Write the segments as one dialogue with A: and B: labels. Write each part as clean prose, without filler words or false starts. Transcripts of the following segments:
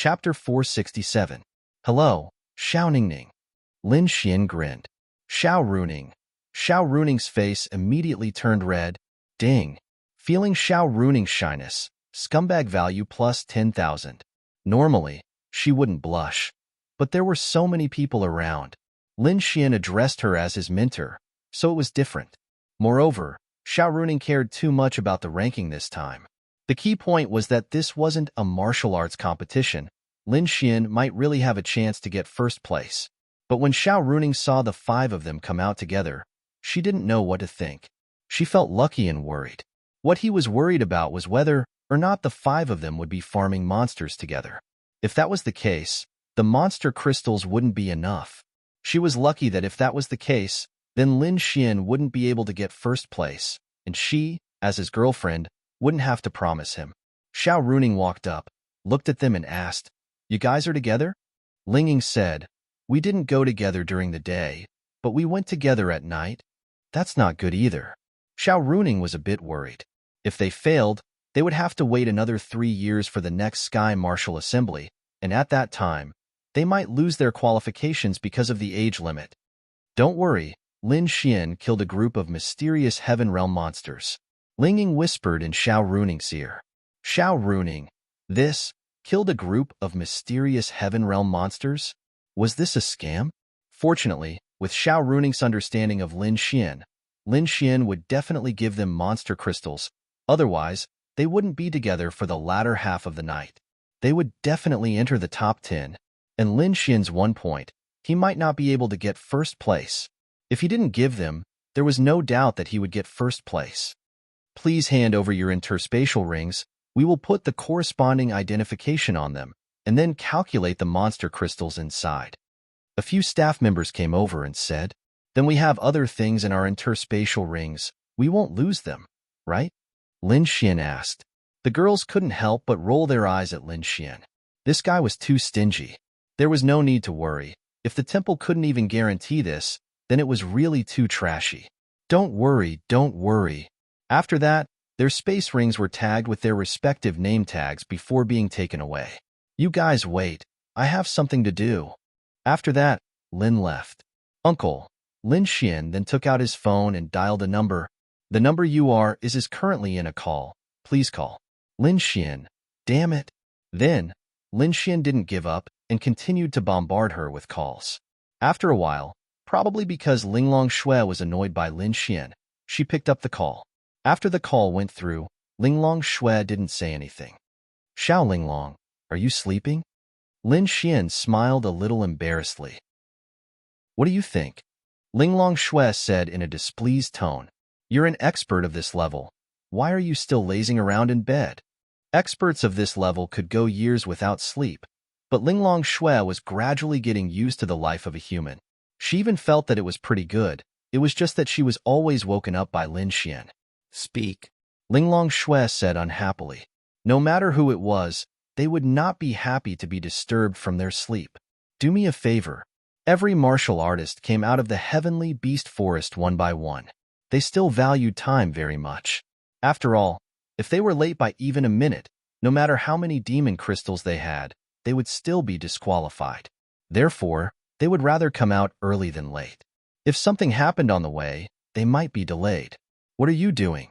A: Chapter 467. Hello, Xiao Ningning. Lin Xian grinned. Xiao Runing. Xiao Runing's face immediately turned red. Ding. Feeling Xiao Runing's shyness. Scumbag value plus 10,000. Normally, she wouldn't blush. But there were so many people around. Lin Xian addressed her as his mentor, so it was different. Moreover, Xiao Runing cared too much about the ranking this time. The key point was that this wasn't a martial arts competition. Lin Xian might really have a chance to get first place. But when Xiao Runing saw the 5 of them come out together, she didn't know what to think. She felt lucky and worried. What he was worried about was whether or not the 5 of them would be farming monsters together. If that was the case, the monster crystals wouldn't be enough. She was lucky that if that was the case, then Lin Xian wouldn't be able to get first place, and she, as his girlfriend, wouldn't have to promise him. Xiao Runing walked up, looked at them and asked, "You guys are together?" Ling Ying said, "We didn't go together during the day, but we went together at night." That's not good either. Xiao Runing was a bit worried. If they failed, they would have to wait another 3 years for the next Sky Martial Assembly, and at that time, they might lose their qualifications because of the age limit. Don't worry, Lin Xian killed a group of mysterious Heaven Realm monsters. Ling Ying whispered in Xiao Runing's ear. Xiao Runing, this, killed a group of mysterious Heaven Realm monsters? Was this a scam? Fortunately, with Xiao Runing's understanding of Lin Xian would definitely give them monster crystals. Otherwise, they wouldn't be together for the latter half of the night. They would definitely enter the top 10. And Lin Xian's 1 point, he might not be able to get first place. If he didn't give them, there was no doubt that he would get first place. Please hand over your interspatial rings. We will put the corresponding identification on them, and then calculate the monster crystals inside. A few staff members came over and said, "Then we have other things in our interspatial rings. We won't lose them, right?" Lin Xian asked. The girls couldn't help but roll their eyes at Lin Xian. This guy was too stingy. There was no need to worry. If the temple couldn't even guarantee this, then it was really too trashy. Don't worry, don't worry. After that, their space rings were tagged with their respective name tags before being taken away. You guys wait. I have something to do. After that, Lin left. Uncle. Lin Xian then took out his phone and dialed a number. The number you are is currently in a call. Please call. Lin Xian. Damn it. Then, Lin Xian didn't give up and continued to bombard her with calls. After a while, probably because Linglong Shui was annoyed by Lin Xian, she picked up the call. After the call went through, Linglong Shui didn't say anything. Xiao Linglong, are you sleeping? Lin Xian smiled a little embarrassedly. What do you think? Linglong Shui said in a displeased tone. You're an expert of this level. Why are you still lazing around in bed? Experts of this level could go years without sleep, but Linglong Shui was gradually getting used to the life of a human. She even felt that it was pretty good. It was just that she was always woken up by Lin Xian. Speak. Linglong Shui said unhappily. No matter who it was, they would not be happy to be disturbed from their sleep. Do me a favor. Every martial artist came out of the heavenly beast forest one by one. They still valued time very much. After all, if they were late by even a minute, no matter how many demon crystals they had, they would still be disqualified. Therefore, they would rather come out early than late. If something happened on the way, they might be delayed. What are you doing?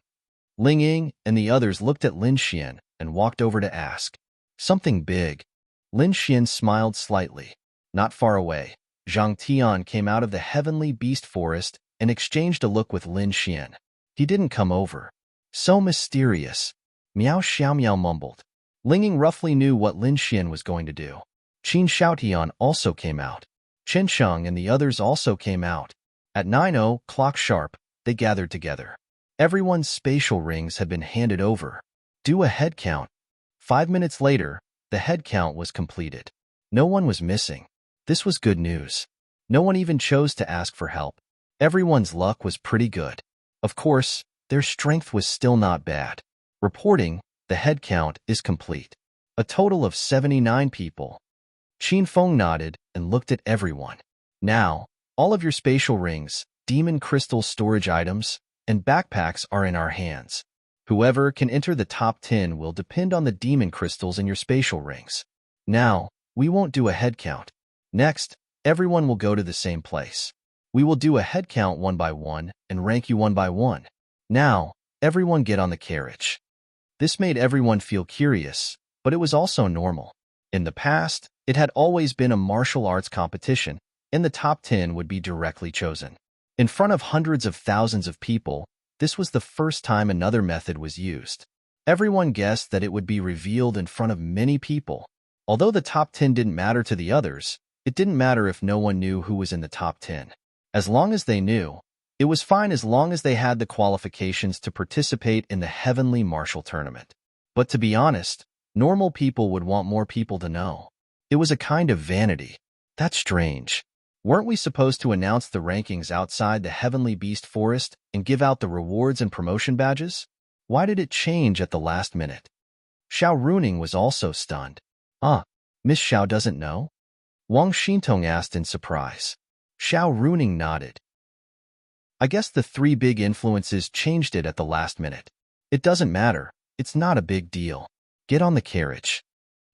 A: Ling Ying and the others looked at Lin Xian and walked over to ask. Something big. Lin Xian smiled slightly. Not far away, Zhang Tian came out of the heavenly beast forest and exchanged a look with Lin Xian. He didn't come over. So mysterious. Miao Xiaomiao mumbled. Ling Ying roughly knew what Lin Xian was going to do. Qin Xiaotian also came out. Chen Sheng and the others also came out. At 9:00 sharp, they gathered together. Everyone's spatial rings had been handed over. Do a head count. 5 minutes later, the head count was completed. No one was missing. This was good news. No one even chose to ask for help. Everyone's luck was pretty good. Of course, their strength was still not bad. Reporting, the head count is complete. A total of 79 people. Qin Feng nodded and looked at everyone. Now, all of your spatial rings, demon crystal storage items, and backpacks are in our hands. Whoever can enter the top 10 will depend on the demon crystals in your spatial rings. Now, we won't do a head count. Next, everyone will go to the same place. We will do a head count one by one and rank you one by one. Now, everyone get on the carriage. This made everyone feel curious, but it was also normal. In the past, it had always been a martial arts competition, and the top 10 would be directly chosen. In front of hundreds of thousands of people, this was the first time another method was used. Everyone guessed that it would be revealed in front of many people. Although the top 10 didn't matter to the others, it didn't matter if no one knew who was in the top 10. As long as they knew, it was fine as long as they had the qualifications to participate in the Heavenly Martial Tournament. But to be honest, normal people would want more people to know. It was a kind of vanity. That's strange. Weren't we supposed to announce the rankings outside the Heavenly Beast Forest and give out the rewards and promotion badges? Why did it change at the last minute? Xiao Runing was also stunned. Miss Xiao doesn't know? Wang Xintong asked in surprise. Xiao Runing nodded. I guess the three big influences changed it at the last minute. It doesn't matter. It's not a big deal. Get on the carriage.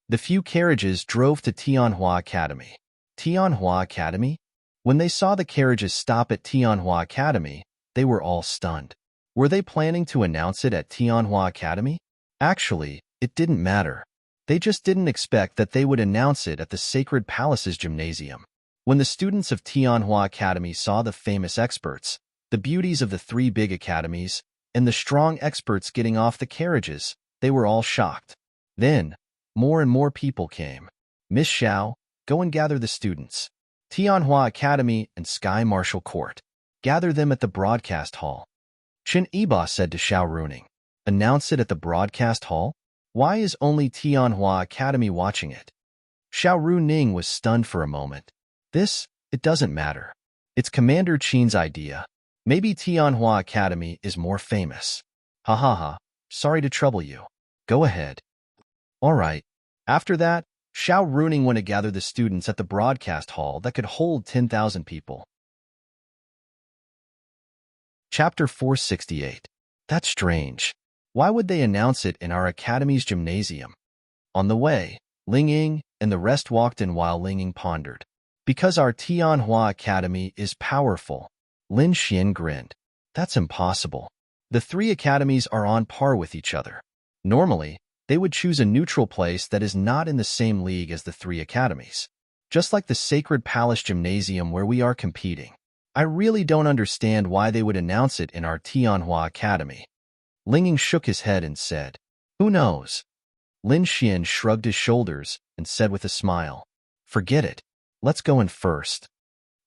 A: The few carriages drove to Tianhua Academy. Tianhua Academy? When they saw the carriages stop at Tianhua Academy, they were all stunned. Were they planning to announce it at Tianhua Academy? Actually, it didn't matter. They just didn't expect that they would announce it at the Sacred Palace's gymnasium. When the students of Tianhua Academy saw the famous experts, the beauties of the three big academies, and the strong experts getting off the carriages, they were all shocked. Then, more and more people came. Miss Xiao, go and gather the students. Tianhua Academy and Sky Martial Court. Gather them at the broadcast hall. Chen Yiba said to Xiao Runing. Announce it at the broadcast hall? Why is only Tianhua Academy watching it? Xiao Runing was stunned for a moment. It doesn't matter. It's Commander Qin's idea. Maybe Tianhua Academy is more famous. Ha ha ha, sorry to trouble you. Go ahead. All right. After that, Xiao Runing went to gather the students at the broadcast hall that could hold 10,000 people. Chapter 468. That's strange. Why would they announce it in our academy's gymnasium? On the way, Ling Ying and the rest walked in while Ling Ying pondered. Because our Tianhua Academy is powerful. Lin Xian grinned. That's impossible. The three academies are on par with each other. Normally, they would choose a neutral place that is not in the same league as the three academies. Just like the Sacred Palace Gymnasium where we are competing. I really don't understand why they would announce it in our Tianhua Academy. Ling Ying shook his head and said, Who knows? Lin Xian shrugged his shoulders and said with a smile, Forget it. Let's go in first.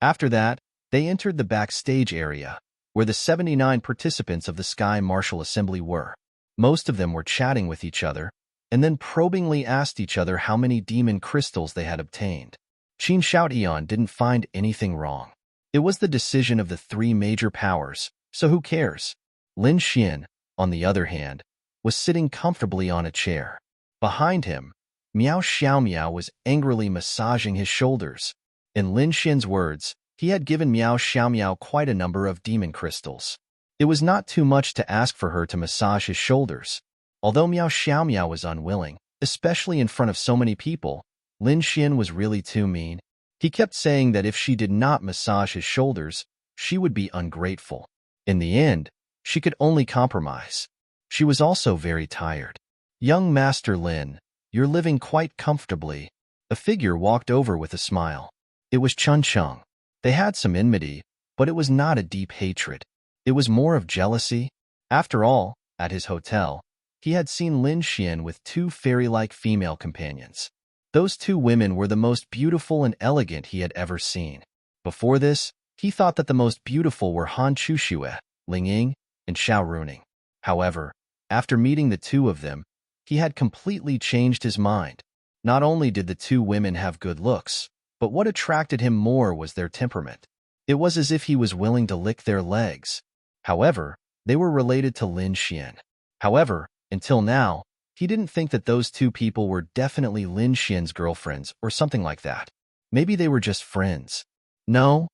A: After that, they entered the backstage area, where the 79 participants of the Sky Martial Assembly were. Most of them were chatting with each other, and then probingly asked each other how many demon crystals they had obtained. Qin Shoutian didn't find anything wrong. It was the decision of the three major powers, so who cares? Lin Xian, on the other hand, was sitting comfortably on a chair. Behind him, Miao Xiaomiao was angrily massaging his shoulders. In Lin Xian's words, he had given Miao Xiaomiao quite a number of demon crystals. It was not too much to ask for her to massage his shoulders. Although Miao Xiaomiao was unwilling, especially in front of so many people, Lin Xian was really too mean. He kept saying that if she did not massage his shoulders, she would be ungrateful. In the end, she could only compromise. She was also very tired. Young Master Lin, you're living quite comfortably. A figure walked over with a smile. It was Chun Chung. They had some enmity, but it was not a deep hatred. It was more of jealousy. After all, at his hotel, he had seen Lin Xian with two fairy-like female companions. Those two women were the most beautiful and elegant he had ever seen. Before this, he thought that the most beautiful were Han Chuxue, Ling Ying, and Xiao Runing. However, after meeting the two of them, he had completely changed his mind. Not only did the two women have good looks, but what attracted him more was their temperament. It was as if he was willing to lick their legs. However, they were related to Lin Xian. However, until now, he didn't think that those two people were definitely Lin Xian's girlfriends or something like that. Maybe they were just friends. No.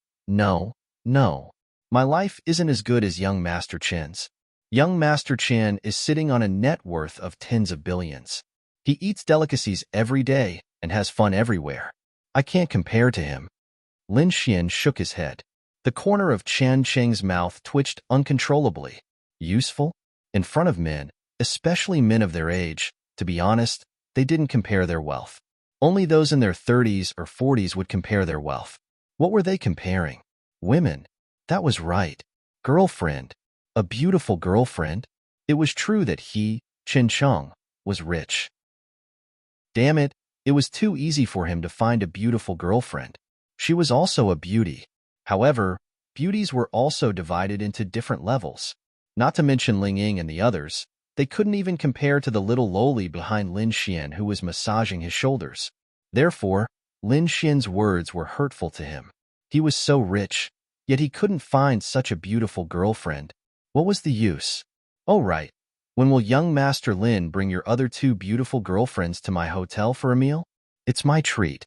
A: My life isn't as good as young Master Chen's. Young Master Chen is sitting on a net worth of tens of billions. He eats delicacies every day, and has fun everywhere. I can't compare to him. Lin Xian shook his head. The corner of Chen Cheng's mouth twitched uncontrollably. Useful? In front of men, especially men of their age, to be honest, they didn't compare their wealth. Only those in their 30s or 40s would compare their wealth. What were they comparing? Women. That was right. Girlfriend. A beautiful girlfriend. It was true that he, Chen Cheng, was rich. Damn it, it was too easy for him to find a beautiful girlfriend. She was also a beauty. However, beauties were also divided into different levels. Not to mention Ling Ying and the others, they couldn't even compare to the little loli behind Lin Xian who was massaging his shoulders. Therefore, Lin Xian's words were hurtful to him. He was so rich, yet he couldn't find such a beautiful girlfriend. What was the use? Oh right, when will young Master Lin bring your other two beautiful girlfriends to my hotel for a meal? It's my treat.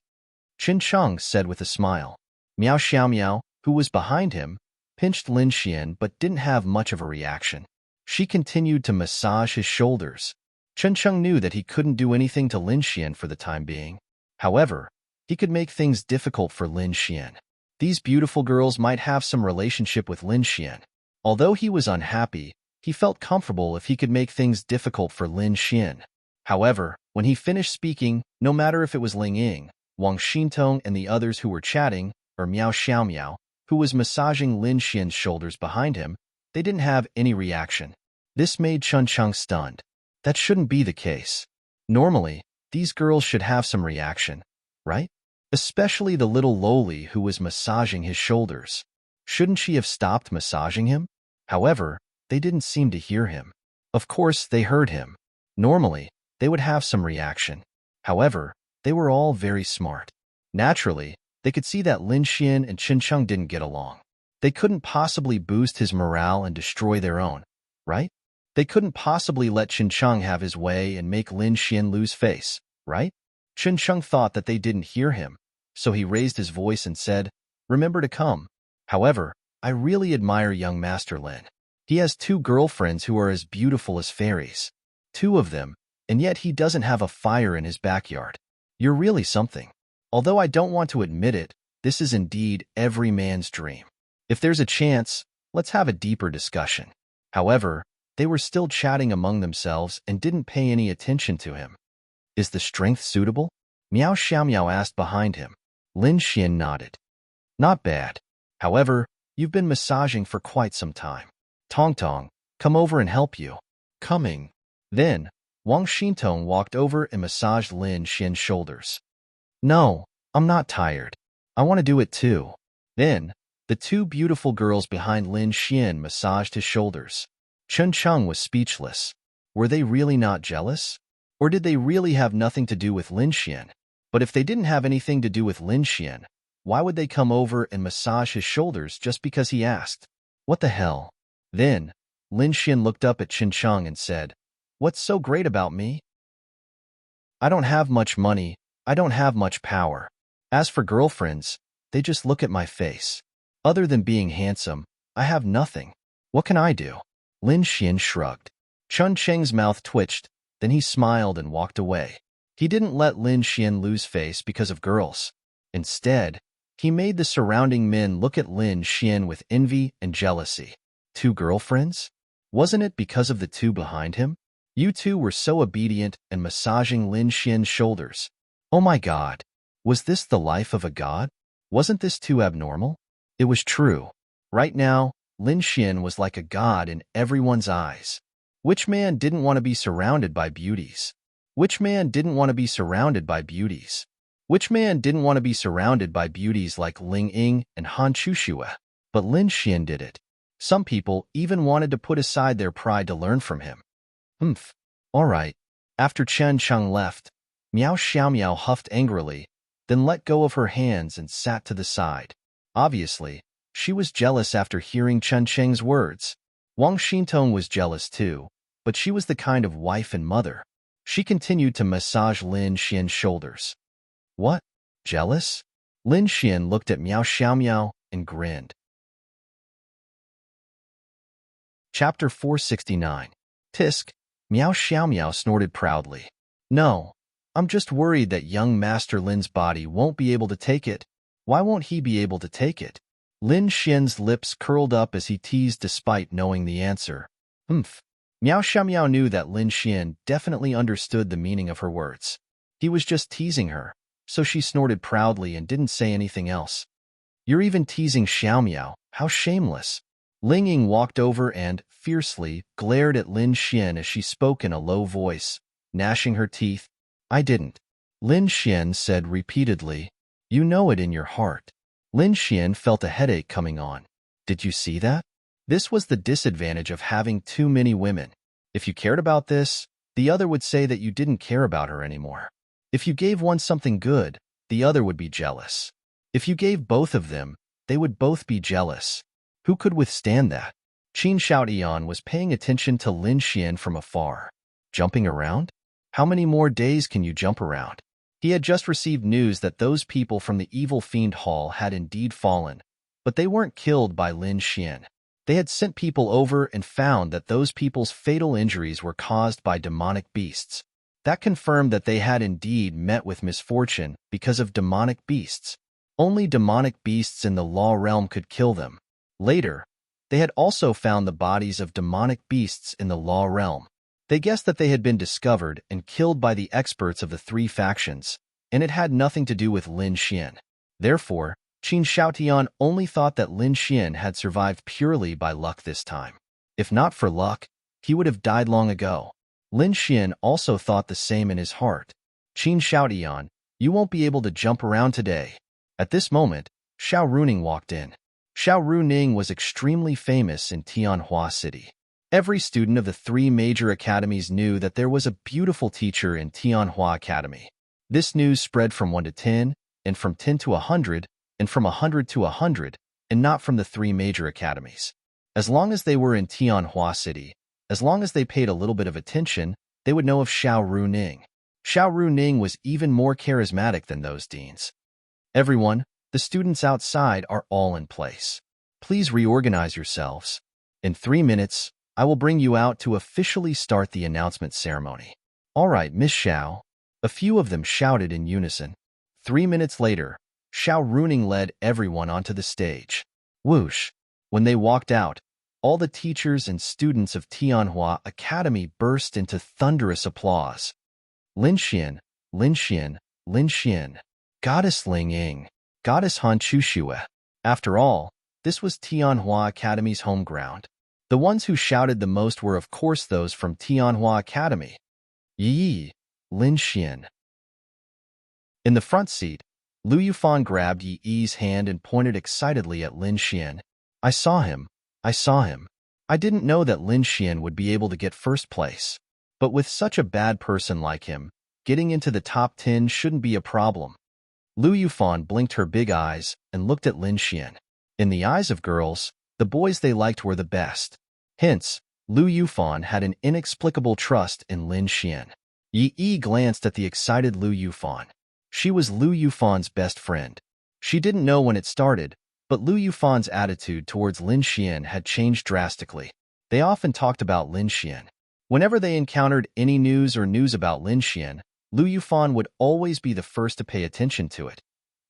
A: Qin Cheng said with a smile. Miao Xiaomiao, who was behind him, pinched Lin Xian but didn't have much of a reaction. She continued to massage his shoulders. Chen Cheng knew that he couldn't do anything to Lin Xian for the time being. However, he could make things difficult for Lin Xian. These beautiful girls might have some relationship with Lin Xian. Although he was unhappy, he felt comfortable if he could make things difficult for Lin Xian. However, when he finished speaking, no matter if it was Ling Ying, Wang Xintong and the others who were chatting, or Miao Xiaomiao, who was massaging Lin Xian's shoulders behind him, they didn't have any reaction. This made Chen Cheng stunned. That shouldn't be the case. Normally, these girls should have some reaction, right? Especially the little loli who was massaging his shoulders. Shouldn't she have stopped massaging him? However, they didn't seem to hear him. Of course, they heard him. Normally, they would have some reaction. However, they were all very smart. Naturally, they could see that Lin Xian and Qin Cheng didn't get along. They couldn't possibly boost his morale and destroy their own, right? They couldn't possibly let Qin Cheng have his way and make Lin Xian lose face, right? Qin Cheng thought that they didn't hear him, so he raised his voice and said, "Remember to come. However, I really admire young Master Lin. He has two girlfriends who are as beautiful as fairies. Two of them, and yet he doesn't have a fire in his backyard. You're really something. Although I don't want to admit it, this is indeed every man's dream. If there's a chance, let's have a deeper discussion." However, they were still chatting among themselves and didn't pay any attention to him. "Is the strength suitable?" Miao Xiaomiao asked behind him. Lin Xian nodded. "Not bad. However, you've been massaging for quite some time. Tong Tong, come over and help you." Coming. Then, Wang Xintong walked over and massaged Lin Xian's shoulders. "No, I'm not tired. I want to do it too." Then, the two beautiful girls behind Lin Xian massaged his shoulders. Chen Cheng was speechless. Were they really not jealous? Or did they really have nothing to do with Lin Xian? But if they didn't have anything to do with Lin Xian, why would they come over and massage his shoulders just because he asked? What the hell? Then, Lin Xian looked up at Qin Cheng and said, "What's so great about me? I don't have much money, I don't have much power. As for girlfriends, they just look at my face. Other than being handsome, I have nothing. What can I do?" Lin Xian shrugged. Chun Cheng's mouth twitched, then he smiled and walked away. He didn't let Lin Xian lose face because of girls. Instead, he made the surrounding men look at Lin Xian with envy and jealousy. Two girlfriends? Wasn't it because of the two behind him? You two were so obedient and massaging Lin Xian's shoulders. Oh my God! Was this the life of a god? Wasn't this too abnormal? It was true. Right now, Lin Xian was like a god in everyone's eyes. Which man didn't want to be surrounded by beauties? Which man didn't want to be surrounded by beauties? Which man didn't want to be surrounded by beauties like Ling Ying and Han Chuxue? But Lin Xian did it. Some people even wanted to put aside their pride to learn from him. All right. After Chen Cheng left, Miao Xiaomiao huffed angrily, then let go of her hands and sat to the side. Obviously, she was jealous after hearing Chen Cheng's words. Wang Xintong was jealous too, but she was the kind of wife and mother. She continued to massage Lin Xian's shoulders. What? Jealous? Lin Xian looked at Miao Xiaomiao and grinned. Chapter 469. Tisk. Miao Xiaomiao snorted proudly. No, I'm just worried that young Master Lin's body won't be able to take it. Why won't he be able to take it? Lin Xian's lips curled up as he teased despite knowing the answer. Humph. Miao Xiaomiao knew that Lin Xian definitely understood the meaning of her words. He was just teasing her, so she snorted proudly and didn't say anything else. You're even teasing Xiaomiao, how shameless. Ling Ying walked over and, fiercely, glared at Lin Xian as she spoke in a low voice, gnashing her teeth. I didn't. Lin Xian said repeatedly. You know it in your heart. Lin Xian felt a headache coming on. Did you see that? This was the disadvantage of having too many women. If you cared about this, the other would say that you didn't care about her anymore. If you gave one something good, the other would be jealous. If you gave both of them, they would both be jealous. Who could withstand that? Qin Shaotian was paying attention to Lin Xian from afar. Jumping around? How many more days can you jump around? He had just received news that those people from the Evil Fiend Hall had indeed fallen, but they weren't killed by Lin Xian. They had sent people over and found that those people's fatal injuries were caused by demonic beasts. That confirmed that they had indeed met with misfortune because of demonic beasts. Only demonic beasts in the law realm could kill them. Later, they had also found the bodies of demonic beasts in the law realm. They guessed that they had been discovered and killed by the experts of the three factions, and it had nothing to do with Lin Xian. Therefore, Qin Shaotian only thought that Lin Xian had survived purely by luck this time. If not for luck, he would have died long ago. Lin Xian also thought the same in his heart. Qin Shaotian, you won't be able to jump around today. At this moment, Xiao Runing walked in. Xiao Runing was extremely famous in Tianhua City. Every student of the three major academies knew that there was a beautiful teacher in Tianhua Academy. This news spread from 1 to 10, and from 10 to 100, and from 100 to 100, and not from the three major academies. As long as they were in Tianhua City, as long as they paid a little bit of attention, they would know of Xiao Runing. Xiao Runing was even more charismatic than those deans. Everyone, the students outside are all in place. Please reorganize yourselves. In 3 minutes, I will bring you out to officially start the announcement ceremony. All right, Miss Xiao. A few of them shouted in unison. 3 minutes later, Xiao Runing led everyone onto the stage. Whoosh! When they walked out, all the teachers and students of Tianhua Academy burst into thunderous applause. Lin Xian, Lin Xian, Lin Xian, Goddess Ling Ying, Goddess Han Chuxue. After all, this was Tianhua Academy's home ground. The ones who shouted the most were of course those from Tianhua Academy. Yi, Lin Xian. In the front seat, Lu Yufan grabbed Yi's hand and pointed excitedly at Lin Xian. I saw him. I saw him. I didn't know that Lin Xian would be able to get first place. But with such a bad person like him, getting into the top 10 shouldn't be a problem. Lu Yufan blinked her big eyes and looked at Lin Xian. In the eyes of girls, the boys they liked were the best. Hence, Lu Yufan had an inexplicable trust in Lin Xian. Yi glanced at the excited Lu Yufan. She was Lu Yufan's best friend. She didn't know when it started, but Lu Yufan's attitude towards Lin Xian had changed drastically. They often talked about Lin Xian. Whenever they encountered any news about Lin Xian, Lu Yufan would always be the first to pay attention to it.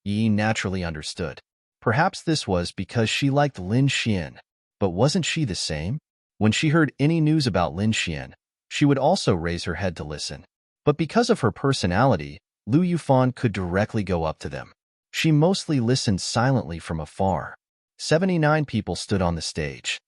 A: Yi naturally understood. Perhaps this was because she liked Lin Xian. But wasn't she the same? When she heard any news about Lin Xian, she would also raise her head to listen. But because of her personality, Lu Yufan could directly go up to them. She mostly listened silently from afar. 79 people stood on the stage.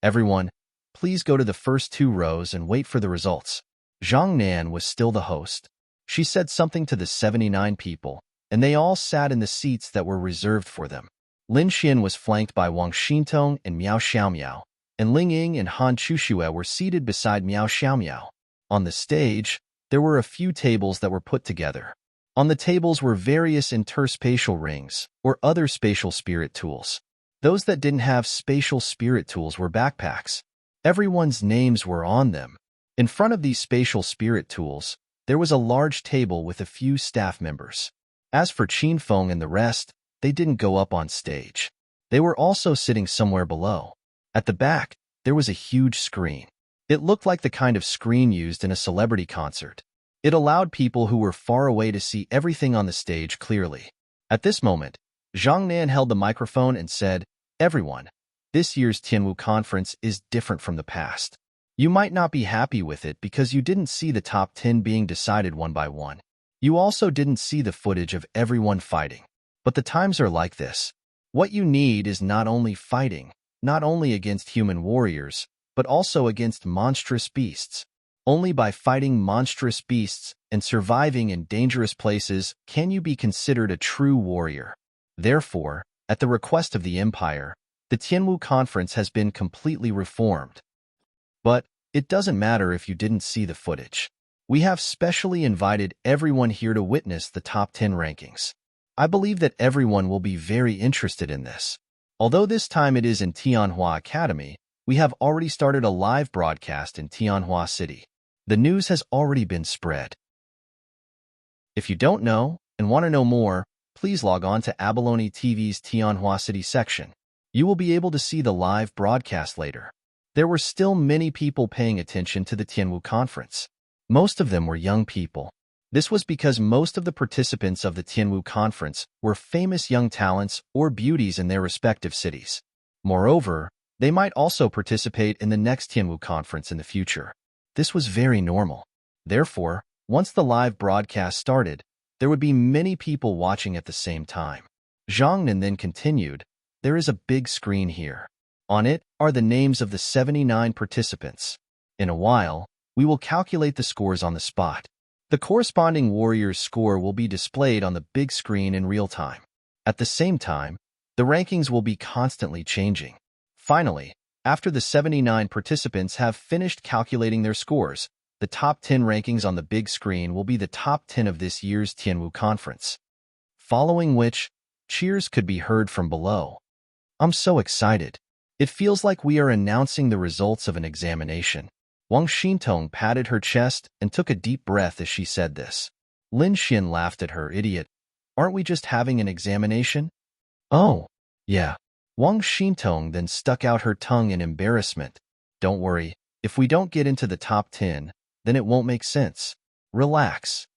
A: Everyone, please go to the first 2 rows and wait for the results. Zhang Nan was still the host. She said something to the 79 people, and they all sat in the seats that were reserved for them. Lin Xian was flanked by Wang Xintong and Miao Xiaomiao, and Ling Ying and Han Chuxue were seated beside Miao Xiaomiao. On the stage, there were a few tables that were put together. On the tables were various interspatial rings, or other spatial spirit tools. Those that didn't have spatial spirit tools were backpacks. Everyone's names were on them. In front of these spatial spirit tools, there was a large table with a few staff members. As for Qin Feng and the rest, they didn't go up on stage. They were also sitting somewhere below. At the back, there was a huge screen. It looked like the kind of screen used in a celebrity concert. It allowed people who were far away to see everything on the stage clearly. At this moment, Zhang Nan held the microphone and said, "Everyone, this year's Tianwu conference is different from the past. You might not be happy with it because you didn't see the top 10 being decided one by one. You also didn't see the footage of everyone fighting. But the times are like this. What you need is not only fighting, not only against human warriors, but also against monstrous beasts. Only by fighting monstrous beasts and surviving in dangerous places can you be considered a true warrior. Therefore, at the request of the Empire, the Tianwu Conference has been completely reformed. But it doesn't matter if you didn't see the footage. We have specially invited everyone here to witness the top 10 rankings. I believe that everyone will be very interested in this. Although this time it is in Tianhua Academy, we have already started a live broadcast in Tianhua City. The news has already been spread. If you don't know and want to know more, please log on to Abalone TV's Tianhua City section. You will be able to see the live broadcast later. There were still many people paying attention to the Tianwu conference. Most of them were young people. This was because most of the participants of the Tianwu conference were famous young talents or beauties in their respective cities. Moreover, they might also participate in the next Tianwu conference in the future. This was very normal. Therefore, once the live broadcast started, there would be many people watching at the same time. Zhang Nan then continued, "There is a big screen here. On it are the names of the 79 participants. In a while, we will calculate the scores on the spot. The corresponding warrior's score will be displayed on the big screen in real time. At the same time, the rankings will be constantly changing. Finally, after the 79 participants have finished calculating their scores, the top 10 rankings on the big screen will be the top 10 of this year's Tianwu conference." Following which, cheers could be heard from below. I'm so excited. It feels like we are announcing the results of an examination. Wang Xintong patted her chest and took a deep breath as she said this. Lin Xin laughed at her. "Idiot. Aren't we just having an examination?" "Oh, yeah." Wang Xintong then stuck out her tongue in embarrassment. "Don't worry. If we don't get into the top 10, then it won't make sense. Relax."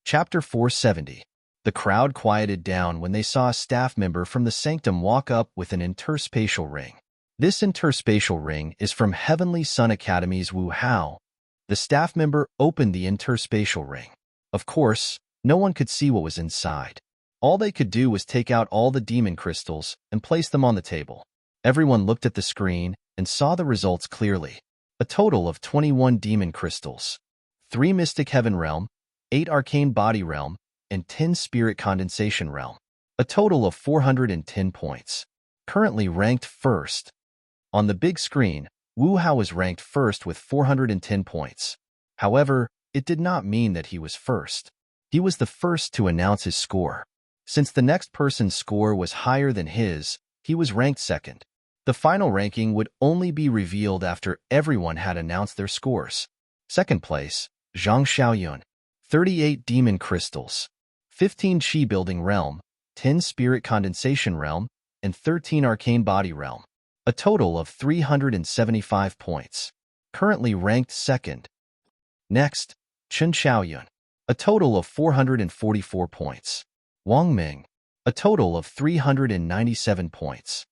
A: Chapter 470. The crowd quieted down when they saw a staff member from the sanctum walk up with an interspatial ring. This interspatial ring is from Heavenly Sun Academy's Wu Hao. The staff member opened the interspatial ring. Of course, no one could see what was inside. All they could do was take out all the demon crystals and place them on the table. Everyone looked at the screen and saw the results clearly. A total of 21 demon crystals, 3 Mystic Heaven Realm, 8 Arcane Body Realm, and 10 Spirit Condensation Realm. A total of 410 points. Currently ranked first. On the big screen, Wu Hao was ranked first with 410 points. However, it did not mean that he was first. He was the first to announce his score. Since the next person's score was higher than his, he was ranked second. The final ranking would only be revealed after everyone had announced their scores. Second place, Zhang Xiaoyun, 38 Demon Crystals, 15 Qi Building Realm, 10 Spirit Condensation Realm, and 13 Arcane Body Realm. A total of 375 points. Currently ranked second. Next, Chen Xiaoyun, a total of 444 points. Wang Ming, a total of 397 points.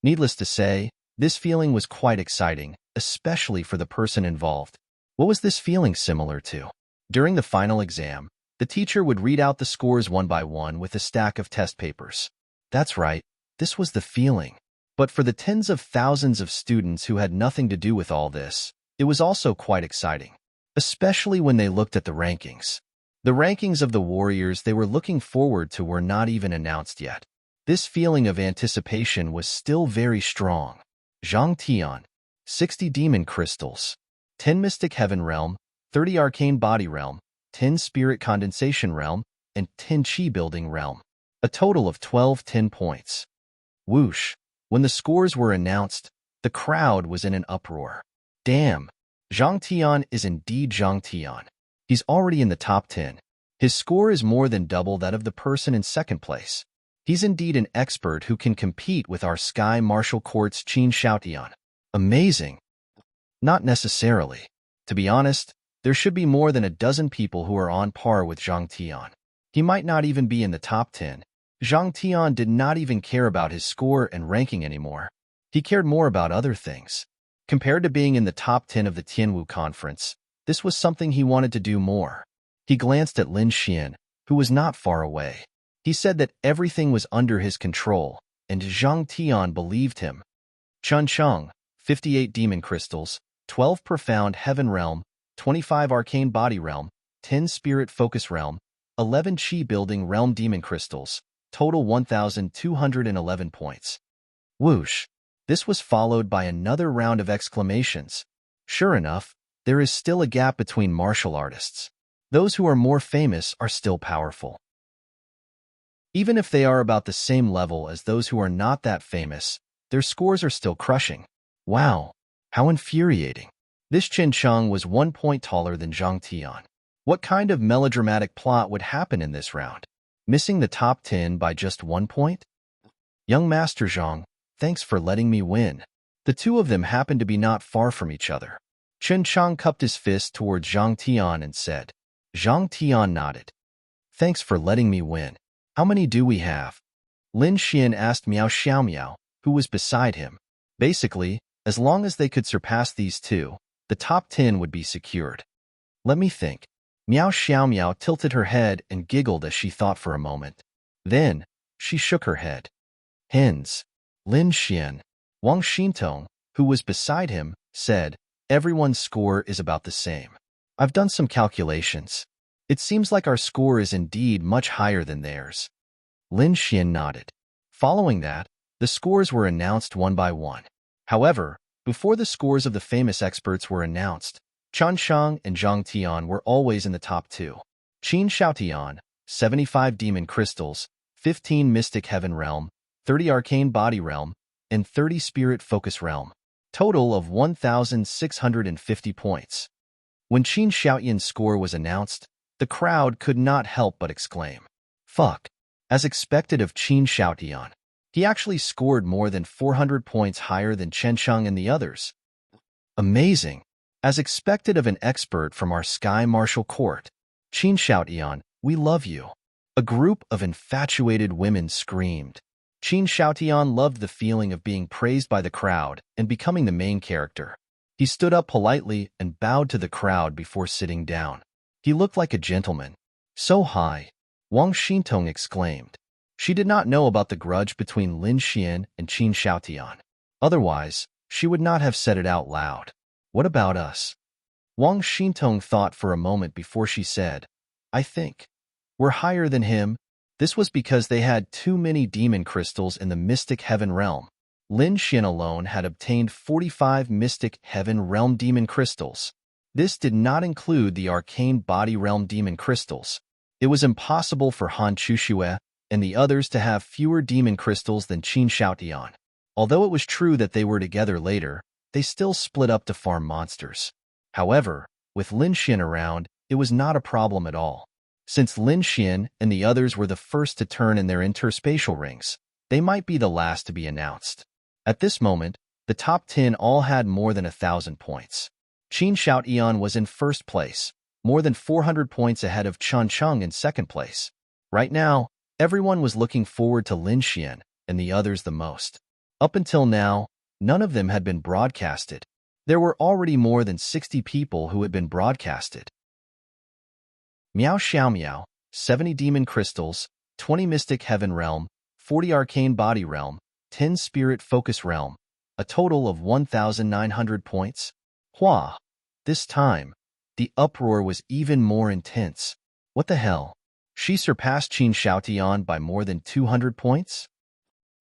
A: Needless to say, this feeling was quite exciting, especially for the person involved. What was this feeling similar to? During the final exam, the teacher would read out the scores one by one with a stack of test papers. That's right, this was the feeling. But for the tens of thousands of students who had nothing to do with all this, it was also quite exciting, especially when they looked at the rankings. The rankings of the warriors they were looking forward to were not even announced yet. This feeling of anticipation was still very strong. Zhang Tian, 60 Demon Crystals, 10 Mystic Heaven Realm, 30 Arcane Body Realm, 10 Spirit Condensation Realm, and 10 Qi Building Realm. A total of 10 points. Whoosh! When the scores were announced, the crowd was in an uproar. Damn! Zhang Tian is indeed Zhang Tian. He's already in the top 10. His score is more than double that of the person in second place. He's indeed an expert who can compete with our Sky Martial Court's Qin Xiaotian. Amazing! Not necessarily. To be honest, there should be more than a dozen people who are on par with Zhang Tian. He might not even be in the top 10. Zhang Tian did not even care about his score and ranking anymore. He cared more about other things. Compared to being in the top 10 of the Tianwu conference, this was something he wanted to do more. He glanced at Lin Xian, who was not far away. He said that everything was under his control, and Zhang Tian believed him. Chun Cheng, 58 Demon Crystals, 12 Profound Heaven Realm, 25 Arcane Body Realm, 10 Spirit Focus Realm, 11 Qi Building Realm Demon Crystals, total 1,211 points. Whoosh! This was followed by another round of exclamations. Sure enough, there is still a gap between martial artists. Those who are more famous are still powerful. Even if they are about the same level as those who are not that famous, their scores are still crushing. Wow, how infuriating. This Chen Cheng was 1 point taller than Zhang Tian. What kind of melodramatic plot would happen in this round? Missing the top 10 by just 1 point? Young Master Zhang, thanks for letting me win. The two of them happened to be not far from each other. Chen Cheng cupped his fist towards Zhang Tian and said. Zhang Tian nodded. Thanks for letting me win. How many do we have? Lin Xian asked Miao Xiaomiao, who was beside him. Basically, as long as they could surpass these two, the top 10 would be secured. Let me think. Miao Xiaomiao tilted her head and giggled as she thought for a moment. Then, she shook her head. Hens. Lin Xian. Wang Xintong, who was beside him, said, everyone's score is about the same. I've done some calculations. It seems like our score is indeed much higher than theirs. Lin Xian nodded. Following that, the scores were announced one by one. However, before the scores of the famous experts were announced, Chen Cheng and Zhang Tian were always in the top 2. Qin Xiaotian, 75 Demon Crystals, 15 Mystic Heaven Realm, 30 Arcane Body Realm, and 30 Spirit Focus Realm. Total of 1,650 points. When Qin Xiaotian's score was announced, the crowd could not help but exclaim, fuck. As expected of Qin Xiaotian, he actually scored more than 400 points higher than Chen Cheng and the others. Amazing. As expected of an expert from our Sky Martial Court. Qin Xiaotian, we love you. A group of infatuated women screamed. Qin Xiaotian loved the feeling of being praised by the crowd and becoming the main character. He stood up politely and bowed to the crowd before sitting down. He looked like a gentleman. So high. Wang Xintong exclaimed. She did not know about the grudge between Lin Xian and Qin Xiaotian. Otherwise, she would not have said it out loud. What about us? Wang Xintong thought for a moment before she said, I think we're higher than him. This was because they had too many demon crystals in the Mystic Heaven Realm. Lin Xian alone had obtained 45 Mystic Heaven Realm demon crystals. This did not include the Arcane Body Realm demon crystals. It was impossible for Han Chuxue and the others to have fewer demon crystals than Qin Xiaotian. Although it was true that they were together later, they still split up to farm monsters. However, with Lin Xian around, it was not a problem at all. Since Lin Xian and the others were the first to turn in their interspatial rings, they might be the last to be announced. At this moment, the top 10 all had more than 1,000 points. Qin Xiaotian was in first place, more than 400 points ahead of Chen Cheng in second place. Right now, everyone was looking forward to Lin Xian and the others the most. Up until now, none of them had been broadcasted. There were already more than 60 people who had been broadcasted. Miao Xiaomiao, 70 Demon Crystals, 20 Mystic Heaven Realm, 40 Arcane Body Realm, 10 Spirit Focus Realm, a total of 1,900 points. Hua! This time, the uproar was even more intense. What the hell? She surpassed Qin Xiaotian by more than 200 points?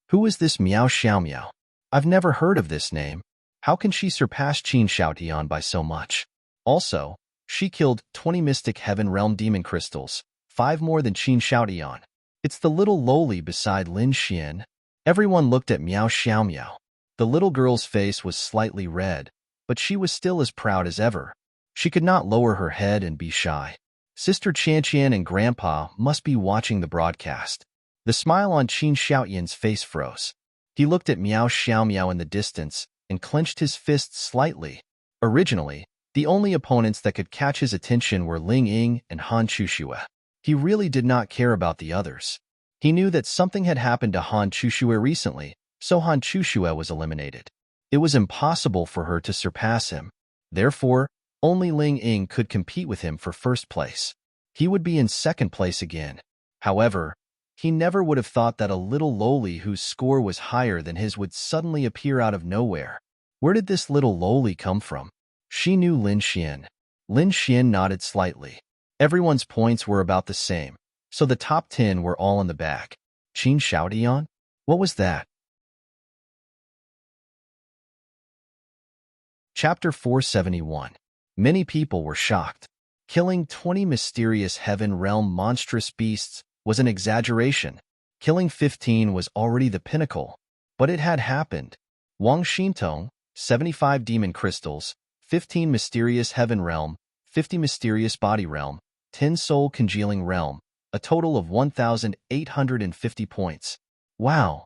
A: Who is this Miao Xiaomiao? I've never heard of this name. How can she surpass Qin Xiaotian by so much? Also, she killed 20 Mystic Heaven Realm Demon Crystals, 5 more than Qin Xiaotian. It's the little lowly beside Lin Xian. Everyone looked at Miao Xiaomiao. The little girl's face was slightly red, but she was still as proud as ever. She could not lower her head and be shy. Sister Qianqian and Grandpa must be watching the broadcast. The smile on Qin Xiaotian's face froze. He looked at Miao Xiaomiao in the distance and clenched his fists slightly. Originally, the only opponents that could catch his attention were Ling Ying and Han Chushue. He really did not care about the others. He knew that something had happened to Han Chushue recently, so Han Chushue was eliminated. It was impossible for her to surpass him. Therefore, only Ling Ying could compete with him for first place. He would be in second place again. However, he never would have thought that a little lowly whose score was higher than his would suddenly appear out of nowhere. Where did this little lowly come from? She knew Lin Xian. Lin Xian nodded slightly. Everyone's points were about the same, so the top 10 were all in the back. Qin Xiaotian? What was that? Chapter 471. Many people were shocked. Killing 20 mysterious heaven realm monstrous beasts was an exaggeration. Killing 15 was already the pinnacle. But it had happened. Wang Xintong, 75 demon crystals, 15 mysterious heaven realm, 50 mysterious body realm, 10 soul congealing realm, a total of 1,850 points. Wow,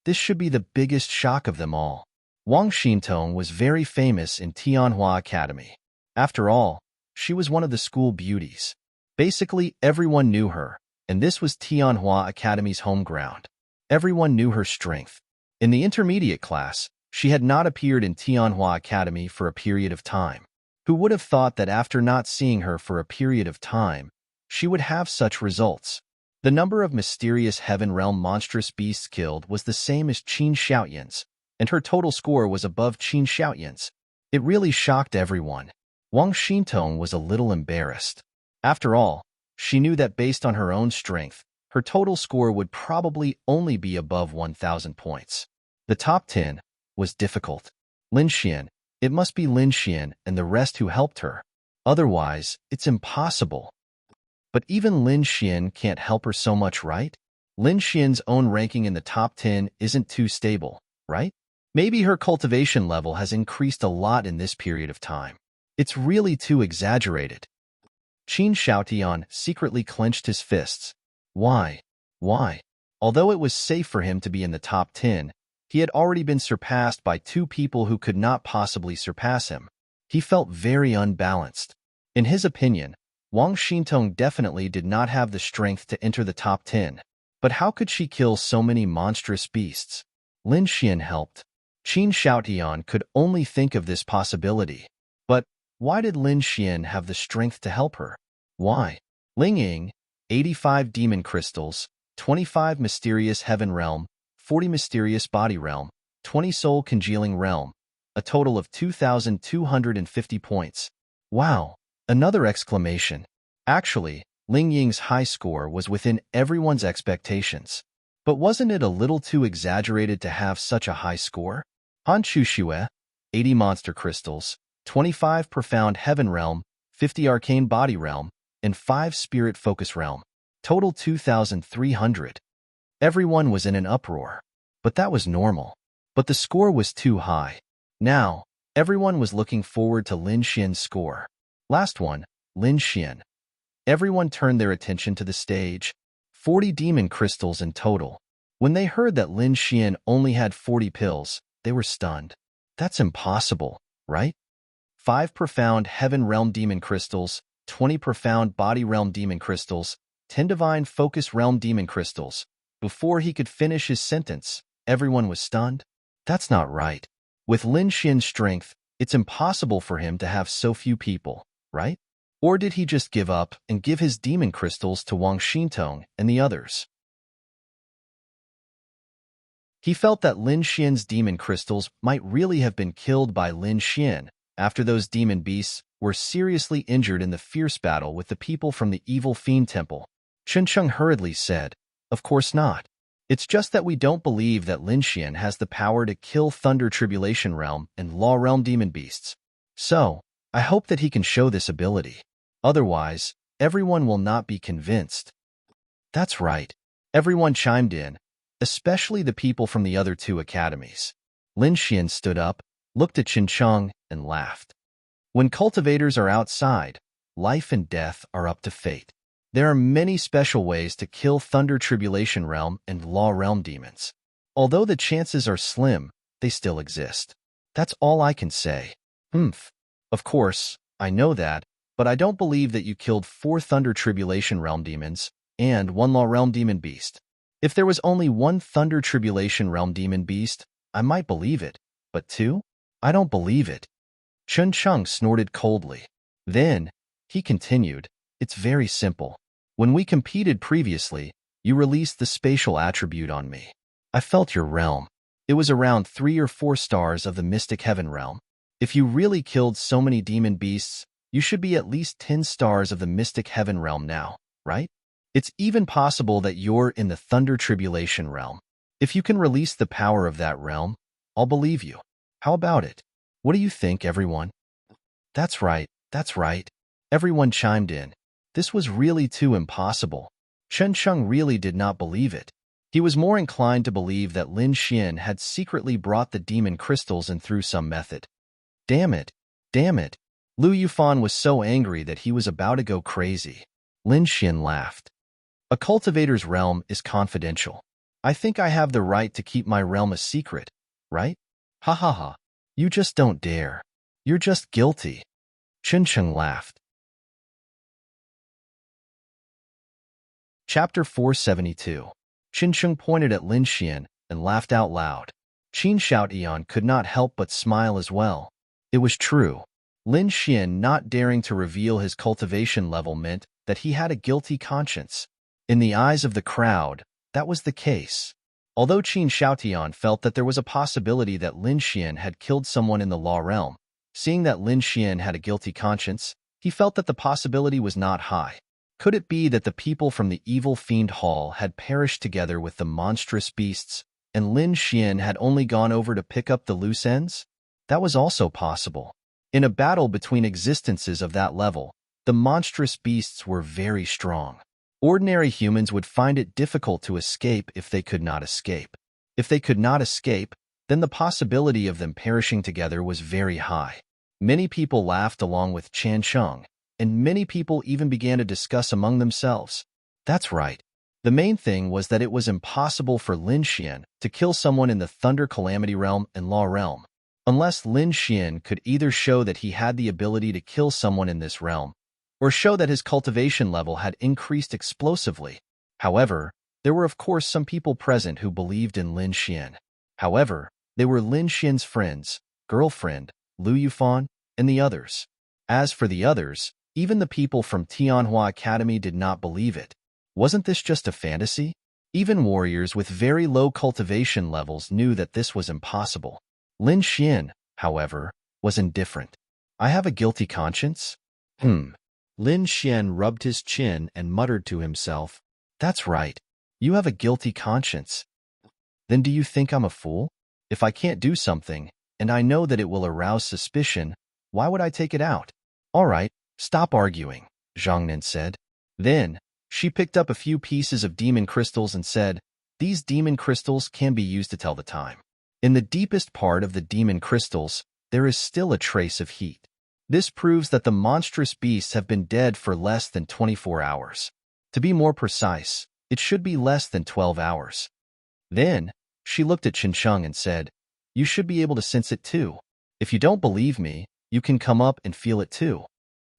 A: this should be the biggest shock of them all. Wang Xintong was very famous in Tianhua Academy. After all, she was one of the school beauties. Basically, everyone knew her, and this was Tianhua Academy's home ground. Everyone knew her strength. In the intermediate class, she had not appeared in Tianhua Academy for a period of time. Who would have thought that after not seeing her for a period of time, she would have such results? The number of mysterious heaven realm monstrous beasts killed was the same as Qin Xiaoyan's, and her total score was above Qin Xiaoyan's. It really shocked everyone. Wang Xintong was a little embarrassed. After all, she knew that based on her own strength, her total score would probably only be above 1,000 points. The top 10 was difficult. Lin Xian, it must be Lin Xian and the rest who helped her. Otherwise, it's impossible. But even Lin Xian can't help her so much, right? Lin Xian's own ranking in the top 10 isn't too stable, right? Maybe her cultivation level has increased a lot in this period of time. It's really too exaggerated. Qin Xiaotian secretly clenched his fists. Why? Why? Although it was safe for him to be in the top 10, he had already been surpassed by two people who could not possibly surpass him. He felt very unbalanced. In his opinion, Wang Xintong definitely did not have the strength to enter the top 10. But how could she kill so many monstrous beasts? Lin Xian helped. Qin Xiaotian could only think of this possibility. But why did Lin Xian have the strength to help her? Why? Ling Ying, 85 demon crystals, 25 mysterious heaven realm, 40 mysterious body realm, 20 soul congealing realm, a total of 2,250 points. Wow! Another exclamation. Actually, Ling Ying's high score was within everyone's expectations. But wasn't it a little too exaggerated to have such a high score? Han Chushue, 80 monster crystals, 25 profound heaven realm, 50 arcane body realm, and 5 spirit focus realm. Total 2,300. Everyone was in an uproar. But that was normal. But the score was too high. Now, everyone was looking forward to Lin Xian's score. Last one, Lin Xian. Everyone turned their attention to the stage. 40 demon crystals in total. When they heard that Lin Xian only had 40 pills, they were stunned. That's impossible, right? 5 profound heaven realm demon crystals, 20 profound body realm demon crystals, 10 divine focus realm demon crystals. Before he could finish his sentence, everyone was stunned. That's not right. With Lin Xian's strength, it's impossible for him to have so few people, right? Or did he just give up and give his demon crystals to Wang Xintong and the others? He felt that Lin Xian's demon crystals might really have been killed by Lin Xian after those demon beasts were seriously injured in the fierce battle with the people from the evil fiend temple. Chen Cheng hurriedly said, "Of course not. It's just that we don't believe that Lin Xian has the power to kill Thunder Tribulation Realm and Law Realm demon beasts. So, I hope that he can show this ability. Otherwise, everyone will not be convinced." That's right. Everyone chimed in, especially the people from the other two academies. Lin Xian stood up, looked at Chen Cheng, and laughed. When cultivators are outside, life and death are up to fate. There are many special ways to kill Thunder Tribulation Realm and Law Realm demons. Although the chances are slim, they still exist. That's all I can say. Of course, I know that, but I don't believe that you killed 4 Thunder Tribulation Realm demons and 1 Law Realm demon beast. If there was only 1 Thunder Tribulation Realm demon beast, I might believe it, but 2? I don't believe it. Chun Chung snorted coldly. Then, he continued, it's very simple. When we competed previously, you released the spatial attribute on me. I felt your realm. It was around 3 or 4 stars of the Mystic Heaven realm. If you really killed so many demon beasts, you should be at least 10 stars of the Mystic Heaven realm now, right? It's even possible that you're in the Thunder Tribulation realm. If you can release the power of that realm, I'll believe you. How about it? What do you think, everyone? That's right, that's right. Everyone chimed in. This was really too impossible. Chen Chung really did not believe it. He was more inclined to believe that Lin Xian had secretly brought the demon crystals in through some method. Damn it, damn it. Lu Yufan was so angry that he was about to go crazy. Lin Xian laughed. A cultivator's realm is confidential. I think I have the right to keep my realm a secret, right? Ha ha ha. You just don't dare. You're just guilty. Chen Chung laughed. Chapter 472. Qin Chung pointed at Lin Xian and laughed out loud. Qin Shoutian could not help but smile as well. It was true. Lin Xian not daring to reveal his cultivation level meant that he had a guilty conscience. In the eyes of the crowd, that was the case. Although Qin Shoutian felt that there was a possibility that Lin Xian had killed someone in the law realm, seeing that Lin Xian had a guilty conscience, he felt that the possibility was not high. Could it be that the people from the evil fiend hall had perished together with the monstrous beasts, and Lin Xian had only gone over to pick up the loose ends? That was also possible. In a battle between existences of that level, the monstrous beasts were very strong. Ordinary humans would find it difficult to escape if they could not escape. If they could not escape, then the possibility of them perishing together was very high. Many people laughed along with Chan Chung, and many people even began to discuss among themselves. That's right. The main thing was that it was impossible for Lin Xian to kill someone in the Thunder Calamity Realm and Law Realm, unless Lin Xian could either show that he had the ability to kill someone in this realm, or show that his cultivation level had increased explosively. However, there were of course some people present who believed in Lin Xian. However, they were Lin Xian's friends, girlfriend, Lu Yufan, and the others. As for the others, even the people from Tianhua Academy did not believe it. Wasn't this just a fantasy? Even warriors with very low cultivation levels knew that this was impossible. Lin Xian, however, was indifferent. I have a guilty conscience? Lin Xian rubbed his chin and muttered to himself, that's right. You have a guilty conscience. Then do you think I'm a fool? If I can't do something, and I know that it will arouse suspicion, why would I take it out? All right. Stop arguing, Zhangnan said. Then, she picked up a few pieces of demon crystals and said, these demon crystals can be used to tell the time. In the deepest part of the demon crystals, there is still a trace of heat. This proves that the monstrous beasts have been dead for less than 24 hours. To be more precise, it should be less than 12 hours. Then, she looked at Qin Chung and said, you should be able to sense it too. If you don't believe me, you can come up and feel it too.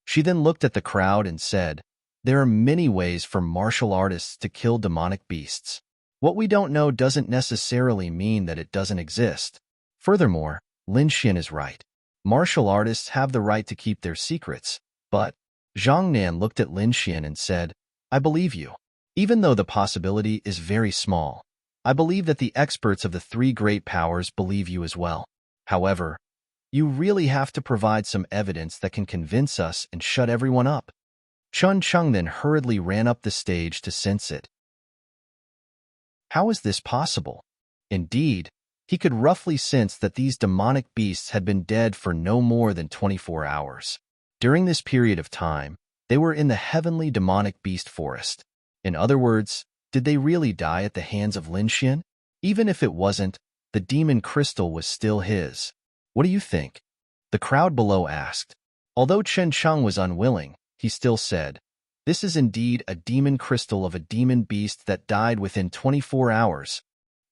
A: She then looked at the crowd and said, there are many ways for martial artists to kill demonic beasts. What we don't know doesn't necessarily mean that it doesn't exist. Furthermore, Lin Xian is right. Martial artists have the right to keep their secrets, but Zhang Nan looked at Lin Xian and said, I believe you. Even though the possibility is very small, I believe that the experts of the 3 great powers believe you as well. However, you really have to provide some evidence that can convince us and shut everyone up. Chun Chung then hurriedly ran up the stage to sense it. How is this possible? Indeed, he could roughly sense that these demonic beasts had been dead for no more than 24 hours. During this period of time, they were in the heavenly demonic beast forest. In other words, did they really die at the hands of Lin Xian? Even if it wasn't, the demon crystal was still his. What do you think? The crowd below asked. Although Chen Chung was unwilling, he still said, this is indeed a demon crystal of a demon beast that died within 24 hours.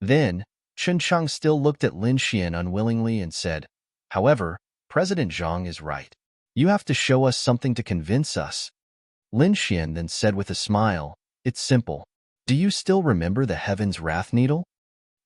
A: Then, Chen Chung still looked at Lin Xian unwillingly and said, however, President Zhang is right. You have to show us something to convince us. Lin Xian then said with a smile, It's simple. Do you still remember the Heaven's Wrath Needle?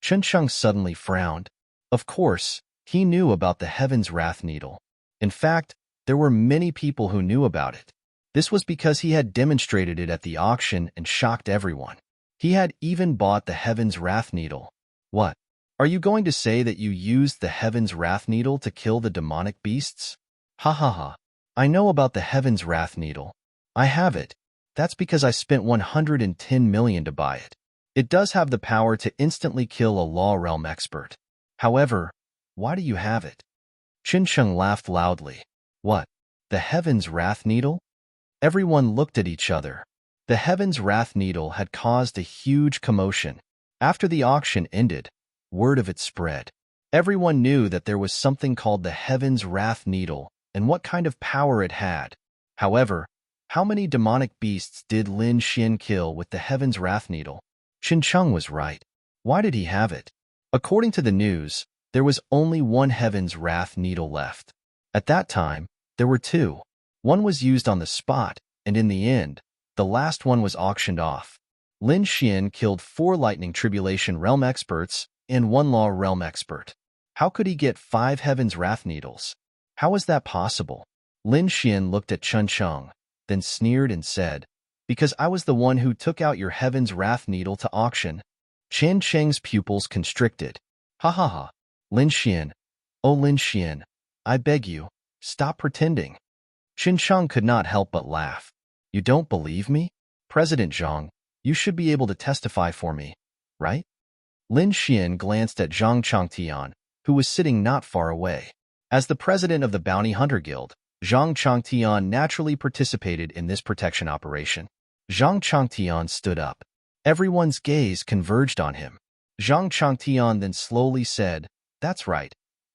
A: Chen Sheng suddenly frowned. Of course, he knew about the Heaven's Wrath Needle. In fact, there were many people who knew about it. This was because he had demonstrated it at the auction and shocked everyone. He had even bought the Heaven's Wrath Needle. What? Are you going to say that you used the Heaven's Wrath Needle to kill the demonic beasts? Ha ha ha. I know about the Heaven's Wrath Needle. I have it. That's because I spent 110 million to buy it. It does have the power to instantly kill a Law Realm expert. However, why do you have it? Qin Sheng laughed loudly. What? The Heaven's Wrath Needle? Everyone looked at each other. The Heaven's Wrath Needle had caused a huge commotion. After the auction ended, word of it spread. Everyone knew that there was something called the Heaven's Wrath Needle and what kind of power it had. However, how many demonic beasts did Lin Xian kill with the Heaven's Wrath Needle? Qin Sheng was right. Why did he have it? According to the news, there was only one Heaven's Wrath Needle left. At that time, there were two. One was used on the spot, and in the end, the last one was auctioned off. Lin Xian killed 4 Lightning Tribulation Realm experts and 1 Law Realm expert. How could he get 5 Heaven's Wrath Needles? How is that possible? Lin Xian looked at Chen Sheng, then sneered and said, Because I was the one who took out your Heaven's Wrath Needle to auction. Chen Sheng's pupils constricted. Ha ha ha. Lin Xian. Oh Lin Xian, I beg you, stop pretending. Qin Sheng could not help but laugh. You don't believe me? President Zhang, you should be able to testify for me, right? Lin Xian glanced at Zhang Changtian, who was sitting not far away. As the president of the Bounty Hunter Guild, Zhang Changtian naturally participated in this protection operation. Zhang Changtian stood up. Everyone's gaze converged on him. Zhang Changtian then slowly said, That's right.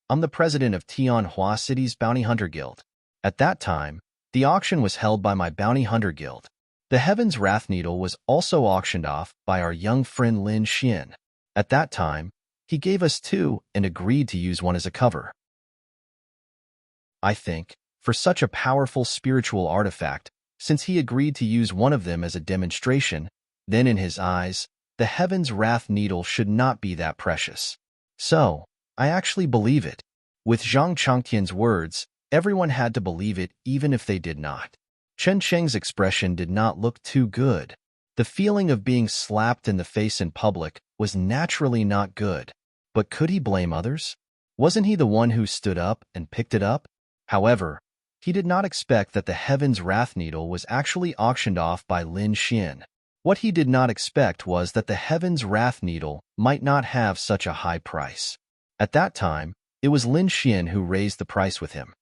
A: I'm the president of Tianhua City's Bounty Hunter Guild. At that time, the auction was held by my Bounty Hunter Guild. The Heaven's Wrath Needle was also auctioned off by our young friend Lin Xian. At that time, he gave us 2 and agreed to use one as a cover. I think, for such a powerful spiritual artifact, since he agreed to use one of them as a demonstration, then in his eyes, the Heaven's Wrath Needle should not be that precious. So, I actually believe it. With Zhang Changtian's words, everyone had to believe it even if they did not. Chen Sheng's expression did not look too good. The feeling of being slapped in the face in public was naturally not good. But could he blame others? Wasn't he the one who stood up and picked it up? However, he did not expect that the Heaven's Wrath Needle was actually auctioned off by Lin Xian. What he did not expect was that the Heaven's Wrath Needle might not have such a high price. At that time, it was Lin Xian who raised the price with him.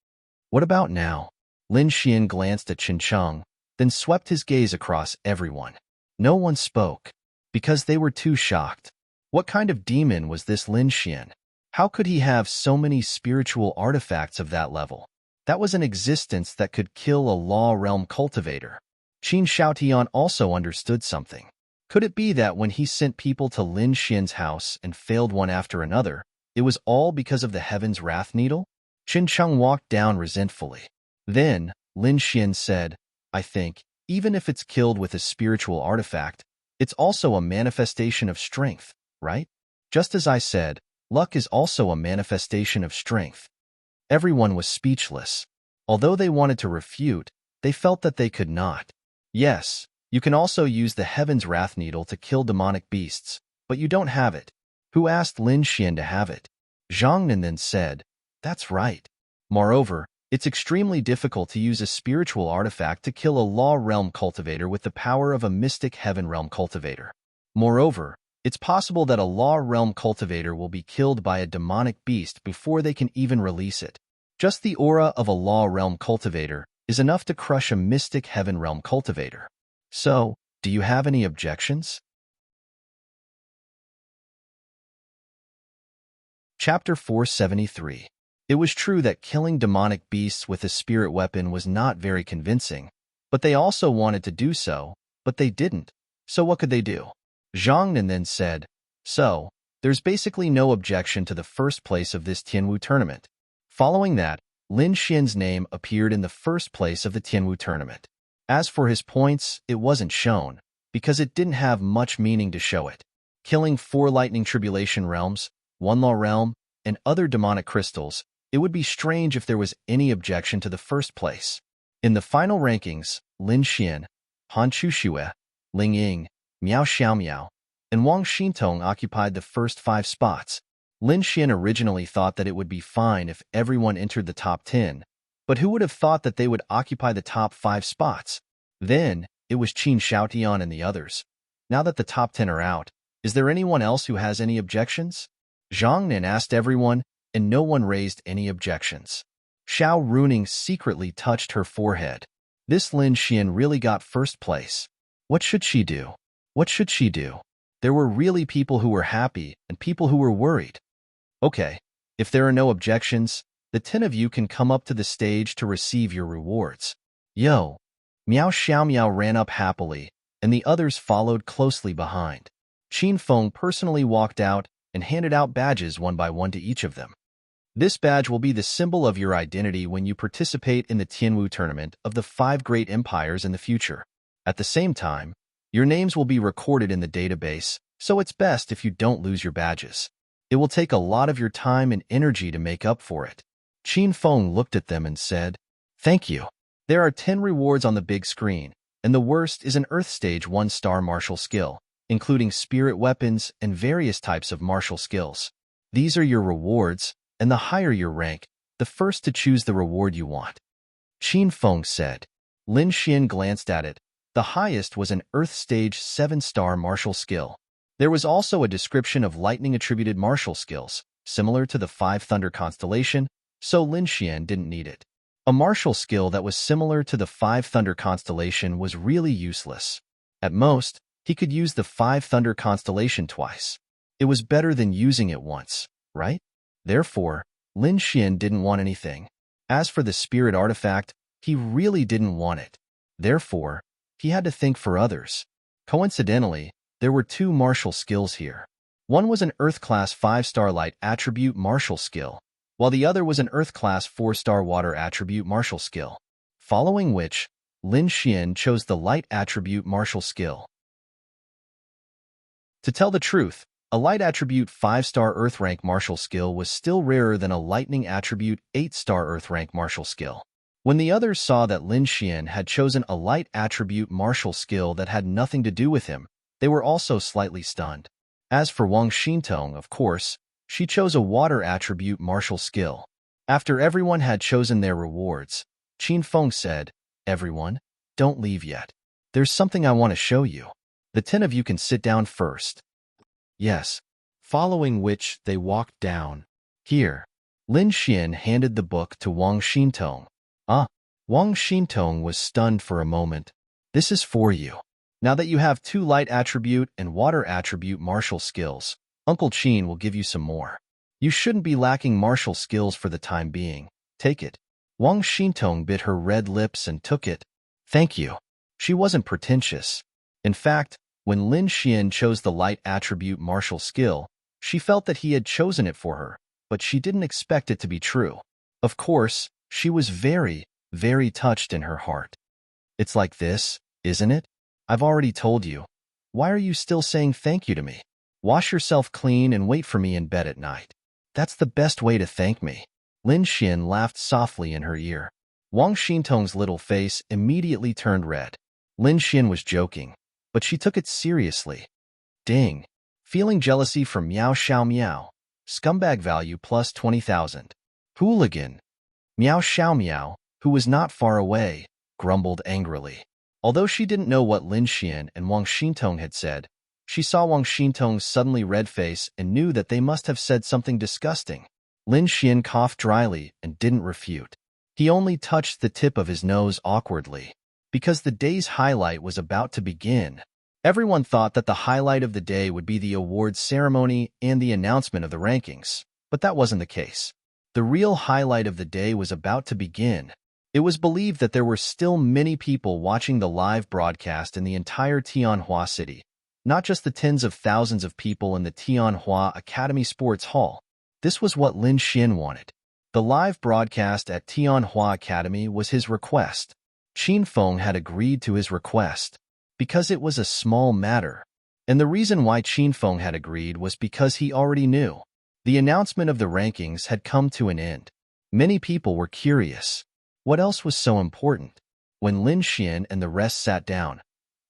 A: What about now? Lin Xian glanced at Qin Sheng, then swept his gaze across everyone. No one spoke, because they were too shocked. What kind of demon was this Lin Xian? How could he have so many spiritual artifacts of that level? That was an existence that could kill a Law Realm cultivator. Qin Shaotian also understood something. Could it be that when he sent people to Lin Xian's house and failed one after another, it was all because of the Heaven's Wrath Needle? Qin Sheng walked down resentfully. Then, Lin Xian said, I think, even if it's killed with a spiritual artifact, it's also a manifestation of strength, right? Just as I said, luck is also a manifestation of strength. Everyone was speechless. Although they wanted to refute, they felt that they could not. Yes, you can also use the Heaven's Wrath Needle to kill demonic beasts, but you don't have it. Who asked Lin Xian to have it? Zhang Nan then said, That's right. Moreover, it's extremely difficult to use a spiritual artifact to kill a Law Realm cultivator with the power of a mystic Heaven Realm cultivator. Moreover, it's possible that a Law Realm cultivator will be killed by a demonic beast before they can even release it. Just the aura of a Law Realm cultivator is enough to crush a mystic Heaven Realm cultivator. So, do you have any objections? Chapter 473. It was true that killing demonic beasts with a spirit weapon was not very convincing, but they also wanted to do so, but they didn't. So what could they do? Zhang Nan then said, So, there's basically no objection to the first place of this Tianwu tournament. Following that, Lin Xian's name appeared in the first place of the Tianwu tournament. As for his points, it wasn't shown, because it didn't have much meaning to show it. Killing 4 lightning tribulation realms, 1 law realm, and other demonic crystals, it would be strange if there was any objection to the first place. In the final rankings, Lin Xian, Han Chuxue, Ling Ying, Miao Xiaomiao, and Wang Xintong occupied the first 5 spots. Lin Xian originally thought that it would be fine if everyone entered the top 10, but who would have thought that they would occupy the top 5 spots? Then, it was Qin Xiaotian and the others. Now that the top 10 are out, is there anyone else who has any objections? Zhang Nin asked everyone, and no one raised any objections. Xiao Runing secretly touched her forehead. This Lin Xian really got first place. What should she do? What should she do? There were really people who were happy and people who were worried. Okay, if there are no objections, the 10 of you can come up to the stage to receive your rewards. Yo! Miao Xiaomiao ran up happily, and the others followed closely behind. Qin Feng personally walked out and handed out badges one by one to each of them. This badge will be the symbol of your identity when you participate in the Tianwu tournament of the 5 great empires in the future. At the same time, your names will be recorded in the database, so it's best if you don't lose your badges. It will take a lot of your time and energy to make up for it. Qin Feng looked at them and said, "Thank you. There are 10 rewards on the big screen, and the worst is an Earth Stage 1-star martial skill, including spirit weapons and various types of martial skills. These are your rewards, and the higher your rank, the first to choose the reward you want." Qin Feng said. Lin Xian glanced at it. The highest was an Earth Stage 7-star martial skill. There was also a description of lightning-attributed martial skills, similar to the 5 Thunder Constellation, so Lin Xian didn't need it. A martial skill that was similar to the 5 Thunder Constellation was really useless. At most, he could use the 5 Thunder Constellation twice. It was better than using it once, right? Therefore, Lin Xian didn't want anything. As for the spirit artifact, he really didn't want it. Therefore, he had to think for others. Coincidentally, there were 2 martial skills here. One was an Earth-class 5-star light attribute martial skill, while the other was an Earth-class 4-star water attribute martial skill. Following which, Lin Xian chose the light attribute martial skill. To tell the truth, a light attribute 5-star Earth rank martial skill was still rarer than a lightning attribute 8-star Earth rank martial skill. When the others saw that Lin Xian had chosen a light attribute martial skill that had nothing to do with him, they were also slightly stunned. As for Wang Xintong, of course, she chose a water attribute martial skill. After everyone had chosen their rewards, Qin Feng said, "Everyone, don't leave yet. There's something I want to show you. The 10 of you can sit down first." Yes. Following which, they walked down. Here. Lin Xian handed the book to Wang Xintong. Wang Xintong was stunned for a moment. "This is for you. Now that you have 2 light attribute and water attribute martial skills, Uncle Qin will give you some more. You shouldn't be lacking martial skills for the time being. Take it." Wang Xintong bit her red lips and took it. "Thank you." She wasn't pretentious. In fact, when Lin Xian chose the light attribute martial skill, she felt that he had chosen it for her, but she didn't expect it to be true. Of course, she was very, very touched in her heart. "It's like this, isn't it? I've already told you. Why are you still saying thank you to me? Wash yourself clean and wait for me in bed at night. That's the best way to thank me." Lin Xian laughed softly in her ear. Wang Xintong's little face immediately turned red. Lin Xian was joking, but she took it seriously. Ding. Feeling jealousy from Miao Xiaomiao. Scumbag value plus 20,000. Hooligan. Miao Xiaomiao, who was not far away, grumbled angrily. Although she didn't know what Lin Xian and Wang Xintong had said, she saw Wang Xintong's suddenly red face and knew that they must have said something disgusting. Lin Xian coughed dryly and didn't refute. He only touched the tip of his nose awkwardly. Because the day's highlight was about to begin. Everyone thought that the highlight of the day would be the awards ceremony and the announcement of the rankings, but that wasn't the case. The real highlight of the day was about to begin. It was believed that there were still many people watching the live broadcast in the entire Tianhua city, not just the tens of thousands of people in the Tianhua Academy Sports Hall. This was what Lin Xian wanted. The live broadcast at Tianhua Academy was his request. Qin Feng had agreed to his request because it was a small matter. And the reason why Qin Feng had agreed was because he already knew. The announcement of the rankings had come to an end. Many people were curious. What else was so important? When Lin Xian and the rest sat down,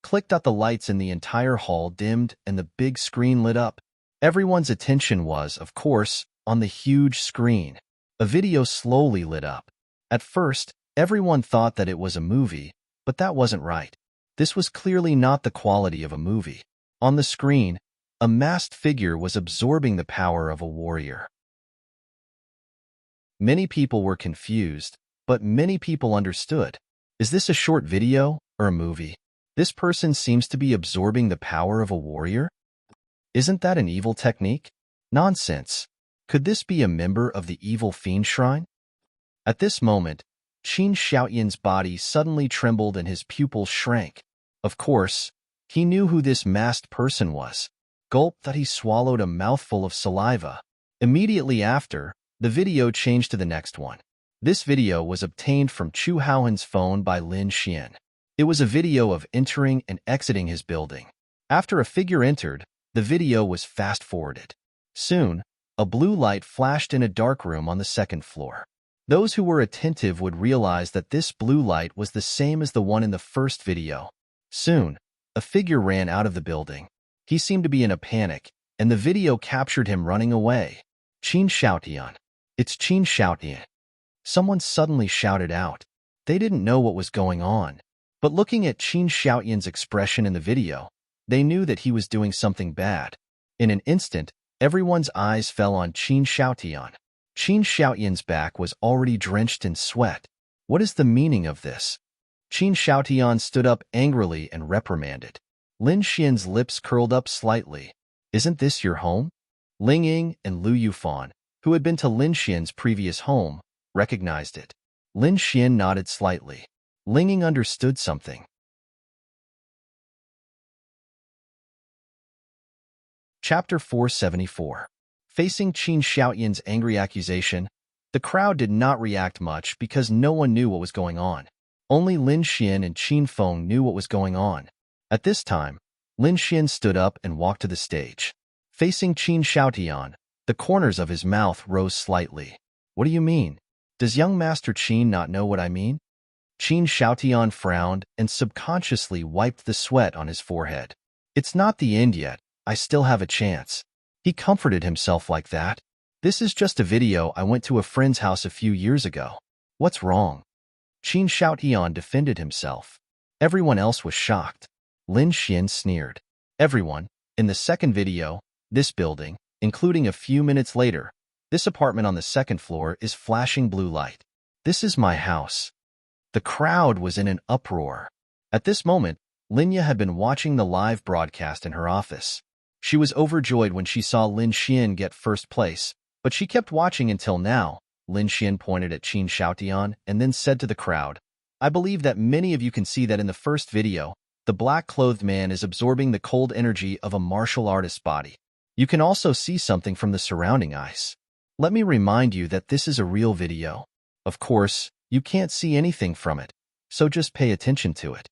A: clicked out the lights in the entire hall dimmed and the big screen lit up. Everyone's attention was, of course, on the huge screen. A video slowly lit up. At first, everyone thought that it was a movie, but that wasn't right. This was clearly not the quality of a movie. On the screen, a masked figure was absorbing the power of a warrior. Many people were confused, but many people understood. Is this a short video or a movie? This person seems to be absorbing the power of a warrior? Isn't that an evil technique? Nonsense. Could this be a member of the evil fiend shrine? At this moment, Qin Xiaoyan's body suddenly trembled and his pupils shrank. Of course, he knew who this masked person was. Gulp that he swallowed a mouthful of saliva. Immediately after, the video changed to the next one. This video was obtained from Chu Haohan's phone by Lin Xian. It was a video of entering and exiting his building. After a figure entered, the video was fast-forwarded. Soon, a blue light flashed in a dark room on the second floor. Those who were attentive would realize that this blue light was the same as the one in the first video. Soon, a figure ran out of the building. He seemed to be in a panic, and the video captured him running away. Qin Xiaotian. It's Qin Xiaotian. Someone suddenly shouted out. They didn't know what was going on, but looking at Qin Xiaotian's expression in the video, they knew that he was doing something bad. In an instant, everyone's eyes fell on Qin Xiaotian. Qin Xiaotian's back was already drenched in sweat. What is the meaning of this? Qin Xiaotian stood up angrily and reprimanded. Lin Xian's lips curled up slightly. Isn't this your home? Ling Ying and Lu Yufan, who had been to Lin Xian's previous home, recognized it. Lin Xian nodded slightly. Ling Ying understood something. Chapter 474. Facing Qin Xiaoyan's angry accusation, the crowd did not react much because no one knew what was going on. Only Lin Xian and Qin Feng knew what was going on. At this time, Lin Xian stood up and walked to the stage. Facing Qin Xiaotian, the corners of his mouth rose slightly. What do you mean? Does young Master Qin not know what I mean? Qin Xiaotian frowned and subconsciously wiped the sweat on his forehead. It's not the end yet. I still have a chance. He comforted himself like that. This is just a video. I went to a friend's house a few years ago. What's wrong? Qin Xiaotian defended himself. Everyone else was shocked. Lin Xian sneered. Everyone, in the second video, this building, including a few minutes later, this apartment on the second floor is flashing blue light. This is my house. The crowd was in an uproar. At this moment, Linya had been watching the live broadcast in her office. She was overjoyed when she saw Lin Xian get first place, but she kept watching until now. Lin Xian pointed at Qin Xiaotian and then said to the crowd, I believe that many of you can see that in the first video, the black-clothed man is absorbing the cold energy of a martial artist's body. You can also see something from the surrounding ice. Let me remind you that this is a real video. Of course, you can't see anything from it, so just pay attention to it.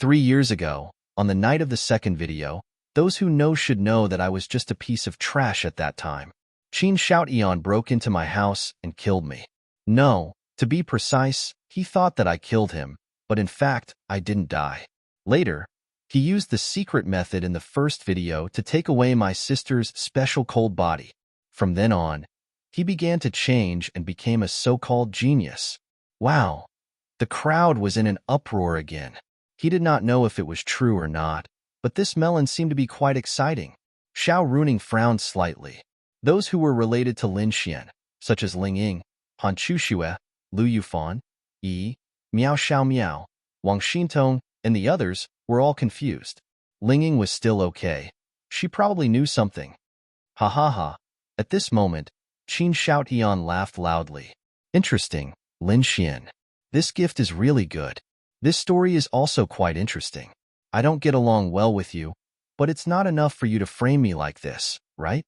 A: 3 years ago, on the night of the second video, those who know should know that I was just a piece of trash at that time. Qin Xiaotian broke into my house and killed me. No, to be precise, he thought that I killed him, but in fact, I didn't die. Later, he used the secret method in the first video to take away my sister's special cold body. From then on, he began to change and became a so-called genius. Wow! The crowd was in an uproar again. He did not know if it was true or not, but this melon seemed to be quite exciting. Xiao Runing frowned slightly. Those who were related to Lin Xian, such as Ling Ying, Han Chuxue, Lu Yufan, Miao Xiao Miao, Wang Xintong, and the others, were all confused. Ling Ying was still okay. She probably knew something. Ha ha ha. At this moment, Qin Xiaotian laughed loudly. Interesting, Lin Xian. This gift is really good. This story is also quite interesting. I don't get along well with you, but it's not enough for you to frame me like this, right?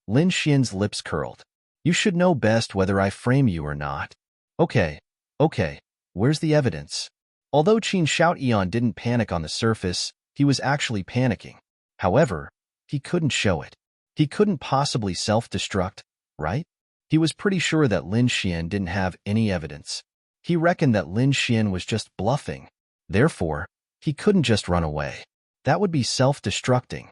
A: Lin Xian's lips curled. You should know best whether I frame you or not. Okay, okay, where's the evidence? Although Qin Shoutian didn't panic on the surface, he was actually panicking. However, he couldn't show it. He couldn't possibly self-destruct, right? He was pretty sure that Lin Xian didn't have any evidence. He reckoned that Lin Xian was just bluffing. Therefore, he couldn't just run away. That would be self-destructing.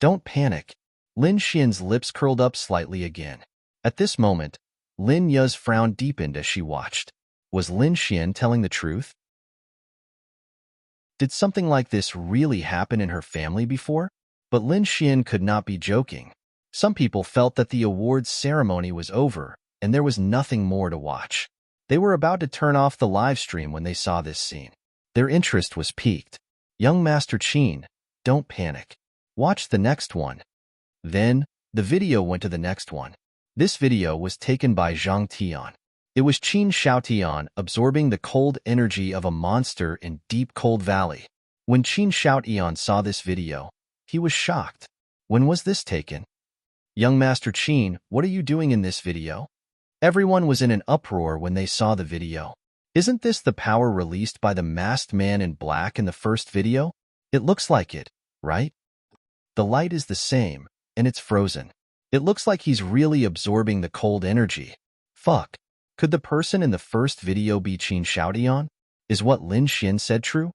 A: Don't panic. Lin Xian's lips curled up slightly again. At this moment, Lin Ya's frown deepened as she watched. Was Lin Xian telling the truth? Did something like this really happen in her family before? But Lin Xian could not be joking. Some people felt that the awards ceremony was over, and there was nothing more to watch. They were about to turn off the live stream when they saw this scene. Their interest was piqued. Young Master Qin, don't panic. Watch the next one. Then, the video went to the next one. This video was taken by Zhang Tian. It was Qin Shoutian absorbing the cold energy of a monster in deep cold valley. When Qin Shoutian saw this video, he was shocked. When was this taken? Young Master Qin, what are you doing in this video? Everyone was in an uproar when they saw the video. Isn't this the power released by the masked man in black in the first video? It looks like it, right? The light is the same, and it's frozen. It looks like he's really absorbing the cold energy. Fuck. Could the person in the first video be Qin Shoutian? Is what Lin Xian said true?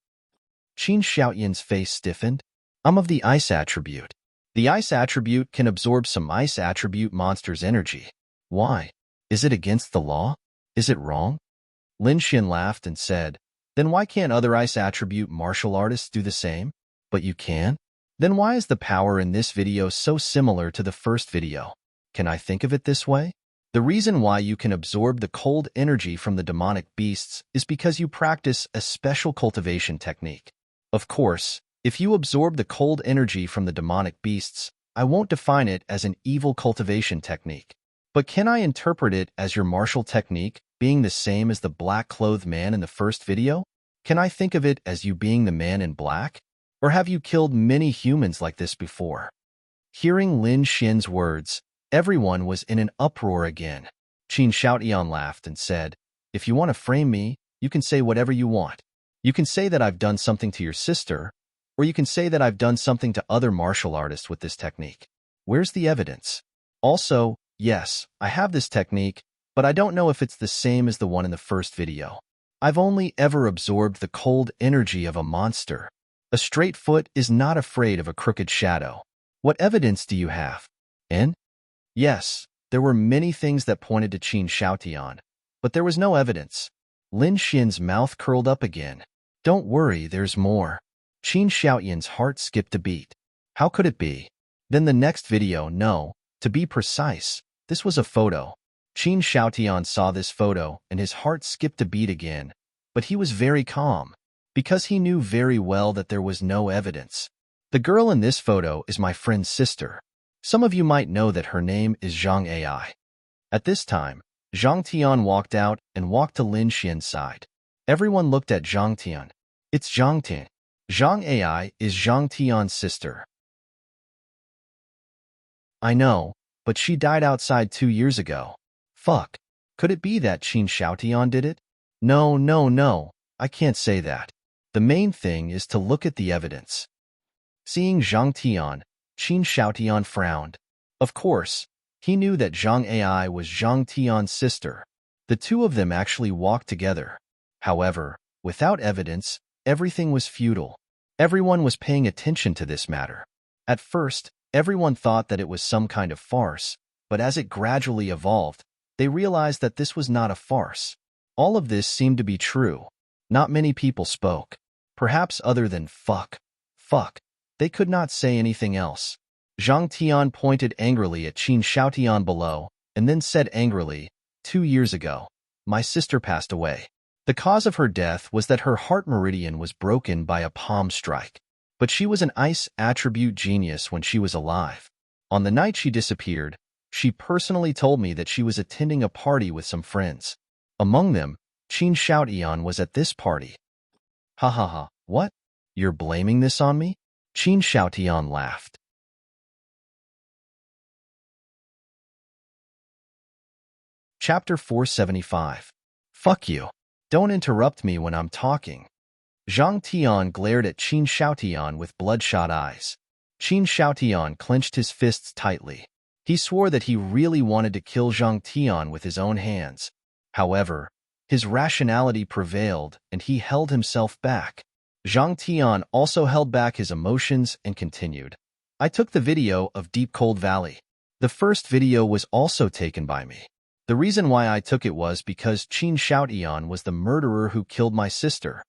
A: Qin Shoutian's face stiffened. I'm of the ice attribute. The ice attribute can absorb some ice attribute monster's energy. Why? Is it against the law? Is it wrong? Lin Xian laughed and said, then why can't other ice attribute martial artists do the same? But you can? Then why is the power in this video so similar to the first video? Can I think of it this way? The reason why you can absorb the cold energy from the demonic beasts is because you practice a special cultivation technique. Of course, if you absorb the cold energy from the demonic beasts, I won't define it as an evil cultivation technique. But can I interpret it as your martial technique being the same as the black-clothed man in the first video? Can I think of it as you being the man in black? Or have you killed many humans like this before? Hearing Lin Xian's words, everyone was in an uproar again. Qin Shoutian laughed and said, if you want to frame me, you can say whatever you want. You can say that I've done something to your sister, or you can say that I've done something to other martial artists with this technique. Where's the evidence? Also, yes, I have this technique, but I don't know if it's the same as the one in the first video. I've only ever absorbed the cold energy of a monster. A straight foot is not afraid of a crooked shadow. What evidence do you have? And? Yes, there were many things that pointed to Qin Shoutian, but there was no evidence. Lin Xian's mouth curled up again. Don't worry, there's more. Qin Shoutian's heart skipped a beat. How could it be? Then the next video, no, to be precise, this was a photo. Qin Shoutian saw this photo and his heart skipped a beat again, but he was very calm, because he knew very well that there was no evidence. The girl in this photo is my friend's sister. Some of you might know that her name is Zhang Ai. At this time, Zhang Tian walked out and walked to Lin Xian's side. Everyone looked at Zhang Tian. It's Zhang Tian. Zhang Ai is Zhang Tian's sister. I know, but she died outside 2 years ago. Fuck. Could it be that Qin Shoutian did it? No, I can't say that. The main thing is to look at the evidence. Seeing Zhang Tian, Qin Shoutian frowned. Of course, he knew that Zhang Ai was Zhang Tian's sister. The two of them actually walked together. However, without evidence, everything was futile. Everyone was paying attention to this matter. At first, everyone thought that it was some kind of farce, but as it gradually evolved, they realized that this was not a farce. All of this seemed to be true. Not many people spoke. Perhaps other than fuck. They could not say anything else. Zhang Tian pointed angrily at Qin Shoutian below, and then said angrily, 2 years ago, my sister passed away. The cause of her death was that her heart meridian was broken by a palm strike. But she was an ice attribute genius when she was alive. On the night she disappeared, she personally told me that she was attending a party with some friends. Among them, Qin Shoutian was at this party. Ha ha ha, what? You're blaming this on me? Qin Shoutian laughed. Chapter 475. Fuck you. Don't interrupt me when I'm talking. Zhang Tian glared at Qin Shaotian with bloodshot eyes. Qin Shaotian clenched his fists tightly. He swore that he really wanted to kill Zhang Tian with his own hands. However, his rationality prevailed and he held himself back. Zhang Tian also held back his emotions and continued. I took the video of Deep Cold Valley. The first video was also taken by me. The reason why I took it was because Qin Shaotian was the murderer who killed my sister.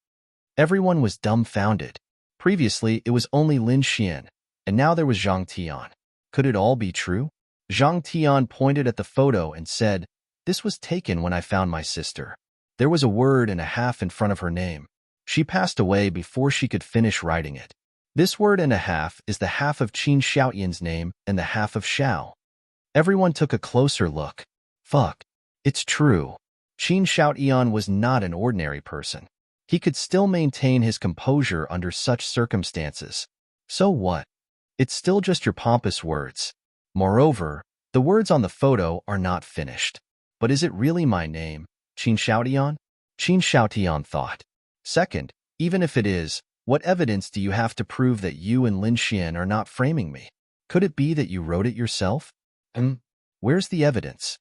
A: Everyone was dumbfounded. Previously, it was only Lin Xian, and now there was Zhang Tian. Could it all be true? Zhang Tian pointed at the photo and said, "This was taken when I found my sister. There was a word and a half in front of her name. She passed away before she could finish writing it. This word and a half is the half of Qin Shaotian's name and the half of Xiao." Everyone took a closer look. Fuck. It's true. Qin Shaotian was not an ordinary person. He could still maintain his composure under such circumstances. So what? It's still just your pompous words. Moreover, the words on the photo are not finished. But is it really my name, Qin Shaotian? Qin Shaotian thought. Second, even if it is, what evidence do you have to prove that you and Lin Xian are not framing me? Could it be that you wrote it yourself? Where's the evidence?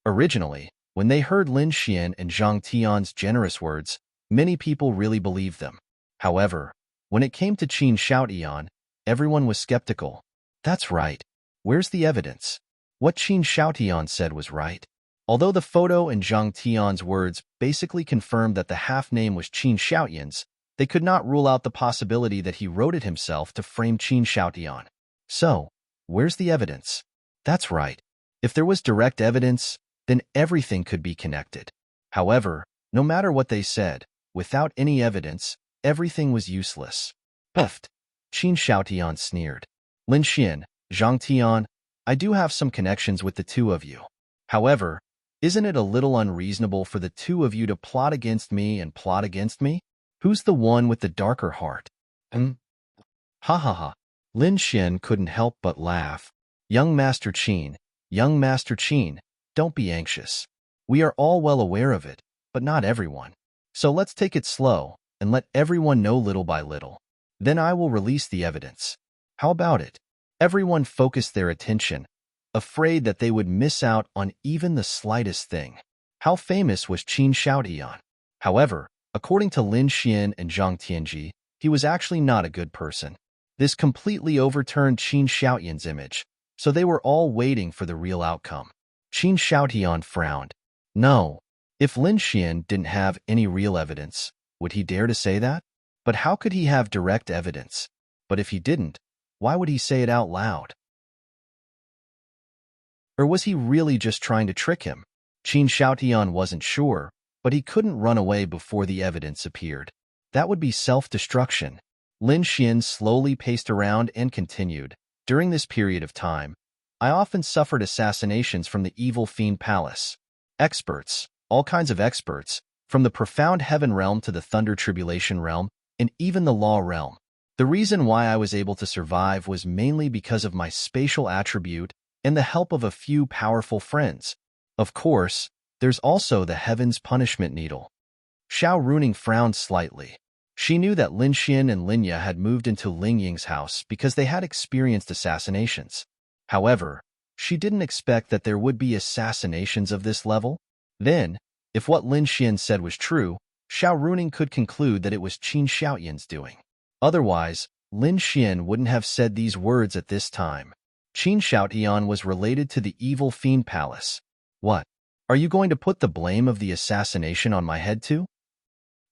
A: Originally, when they heard Lin Xian and Zhang Tian's generous words, many people really believed them. However, when it came to Qin Shaotian, everyone was skeptical. That's right. Where's the evidence? What Qin Shaotian said was right. Although the photo and Zhang Tian's words basically confirmed that the half name was Qin Shaotian's, they could not rule out the possibility that he wrote it himself to frame Qin Shaotian. So, where's the evidence? That's right. If there was direct evidence, then everything could be connected. However, no matter what they said, without any evidence, everything was useless. Puffed. Qin Shaotian sneered. Lin Xian, Zhang Tian, I do have some connections with the two of you. However, isn't it a little unreasonable for the two of you to plot against me and plot against me? Who's the one with the darker heart? Ha ha ha. Lin Xian couldn't help but laugh. Young Master Qin, don't be anxious. We are all well aware of it, but not everyone. So let's take it slow and let everyone know little by little. Then I will release the evidence. How about it? Everyone focused their attention, afraid that they would miss out on even the slightest thing. How famous was Qin Shaotian? However, according to Lin Xian and Zhang Tianji, he was actually not a good person. This completely overturned Qin Shaotian's image, so they were all waiting for the real outcome. Qin Shaotian frowned. No. If Lin Xian didn't have any real evidence, would he dare to say that? But how could he have direct evidence? But if he didn't, why would he say it out loud? Or was he really just trying to trick him? Qin Shaotian wasn't sure, but he couldn't run away before the evidence appeared. That would be self-destruction. Lin Xian slowly paced around and continued. During this period of time, I often suffered assassinations from the evil fiend palace. Experts, all kinds of experts, from the profound heaven realm to the thunder tribulation realm, and even the law realm. The reason why I was able to survive was mainly because of my spatial attribute and the help of a few powerful friends. Of course, there's also the heaven's punishment needle. Xiao Runing frowned slightly. She knew that Lin Xian and Linya had moved into Ling Ying's house because they had experienced assassinations. However, she didn't expect that there would be assassinations of this level. Then, if what Lin Xian said was true, Xiao Runing could conclude that it was Qin Shaotian's doing. Otherwise, Lin Xian wouldn't have said these words at this time. Qin Shaotian was related to the evil fiend palace. What? Are you going to put the blame of the assassination on my head too?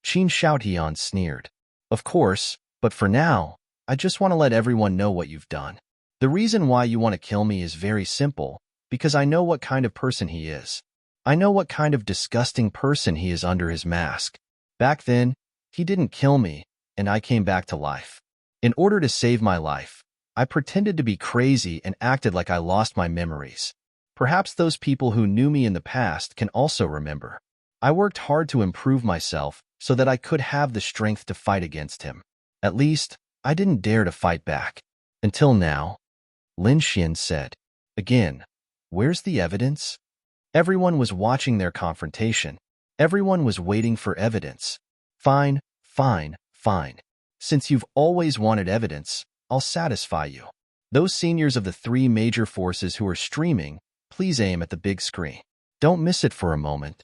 A: Qin Shaotian sneered. Of course, but for now, I just want to let everyone know what you've done. The reason why you want to kill me is very simple, because I know what kind of person he is. I know what kind of disgusting person he is under his mask. Back then, he didn't kill me, and I came back to life. In order to save my life, I pretended to be crazy and acted like I lost my memories. Perhaps those people who knew me in the past can also remember. I worked hard to improve myself so that I could have the strength to fight against him. At least, I didn't dare to fight back. Until now. Lin Xian said. Again, where's the evidence? Everyone was watching their confrontation. Everyone was waiting for evidence. Fine, fine, fine. Since you've always wanted evidence, I'll satisfy you. Those seniors of the three major forces who are streaming, please aim at the big screen. Don't miss it for a moment.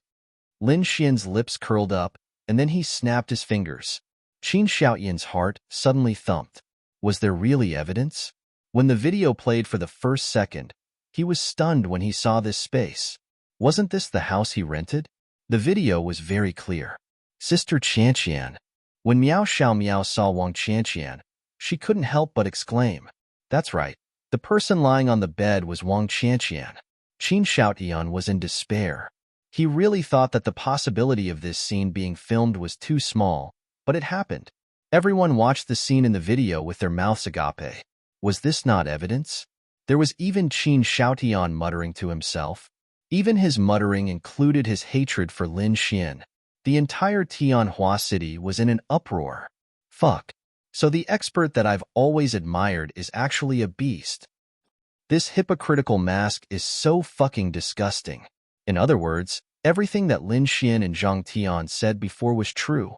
A: Lin Xian's lips curled up, and then he snapped his fingers. Qin Xiaoyan's heart suddenly thumped. Was there really evidence? When the video played for the first second, he was stunned when he saw this space. Wasn't this the house he rented? The video was very clear. Sister Qianqian. When Miao Xiaomiao saw Wang Qianqian, she couldn't help but exclaim. That's right. The person lying on the bed was Wang Qianqian. Qin Xiaoyan was in despair. He really thought that the possibility of this scene being filmed was too small, but it happened. Everyone watched the scene in the video with their mouths agape. Was this not evidence? There was even Qin Xiaoyan muttering to himself. Even his muttering included his hatred for Lin Xian. The entire Tianhua city was in an uproar. Fuck. So the expert that I've always admired is actually a beast. This hypocritical mask is so fucking disgusting. In other words, everything that Lin Xian and Zhang Tian said before was true.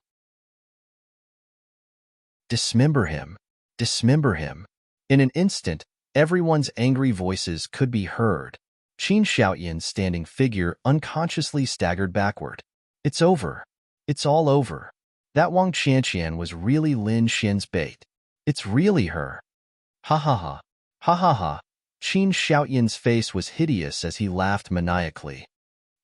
A: Dismember him. Dismember him. In an instant, everyone's angry voices could be heard. Qin Xiaoyan's standing figure unconsciously staggered backward. It's over. It's all over. That Wang Qianqian was really Lin Xian's bait. It's really her. Ha ha ha. Ha ha ha. Qin Xiaoyan's face was hideous as he laughed maniacally.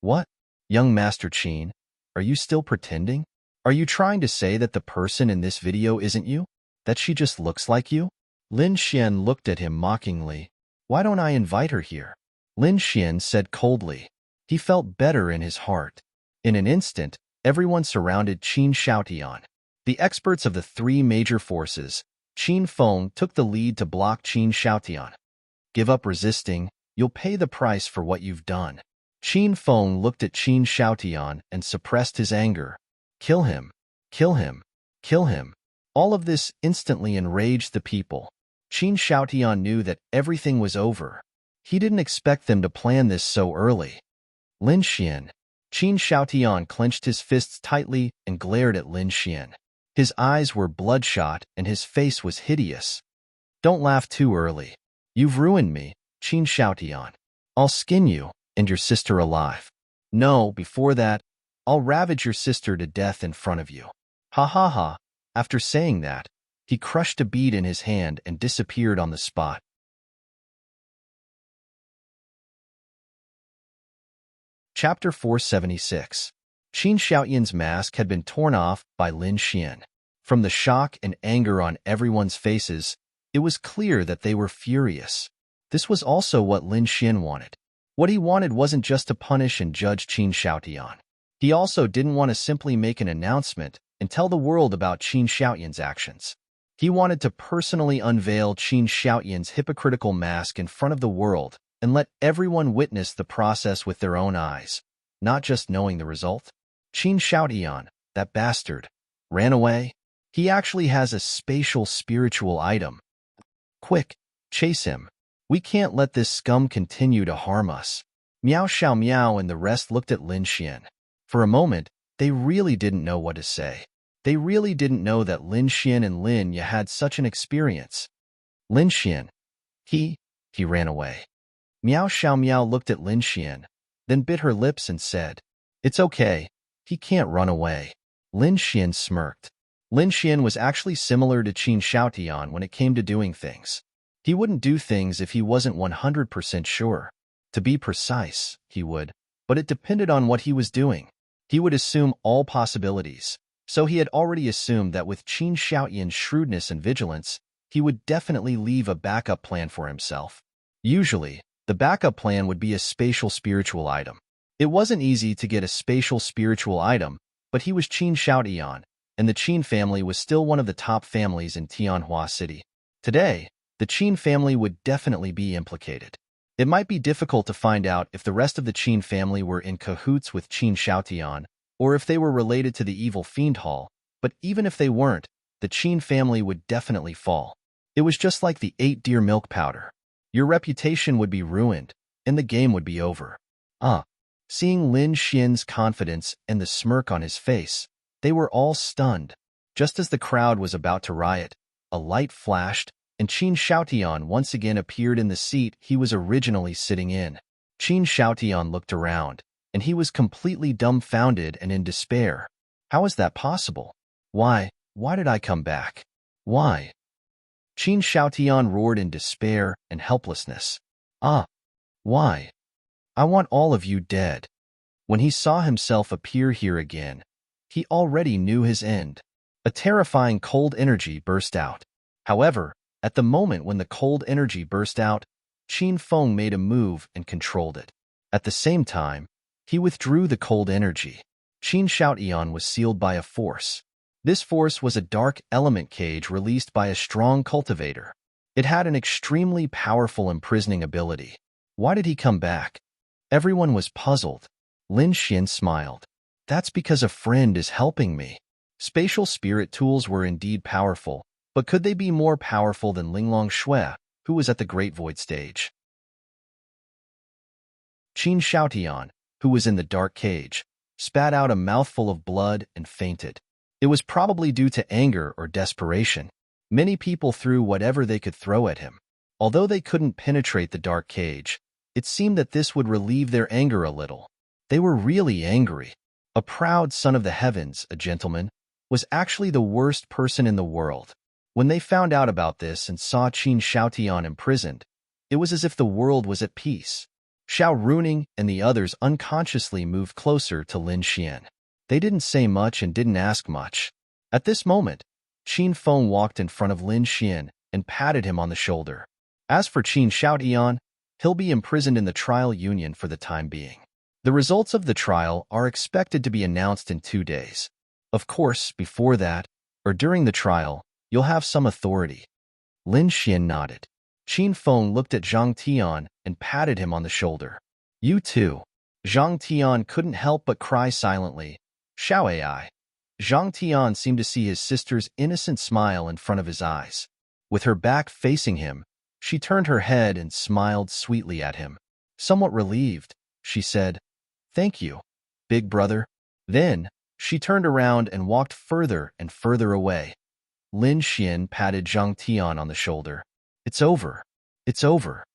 A: What? Young Master Qin, are you still pretending? Are you trying to say that the person in this video isn't you? That she just looks like you? Lin Xian looked at him mockingly. Why don't I invite her here? Lin Xian said coldly. He felt better in his heart. In an instant, everyone surrounded Qin Xiaoyan. The experts of the three major forces, Qin Feng took the lead to block Qin Xiaoyan. Give up resisting, you'll pay the price for what you've done. Qin Feng looked at Qin Xiaoyan and suppressed his anger. Kill him. Kill him. Kill him. All of this instantly enraged the people. Qin Xiaoyan knew that everything was over. He didn't expect them to plan this so early. Lin Xian. Qin Xiaoyan clenched his fists tightly and glared at Lin Xian. His eyes were bloodshot and his face was hideous. Don't laugh too early. You've ruined me, Qin Xiaoyan. I'll skin you and your sister alive. No, before that, I'll ravage your sister to death in front of you. Ha ha ha. After saying that, he crushed a bead in his hand and disappeared on the spot. Chapter 476. Qin Xiaoyan's mask had been torn off by Lin Xian. From the shock and anger on everyone's faces, it was clear that they were furious. This was also what Lin Xian wanted. What he wanted wasn't just to punish and judge Qin Xiaoyan. He also didn't want to simply make an announcement and tell the world about Qin Xiaoyan's actions. He wanted to personally unveil Qin Xiaoyan's hypocritical mask in front of the world and let everyone witness the process with their own eyes, not just knowing the result. Qin Xiaoyan, that bastard, ran away. He actually has a spatial spiritual item. Quick, chase him. We can't let this scum continue to harm us. Miao Xiaomiao and the rest looked at Lin Xian. For a moment, they really didn't know what to say. They really didn't know that Lin Xian and Lin Ye had such an experience. Lin Xian. He ran away. Miao Xiaomiao looked at Lin Xian, then bit her lips and said, It's okay. He can't run away. Lin Xian smirked. Lin Xian was actually similar to Qin Xiaoyan when it came to doing things. He wouldn't do things if he wasn't 100% sure. To be precise, he would, but it depended on what he was doing. He would assume all possibilities. So he had already assumed that with Qin Xiaoyan's shrewdness and vigilance, he would definitely leave a backup plan for himself. Usually, the backup plan would be a spatial spiritual item. It wasn't easy to get a spatial spiritual item, but he was Qin Xiaoyan, and the Qin family was still one of the top families in Tianhua City. Today, the Qin family would definitely be implicated. It might be difficult to find out if the rest of the Qin family were in cahoots with Qin Xiaoyan, or if they were related to the evil fiend hall, but even if they weren't, the Qin family would definitely fall. It was just like the 8-deer milk powder. Your reputation would be ruined, and the game would be over. Seeing Lin Xian's confidence and the smirk on his face, they were all stunned. Just as the crowd was about to riot, a light flashed, and Qin Shaotian once again appeared in the seat he was originally sitting in. Qin Shaotian looked around, and he was completely dumbfounded and in despair. How is that possible? Why did I come back? Why? Qin Shaotian roared in despair and helplessness. Ah, why? I want all of you dead. When he saw himself appear here again, he already knew his end. A terrifying cold energy burst out. However, at the moment when the cold energy burst out, Qin Feng made a move and controlled it. At the same time, he withdrew the cold energy. Qin Shaotian was sealed by a force. This force was a dark element cage released by a strong cultivator. It had an extremely powerful imprisoning ability. Why did he come back? Everyone was puzzled. Lin Xian smiled. That's because a friend is helping me. Spatial spirit tools were indeed powerful, but could they be more powerful than Linglong Shui, who was at the Great Void stage? Qin Shaotian, who was in the dark cage, spat out a mouthful of blood and fainted. It was probably due to anger or desperation. Many people threw whatever they could throw at him. Although they couldn't penetrate the dark cage, it seemed that this would relieve their anger a little. They were really angry. A proud son of the heavens, a gentleman, was actually the worst person in the world. When they found out about this and saw Qin Shaotian imprisoned, it was as if the world was at peace. Xiao Runing and the others unconsciously moved closer to Lin Xian. They didn't say much and didn't ask much. At this moment, Qin Feng walked in front of Lin Xian and patted him on the shoulder. As for Qin Shaotian, he'll be imprisoned in the trial union for the time being. The results of the trial are expected to be announced in 2 days. Of course, before that, or during the trial, you'll have some authority. Lin Xian nodded. Qin Feng looked at Zhang Tian and patted him on the shoulder. You too. Zhang Tian couldn't help but cry silently. Xiao Ai. Zhang Tian seemed to see his sister's innocent smile in front of his eyes. With her back facing him, she turned her head and smiled sweetly at him. Somewhat relieved, she said, "Thank you, big brother." Then, she turned around and walked further and further away. Lin Xian patted Zhang Tian on the shoulder. It's over. It's over.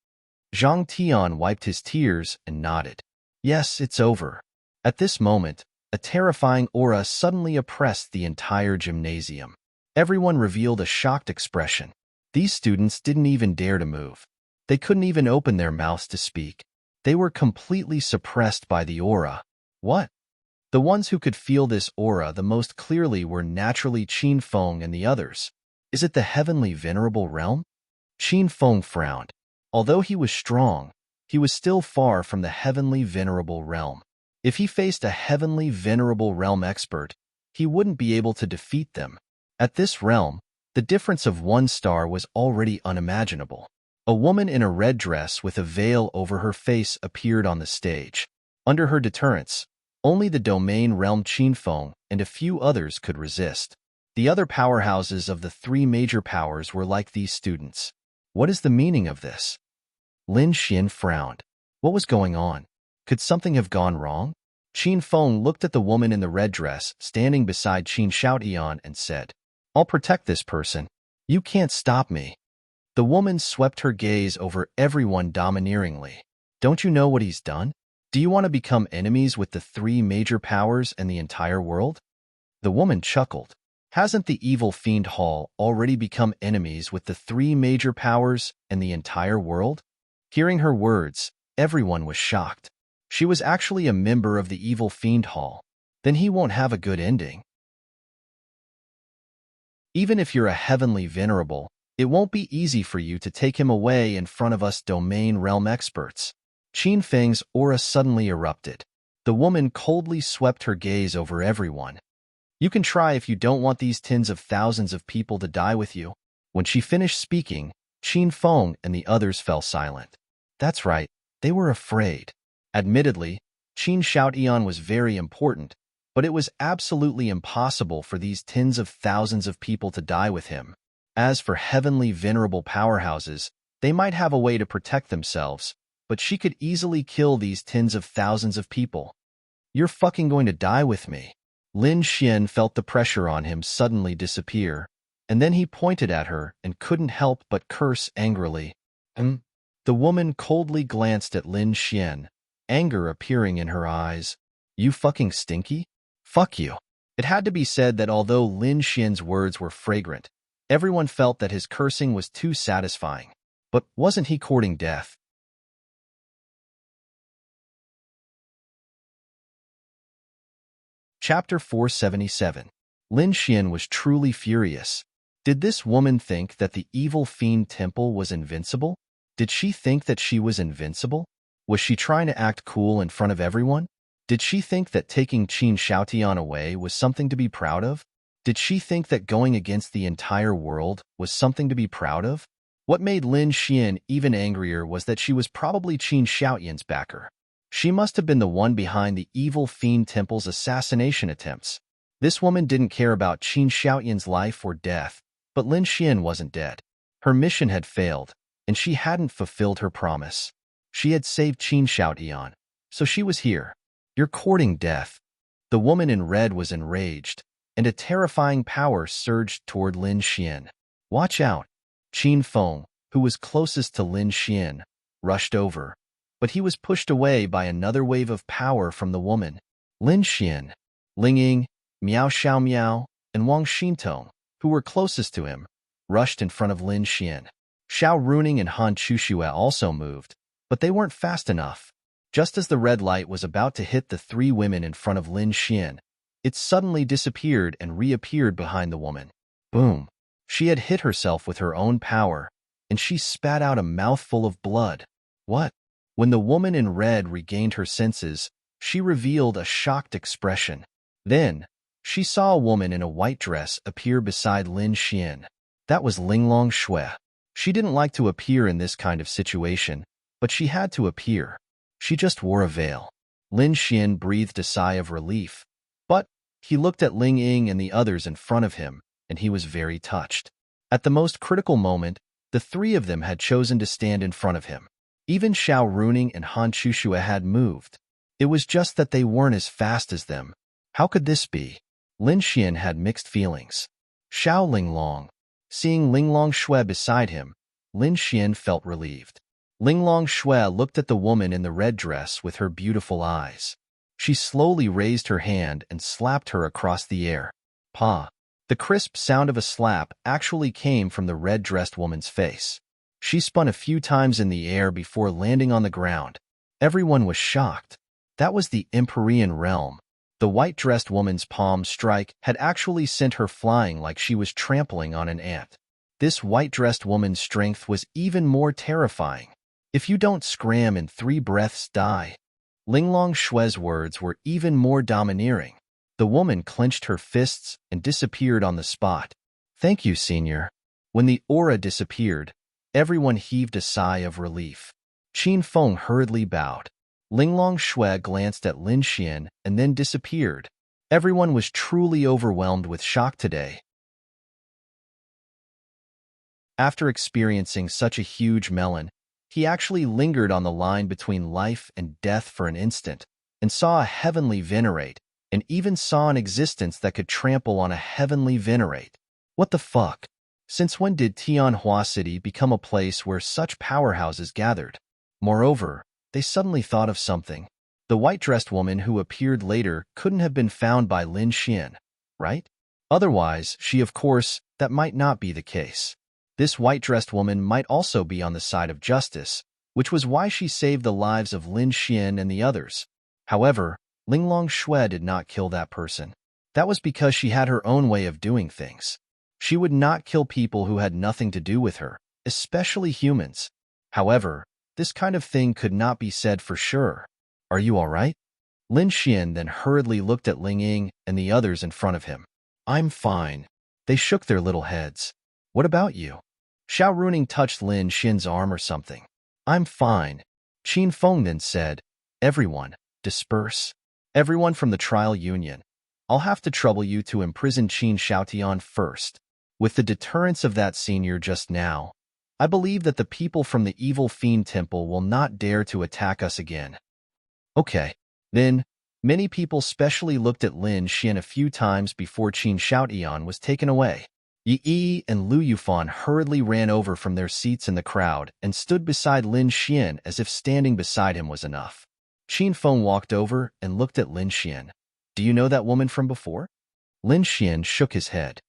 A: Zhang Tian wiped his tears and nodded. Yes, it's over. At this moment, a terrifying aura suddenly oppressed the entire gymnasium. Everyone revealed a shocked expression. These students didn't even dare to move. They couldn't even open their mouths to speak. They were completely suppressed by the aura. What? The ones who could feel this aura the most clearly were naturally Qin Feng and the others. Is it the heavenly venerable realm? Qin Feng frowned. Although he was strong, he was still far from the heavenly venerable realm. If he faced a heavenly venerable realm expert, he wouldn't be able to defeat them. At this realm, the difference of 1 star was already unimaginable. A woman in a red dress with a veil over her face appeared on the stage. Under her deterrence, only the domain realm Qin Feng and a few others could resist. The other powerhouses of the 3 major powers were like these students. What is the meaning of this? Lin Xian frowned. What was going on? Could something have gone wrong? Qin Feng looked at the woman in the red dress standing beside Qin Shaotian and said, I'll protect this person. You can't stop me. The woman swept her gaze over everyone domineeringly. Don't you know what he's done? Do you want to become enemies with the 3 major powers and the entire world? The woman chuckled. Hasn't the evil fiend Hall already become enemies with the 3 major powers and the entire world? Hearing her words, everyone was shocked. She was actually a member of the evil fiend Hall. Then he won't have a good ending. Even if you're a heavenly venerable, it won't be easy for you to take him away in front of us domain realm experts. Qin Feng's aura suddenly erupted. The woman coldly swept her gaze over everyone. You can try if you don't want these tens of thousands of people to die with you. When she finished speaking, Qin Feng and the others fell silent. That's right, they were afraid. Admittedly, Qin Shaotian was very important, but it was absolutely impossible for these tens of thousands of people to die with him. As for heavenly venerable powerhouses, they might have a way to protect themselves, but she could easily kill these tens of thousands of people. You're fucking going to die with me. Lin Xian felt the pressure on him suddenly disappear, and then he pointed at her and couldn't help but curse angrily. The woman coldly glanced at Lin Xian, anger appearing in her eyes. You fucking stinky? Fuck you. It had to be said that although Lin Xian's words were fragrant, everyone felt that his cursing was too satisfying. But wasn't he courting death? Chapter 477. Lin Xian was truly furious. Did this woman think that the evil fiend temple was invincible? Did she think that she was invincible? Was she trying to act cool in front of everyone? Did she think that taking Qin Shaotian away was something to be proud of? Did she think that going against the entire world was something to be proud of? What made Lin Xian even angrier was that she was probably Qin Shaotian's backer. She must have been the one behind the evil fiend temple's assassination attempts. This woman didn't care about Qin Shaotian's life or death, but Lin Xian wasn't dead. Her mission had failed, and she hadn't fulfilled her promise. She had saved Qin Shaotian, so she was here. You're courting death. The woman in red was enraged, and a terrifying power surged toward Lin Xian. Watch out! Qin Feng, who was closest to Lin Xian, rushed over, but he was pushed away by another wave of power from the woman. Lin Xian, Ling Ying, Miao Xiao Miao, and Wang Xintong, who were closest to him, rushed in front of Lin Xian. Xiao Runing and Han Chuxue also moved, but they weren't fast enough. Just as the red light was about to hit the three women in front of Lin Xian, it suddenly disappeared and reappeared behind the woman. Boom! She had hit herself with her own power, and she spat out a mouthful of blood. What? When the woman in red regained her senses, she revealed a shocked expression. Then, she saw a woman in a white dress appear beside Lin Xian. That was Linglong Shui. She didn't like to appear in this kind of situation, but she had to appear. She just wore a veil. Lin Xian breathed a sigh of relief, but he looked at Ling Ying and the others in front of him, and he was very touched. At the most critical moment, the three of them had chosen to stand in front of him. Even Xiao Runing and Han Chuxue had moved. It was just that they weren't as fast as them. How could this be? Lin Xian had mixed feelings. Xiao Linglong. Seeing Linglong Shui beside him, Lin Xian felt relieved. Linglong Shui looked at the woman in the red dress with her beautiful eyes. She slowly raised her hand and slapped her across the air. Pa! The crisp sound of a slap actually came from the red-dressed woman's face. She spun a few times in the air before landing on the ground. Everyone was shocked. That was the Empyrean realm. The white-dressed woman's palm strike had actually sent her flying like she was trampling on an ant. This white-dressed woman's strength was even more terrifying. If you don't scram in 3 breaths, die. Linglong Shui's words were even more domineering. The woman clenched her fists and disappeared on the spot. Thank you, Senior. When the aura disappeared, everyone heaved a sigh of relief. Qin Feng hurriedly bowed. Linglong Shui glanced at Lin Xian and then disappeared. Everyone was truly overwhelmed with shock today. After experiencing such a huge melon, he actually lingered on the line between life and death for an instant, and saw a heavenly venerate, and even saw an existence that could trample on a heavenly venerate. What the fuck? Since when did Tianhua City become a place where such powerhouses gathered? Moreover, they suddenly thought of something. The white-dressed woman who appeared later couldn't have been found by Lin Xian, right? Otherwise, of course, that might not be the case. This white-dressed woman might also be on the side of justice, which was why she saved the lives of Lin Xian and the others. However, Linglong Shui did not kill that person. That was because she had her own way of doing things. She would not kill people who had nothing to do with her, especially humans. However, this kind of thing could not be said for sure. Are you all right? Lin Xian then hurriedly looked at Ling Ying and the others in front of him. I'm fine. They shook their little heads. What about you? Xiao Runing touched Lin Xian's arm or something. I'm fine. Qin Feng then said, Everyone, disperse. Everyone from the trial union. I'll have to trouble you to imprison Qin Shaotian first. With the deterrence of that senior just now, I believe that the people from the evil fiend temple will not dare to attack us again. Okay. Then, many people specially looked at Lin Xian a few times before Qin Shoutian was taken away. Yi and Lu Yufan hurriedly ran over from their seats in the crowd and stood beside Lin Xian as if standing beside him was enough. Qin Feng walked over and looked at Lin Xian. Do you know that woman from before? Lin Xian shook his head.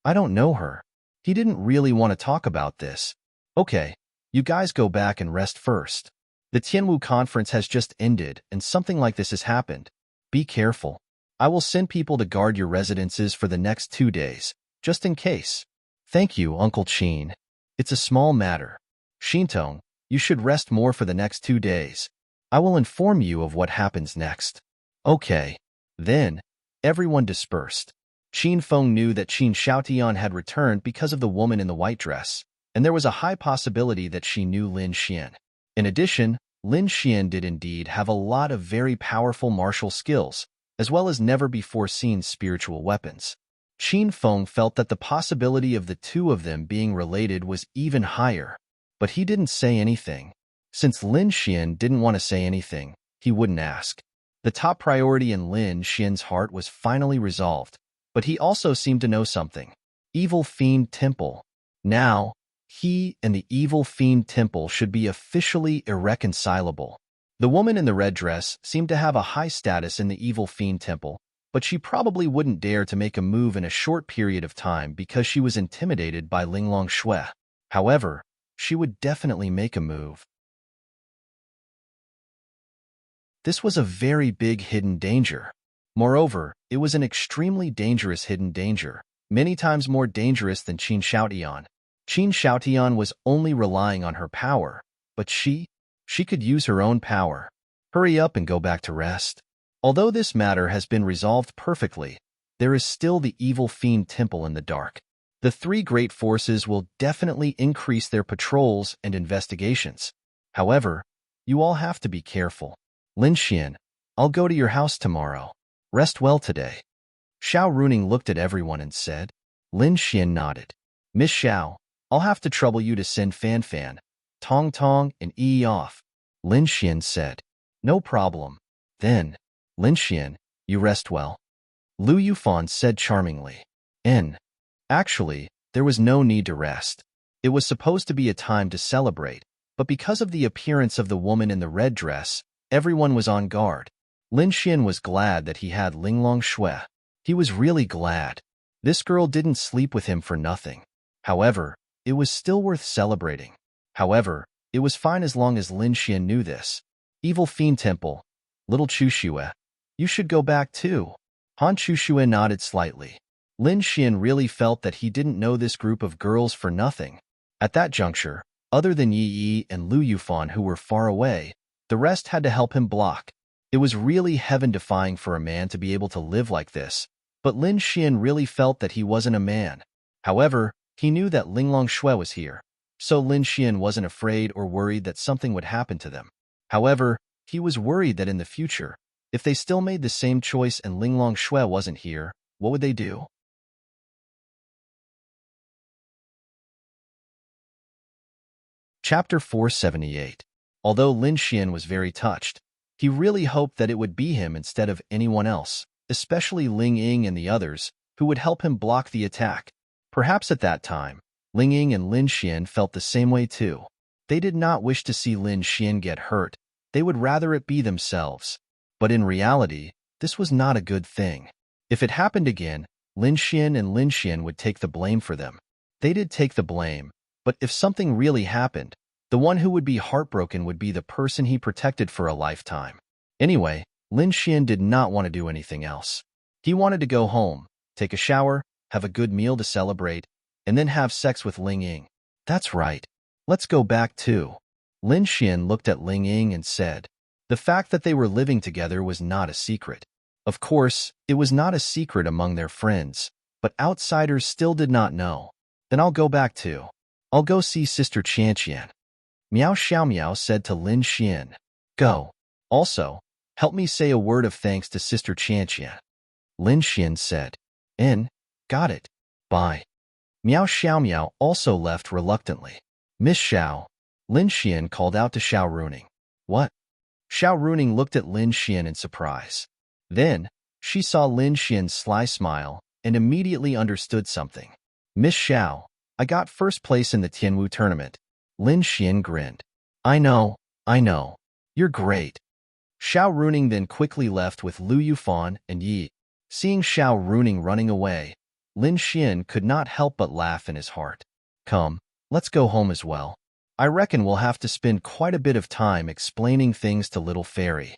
A: I don't know her. He didn't really want to talk about this. Okay, you guys go back and rest first. The Tianwu conference has just ended and something like this has happened. Be careful. I will send people to guard your residences for the next 2 days, just in case. Thank you, Uncle Qin. It's a small matter. Xintong, you should rest more for the next 2 days. I will inform you of what happens next. Okay. Then, everyone dispersed. Qin Feng knew that Qin Shoutian had returned because of the woman in the white dress, and there was a high possibility that she knew Lin Xian. In addition, Lin Xian did indeed have a lot of very powerful martial skills, as well as never-before-seen spiritual weapons. Qin Feng felt that the possibility of the two of them being related was even higher, but he didn't say anything. Since Lin Xian didn't want to say anything, he wouldn't ask. The top priority in Lin Xian's heart was finally resolved, but he also seemed to know something. Evil Fiend Temple. Now, he and the Evil Fiend Temple should be officially irreconcilable. The woman in the red dress seemed to have a high status in the Evil Fiend Temple, but she probably wouldn't dare to make a move in a short period of time because she was intimidated by Linglong Shui. However, she would definitely make a move. This was a very big hidden danger. Moreover, it was an extremely dangerous hidden danger, many times more dangerous than Qin Shoutian. Qin Shoutian was only relying on her power, but she could use her own power. Hurry up and go back to rest. Although this matter has been resolved perfectly, there is still the Evil Fiend Temple in the dark. The three great forces will definitely increase their patrols and investigations. However, you all have to be careful. Lin Xian, I'll go to your house tomorrow. Rest well today. Xiao Runing looked at everyone and said. Lin Xian nodded. Miss Xiao, I'll have to trouble you to send Fan Fan, Tong Tong, and Yi off. Lin Xian said. No problem. Then, Lin Xian, you rest well. Lu Yufan said charmingly. Actually, there was no need to rest. It was supposed to be a time to celebrate, but because of the appearance of the woman in the red dress, everyone was on guard. Lin Xian was glad that he had Linglong Shui. He was really glad. This girl didn't sleep with him for nothing. However, it was still worth celebrating. However, it was fine as long as Lin Xian knew this. Evil Fiend Temple. Little Chuxue, you should go back too. Han Chuxue nodded slightly. Lin Xian really felt that he didn't know this group of girls for nothing. At that juncture, other than Yi and Lu Yufan who were far away, the rest had to help him block. It was really heaven-defying for a man to be able to live like this, but Lin Xian really felt that he wasn't a man. However, he knew that Linglong Shui was here, so Lin Xian wasn't afraid or worried that something would happen to them. However, he was worried that in the future, if they still made the same choice and Linglong Shui wasn't here, what would they do? Chapter 478. Although Lin Xian was very touched, he really hoped that it would be him instead of anyone else, especially Ling Ying and the others, who would help him block the attack. Perhaps at that time, Ling Ying and Lin Xian felt the same way too. They did not wish to see Lin Xian get hurt. They would rather it be themselves. But in reality, this was not a good thing. If it happened again, Lin Xian and Lin Xian would take the blame for them. They did take the blame, but if something really happened, the one who would be heartbroken would be the person he protected for a lifetime. Anyway, Lin Xian did not want to do anything else. He wanted to go home, take a shower, have a good meal to celebrate, and then have sex with Ling Ying. That's right. Let's go back too. Lin Xian looked at Ling Ying and said. The fact that they were living together was not a secret. Of course, it was not a secret among their friends, but outsiders still did not know. Then I'll go back too. I'll go see Sister Qianqian. Miao Xiaomiao said to Lin Xian. Go. Also, help me say a word of thanks to Sister Qianqian. Lin Xian said. Got it. Bye. Miao Xiaomiao also left reluctantly. Miss Xiao, Lin Xian called out to Xiao Runing. What? Xiao Runing looked at Lin Xian in surprise. Then, she saw Lin Xian's sly smile and immediately understood something. Miss Xiao, I got first place in the Tianwu tournament. Lin Xian grinned. I know. You're great. Xiao Runing then quickly left with Lu Yufan and Yi. Seeing Xiao Runing running away, Lin Xian could not help but laugh in his heart. Come, let's go home as well. I reckon we'll have to spend quite a bit of time explaining things to little fairy.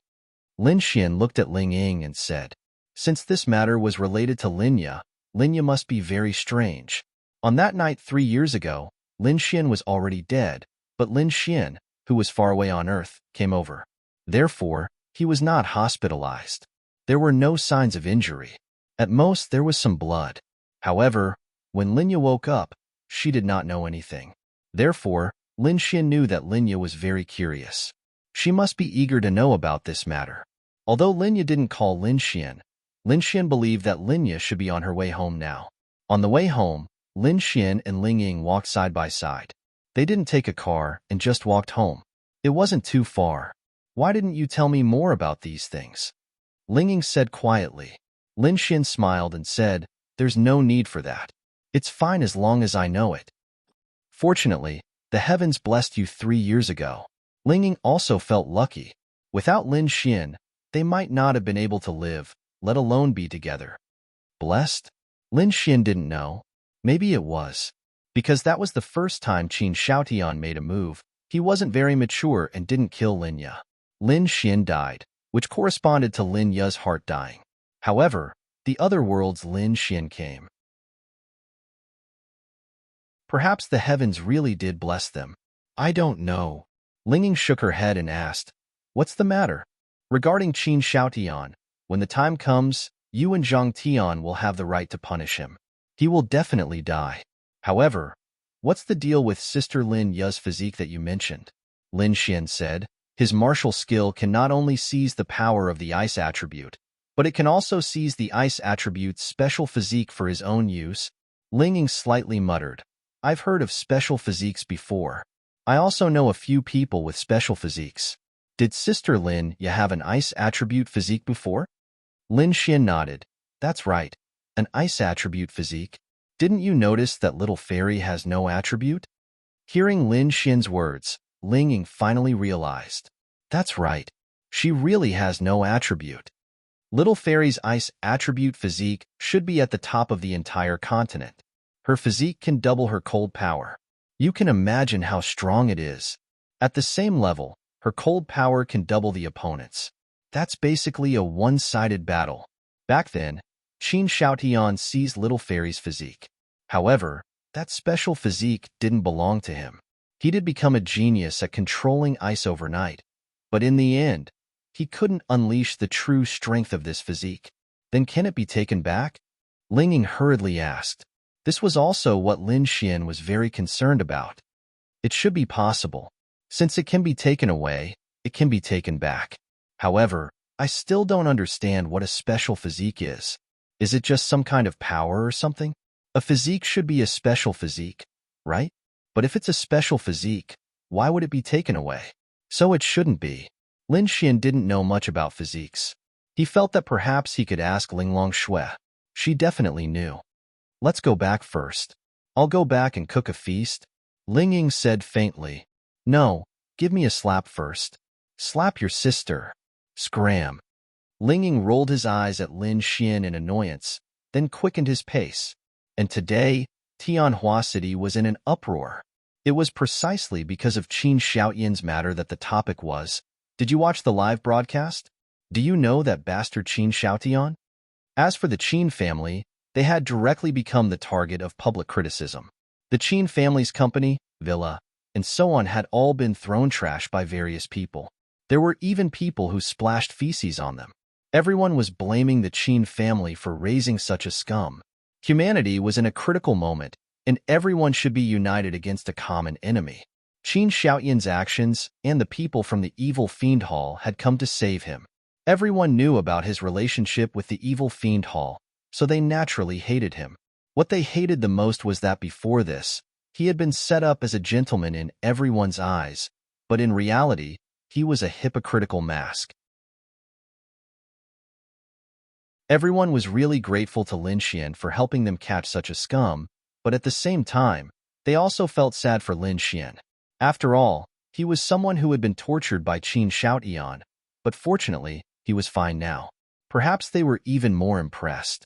A: Lin Xian looked at Ling Ying and said, since this matter was related to Linya must be very strange. On that night 3 years ago, Lin Xian was already dead, but Lin Xian, who was far away on Earth, came over. Therefore, he was not hospitalized. There were no signs of injury. At most, there was some blood. However, when Linya woke up, she did not know anything. Therefore, Lin Xian knew that Linya was very curious. She must be eager to know about this matter. Although Linya didn't call Lin Xian believed that Linya should be on her way home now. On the way home, Lin Xian and Ling Ying walked side by side. They didn't take a car and just walked home. It wasn't too far. Why didn't you tell me more about these things? Ling Ying said quietly. Lin Xian smiled and said, there's no need for that. It's fine as long as I know it. Fortunately, the heavens blessed you 3 years ago. Ling Ying also felt lucky. Without Lin Xian, they might not have been able to live, let alone be together. Blessed? Lin Xian didn't know. Maybe it was. Because that was the first time Qin Xiaotian made a move. He wasn't very mature and didn't kill Linya. Lin Xian died, which corresponded to Lin Ya's heart dying. However, the other world's Lin Xian came. Perhaps the heavens really did bless them. I don't know. Ling Ying shook her head and asked, what's the matter? Regarding Qin Xiaotian, when the time comes, you and Zhang Tian will have the right to punish him. He will definitely die. However, what's the deal with Sister Lin Ya's physique that you mentioned? Lin Xian said, his martial skill can not only seize the power of the ice attribute, but it can also seize the ice attribute's special physique for his own use. Ling Ying slightly muttered, I've heard of special physiques before. I also know a few people with special physiques. Did Sister Lin Ya have an ice attribute physique before? Lin Xian nodded. That's right. An ice attribute physique. Didn't you notice that little fairy has no attribute? Hearing Lin Xian's words, Ling Ying finally realized. That's right. She really has no attribute. Little fairy's ice attribute physique should be at the top of the entire continent. Her physique can double her cold power. You can imagine how strong it is. At the same level, her cold power can double the opponent's. That's basically a one-sided battle. Back then, Qin Xiaotian seized Little Fairy's physique. However, that special physique didn't belong to him. He did become a genius at controlling ice overnight, but in the end, he couldn't unleash the true strength of this physique. Then can it be taken back? Ling Ying hurriedly asked. This was also what Lin Xian was very concerned about. It should be possible. Since it can be taken away, it can be taken back. However, I still don't understand what a special physique is. Is it just some kind of power or something? A physique should be a special physique, right? But if it's a special physique, why would it be taken away? So it shouldn't be. Lin Xian didn't know much about physiques. He felt that perhaps he could ask Linglong Shui. She definitely knew. Let's go back first. I'll go back and cook a feast. Ling Ying said faintly. No, give me a slap first. Slap your sister. Scram. Ling Ying rolled his eyes at Lin Xian in annoyance, then quickened his pace. And today, Tianhua City was in an uproar. It was precisely because of Qin Xiaotian's matter that the topic was, did you watch the live broadcast? Do you know that bastard Qin Xiaotian? As for the Qin family, they had directly become the target of public criticism. The Qin family's company, villa, and so on had all been thrown trash by various people. There were even people who splashed feces on them. Everyone was blaming the Qin family for raising such a scum. Humanity was in a critical moment, and everyone should be united against a common enemy. Qin Xiaotian's actions and the people from the evil fiend hall had come to save him. Everyone knew about his relationship with the evil fiend hall, so they naturally hated him. What they hated the most was that before this, He had been set up as a gentleman in everyone's eyes, but in reality, he was a hypocritical mask. Everyone was really grateful to Lin Xian for helping them catch such a scum, but at the same time, they also felt sad for Lin Xian. After all, he was someone who had been tortured by Qin Shoutian, but fortunately, he was fine now. Perhaps they were even more impressed.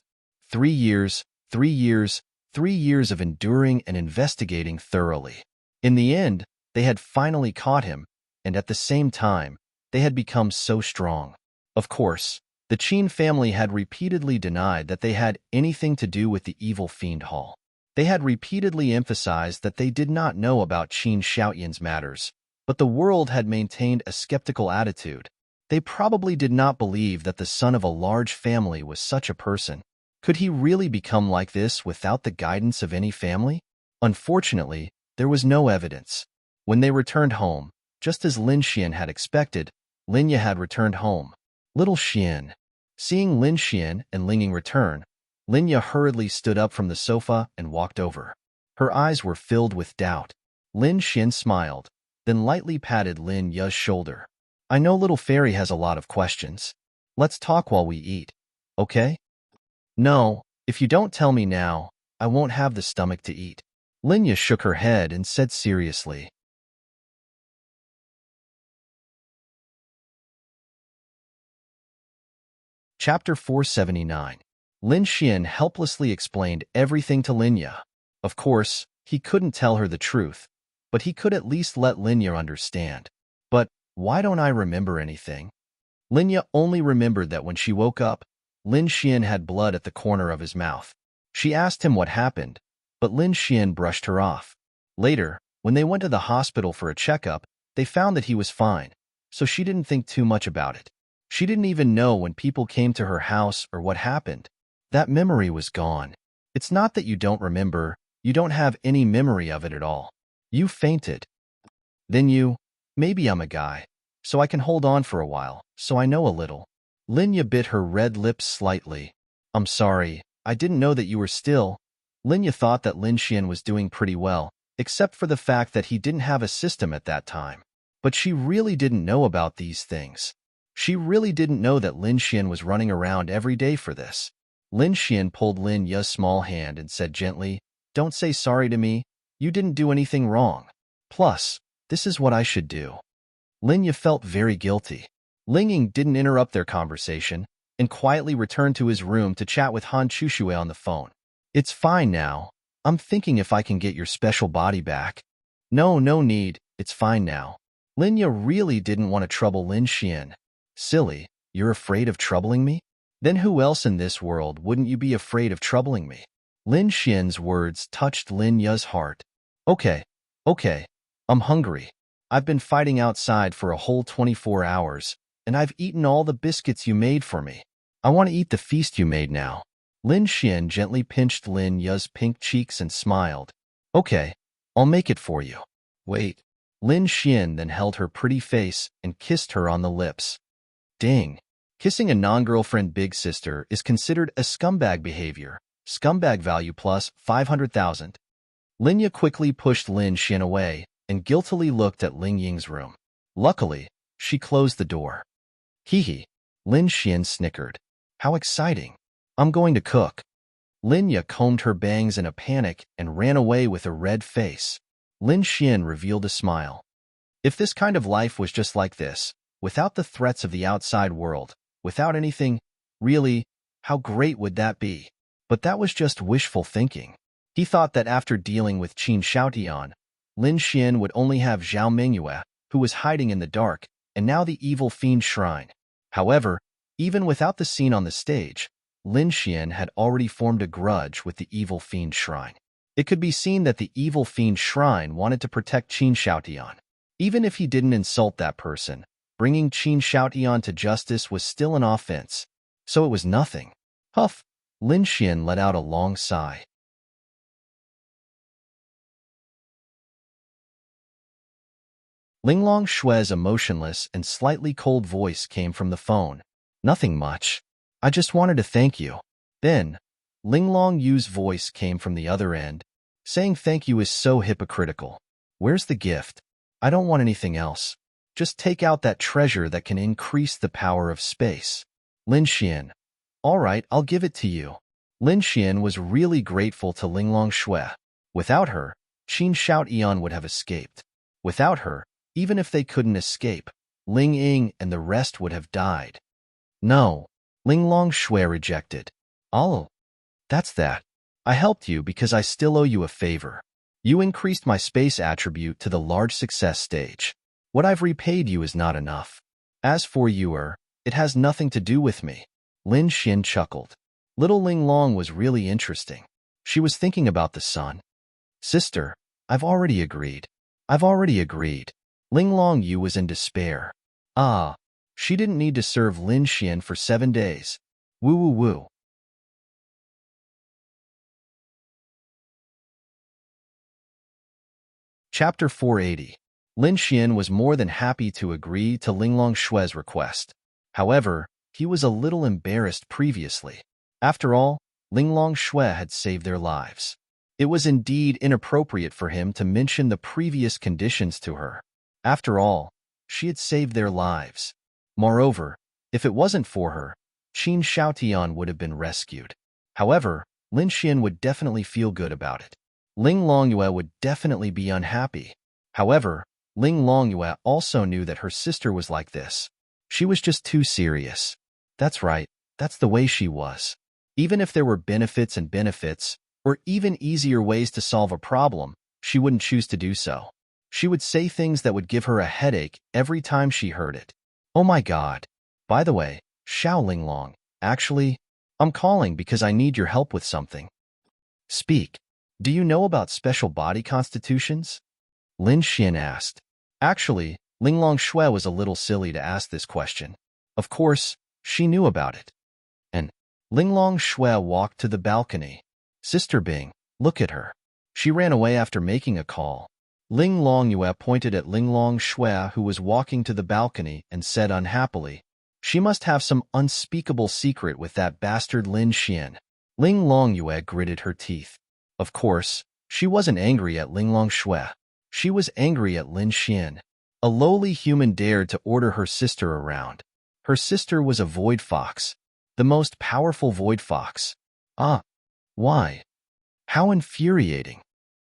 A: 3 years, 3 years, 3 years of enduring and investigating thoroughly. In the end, they had finally caught him, and at the same time, they had become so strong. Of course, the Qin family had repeatedly denied that they had anything to do with the evil fiend Hall. They had repeatedly emphasized that they did not know about Qin Shoutian's matters, but the world had maintained a skeptical attitude. They probably did not believe that the son of a large family was such a person. Could he really become like this without the guidance of any family? Unfortunately, there was no evidence. When they returned home, just as Lin Xian had expected, Linya had returned home. Little Xian. Seeing Lin Xian and Ling Ying return, Linya hurriedly stood up from the sofa and walked over. Her eyes were filled with doubt. Lin Xian smiled, then lightly patted Lin Ya's shoulder. I know little fairy has a lot of questions. Let's talk while we eat, okay? No, if you don't tell me now, I won't have the stomach to eat. Linya shook her head and said seriously. Chapter 479. Lin Xian helplessly explained everything to Linya. Of course, he couldn't tell her the truth, but he could at least let Linya understand. But why don't I remember anything? Linya only remembered that when she woke up, Lin Xian had blood at the corner of his mouth. She asked him what happened, but Lin Xian brushed her off. Later, when they went to the hospital for a checkup, they found that he was fine, so she didn't think too much about it. She didn't even know when people came to her house or what happened. That memory was gone. It's not that you don't remember, you don't have any memory of it at all. You fainted. Then maybe I'm a guy, so I can hold on for a while, so I know a little. Linya bit her red lips slightly. I'm sorry, I didn't know that you were still. Linya thought that Lin Xian was doing pretty well, except for the fact that he didn't have a system at that time. But she really didn't know about these things. She really didn't know that Lin Xian was running around every day for this. Lin Xian pulled Lin Ya's small hand and said gently, Don't say sorry to me, you didn't do anything wrong. Plus, this is what I should do. Linya felt very guilty. Ling Ying didn't interrupt their conversation and quietly returned to his room to chat with Han Chuxue on the phone. It's fine now. I'm thinking if I can get your special body back. No need, it's fine now. Linya really didn't want to trouble Lin Xian. Silly, you're afraid of troubling me? Then who else in this world wouldn't you be afraid of troubling me? Lin Xian's words touched Lin Ya's heart. Okay, I'm hungry. I've been fighting outside for a whole 24 hours, and I've eaten all the biscuits you made for me. I want to eat the feast you made now. Lin Xian gently pinched Lin Ya's pink cheeks and smiled. Okay, I'll make it for you. Wait. Lin Xian then held her pretty face and kissed her on the lips. Ding. Kissing a non-girlfriend big sister is considered a scumbag behavior. Scumbag value plus 500,000. Linya quickly pushed Lin Xian away and guiltily looked at Ling Ying's room. Luckily, she closed the door. Hee. Lin Xian snickered. How exciting. I'm going to cook. Linya combed her bangs in a panic and ran away with a red face. Lin Xian revealed a smile. If this kind of life was just like this, without the threats of the outside world, without anything, really, how great would that be? But that was just wishful thinking. He thought that after dealing with Qin Shoutian, Lin Xian would only have Zhao Mingyue, who was hiding in the dark, and now the evil fiend shrine. However, even without the scene on the stage, Lin Xian had already formed a grudge with the evil fiend shrine. It could be seen that the evil fiend shrine wanted to protect Qin Shoutian. Even if he didn't insult that person, bringing Qin Shoutian to justice was still an offense. So it was nothing. Huff. Lin Xian let out a long sigh. Linglong Shue's emotionless and slightly cold voice came from the phone. Nothing much. I just wanted to thank you. Then, Linglong Yu's voice came from the other end. Saying thank you is so hypocritical. Where's the gift? I don't want anything else. Just take out that treasure that can increase the power of space. Lin Xian. All right, I'll give it to you. Lin Xian was really grateful to Linglong Shui. Without her, Qin Shout Eon would have escaped. Without her, even if they couldn't escape, Ling Ying and the rest would have died. No, Linglong Shui rejected. Oh, that's that. I helped you because I still owe you a favor. You increased my space attribute to the large success stage. What I've repaid you is not enough. As for you, it has nothing to do with me. Lin Xian chuckled. Little Ling Long was really interesting. She was thinking about the sun. Sister, I've already agreed. Ling Long Yu was in despair. Ah, she didn't need to serve Lin Xian for 7 days. Woo woo woo. Chapter 480. Lin Xian was more than happy to agree to Linglong Shui's request. However, he was a little embarrassed previously. After all, Linglong Shui had saved their lives. It was indeed inappropriate for him to mention the previous conditions to her. After all, she had saved their lives. Moreover, if it wasn't for her, Qin Xiaotian would have been rescued. However, Lin Xian would definitely feel good about it. Ling Longyue would definitely be unhappy. However, Ling Longyue also knew that her sister was like this. She was just too serious. That's right, that's the way she was. Even if there were benefits, or even easier ways to solve a problem, she wouldn't choose to do so. She would say things that would give her a headache every time she heard it. Oh my God. By the way, Xiao Linglong, actually, I'm calling because I need your help with something. Speak. Do you know about special body constitutions? Lin Xian asked. Actually, Linglong Shui was a little silly to ask this question. Of course, she knew about it. And Linglong Shui walked to the balcony. Sister Bing, look at her. She ran away after making a call. Ling Longyue pointed at Linglong Shui, who was walking to the balcony, and said unhappily, she must have some unspeakable secret with that bastard Lin Xian. Ling Longyue gritted her teeth. Of course, she wasn't angry at Linglong Shui. She was angry at Lin Xian. A lowly human dared to order her sister around. Her sister was a void fox. The most powerful void fox. Ah. Why? How infuriating.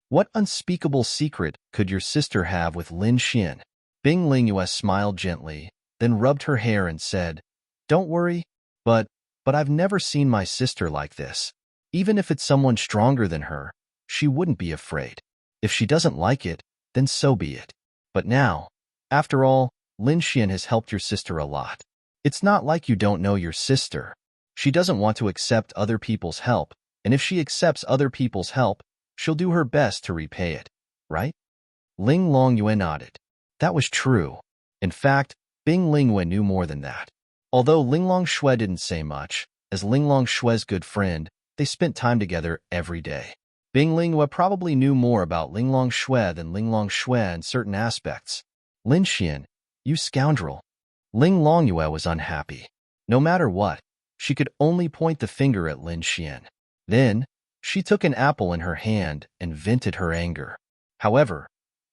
A: What unspeakable secret could your sister have with Lin Xian? Bing Lingyue smiled gently, then rubbed her hair and said, Don't worry, but I've never seen my sister like this. Even if it's someone stronger than her, she wouldn't be afraid. If she doesn't like it, then so be it. But now, after all, Lin Xian has helped your sister a lot. It's not like you don't know your sister. She doesn't want to accept other people's help, and if she accepts other people's help, she'll do her best to repay it, right? Ling Longyue nodded. That was true. In fact, Bing Lingyue knew more than that. Although Linglong Shui didn't say much, as Linglong Shui's good friend, they spent time together every day. Bing Lingyue probably knew more about Linglong Shui than Linglong Shui in certain aspects. Lin Xian, you scoundrel. Ling Longyue was unhappy. No matter what, she could only point the finger at Lin Xian. Then, she took an apple in her hand and vented her anger. However,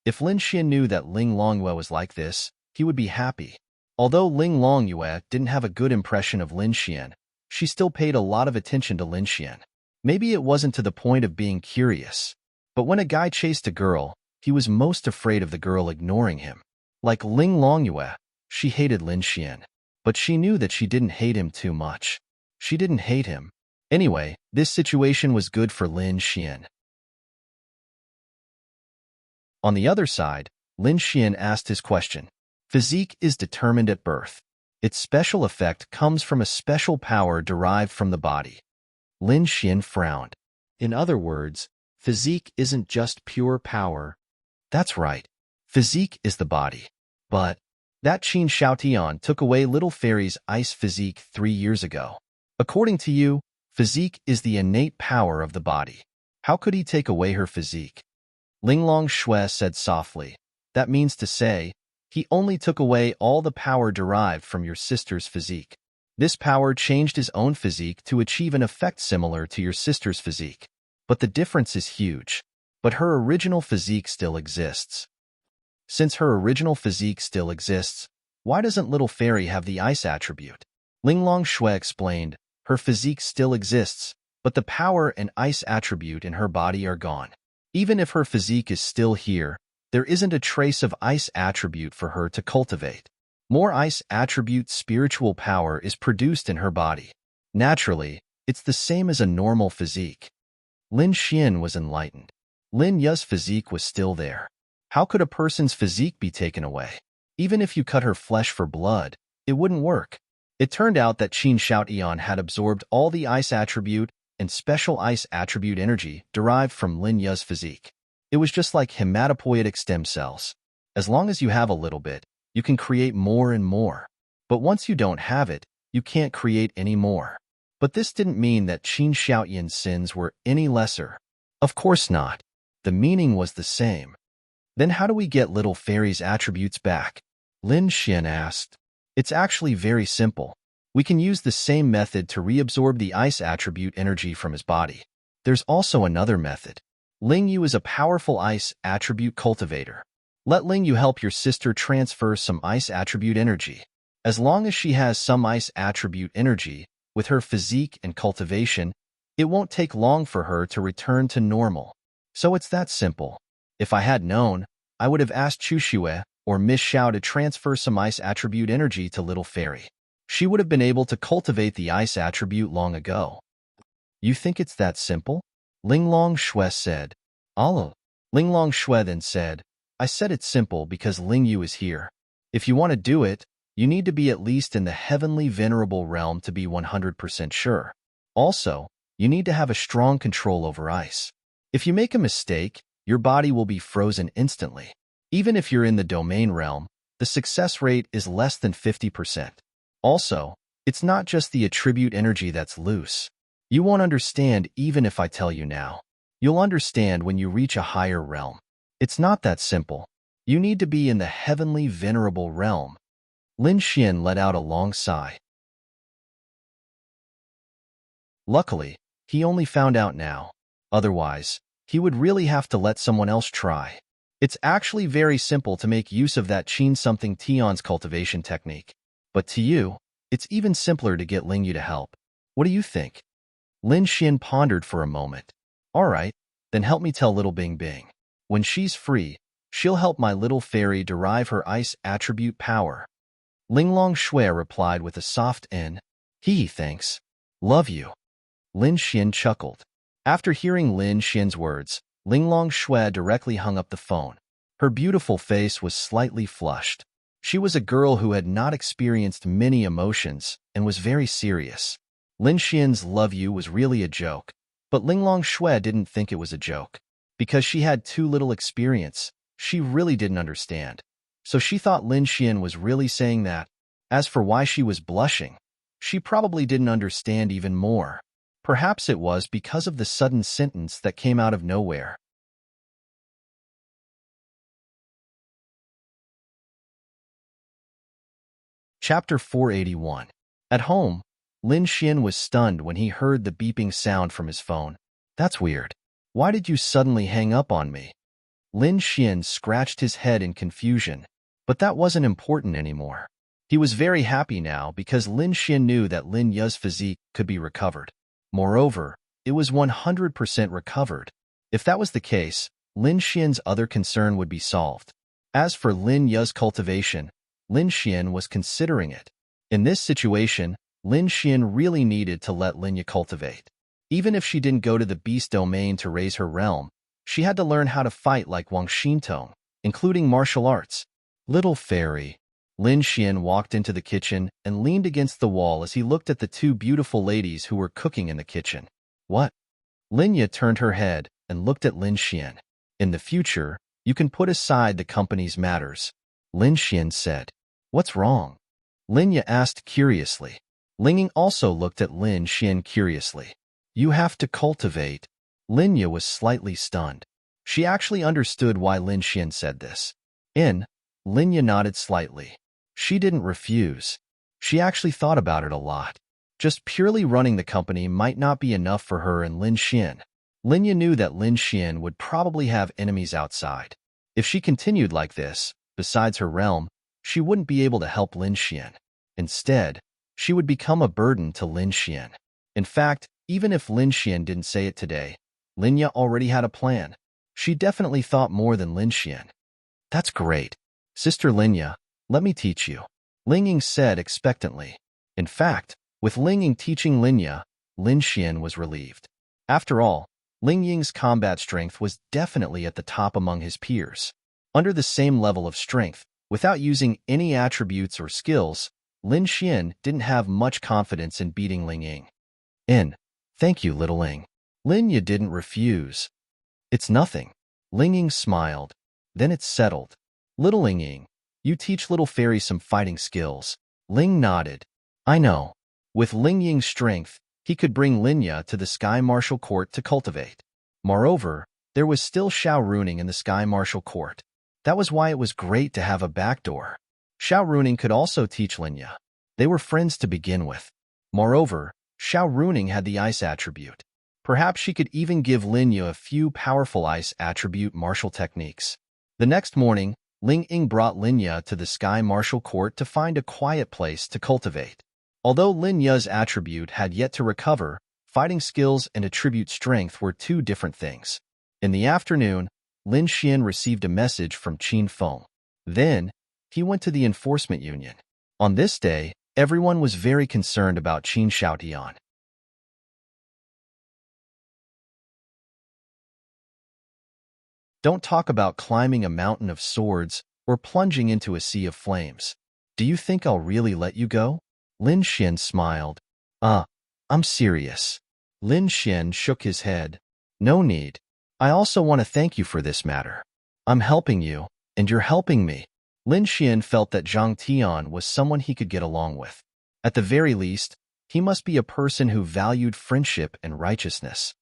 A: if Lin Xian knew that Ling Longyue was like this, he would be happy. Although Ling Longyue didn't have a good impression of Lin Xian, she still paid a lot of attention to Lin Xian. Maybe it wasn't to the point of being curious, but when a guy chased a girl, he was most afraid of the girl ignoring him. Like Ling Longyue, she hated Lin Xian, but she knew that she didn't hate him too much. She didn't hate him. Anyway, this situation was good for Lin Xian. On the other side, Lin Xian asked his question. Physique is determined at birth. Its special effect comes from a special power derived from the body. Lin Xian frowned. In other words, physique isn't just pure power. That's right. Physique is the body. But that Qin Xiaotian took away Little Fairy's ice physique 3 years ago. According to you, physique is the innate power of the body. How could he take away her physique? Linglong Shui said softly. That means to say, he only took away all the power derived from your sister's physique. This power changed his own physique to achieve an effect similar to your sister's physique. But the difference is huge. but her original physique still exists. Since her original physique still exists, why doesn't Little Fairy have the ice attribute? Linglong Shui explained, her physique still exists, but the power and ice attribute in her body are gone. Even if her physique is still here, there isn't a trace of ice attribute for her to cultivate. More ice attribute spiritual power is produced in her body. Naturally, it's the same as a normal physique. Lin Xian was enlightened. Lin Ya's physique was still there. How could a person's physique be taken away? Even if you cut her flesh for blood, it wouldn't work. It turned out that Qin Shoutian had absorbed all the ice attribute and special ice attribute energy derived from Lin Ya's physique. It was just like hematopoietic stem cells. As long as you have a little bit, you can create more and more. But once you don't have it, you can't create any more. But this didn't mean that Qin Shoutian's sins were any lesser. Of course not. The meaning was the same. Then how do we get Little Fairy's attributes back? Lin Xian asked. It's actually very simple. We can use the same method to reabsorb the ice attribute energy from his body. There's also another method. Ling Yu is a powerful ice attribute cultivator. Let Ling Yu help your sister transfer some ice attribute energy. As long as she has some ice attribute energy, with her physique and cultivation, it won't take long for her to return to normal. So it's that simple. If I had known, I would have asked Chu Xue or Miss Xiao to transfer some ice attribute energy to Little Fairy. She would have been able to cultivate the ice attribute long ago. You think it's that simple? Linglong Shui said. Allah. Linglong Shui then said, I said it's simple because Ling Yu is here. If you want to do it, you need to be at least in the heavenly venerable realm to be 100% sure. Also, you need to have a strong control over ice. If you make a mistake, your body will be frozen instantly. Even if you're in the domain realm, the success rate is less than 50%. Also, it's not just the attribute energy that's loose. You won't understand even if I tell you now. You'll understand when you reach a higher realm. It's not that simple. You need to be in the heavenly venerable realm. Lin Xian let out a long sigh. Luckily, he only found out now. Otherwise, he would really have to let someone else try. It's actually very simple to make use of that Qin something Tion's cultivation technique. But to you, it's even simpler to get Ling Yu to help. What do you think? Lin Xian pondered for a moment. All right, then help me tell Little Bing Bing. When she's free, she'll help my Little Fairy derive her ice attribute power. Linglong Shui replied with a soft N. Thanks. Love you. Lin Xian chuckled. After hearing Lin Xian's words, Linglong Shui directly hung up the phone. Her beautiful face was slightly flushed. She was a girl who had not experienced many emotions and was very serious. Lin Xian's love you was really a joke, but Linglong Shui didn't think it was a joke. Because she had too little experience, she really didn't understand. So she thought Lin Xian was really saying that. As for why she was blushing, she probably didn't understand even more. Perhaps it was because of the sudden sentence that came out of nowhere. Chapter 481. At home, Lin Xian was stunned when he heard the beeping sound from his phone. That's weird. Why did you suddenly hang up on me? Lin Xian scratched his head in confusion, but that wasn't important anymore. He was very happy now because Lin Xian knew that Lin Ya's physique could be recovered. Moreover, it was 100% recovered. If that was the case, Lin Xian's other concern would be solved. As for Lin Ya's cultivation, Lin Xian was considering it. In this situation, Lin Xian really needed to let Lin Ya cultivate. Even if she didn't go to the beast domain to raise her realm, she had to learn how to fight like Wang Xintong, including martial arts. Little Fairy. Lin Xian walked into the kitchen and leaned against the wall as he looked at the two beautiful ladies who were cooking in the kitchen. What? Lin Ya turned her head and looked at Lin Xian. In the future, you can put aside the company's matters. Lin Xian said. What's wrong? Lin Ya asked curiously. Ling Ying also looked at Lin Xian curiously. You have to cultivate. Lin Ya was slightly stunned. She actually understood why Lin Xian said this. Lin Ya nodded slightly. She didn't refuse. She actually thought about it a lot. Just purely running the company might not be enough for her and Lin Xian. Linya knew that Lin Xian would probably have enemies outside. If she continued like this, besides her realm, she wouldn't be able to help Lin Xian. Instead, she would become a burden to Lin Xian. In fact, even if Lin Xian didn't say it today, Linya already had a plan. She definitely thought more than Lin Xian. That's great. Sister Linya, let me teach you. Ling Ying said expectantly. In fact, with Ling Ying teaching Linya, Lin Xian was relieved. After all, Ling Ying's combat strength was definitely at the top among his peers. Under the same level of strength, without using any attributes or skills, Lin Xian didn't have much confidence in beating Ling Ying. Thank you, little Ling. Linya didn't refuse. It's nothing. Ling Ying smiled. Then it settled. Little Ling Ying, you teach little fairy some fighting skills. Ling nodded. I know. With Ling Ying's strength, he could bring Linya to the Sky Martial Court to cultivate. Moreover, there was still Xiao Runing in the Sky Martial Court. That was why it was great to have a backdoor. Xiao Runing could also teach Linya. They were friends to begin with. Moreover, Xiao Runing had the ice attribute. Perhaps she could even give Linya a few powerful ice attribute martial techniques. The next morning, Ling Ying brought Linya to the Sky Martial Court to find a quiet place to cultivate. Although Linya's attribute had yet to recover, fighting skills and attribute strength were two different things. In the afternoon, Lin Xian received a message from Qin Feng. Then, he went to the enforcement union. On this day, everyone was very concerned about Qin Xiaotian. Don't talk about climbing a mountain of swords or plunging into a sea of flames. Do you think I'll really let you go? Lin Xian smiled. I'm serious. Lin Xian shook his head. No need. I also want to thank you for this matter. I'm helping you, and you're helping me. Lin Xian felt that Zhang Tian was someone he could get along with. At the very least, he must be a person who valued friendship and righteousness.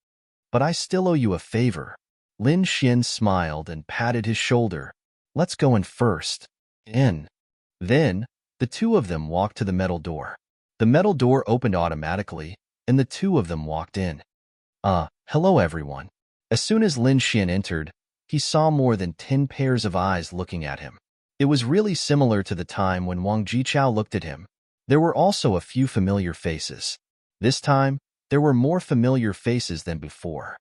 A: But I still owe you a favor. Lin Xian smiled and patted his shoulder. Let's go in first. In. Then, the two of them walked to the metal door. The metal door opened automatically, and the two of them walked in. Hello everyone. As soon as Lin Xian entered, he saw more than 10 pairs of eyes looking at him. It was really similar to the time when Wang Jichao looked at him. There were also a few familiar faces. This time, there were more familiar faces than before.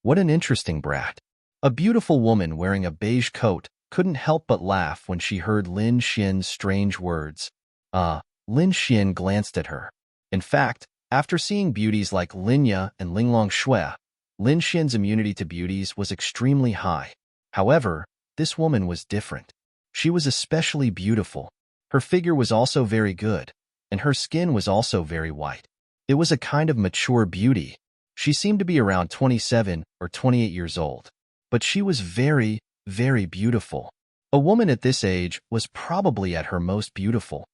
A: What an interesting brat. A beautiful woman wearing a beige coat couldn't help but laugh when she heard Lin Xian's strange words. Lin Xian glanced at her. In fact, after seeing beauties like Linya and Linglong Shui, Lin Xian's immunity to beauties was extremely high. However, this woman was different. She was especially beautiful. Her figure was also very good, and her skin was also very white. It was a kind of mature beauty. She seemed to be around 27 or 28 years old, but she was very, very beautiful. A woman at this age was probably at her most beautiful.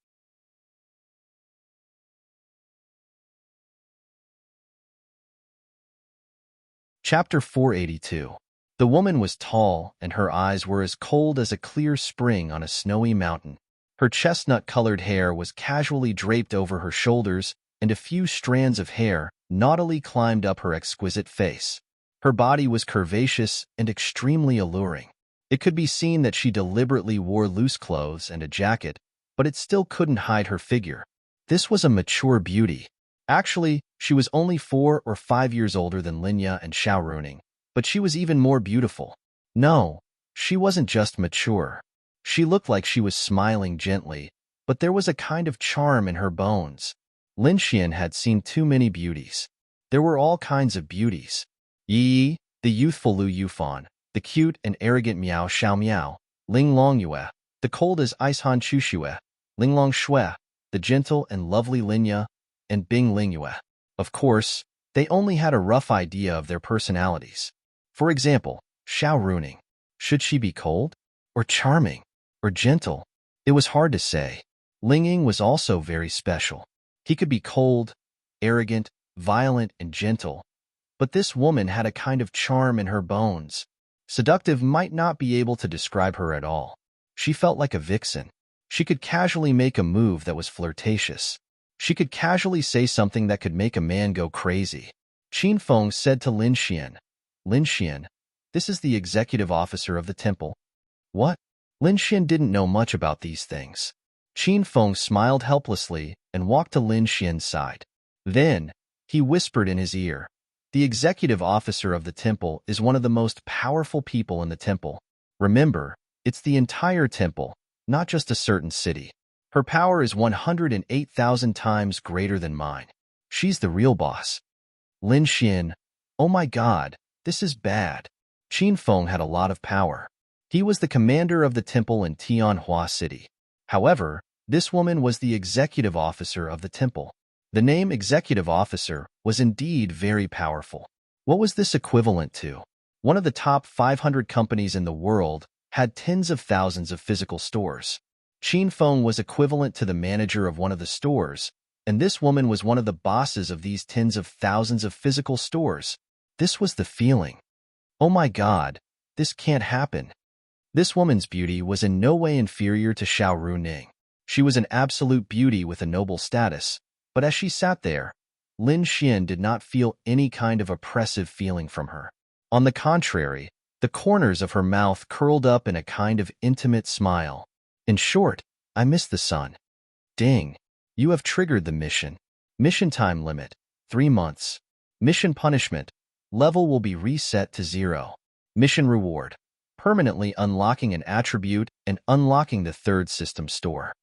A: Chapter 482. The woman was tall, and her eyes were as cold as a clear spring on a snowy mountain. Her chestnut-colored hair was casually draped over her shoulders, and a few strands of hair naughtily climbed up her exquisite face. Her body was curvaceous and extremely alluring. It could be seen that she deliberately wore loose clothes and a jacket, but it still couldn't hide her figure. This was a mature beauty. Actually, she was only 4 or 5 years older than Linya and Xiao Runing, but she was even more beautiful. No, she wasn't just mature. She looked like she was smiling gently, but there was a kind of charm in her bones. Lin Xian had seen too many beauties. There were all kinds of beauties. Yi, the youthful Lu Yufan, the cute and arrogant Miao Xiao Miao, Ling Long Yue, the cold as ice Han Chu Xue, Ling Long Shui, the gentle and lovely Linya, and Bing Ling Yue. Of course, they only had a rough idea of their personalities. For example, Xiao Runing. Should she be cold? Or charming? Or gentle? It was hard to say. Ling Ying was also very special. He could be cold, arrogant, violent, and gentle, but this woman had a kind of charm in her bones. Seductive might not be able to describe her at all. She felt like a vixen. She could casually make a move that was flirtatious. She could casually say something that could make a man go crazy. Qin Feng said to Lin Xian, Lin Xian, this is the executive officer of the temple. What? Lin Xian didn't know much about these things. Qin Feng smiled helplessly and walked to Lin Xian's side. Then, he whispered in his ear, the executive officer of the temple is one of the most powerful people in the temple. Remember, it's the entire temple, not just a certain city. Her power is 108,000 times greater than mine. She's the real boss. Lin Xian, oh my god, this is bad. Qin Feng had a lot of power. He was the commander of the temple in Tianhua City. However, this woman was the executive officer of the temple. The name executive officer was indeed very powerful. What was this equivalent to? One of the top 500 companies in the world had tens of thousands of physical stores. Qin Feng was equivalent to the manager of one of the stores, and this woman was one of the bosses of these tens of thousands of physical stores. This was the feeling. Oh my god, this can't happen. This woman's beauty was in no way inferior to Xiao Runing. She was an absolute beauty with a noble status, but as she sat there, Lin Xian did not feel any kind of oppressive feeling from her. On the contrary, the corners of her mouth curled up in a kind of intimate smile. In short, I miss the sun. Ding. You have triggered the mission. Mission time limit, 3 months. Mission punishment, level will be reset to 0. Mission reward, permanently unlocking an attribute and unlocking the third system store.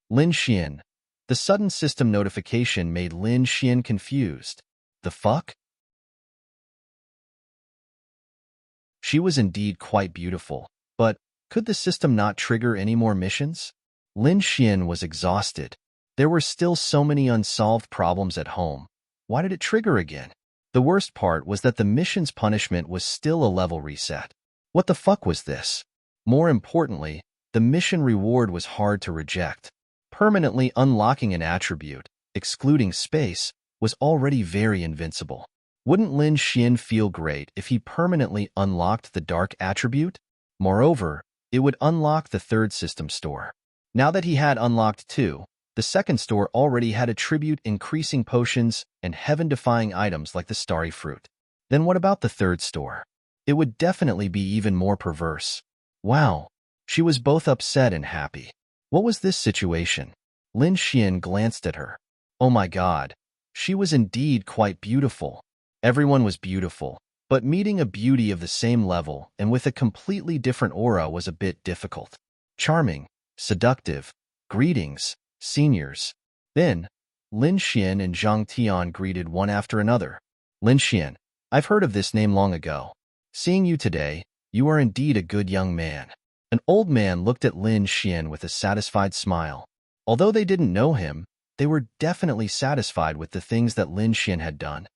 A: Lin Xian. The sudden system notification made Lin Xian confused. The fuck? She was indeed quite beautiful, but could the system not trigger any more missions? Lin Xian was exhausted. There were still so many unsolved problems at home. Why did it trigger again? The worst part was that the mission's punishment was still a level reset. What the fuck was this? More importantly, the mission reward was hard to reject. Permanently unlocking an attribute, excluding space, was already very invincible. Wouldn't Lin Xian feel great if he permanently unlocked the dark attribute? Moreover, it would unlock the third system store. Now that he had unlocked 2, the second store already had attribute increasing potions and heaven-defying items like the starry fruit. Then what about the third store? It would definitely be even more perverse. Wow. She was both upset and happy. What was this situation? Lin Xian glanced at her. Oh my god. She was indeed quite beautiful. Everyone was beautiful, but meeting a beauty of the same level and with a completely different aura was a bit difficult. Charming, seductive, greetings, seniors. Then, Lin Xian and Zhang Tian greeted one after another. Lin Xian, I've heard of this name long ago. Seeing you today, you are indeed a good young man. An old man looked at Lin Xian with a satisfied smile. Although they didn't know him, they were definitely satisfied with the things that Lin Xian had done.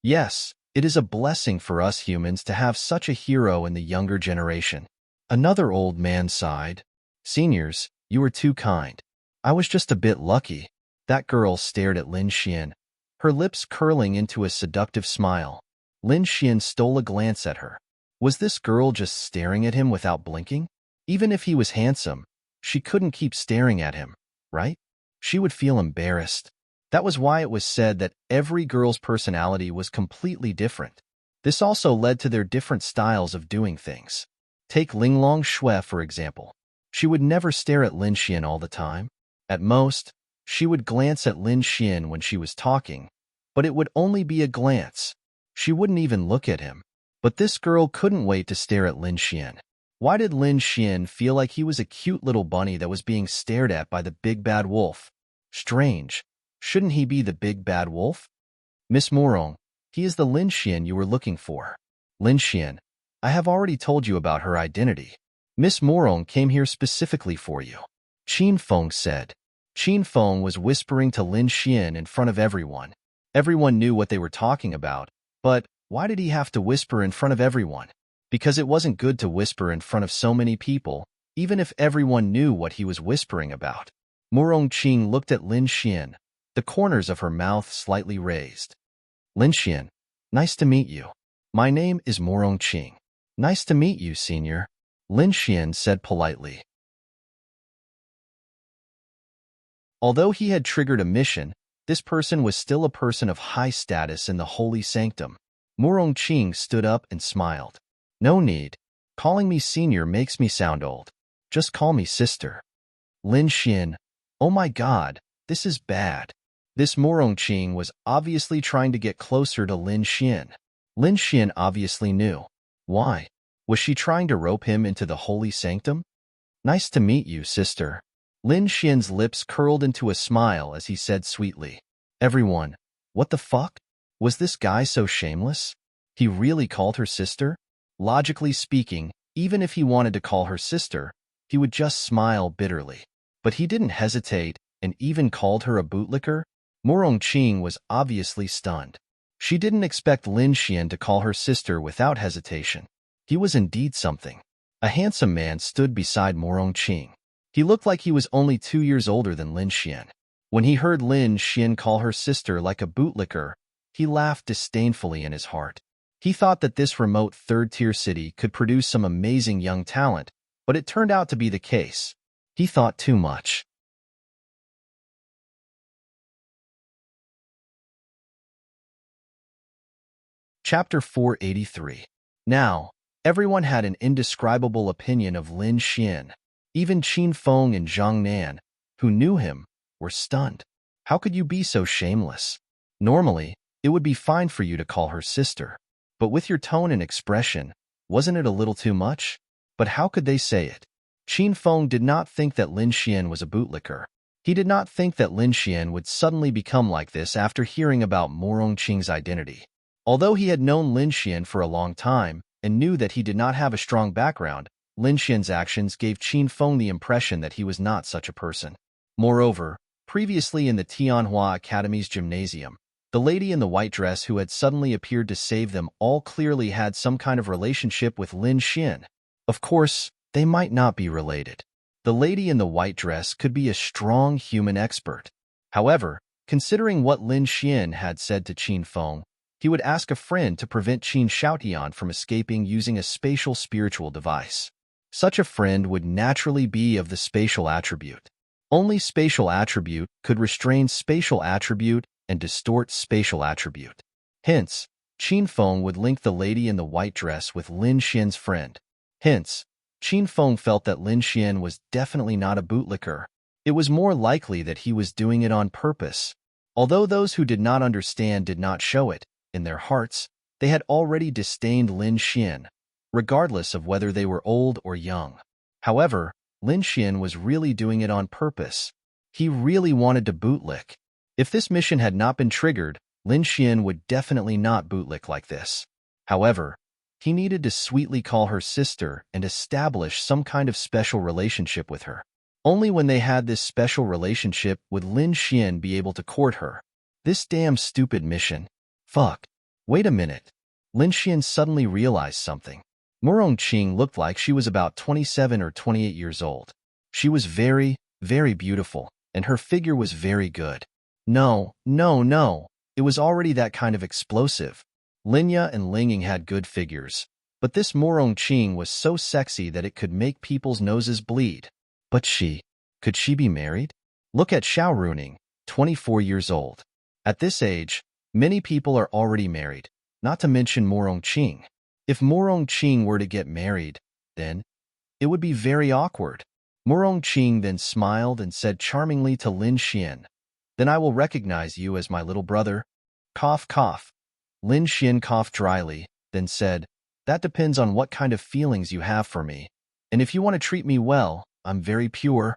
A: Yes, it is a blessing for us humans to have such a hero in the younger generation. Another old man sighed. Seniors, you were too kind. I was just a bit lucky. That girl stared at Lin Xian, her lips curling into a seductive smile. Lin Xian stole a glance at her. Was this girl just staring at him without blinking? Even if he was handsome, she couldn't keep staring at him, right? She would feel embarrassed. That was why it was said that every girl's personality was completely different. This also led to their different styles of doing things. Take Linglong Shui, for example. She would never stare at Lin Xian all the time. At most, she would glance at Lin Xian when she was talking, but it would only be a glance. She wouldn't even look at him. But this girl couldn't wait to stare at Lin Xian. Why did Lin Xian feel like he was a cute little bunny that was being stared at by the big bad wolf? Strange. Shouldn't he be the big bad wolf? Miss Morong, he is the Lin Xian you were looking for. Lin Xian, I have already told you about her identity. Miss Morong came here specifically for you. Qin Feng said. Qin Feng was whispering to Lin Xian in front of everyone. Everyone knew what they were talking about, but why did he have to whisper in front of everyone? Because it wasn't good to whisper in front of so many people, even if everyone knew what he was whispering about. Morong Qing looked at Lin Xian, the corners of her mouth slightly raised. Lin Xian, nice to meet you. My name is Morong Qing. Nice to meet you, senior. Lin Xian said politely. Although he had triggered a mission, this person was still a person of high status in the holy sanctum. Qing stood up and smiled. No need. Calling me senior makes me sound old. Just call me sister. Lin Xian. Oh my god, this is bad. This Qing was obviously trying to get closer to Lin Xian. Lin Xian obviously knew. Why? Was she trying to rope him into the holy sanctum? Nice to meet you, sister. Lin Xian's lips curled into a smile as he said sweetly. Everyone, what the fuck? Was this guy so shameless? He really called her sister? Logically speaking, even if he wanted to call her sister, he would just smile bitterly. But he didn't hesitate and even called her a bootlicker? Qing was obviously stunned. She didn't expect Lin Xian to call her sister without hesitation. He was indeed something. A handsome man stood beside Qing. He looked like he was only 2 years older than Lin Xian. When he heard Lin Xian call her sister like a bootlicker, he laughed disdainfully in his heart. He thought that this remote third-tier city could produce some amazing young talent, but it turned out to be the case. He thought too much. Chapter 483. Now, everyone had an indescribable opinion of Lin Xian. Even Qin Feng and Zhang Nan, who knew him, were stunned. How could you be so shameless? Normally, it would be fine for you to call her sister. But with your tone and expression, wasn't it a little too much? But how could they say it? Qin Feng did not think that Lin Xian was a bootlicker. He did not think that Lin Xian would suddenly become like this after hearing about Qing's identity. Although he had known Lin Xian for a long time and knew that he did not have a strong background, Lin Xian's actions gave Qin Feng the impression that he was not such a person. Moreover, previously in the Tianhua Academy's gymnasium, the lady in the white dress who had suddenly appeared to save them all clearly had some kind of relationship with Lin Xian. Of course, they might not be related. The lady in the white dress could be a strong human expert. However, considering what Lin Xian had said to Qin Feng, he would ask a friend to prevent Qin Xiaotian from escaping using a spatial spiritual device. Such a friend would naturally be of the spatial attribute. Only spatial attribute could restrain spatial attribute and distort spatial attribute. Hence, Qin Feng would link the lady in the white dress with Lin Xian's friend. Hence, Qin Feng felt that Lin Xian was definitely not a bootlicker. It was more likely that he was doing it on purpose. Although those who did not understand did not show it, in their hearts, they had already disdained Lin Xian, regardless of whether they were old or young. However, Lin Xian was really doing it on purpose. He really wanted to bootlick. If this mission had not been triggered, Lin Xian would definitely not bootlick like this. However, he needed to sweetly call her sister and establish some kind of special relationship with her. Only when they had this special relationship would Lin Xian be able to court her. This damn stupid mission. Fuck. Wait a minute. Lin Xian suddenly realized something. Qing looked like she was about 27 or 28 years old. She was very, very beautiful, and her figure was very good. No. It was already that kind of explosive. Linya and Linging had good figures, but this Qing was so sexy that it could make people's noses bleed. But could she be married? Look at Xiao Runing, 24 years old. At this age, many people are already married, not to mention Qing. If Qing were to get married, then it would be very awkward. Qing then smiled and said charmingly to Lin Xian, "Then I will recognize you as my little brother." Cough, cough. Lin Xian coughed dryly, then said, "That depends on what kind of feelings you have for me. And if you want to treat me well, I'm very pure."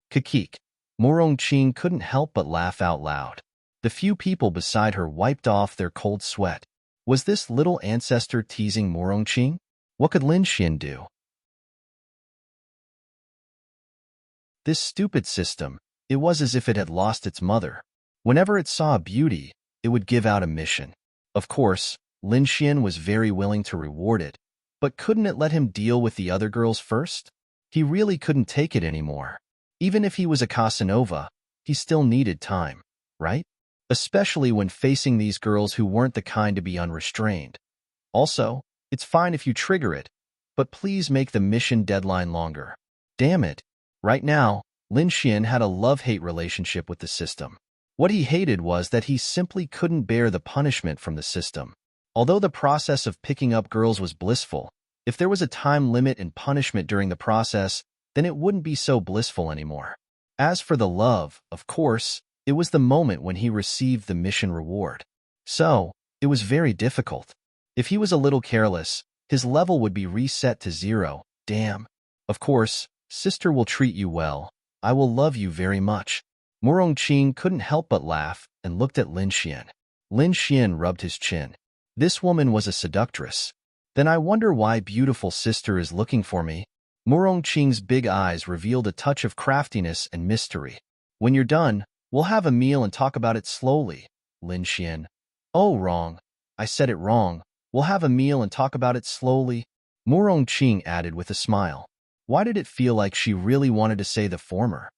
A: Kikik. Qing couldn't help but laugh out loud. The few people beside her wiped off their cold sweat. Was this little ancestor teasing Qing? What could Lin Xian do? This stupid system, it was as if it had lost its mother. Whenever it saw a beauty, it would give out a mission. Of course, Lin Xian was very willing to reward it, but couldn't it let him deal with the other girls first? He really couldn't take it anymore. Even if he was a Casanova, he still needed time, right? Especially when facing these girls who weren't the kind to be unrestrained. Also, it's fine if you trigger it, but please make the mission deadline longer. Damn it. Right now, Lin Xian had a love-hate relationship with the system. What he hated was that he simply couldn't bear the punishment from the system. Although the process of picking up girls was blissful, if there was a time limit and punishment during the process, then it wouldn't be so blissful anymore. As for the love, of course, it was the moment when he received the mission reward. So, it was very difficult. If he was a little careless, his level would be reset to 0. Damn. Of course, sister will treat you well. I will love you very much. Murongqing couldn't help but laugh and looked at Lin Xian. Lin Xian rubbed his chin. This woman was a seductress. Then I wonder why beautiful sister is looking for me. Murongqing's big eyes revealed a touch of craftiness and mystery. When you're done, we'll have a meal and talk about it slowly, Lin Xian. Oh, wrong. I said it wrong. We'll have a meal and talk about it slowly, Murongqing added with a smile. Why did it feel like she really wanted to say the former?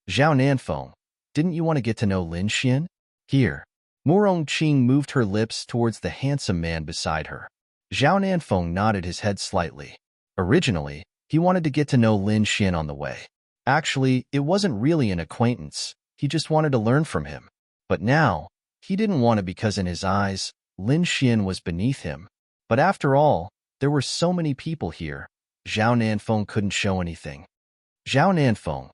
A: Zhao Nanfeng, didn't you want to get to know Lin Xian? Here. Murongqing moved her lips towards the handsome man beside her. Zhao Nanfeng nodded his head slightly. Originally, he wanted to get to know Lin Xian on the way. Actually, it wasn't really an acquaintance. He just wanted to learn from him. But now, he didn't want to because in his eyes, Lin Xian was beneath him. But after all, there were so many people here. Zhao Nanfeng couldn't show anything. Zhao Nanfeng.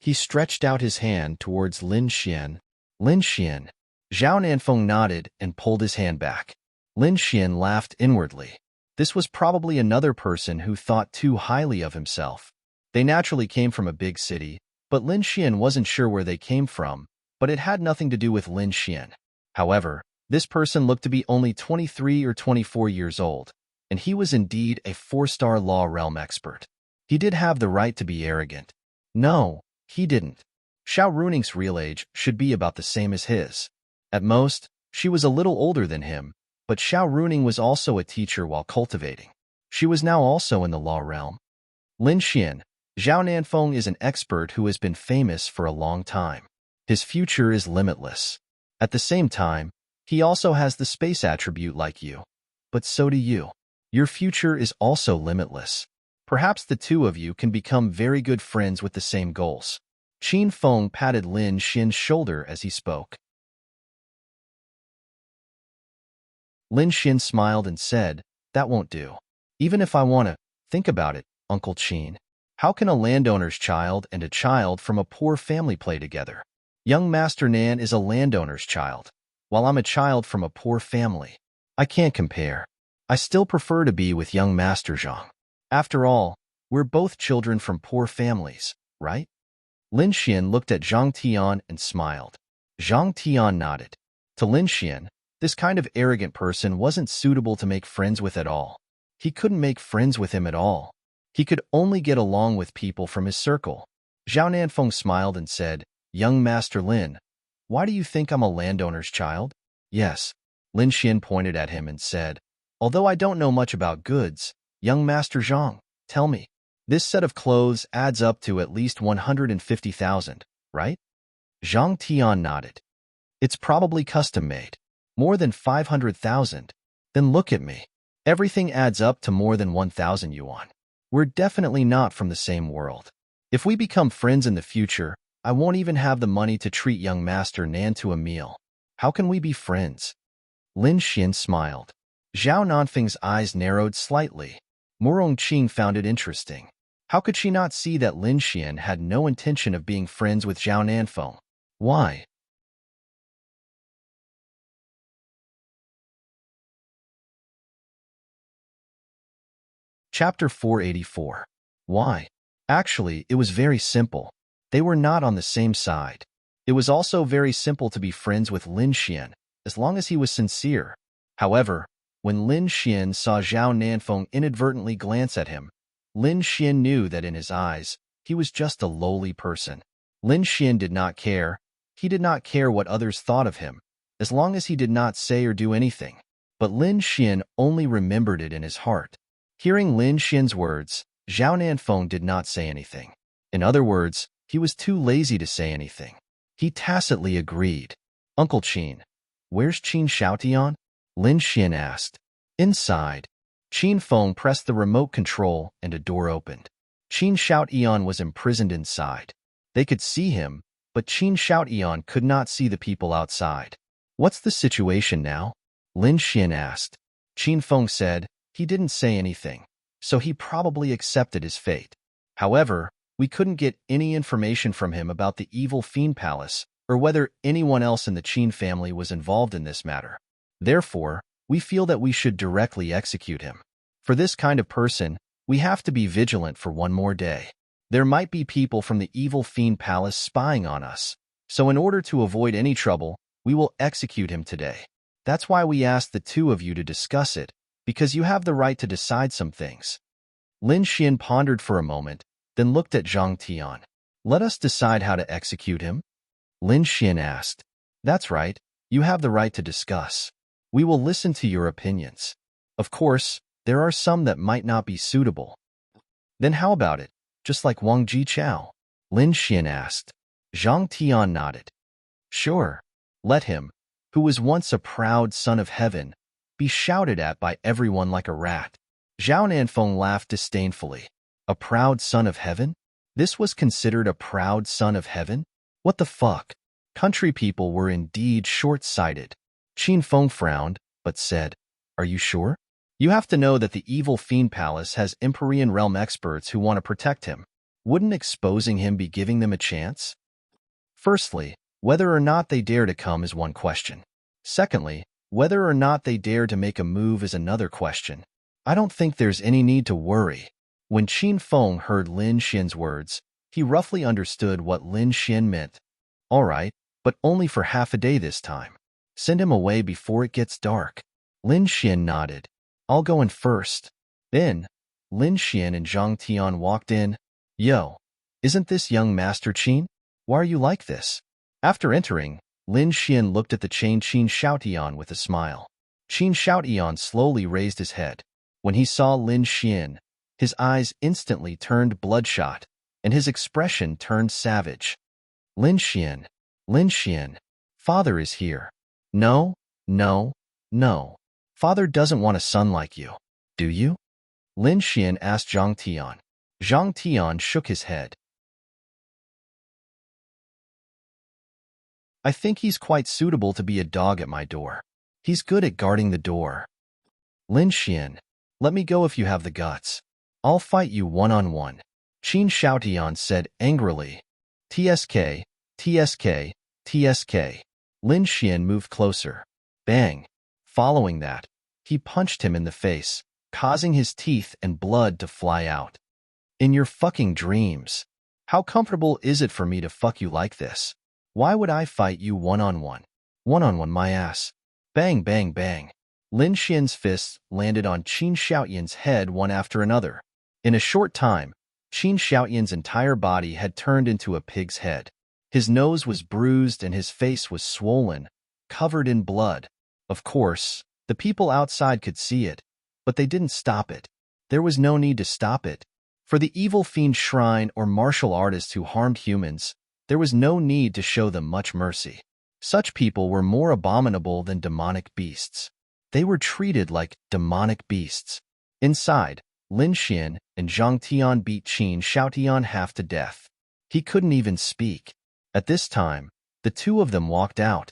A: He stretched out his hand towards Lin Xian. Lin Xian. Zhao Nanfeng nodded and pulled his hand back. Lin Xian laughed inwardly. This was probably another person who thought too highly of himself. They naturally came from a big city, but Lin Xian wasn't sure where they came from, but it had nothing to do with Lin Xian. However, this person looked to be only 23 or 24 years old, and he was indeed a 4-star law realm expert. He did have the right to be arrogant. No, he didn't. Xiao Runing's real age should be about the same as his. At most, she was a little older than him, but Xiao Runing was also a teacher while cultivating. She was now also in the law realm. Lin Xian, Zhao Nanfeng is an expert who has been famous for a long time. His future is limitless. At the same time, he also has the space attribute like you. But so do you. Your future is also limitless. Perhaps the two of you can become very good friends with the same goals. Qin Feng patted Lin Xian's shoulder as he spoke. Lin Xian smiled and said, that won't do. Even if I want to, think about it, Uncle Qin. How can a landowner's child and a child from a poor family play together? Young Master Nan is a landowner's child, while I'm a child from a poor family. I can't compare. I still prefer to be with young Master Zhang. After all, we're both children from poor families, right? Lin Xian looked at Zhang Tian and smiled. Zhang Tian nodded. To Lin Xian, this kind of arrogant person wasn't suitable to make friends with at all. He couldn't make friends with him at all. He could only get along with people from his circle. Zhao Nanfeng smiled and said, Young Master Lin, why do you think I'm a landowner's child? Yes. Lin Xian pointed at him and said, although I don't know much about goods, young Master Zhang, tell me, this set of clothes adds up to at least 150,000, right? Zhang Tian nodded. It's probably custom-made. More than 500,000. Then look at me. Everything adds up to more than 1,000 yuan. We're definitely not from the same world. If we become friends in the future, I won't even have the money to treat young Master Nan to a meal. How can we be friends? Lin Xian smiled. Zhao Nanfeng's eyes narrowed slightly. Murongqing found it interesting. How could she not see that Lin Xian had no intention of being friends with Zhao Nanfeng? Why? Chapter 484. Why? Actually, it was very simple. They were not on the same side. It was also very simple to be friends with Lin Xian, as long as he was sincere. However, when Lin Xian saw Zhao Nanfeng inadvertently glance at him, Lin Xian knew that in his eyes, he was just a lowly person. Lin Xian did not care. He did not care what others thought of him, as long as he did not say or do anything. But Lin Xian only remembered it in his heart. Hearing Lin Xian's words, Zhao Nanfeng did not say anything. In other words, he was too lazy to say anything. He tacitly agreed. Uncle Qin, where's Qin Xiaotian? Lin Xian asked. Inside. Qin Feng pressed the remote control and a door opened. Qin Xiaotian was imprisoned inside. They could see him, but Qin Xiaotian could not see the people outside. What's the situation now? Lin Xian asked. Qin Feng said. He didn't say anything, so he probably accepted his fate. However, we couldn't get any information from him about the evil fiend palace or whether anyone else in the Qin family was involved in this matter. Therefore, we feel that we should directly execute him. For this kind of person, we have to be vigilant for one more day. There might be people from the evil fiend palace spying on us, so in order to avoid any trouble, we will execute him today. That's why we asked the two of you to discuss it, because you have the right to decide some things. Lin Xian pondered for a moment, then looked at Zhang Tian. Let us decide how to execute him? Lin Xian asked. That's right, you have the right to discuss. We will listen to your opinions. Of course, there are some that might not be suitable. Then how about it, just like Wang Jichao? Lin Xian asked. Zhang Tian nodded. Sure, let him, who was once a proud son of heaven, be shouted at by everyone like a rat. Zhao Nanfeng laughed disdainfully. A proud son of heaven? This was considered a proud son of heaven? What the fuck? Country people were indeed short-sighted. Qin Feng frowned, but said, Are you sure? You have to know that the evil fiend palace has Empyrean realm experts who want to protect him. Wouldn't exposing him be giving them a chance? Firstly, whether or not they dare to come is one question. Secondly, whether or not they dare to make a move is another question. I don't think there's any need to worry. When Qin Feng heard Lin Xian's words, he roughly understood what Lin Xian meant. All right, but only for half a day this time. Send him away before it gets dark. Lin Xian nodded. I'll go in first. Then, Lin Xian and Zhang Tian walked in. Yo, isn't this young Master Qin? Why are you like this? After entering, Lin Xian looked at the chained Qin Xiaotian with a smile. Qin Xiaotian slowly raised his head. When he saw Lin Xian, his eyes instantly turned bloodshot, and his expression turned savage. Lin Xian, Father is here. No, no, no. Father doesn't want a son like you. Do you? Lin Xian asked Zhang Tian. Zhang Tian shook his head. I think he's quite suitable to be a dog at my door. He's good at guarding the door. Lin Xian, let me go if you have the guts. I'll fight you one-on-one. Qin Xiaotian said angrily. TSK, TSK, TSK. Lin Xian moved closer. Bang. Following that, he punched him in the face, causing his teeth and blood to fly out. In your fucking dreams. How comfortable is it for me to fuck you like this? Why would I fight you one-on-one? One-on-one my ass. Bang, bang, bang. Lin Xian's fists landed on Qin Xiaotian's head one after another. In a short time, Qin Xiaotian's entire body had turned into a pig's head. His nose was bruised and his face was swollen, covered in blood. Of course, the people outside could see it, but they didn't stop it. There was no need to stop it. For the evil fiend shrine or martial artists who harmed humans, there was no need to show them much mercy. Such people were more abominable than demonic beasts. They were treated like demonic beasts. Inside, Lin Xian and Zhang Tian beat Qin Xiaotian half to death. He couldn't even speak. At this time, the two of them walked out.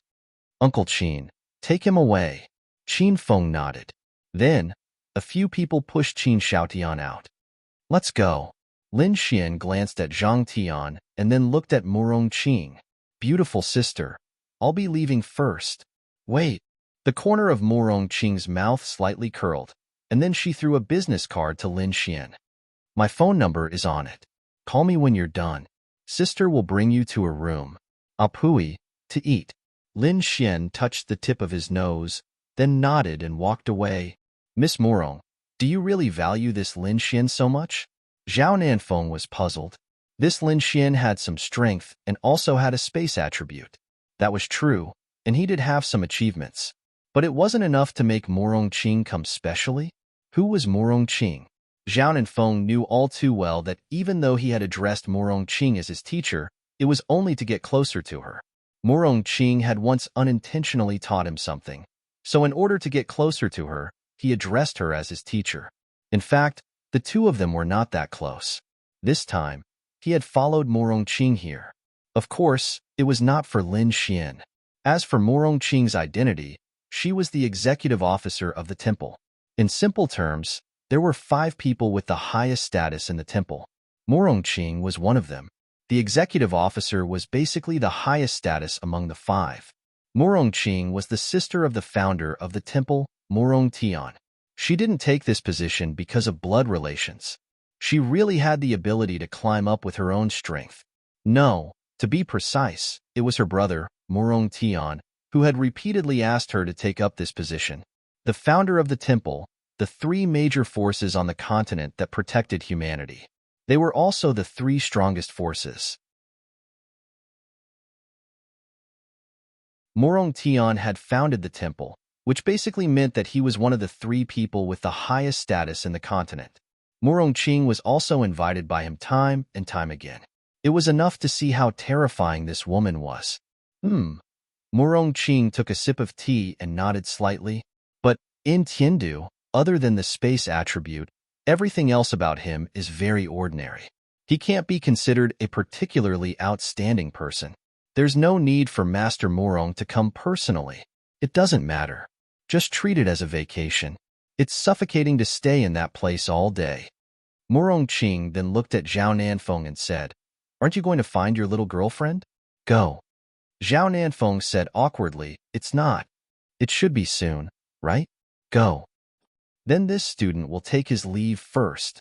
A: Uncle Qin, take him away. Qin Feng nodded. Then, a few people pushed Qin Xiaotian out. Let's go. Lin Xian glanced at Zhang Tian and then looked at Murong Qing. Beautiful sister, I'll be leaving first. Wait. The corner of Murong Qing's mouth slightly curled, and then she threw a business card to Lin Xian. My phone number is on it. Call me when you're done. Sister will bring you to a room. Apui, to eat. Lin Xian touched the tip of his nose, then nodded and walked away. Miss Murong, do you really value this Lin Xian so much? Zhao Nanfeng was puzzled. This Lin Xian had some strength and also had a space attribute. That was true, and he did have some achievements. But it wasn't enough to make Murong Qing come specially? Who was Murong Qing? Zhao Nanfeng knew all too well that even though he had addressed Murong Qing as his teacher, it was only to get closer to her. Murong Qing had once unintentionally taught him something, so in order to get closer to her, he addressed her as his teacher. In fact, the two of them were not that close. This time, he had followed Murong Qing here. Of course, it was not for Lin Xian. As for Murong Qing's identity, she was the executive officer of the temple. In simple terms, there were 5 people with the highest status in the temple. Morongqing was one of them. The executive officer was basically the highest status among the 5. Morongqing was the sister of the founder of the temple, Morongtian. She didn't take this position because of blood relations. She really had the ability to climb up with her own strength. No, to be precise, it was her brother, Morongtian, who had repeatedly asked her to take up this position. The founder of the temple, the 3 major forces on the continent that protected humanity. They were also the 3 strongest forces. Morongtian had founded the temple, which basically meant that he was one of the 3 people with the highest status in the continent. Morongqing was also invited by him time and time again. It was enough to see how terrifying this woman was. Morongqing took a sip of tea and nodded slightly. But in Tiandu, other than the space attribute, everything else about him is very ordinary. He can't be considered a particularly outstanding person. There's no need for Master Morong to come personally. It doesn't matter. Just treat it as a vacation. It's suffocating to stay in that place all day. Morongqing then looked at Zhao Nanfeng and said, "Aren't you going to find your little girlfriend?" "Go." Zhao Nanfeng said awkwardly, "It's not. It should be soon, right? Go. Then this student will take his leave first."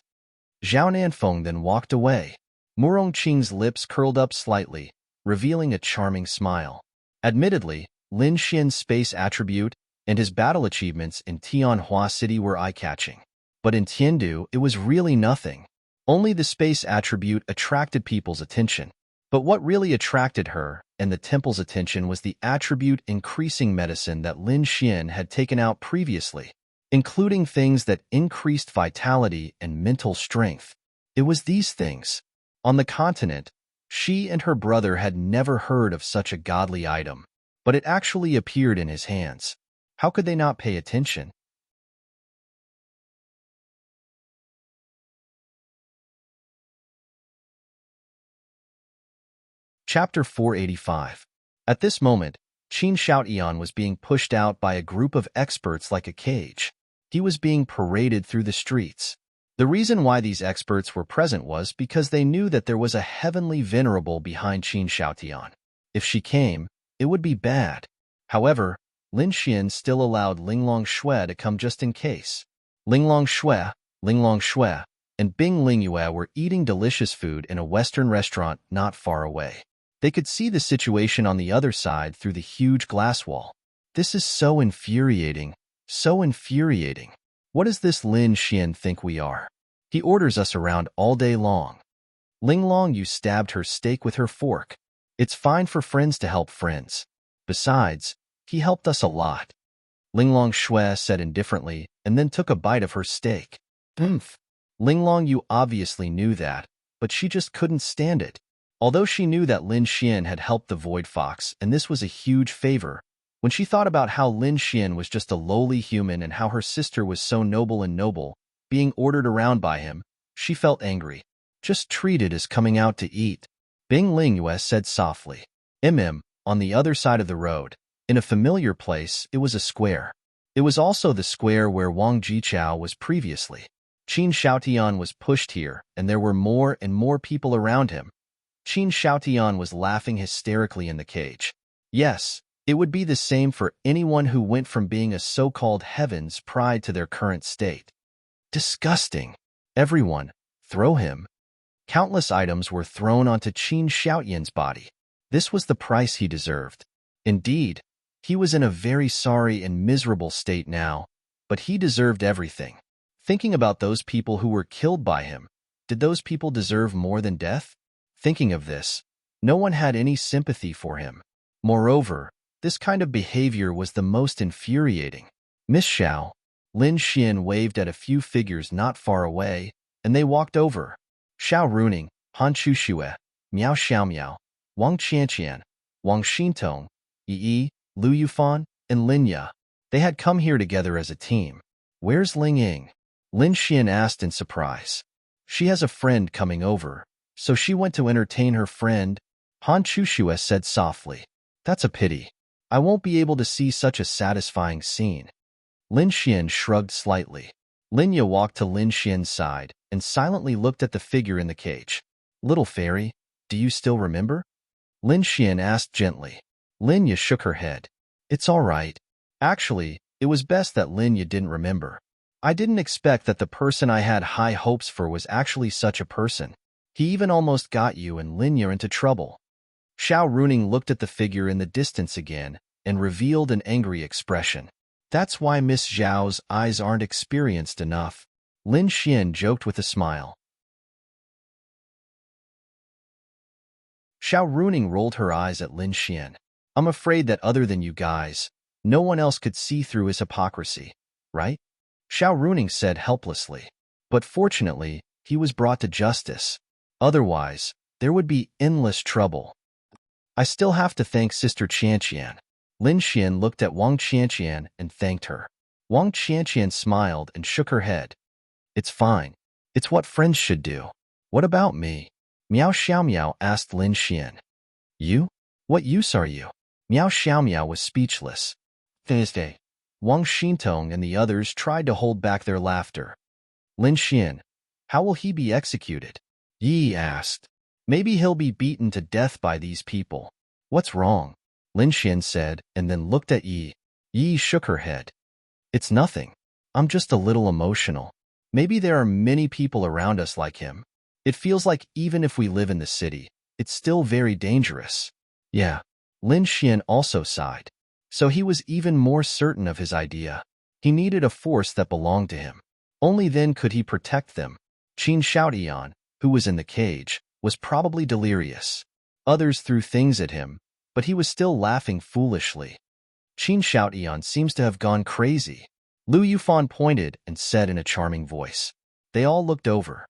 A: Zhao Nanfeng then walked away. Morongqing's lips curled up slightly, revealing a charming smile. Admittedly, Lin Xian's space attribute and his battle achievements in Tianhua City were eye-catching. But in Tiandu, it was really nothing. Only the space attribute attracted people's attention. But what really attracted her and the temple's attention was the attribute increasing medicine that Lin Xian had taken out previously, including things that increased vitality and mental strength. It was these things. On the continent, she and her brother had never heard of such a godly item, but it actually appeared in his hands. How could they not pay attention? Chapter 485. At this moment, Qin Shoutian was being pushed out by a group of experts like a cage. He was being paraded through the streets. The reason why these experts were present was because they knew that there was a heavenly venerable behind Qin Shoutian. If she came, it would be bad. However, Lin Xian still allowed Linglong Shui to come just in case. Linglong Shui, and Bing Lingyue were eating delicious food in a Western restaurant not far away. They could see the situation on the other side through the huge glass wall. This is so infuriating, so infuriating. What does this Lin Xian think we are? He orders us around all day long. Linglong Yu stabbed her steak with her fork. It's fine for friends to help friends. Besides, he helped us a lot. Linglong Shui said indifferently and then took a bite of her steak. Linglong Yu obviously knew that, but she just couldn't stand it. Although she knew that Lin Xian had helped the Void Fox and this was a huge favor, when she thought about how Lin Xian was just a lowly human and how her sister was so noble and noble, being ordered around by him, she felt angry. Just treat it as coming out to eat. Bing Lingyue said softly. On the other side of the road, in a familiar place, it was a square. It was also the square where Wang Jichao was previously. Qin Shoutian was pushed here, and there were more and more people around him. Qin Shoutian was laughing hysterically in the cage. Yes, it would be the same for anyone who went from being a so-called heaven's pride to their current state. Disgusting. Everyone, throw him. Countless items were thrown onto Qin Shoutian's body. This was the price he deserved. Indeed, he was in a very sorry and miserable state now, but he deserved everything. Thinking about those people who were killed by him, did those people deserve more than death? Thinking of this, no one had any sympathy for him. Moreover, this kind of behavior was the most infuriating. Miss Xiao, Lin Xian waved at a few figures not far away, and they walked over. Xiao Runing, Han Chuxue, Miao Xiaomiao, Wang Qianqian, Wang Xintong, Yi, Lu Yufan, and Lin Ya. They had come here together as a team. Where's Ling Ying? Lin Xian asked in surprise. She has a friend coming over, so she went to entertain her friend. Han Chuxue said softly. That's a pity. I won't be able to see such a satisfying scene. Lin Xian shrugged slightly. Lin Ye walked to Lin Xian's side and silently looked at the figure in the cage. Little fairy, do you still remember? Lin Xian asked gently. Lin Ye shook her head. It's all right. Actually, it was best that Lin Ye didn't remember. I didn't expect that the person I had high hopes for was actually such a person. He even almost got you and Lin Ye into trouble. Xiao Runing looked at the figure in the distance again and revealed an angry expression. That's why Miss Zhao's eyes aren't experienced enough. Lin Xian joked with a smile. Xiao Runing rolled her eyes at Lin Xian. I'm afraid that other than you guys, no one else could see through his hypocrisy, right? Xiao Runing said helplessly. But fortunately, he was brought to justice. Otherwise, there would be endless trouble. I still have to thank Sister Qianqian. Lin Xian looked at Wang Qianqian and thanked her. Wang Qianqian smiled and shook her head. It's fine. It's what friends should do. What about me? Miao Xiaomiao asked Lin Xian. You? What use are you? Miao Xiaomiao was speechless. Thursday. Wang Xintong and the others tried to hold back their laughter. Lin Xian, how will he be executed? Yi asked. Maybe he'll be beaten to death by these people. What's wrong? Lin Xian said and then looked at Yi. Yi shook her head. It's nothing. I'm just a little emotional. Maybe there are many people around us like him. It feels like even if we live in the city, it's still very dangerous. Yeah. Lin Xian also sighed. So he was even more certain of his idea. He needed a force that belonged to him. Only then could he protect them. Qin Shaotian, who was in the cage, was probably delirious. Others threw things at him, but he was still laughing foolishly. Qin Shaotian seems to have gone crazy. Lu Yufan pointed and said in a charming voice. They all looked over.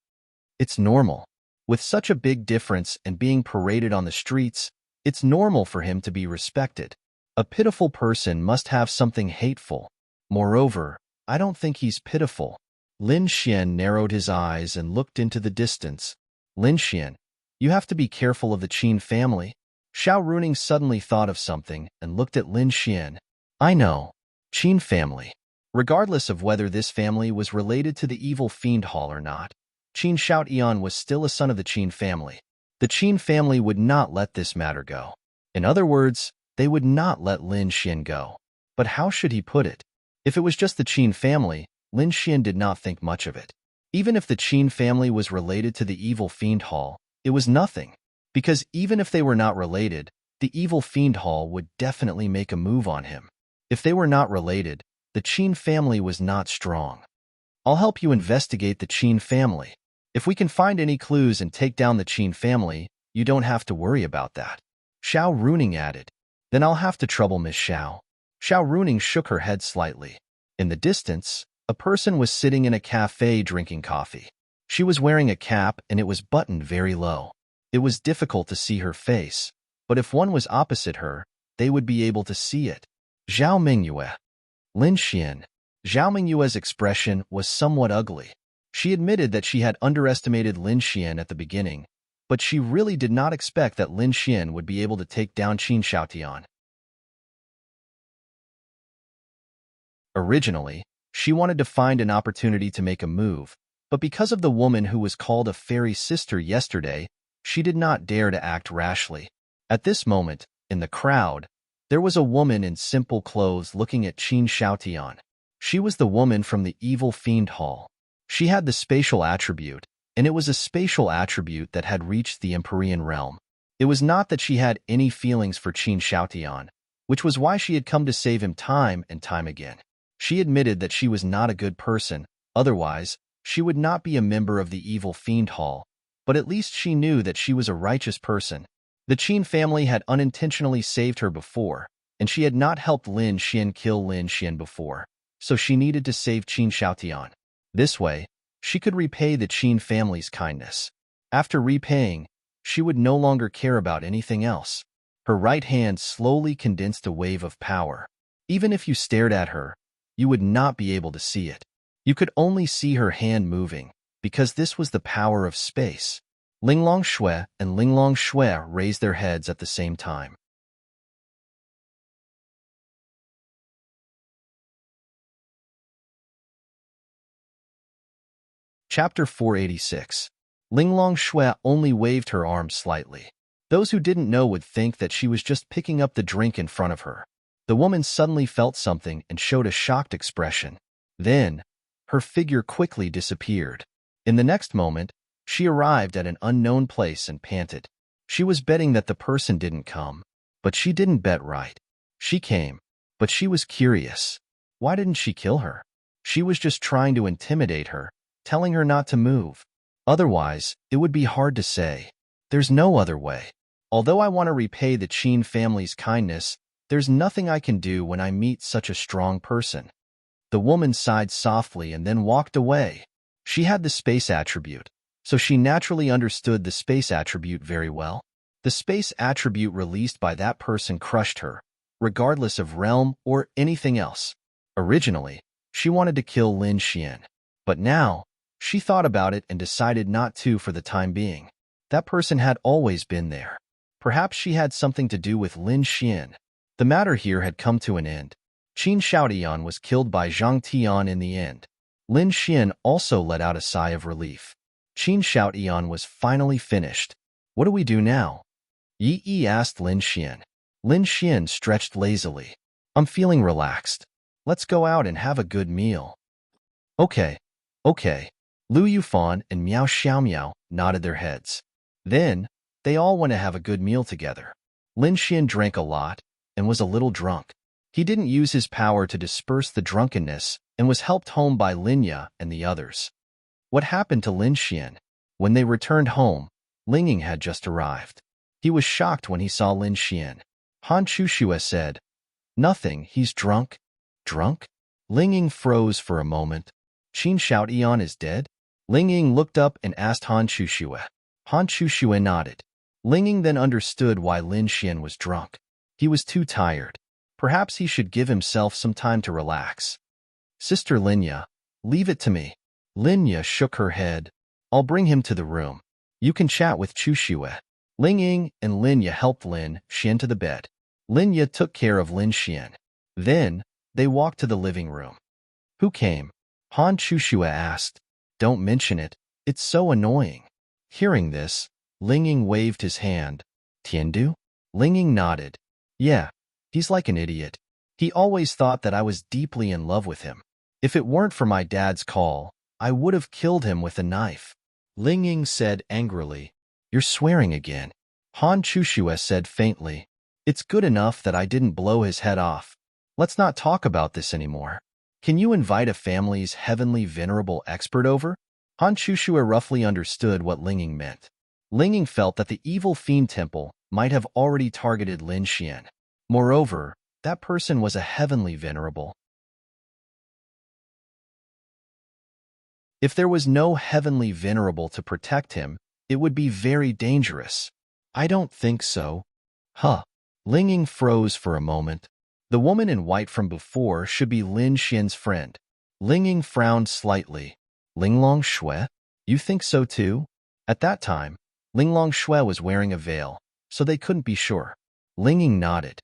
A: It's normal. With such a big difference and being paraded on the streets, it's normal for him to be respected. A pitiful person must have something hateful. Moreover, I don't think he's pitiful. Lin Xian narrowed his eyes and looked into the distance. Lin Xian, you have to be careful of the Qin family. Xiao Runing suddenly thought of something and looked at Lin Xian. I know. Qin family. Regardless of whether this family was related to the evil fiend hall or not, Qin Shaotian was still a son of the Qin family. The Qin family would not let this matter go. In other words, they would not let Lin Xian go. But how should he put it? If it was just the Qin family, Lin Xian did not think much of it. Even if the Qin family was related to the evil fiend hall, it was nothing. Because even if they were not related, the evil fiend hall would definitely make a move on him. If they were not related, the Qin family was not strong. I'll help you investigate the Qin family. If we can find any clues and take down the Qin family, you don't have to worry about that. Xiao Runing added. Then I'll have to trouble Miss Xiao. Xiao Runing shook her head slightly. In the distance, a person was sitting in a cafe drinking coffee. She was wearing a cap and it was buttoned very low. It was difficult to see her face, but if one was opposite her, they would be able to see it. Zhao Mingyue. Lin Xian. Zhao Mingyue's expression was somewhat ugly. She admitted that she had underestimated Lin Xian at the beginning, but she really did not expect that Lin Xian would be able to take down Qin Shaotian. Originally, she wanted to find an opportunity to make a move, but because of the woman who was called a fairy sister yesterday, she did not dare to act rashly. At this moment, in the crowd, there was a woman in simple clothes looking at Qin Shaotian. She was the woman from the evil fiend hall. She had the spatial attribute, and it was a spatial attribute that had reached the Empyrean realm. It was not that she had any feelings for Qin Shaotian, which was why she had come to save him time and time again. She admitted that she was not a good person, otherwise, she would not be a member of the evil fiend hall, but at least she knew that she was a righteous person. The Qin family had unintentionally saved her before, and she had not helped Lin Xian kill Lin Xian before, so she needed to save Qin Shaotian. This way, she could repay the Qin family's kindness. After repaying, she would no longer care about anything else. Her right hand slowly condensed a wave of power. Even if you stared at her, you would not be able to see it. You could only see her hand moving, because this was the power of space. Linglong Shui and Linglong Shui raised their heads at the same time. Chapter 486. Linglong Shui only waved her arms slightly. Those who didn't know would think that she was just picking up the drink in front of her. The woman suddenly felt something and showed a shocked expression. Then, her figure quickly disappeared. In the next moment, she arrived at an unknown place and panted. She was betting that the person didn't come, but she didn't bet right. She came, but she was curious. Why didn't she kill her? She was just trying to intimidate her, telling her not to move. Otherwise, it would be hard to say. There's no other way. Although I want to repay the Qin family's kindness, there's nothing I can do when I meet such a strong person. The woman sighed softly and then walked away. She had the space attribute, so she naturally understood the space attribute very well. The space attribute released by that person crushed her, regardless of realm or anything else. Originally, she wanted to kill Lin Xian, but now, she thought about it and decided not to for the time being. That person had always been there. Perhaps she had something to do with Lin Xian. The matter here had come to an end. Qin Xiaotian was killed by Zhang Tian in the end. Lin Xian also let out a sigh of relief. Qin Xiaotian was finally finished. What do we do now? Yi Yi asked Lin Xian. Lin Xian stretched lazily. I'm feeling relaxed. Let's go out and have a good meal. Okay. Lu Yufan and Miao Xiaomiao nodded their heads. Then, they all went to have a good meal together. Lin Xian drank a lot and was a little drunk. He didn't use his power to disperse the drunkenness and was helped home by Linya and the others. What happened to Lin Xian? When they returned home, Linging had just arrived. He was shocked when he saw Lin Xian. Han Chushue said, "Nothing, he's drunk." Drunk? Linging froze for a moment. Qin Xiaotian is dead? Linging looked up and asked Han Chushue. Han Chushue nodded. Linging then understood why Lin Xian was drunk. He was too tired. Perhaps he should give himself some time to relax. Sister Linya, leave it to me. Linya shook her head. I'll bring him to the room. You can chat with Chushue. Linging and Linya helped Lin Xian to the bed. Linya took care of Lin Xian. Then, they walked to the living room. Who came? Han Chushue asked. Don't mention it. It's so annoying. Hearing this, Linging waved his hand. Tiandu? Linging nodded. Yeah, he's like an idiot. He always thought that I was deeply in love with him. If it weren't for my dad's call, I would have killed him with a knife. Linging said angrily. You're swearing again. Han Chushue said faintly. It's good enough that I didn't blow his head off. Let's not talk about this anymore. Can you invite a family's heavenly venerable expert over? Han Chushue roughly understood what Linging meant. Linging felt that the evil fiend temple might have already targeted Lin Xian. Moreover, that person was a heavenly venerable. If there was no heavenly venerable to protect him, it would be very dangerous. I don't think so. Huh. Linging froze for a moment. The woman in white from before should be Lin Xian's friend. Linging frowned slightly. Linglong Shui? You think so too? At that time, Linglong Shui was wearing a veil, so they couldn't be sure. Linging nodded.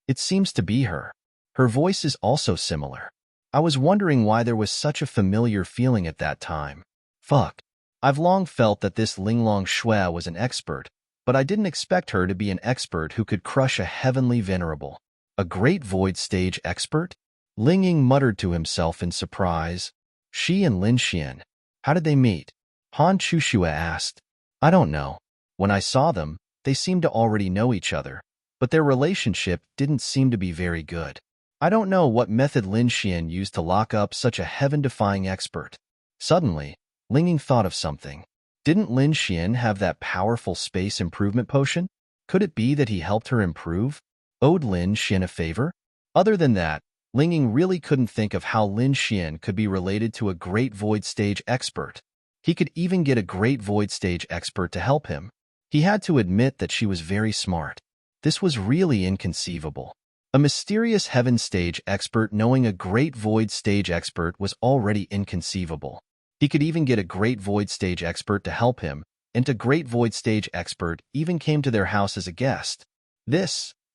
A: It seems to be her. Her voice is also similar. I was wondering why there was such a familiar feeling at that time. Fuck. I've long felt that this Linglong Shui was an expert, but I didn't expect her to be an expert who could crush a heavenly venerable. A great void stage expert? Linging muttered to himself in surprise. She and Lin Xian. How did they meet? Han Chushue asked. I don't know. When I saw them, they seemed to already know each other, but their relationship didn't seem to be very good. I don't know what method Lin Xian used to lock up such a heaven-defying expert. Suddenly, Linging thought of something. Didn't Lin Xian have that powerful space improvement potion? Could it be that he helped her improve? Owed Lin Xian a favor? Other than that, Linging really couldn't think of how Lin Xian could be related to a great void stage expert. He could even get a great void stage expert to help him. He had to admit that she was very smart. This was really inconceivable. A mysterious heaven stage expert knowing a great void stage expert was already inconceivable. He could even get a great void stage expert to help him, and a great void stage expert even came to their house as a guest.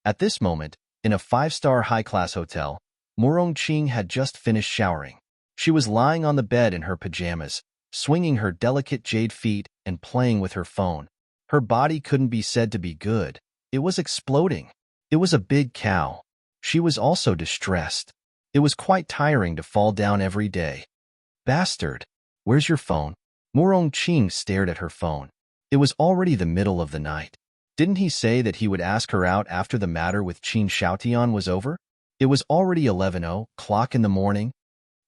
A: At this moment, in a 5-star high-class hotel, Morong Qing had just finished showering. She was lying on the bed in her pajamas, swinging her delicate jade feet and playing with her phone. Her body couldn't be said to be good. It was exploding. It was a big cow. She was also distressed. It was quite tiring to fall down every day. Bastard. Where's your phone? Morong Ching stared at her phone. It was already the middle of the night. Didn't he say that he would ask her out after the matter with Qin Xiaotian was over? It was already 11:00 in the morning.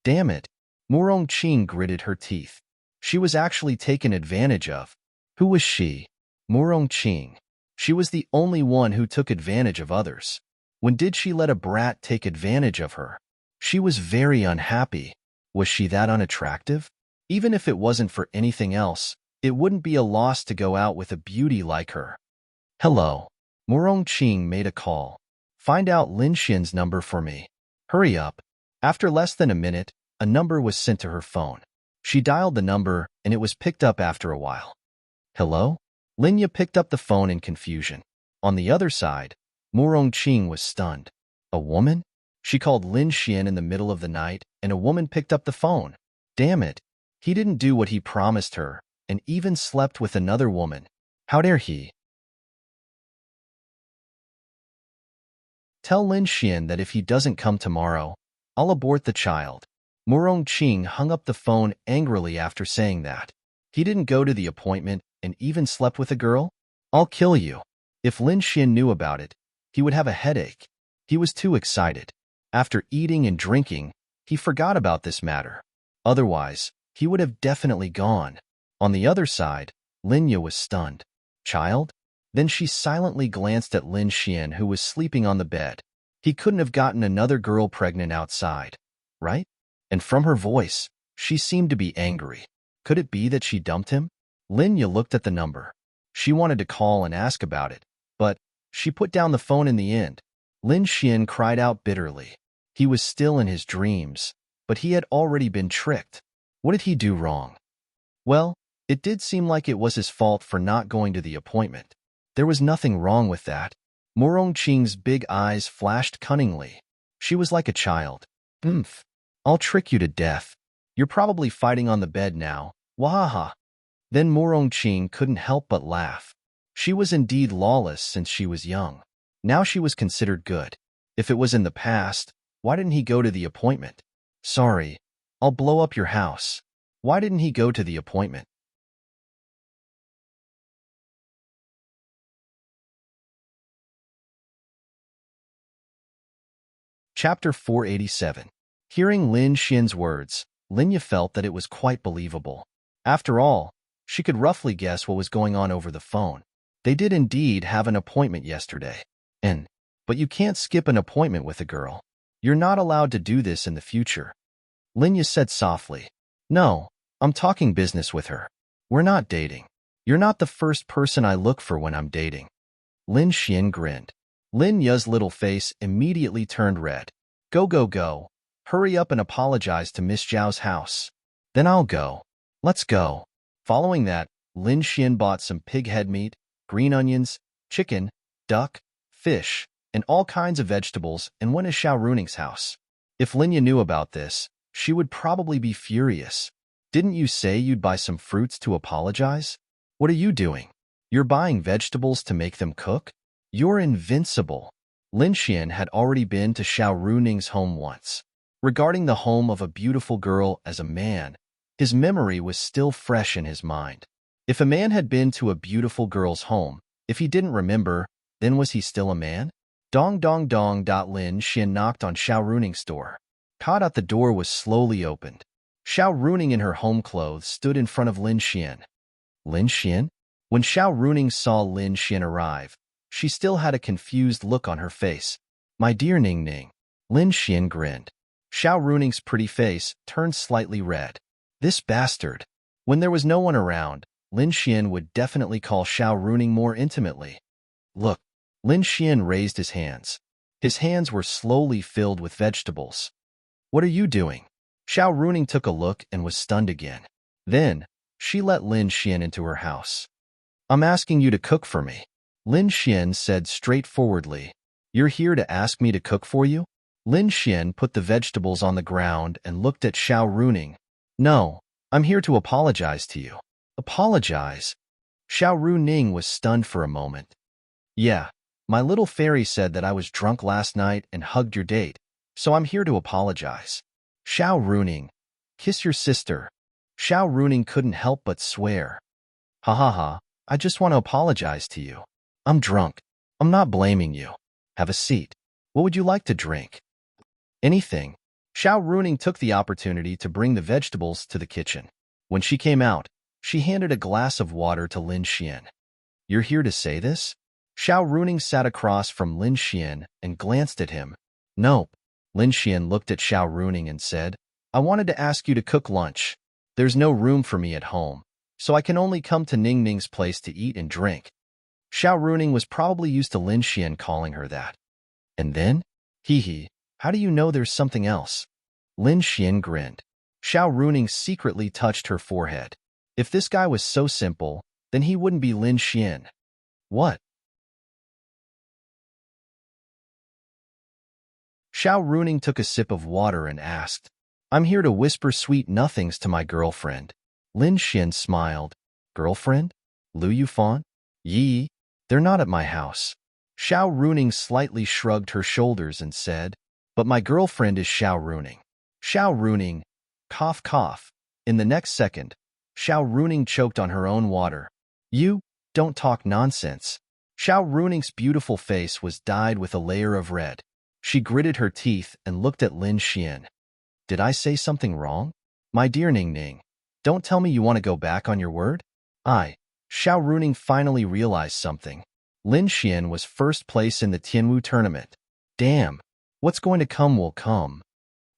A: Damn it. Morong Ching gritted her teeth. She was actually taken advantage of. Who was she? Morong Ching. She was the only one who took advantage of others. When did she let a brat take advantage of her? She was very unhappy. Was she that unattractive? Even if it wasn't for anything else, it wouldn't be a loss to go out with a beauty like her. Hello. Morong Ching made a call. Find out Lin Xian's number for me. Hurry up. After less than a minute, a number was sent to her phone. She dialed the number, and it was picked up after a while. Hello? Linya picked up the phone in confusion. On the other side, Morong Ching was stunned. A woman? She called Lin Xian in the middle of the night, and a woman picked up the phone. Damn it. He didn't do what he promised her, and even slept with another woman. How dare he? Tell Lin Xian that if he doesn't come tomorrow, I'll abort the child. Morong Ching hung up the phone angrily after saying that. He didn't go to the appointment and even slept with a girl? I'll kill you. If Lin Xian knew about it, he would have a headache. He was too excited. After eating and drinking, he forgot about this matter. Otherwise, he would have definitely gone. On the other side, Linya was stunned. Child? Then she silently glanced at Lin Xian, who was sleeping on the bed. He couldn't have gotten another girl pregnant outside, right? And from her voice, she seemed to be angry. Could it be that she dumped him? Linya looked at the number. She wanted to call and ask about it, but she put down the phone in the end. Lin Xian cried out bitterly. He was still in his dreams, but he had already been tricked. What did he do wrong? Well, it did seem like it was his fault for not going to the appointment. There was nothing wrong with that. Morong Ching's big eyes flashed cunningly. She was like a child. Oomph. I'll trick you to death. You're probably fighting on the bed now. Wahaha. Then Morong Ching couldn't help but laugh. She was indeed lawless since she was young. Now she was considered good. If it was in the past, why didn't he go to the appointment? Sorry, I'll blow up your house. Why didn't he go to the appointment? Chapter 487. Hearing Lin Xian's words, Linya felt that it was quite believable. After all, she could roughly guess what was going on over the phone. They did indeed have an appointment yesterday. But you can't skip an appointment with a girl. You're not allowed to do this in the future. Linya said softly. No, I'm talking business with her. We're not dating. You're not the first person I look for when I'm dating. Lin Xian grinned. Lin Ya's little face immediately turned red. Go, go, go. Hurry up and apologize to Miss Zhao's house. Then I'll go. Let's go. Following that, Lin Xian bought some pig head meat, green onions, chicken, duck, fish, and all kinds of vegetables and went to Xiao Runing's house. If Linya knew about this, she would probably be furious. Didn't you say you'd buy some fruits to apologize? What are you doing? You're buying vegetables to make them cook? You're invincible. Lin Xian had already been to Xiao Runing's home once. Regarding the home of a beautiful girl as a man, his memory was still fresh in his mind. If a man had been to a beautiful girl's home, if he didn't remember, then was he still a man? Dong dong dong. Lin Xian knocked on Xiao Runing's door. Caught at the door was slowly opened. Xiao Runing in her home clothes stood in front of Lin Xian. Lin Xian? When Xiao Runing saw Lin Xian arrive, she still had a confused look on her face. My dear Ning Ning. Lin Xian grinned. Xiao Runing's pretty face turned slightly red. This bastard. When there was no one around, Lin Xian would definitely call Xiao Runing more intimately. Look. Lin Xian raised his hands. His hands were slowly filled with vegetables. What are you doing? Xiao Runing took a look and was stunned again. Then, she let Lin Xian into her house. I'm asking you to cook for me. Lin Xian said straightforwardly. You're here to ask me to cook for you? Lin Xian put the vegetables on the ground and looked at Xiao Runing. No, I'm here to apologize to you. Apologize? Xiao Runing was stunned for a moment. Yeah, my little fairy said that I was drunk last night and hugged your date, so I'm here to apologize. Xiao Runing, kiss your sister. Xiao Runing couldn't help but swear. Ha ha ha, I just want to apologize to you. I'm drunk. I'm not blaming you. Have a seat. What would you like to drink? Anything. Xiao Runing took the opportunity to bring the vegetables to the kitchen. When she came out, she handed a glass of water to Lin Xian. You're here to say this? Xiao Runing sat across from Lin Xian and glanced at him. Nope. Lin Xian looked at Xiao Runing and said, I wanted to ask you to cook lunch. There's no room for me at home, so I can only come to Ning Ning's place to eat and drink. Xiao Runing was probably used to Lin Xian calling her that. And then? Hee hee, how do you know there's something else? Lin Xian grinned. Xiao Runing secretly touched her forehead. If this guy was so simple, then he wouldn't be Lin Xian. What? Xiao Runing took a sip of water and asked, I'm here to whisper sweet nothings to my girlfriend. Lin Xian smiled. Girlfriend? Lu Yufan? Yi? They're not at my house. Xiao Runing slightly shrugged her shoulders and said, But my girlfriend is Xiao Runing. Xiao Runing, cough cough. In the next second, Xiao Runing choked on her own water. You, don't talk nonsense. Xiao Runing's beautiful face was dyed with a layer of red. She gritted her teeth and looked at Lin Xian. Did I say something wrong? My dear Ning Ning, don't tell me you want to go back on your word? Xiao Runing finally realized something. Lin Xian was first place in the Tianwu tournament. Damn, what's going to come will come.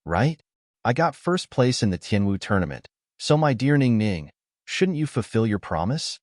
A: Right? I got first place in the Tianwu tournament, so my dear Ning Ning, shouldn't you fulfill your promise?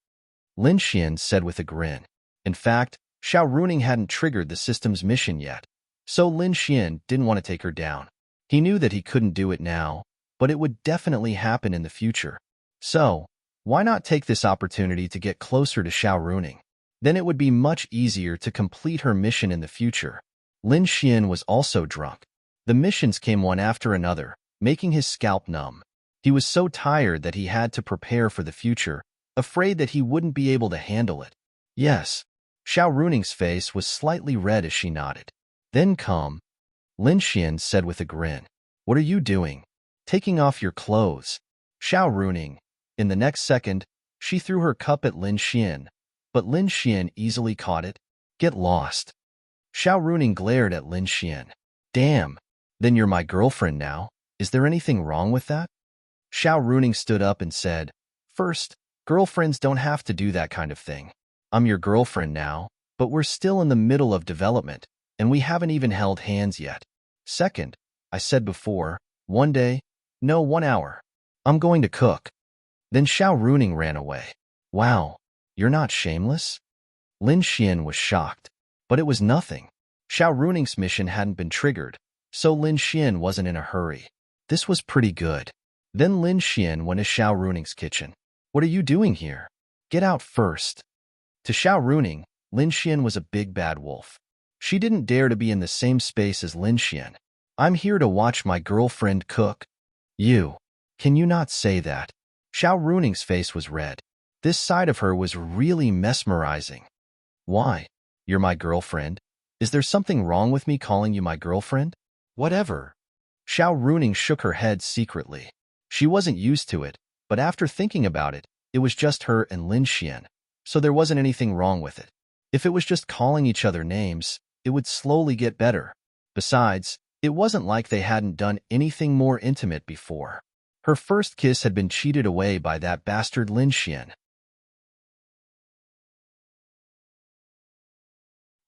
A: Lin Xian said with a grin. In fact, Xiao Runing hadn't triggered the system's mission yet, so Lin Xian didn't want to take her down. He knew that he couldn't do it now, but it would definitely happen in the future. So, why not take this opportunity to get closer to Xiao Runing? Then it would be much easier to complete her mission in the future. Lin Xian was also drunk. The missions came one after another, making his scalp numb. He was so tired that he had to prepare for the future, afraid that he wouldn't be able to handle it. Yes. Xiao Runing's face was slightly red as she nodded. Then come. Lin Xian said with a grin. What are you doing? Taking off your clothes. Xiao Runing. In the next second, she threw her cup at Lin Xian, but Lin Xian easily caught it. Get lost. Xiao Runing glared at Lin Xian. Damn. Then you're my girlfriend now. Is there anything wrong with that? Xiao Runing stood up and said, First, girlfriends don't have to do that kind of thing. I'm your girlfriend now, but we're still in the middle of development, and we haven't even held hands yet. Second, I said before, 1 day, no 1 hour. I'm going to cook. Then Xiao Runing ran away. Wow, you're not shameless? Lin Xian was shocked, but it was nothing. Xiao Runing's mission hadn't been triggered, so Lin Xian wasn't in a hurry. This was pretty good. Then Lin Xian went to Xiao Runing's kitchen. What are you doing here? Get out first. To Xiao Runing, Lin Xian was a big bad wolf. She didn't dare to be in the same space as Lin Xian. I'm here to watch my girlfriend cook. You. Can you not say that? Xiao Runing's face was red. This side of her was really mesmerizing. Why? You're my girlfriend. Is there something wrong with me calling you my girlfriend? Whatever. Xiao Runing shook her head secretly. She wasn't used to it, but after thinking about it, it was just her and Lin Xian, so there wasn't anything wrong with it. If it was just calling each other names, it would slowly get better. Besides, it wasn't like they hadn't done anything more intimate before. Her first kiss had been cheated away by that bastard Lin Xian.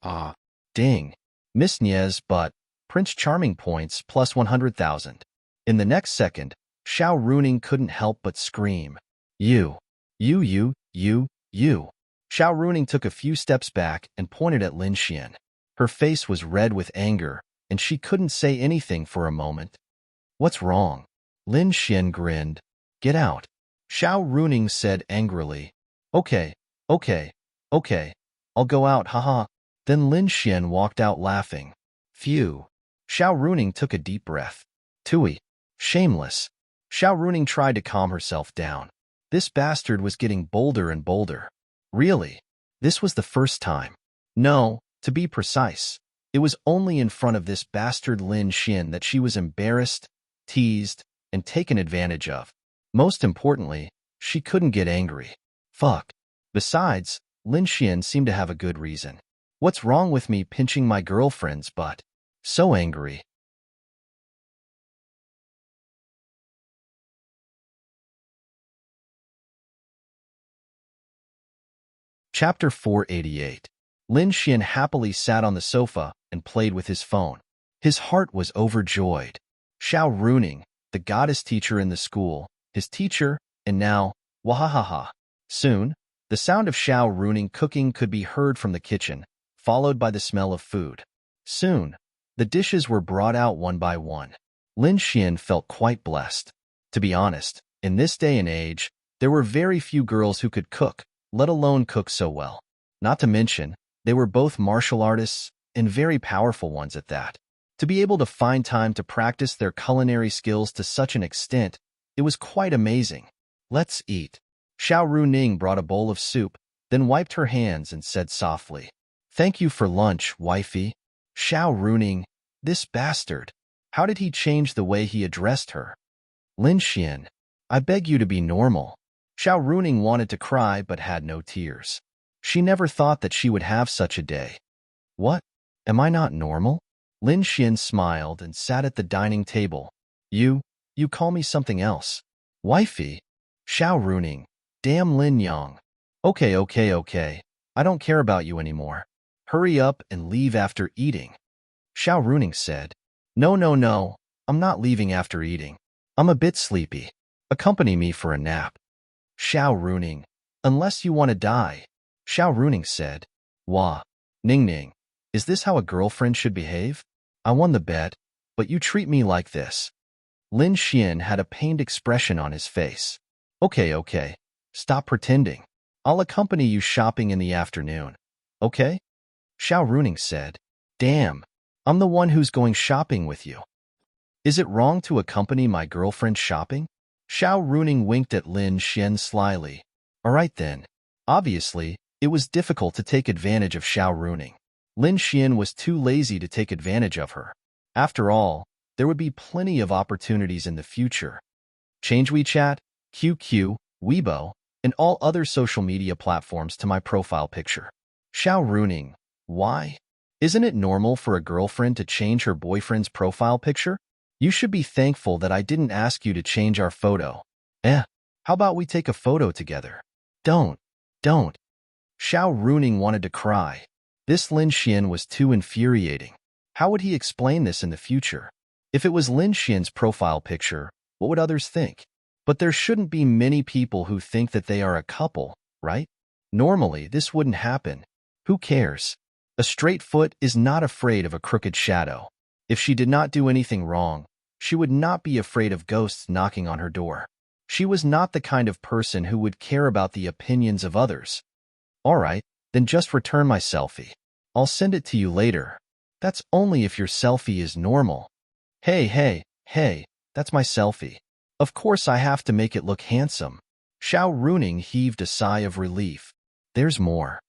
A: Ah, ding. Miss Niez, but Prince Charming points plus 100,000. In the next second, Xiao Runing couldn't help but scream. You. Xiao Runing took a few steps back and pointed at Lin Xian. Her face was red with anger, and she couldn't say anything for a moment. What's wrong? Lin Xian grinned. Get out. Xiao Runing said angrily. Okay. I'll go out, haha. Then Lin Xian walked out laughing. Phew. Xiao Runing took a deep breath. Tui. Shameless. Xiao Runing tried to calm herself down. This bastard was getting bolder and bolder. Really? This was the first time. No, to be precise, it was only in front of this bastard Lin Xian that she was embarrassed, teased, and taken advantage of. Most importantly, she couldn't get angry. Fuck. Besides, Lin Xian seemed to have a good reason. What's wrong with me pinching my girlfriend's butt? So angry. Chapter 488. Lin Xian happily sat on the sofa and played with his phone. His heart was overjoyed. Xiao Runing, the goddess teacher in the school, his teacher, and now, wahahaha. Soon, the sound of Xiao Runing cooking could be heard from the kitchen, followed by the smell of food. Soon, the dishes were brought out one by one. Lin Xian felt quite blessed. To be honest, in this day and age, there were very few girls who could cook, let alone cook so well. Not to mention, they were both martial artists, and very powerful ones at that. To be able to find time to practice their culinary skills to such an extent, it was quite amazing. Let's eat. Xiao Runing brought a bowl of soup, then wiped her hands and said softly, "Thank you for lunch, wifey." Xiao Runing, this bastard. How did he change the way he addressed her? Lin Xian, I beg you to be normal. Xiao Runing wanted to cry but had no tears. She never thought that she would have such a day. What? Am I not normal? Lin Xian smiled and sat at the dining table. You call me something else. Wifey? Xiao Runing. Damn Lin Yang. Okay. I don't care about you anymore. Hurry up and leave after eating. Xiao Runing said. No. I'm not leaving after eating. I'm a bit sleepy. Accompany me for a nap. Xiao Runing. Unless you want to die. Xiao Runing said. Wah. Ning. Is this how a girlfriend should behave? I won the bet, but you treat me like this. Lin Xian had a pained expression on his face. Okay. Stop pretending. I'll accompany you shopping in the afternoon. Okay? Xiao Runing said. Damn. I'm the one who's going shopping with you. Is it wrong to accompany my girlfriend shopping? Xiao Runing winked at Lin Xian slyly. All right then. Obviously, it was difficult to take advantage of Xiao Runing. Lin Xian was too lazy to take advantage of her. After all, there would be plenty of opportunities in the future. Change WeChat, QQ, Weibo, and all other social media platforms to my profile picture. Xiao Runing, why? Isn't it normal for a girlfriend to change her boyfriend's profile picture? You should be thankful that I didn't ask you to change our photo. How about we take a photo together? Don't. Xiao Runing wanted to cry. This Lin Xian was too infuriating. How would he explain this in the future? If it was Lin Xian's profile picture, what would others think? But there shouldn't be many people who think that they are a couple, right? Normally, this wouldn't happen. Who cares? A straight foot is not afraid of a crooked shadow. If she did not do anything wrong, she would not be afraid of ghosts knocking on her door. She was not the kind of person who would care about the opinions of others. All right, then just return my selfie. I'll send it to you later. That's only if your selfie is normal. Hey, that's my selfie. Of course I have to make it look handsome. Xiao Runing heaved a sigh of relief. There's more.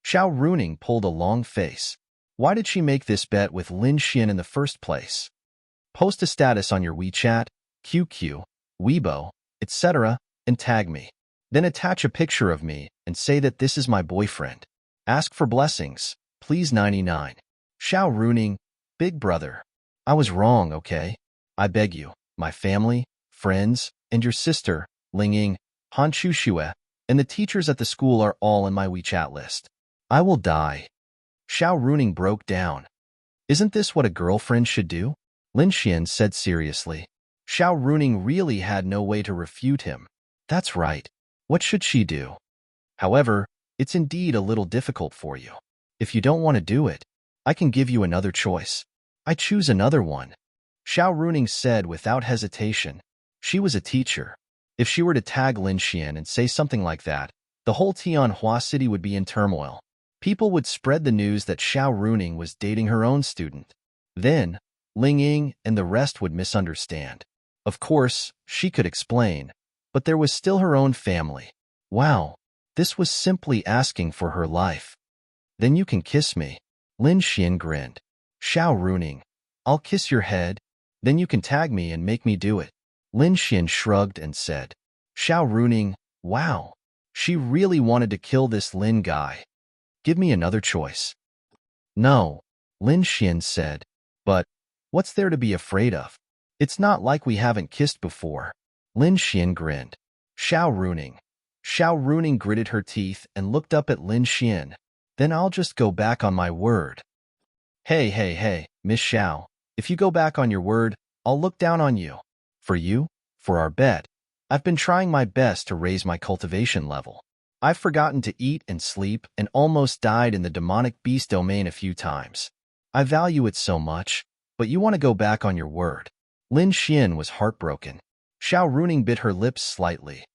A: Xiao Runing pulled a long face. Why did she make this bet with Lin Xian in the first place? Post a status on your WeChat, QQ, Weibo, etc., and tag me. Then attach a picture of me and say that this is my boyfriend. Ask for blessings, please 99. Xiao Runing, big brother. I was wrong, okay? I beg you, my family, friends, and your sister, Lingying, Han Chuxue, and the teachers at the school are all in my WeChat list. I will die. Xiao Runing broke down. Isn't this what a girlfriend should do? Lin Xian said seriously. Xiao Runing really had no way to refute him. That's right. What should she do? However, it's indeed a little difficult for you. If you don't want to do it, I can give you another choice. I choose another one. Xiao Runing said without hesitation. She was a teacher. If she were to tag Lin Xian and say something like that, the whole Tianhua city would be in turmoil. People would spread the news that Xiao Runing was dating her own student. Then, Ling Ying and the rest would misunderstand. Of course, she could explain, but there was still her own family. Wow, this was simply asking for her life. Then you can kiss me. Lin Xian grinned. Xiao Runing, I'll kiss your head, then you can tag me and make me do it. Lin Xian shrugged and said. Xiao Runing, wow, she really wanted to kill this Lin guy. Give me another choice. No, Lin Xian said. But what's there to be afraid of? It's not like we haven't kissed before. Lin Xian grinned. Xiao Runing. Xiao Runing gritted her teeth and looked up at Lin Xian. Then I'll just go back on my word. Hey, Miss Xiao, if you go back on your word, I'll look down on you. For you, for our bet, I've been trying my best to raise my cultivation level. I've forgotten to eat and sleep and almost died in the demonic beast domain a few times. I value it so much, but you want to go back on your word. Lin Xian was heartbroken. Xiao Runing bit her lips slightly.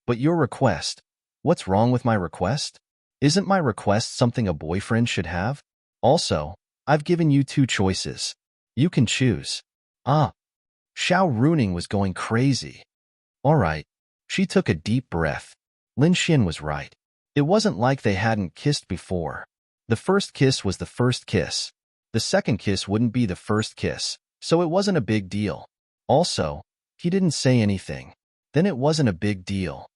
A: But your request, what's wrong with my request? Isn't my request something a boyfriend should have? Also, I've given you two choices. You can choose. Ah. Xiao Runing was going crazy. All right. She took a deep breath. Lin Xian was right. It wasn't like they hadn't kissed before. The first kiss was the first kiss. The second kiss wouldn't be the first kiss, so it wasn't a big deal. Also, he didn't say anything. Then it wasn't a big deal.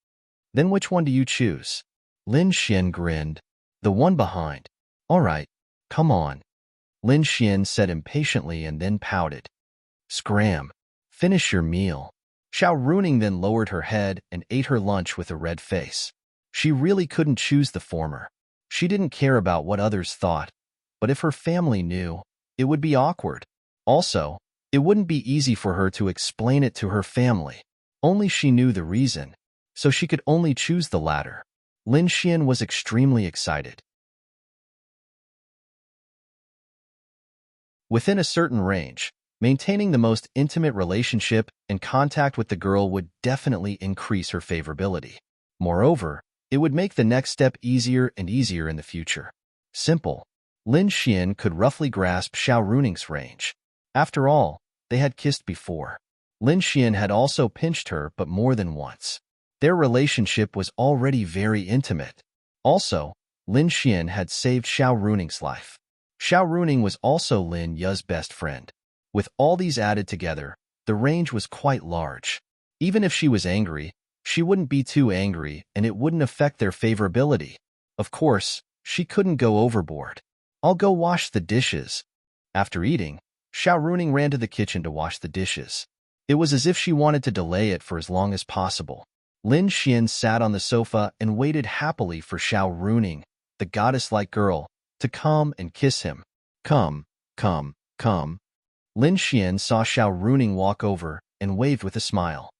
A: Then which one do you choose? Lin Xian grinned. The one behind. All right, come on. Lin Xian said impatiently and then pouted. Scram. Finish your meal. Xiao Runing then lowered her head and ate her lunch with a red face. She really couldn't choose the former. She didn't care about what others thought, but if her family knew, it would be awkward. Also, it wouldn't be easy for her to explain it to her family. Only she knew the reason, so she could only choose the latter. Lin Xian was extremely excited. Within a certain range, maintaining the most intimate relationship and contact with the girl would definitely increase her favorability. Moreover, it would make the next step easier and easier in the future. Simple. Lin Xian could roughly grasp Xiao Runing's range. After all, they had kissed before. Lin Xian had also pinched her, but more than once. Their relationship was already very intimate. Also, Lin Xian had saved Xiao Runing's life. Xiao Runing was also Lin Yu's best friend. With all these added together, the range was quite large. Even if she was angry, she wouldn't be too angry and it wouldn't affect their favorability. Of course, she couldn't go overboard. I'll go wash the dishes. After eating, Xiao Runing ran to the kitchen to wash the dishes. It was as if she wanted to delay it for as long as possible. Lin Xian sat on the sofa and waited happily for Xiao Runing, the goddess-like girl, to come and kiss him. Come. Lin Xian saw Xiao Runing walk over and waved with a smile.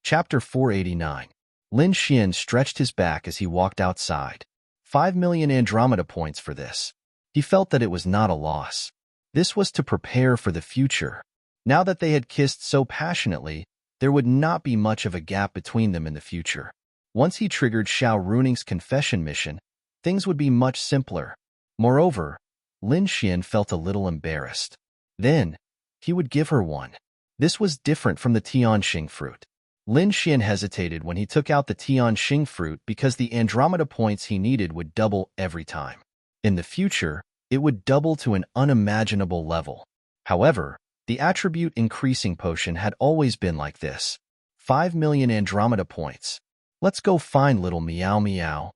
A: Chapter 489. Lin Xian stretched his back as he walked outside. 5 million Andromeda points for this. He felt that it was not a loss. This was to prepare for the future. Now that they had kissed so passionately, there would not be much of a gap between them in the future. Once he triggered Xiao Runing's confession mission, things would be much simpler. Moreover, Lin Xian felt a little embarrassed. Then, he would give her one. This was different from the Tianxing fruit. Lin Xian hesitated when he took out the Tianxing fruit because the Andromeda points he needed would double every time. In the future, it would double to an unimaginable level. However, the attribute increasing potion had always been like this. 5 million Andromeda points. Let's go find little Meow Meow.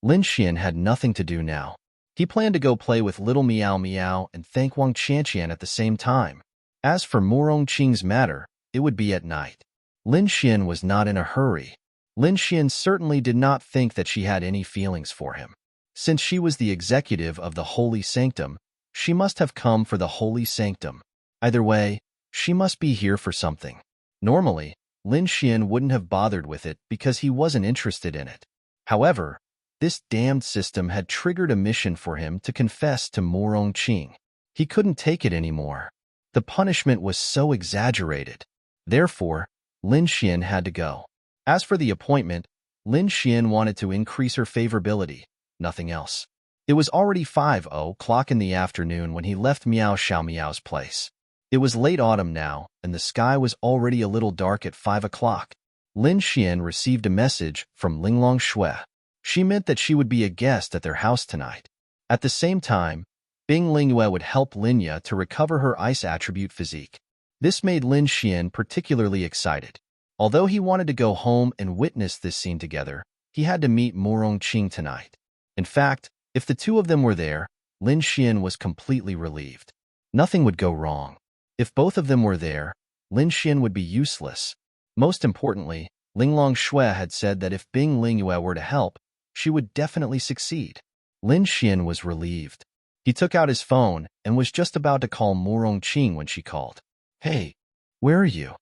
A: Lin Xian had nothing to do now. He planned to go play with little Meow Meow and thank Wang Qianqian at the same time. As for Morong Qing's matter, it would be at night. Lin Xian was not in a hurry. Lin Xian certainly did not think that she had any feelings for him. Since she was the executive of the Holy Sanctum, she must have come for the Holy Sanctum. Either way, she must be here for something. Normally, Lin Xian wouldn't have bothered with it because he wasn't interested in it. However, this damned system had triggered a mission for him to confess to Morong Qing. He couldn't take it anymore. The punishment was so exaggerated. Therefore, Lin Xian had to go. As for the appointment, Lin Xian wanted to increase her favorability, nothing else. It was already 5:00 in the afternoon when he left Miao Xiaomiao's place. It was late autumn now, and the sky was already a little dark at 5:00. Lin Xian received a message from Linglong Shui. She meant that she would be a guest at their house tonight. At the same time, Bing Lingyue would help Linya to recover her ice attribute physique. This made Lin Xian particularly excited. Although he wanted to go home and witness this scene together, he had to meet Morong Qing tonight. In fact, if the two of them were there, Lin Xian was completely relieved. Nothing would go wrong. If both of them were there, Lin Xian would be useless. Most importantly, Linglong Shui had said that if Bing Lingyue were to help, she would definitely succeed. Lin Xian was relieved. He took out his phone and was just about to call Morong Qing when she called. "Hey, where are you?"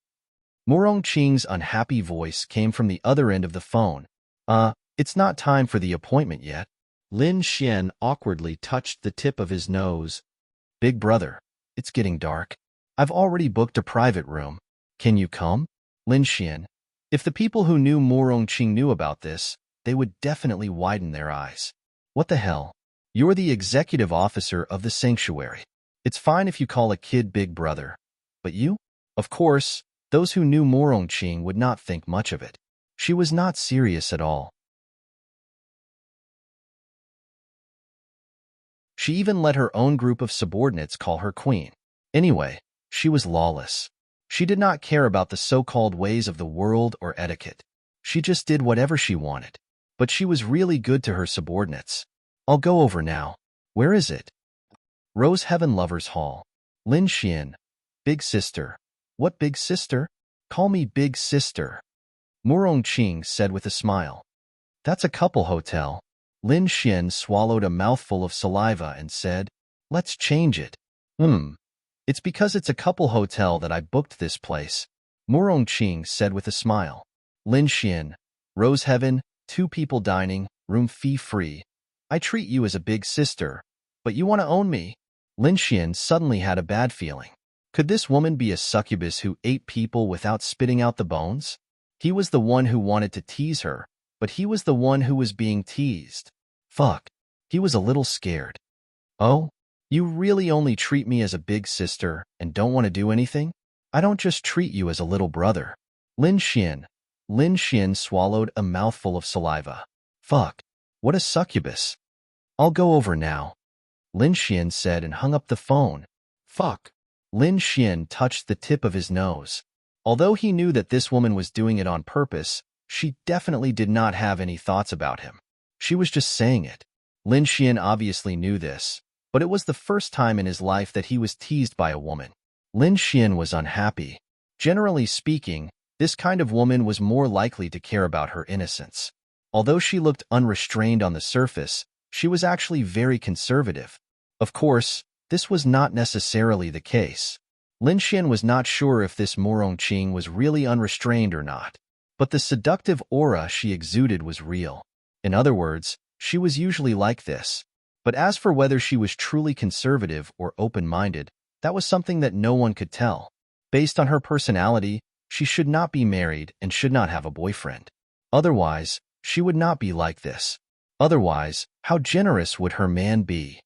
A: Morong Qing's unhappy voice came from the other end of the phone. It's not time for the appointment yet." Lin Xian awkwardly touched the tip of his nose. "Big brother, it's getting dark. I've already booked a private room. Can you come?" Lin Xian. If the people who knew Morong Qing knew about this, they would definitely widen their eyes. "What the hell? You're the executive officer of the sanctuary. It's fine if you call a kid big brother. But you?" Of course, those who knew Morong Qing would not think much of it. She was not serious at all. She even let her own group of subordinates call her queen. Anyway, she was lawless. She did not care about the so-called ways of the world or etiquette. She just did whatever she wanted. But she was really good to her subordinates. "I'll go over now. Where is it?" Rose Heaven Lovers Hall. Lin Xian. "Big sister." "What big sister?" "Call me big sister." Morong Qing said with a smile. "That's a couple hotel." Lin Xian swallowed a mouthful of saliva and said, "Let's change it." It's because it's a couple hotel that I booked this place," Morong Qing said with a smile. Lin Xian. "Rose Heaven, 2 people dining, room fee free. I treat you as a big sister, but you want to own me?" Lin Xian suddenly had a bad feeling. Could this woman be a succubus who ate people without spitting out the bones? He was the one who wanted to tease her, but he was the one who was being teased. Fuck. He was a little scared. "Oh? You really only treat me as a big sister and don't want to do anything? I don't just treat you as a little brother." Lin Xian. Lin Xian swallowed a mouthful of saliva. Fuck. What a succubus. "I'll go over now," Lin Xian said and hung up the phone. Fuck. Lin Xian touched the tip of his nose. Although he knew that this woman was doing it on purpose, she definitely did not have any thoughts about him. She was just saying it. Lin Xian obviously knew this, but it was the first time in his life that he was teased by a woman. Lin Xian was unhappy. Generally speaking, this kind of woman was more likely to care about her innocence. Although she looked unrestrained on the surface, she was actually very conservative. Of course, this was not necessarily the case. Lin Xian was not sure if this Morong Qing was really unrestrained or not, but the seductive aura she exuded was real. In other words, she was usually like this. But as for whether she was truly conservative or open-minded, that was something that no one could tell. Based on her personality, she should not be married and should not have a boyfriend. Otherwise, she would not be like this. Otherwise, how generous would her man be?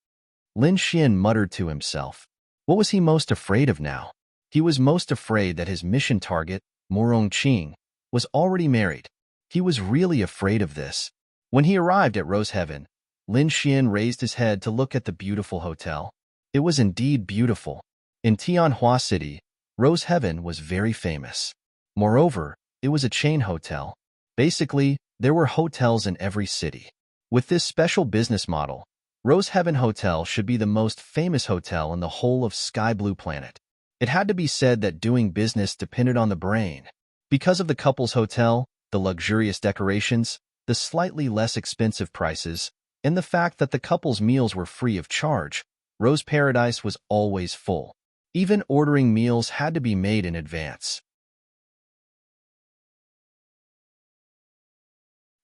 A: Lin Xian muttered to himself. What was he most afraid of now? He was most afraid that his mission target, Morong Qing, was already married. He was really afraid of this. When he arrived at Rose Heaven, Lin Xian raised his head to look at the beautiful hotel. It was indeed beautiful. In Tianhua City, Rose Heaven was very famous. Moreover, it was a chain hotel. Basically, there were hotels in every city. With this special business model, Rose Heaven Hotel should be the most famous hotel in the whole of Sky Blue Planet. It had to be said that doing business depended on the brain. Because of the couple's hotel, the luxurious decorations, the slightly less expensive prices, and the fact that the couple's meals were free of charge, Rose Paradise was always full. Even ordering meals had to be made in advance.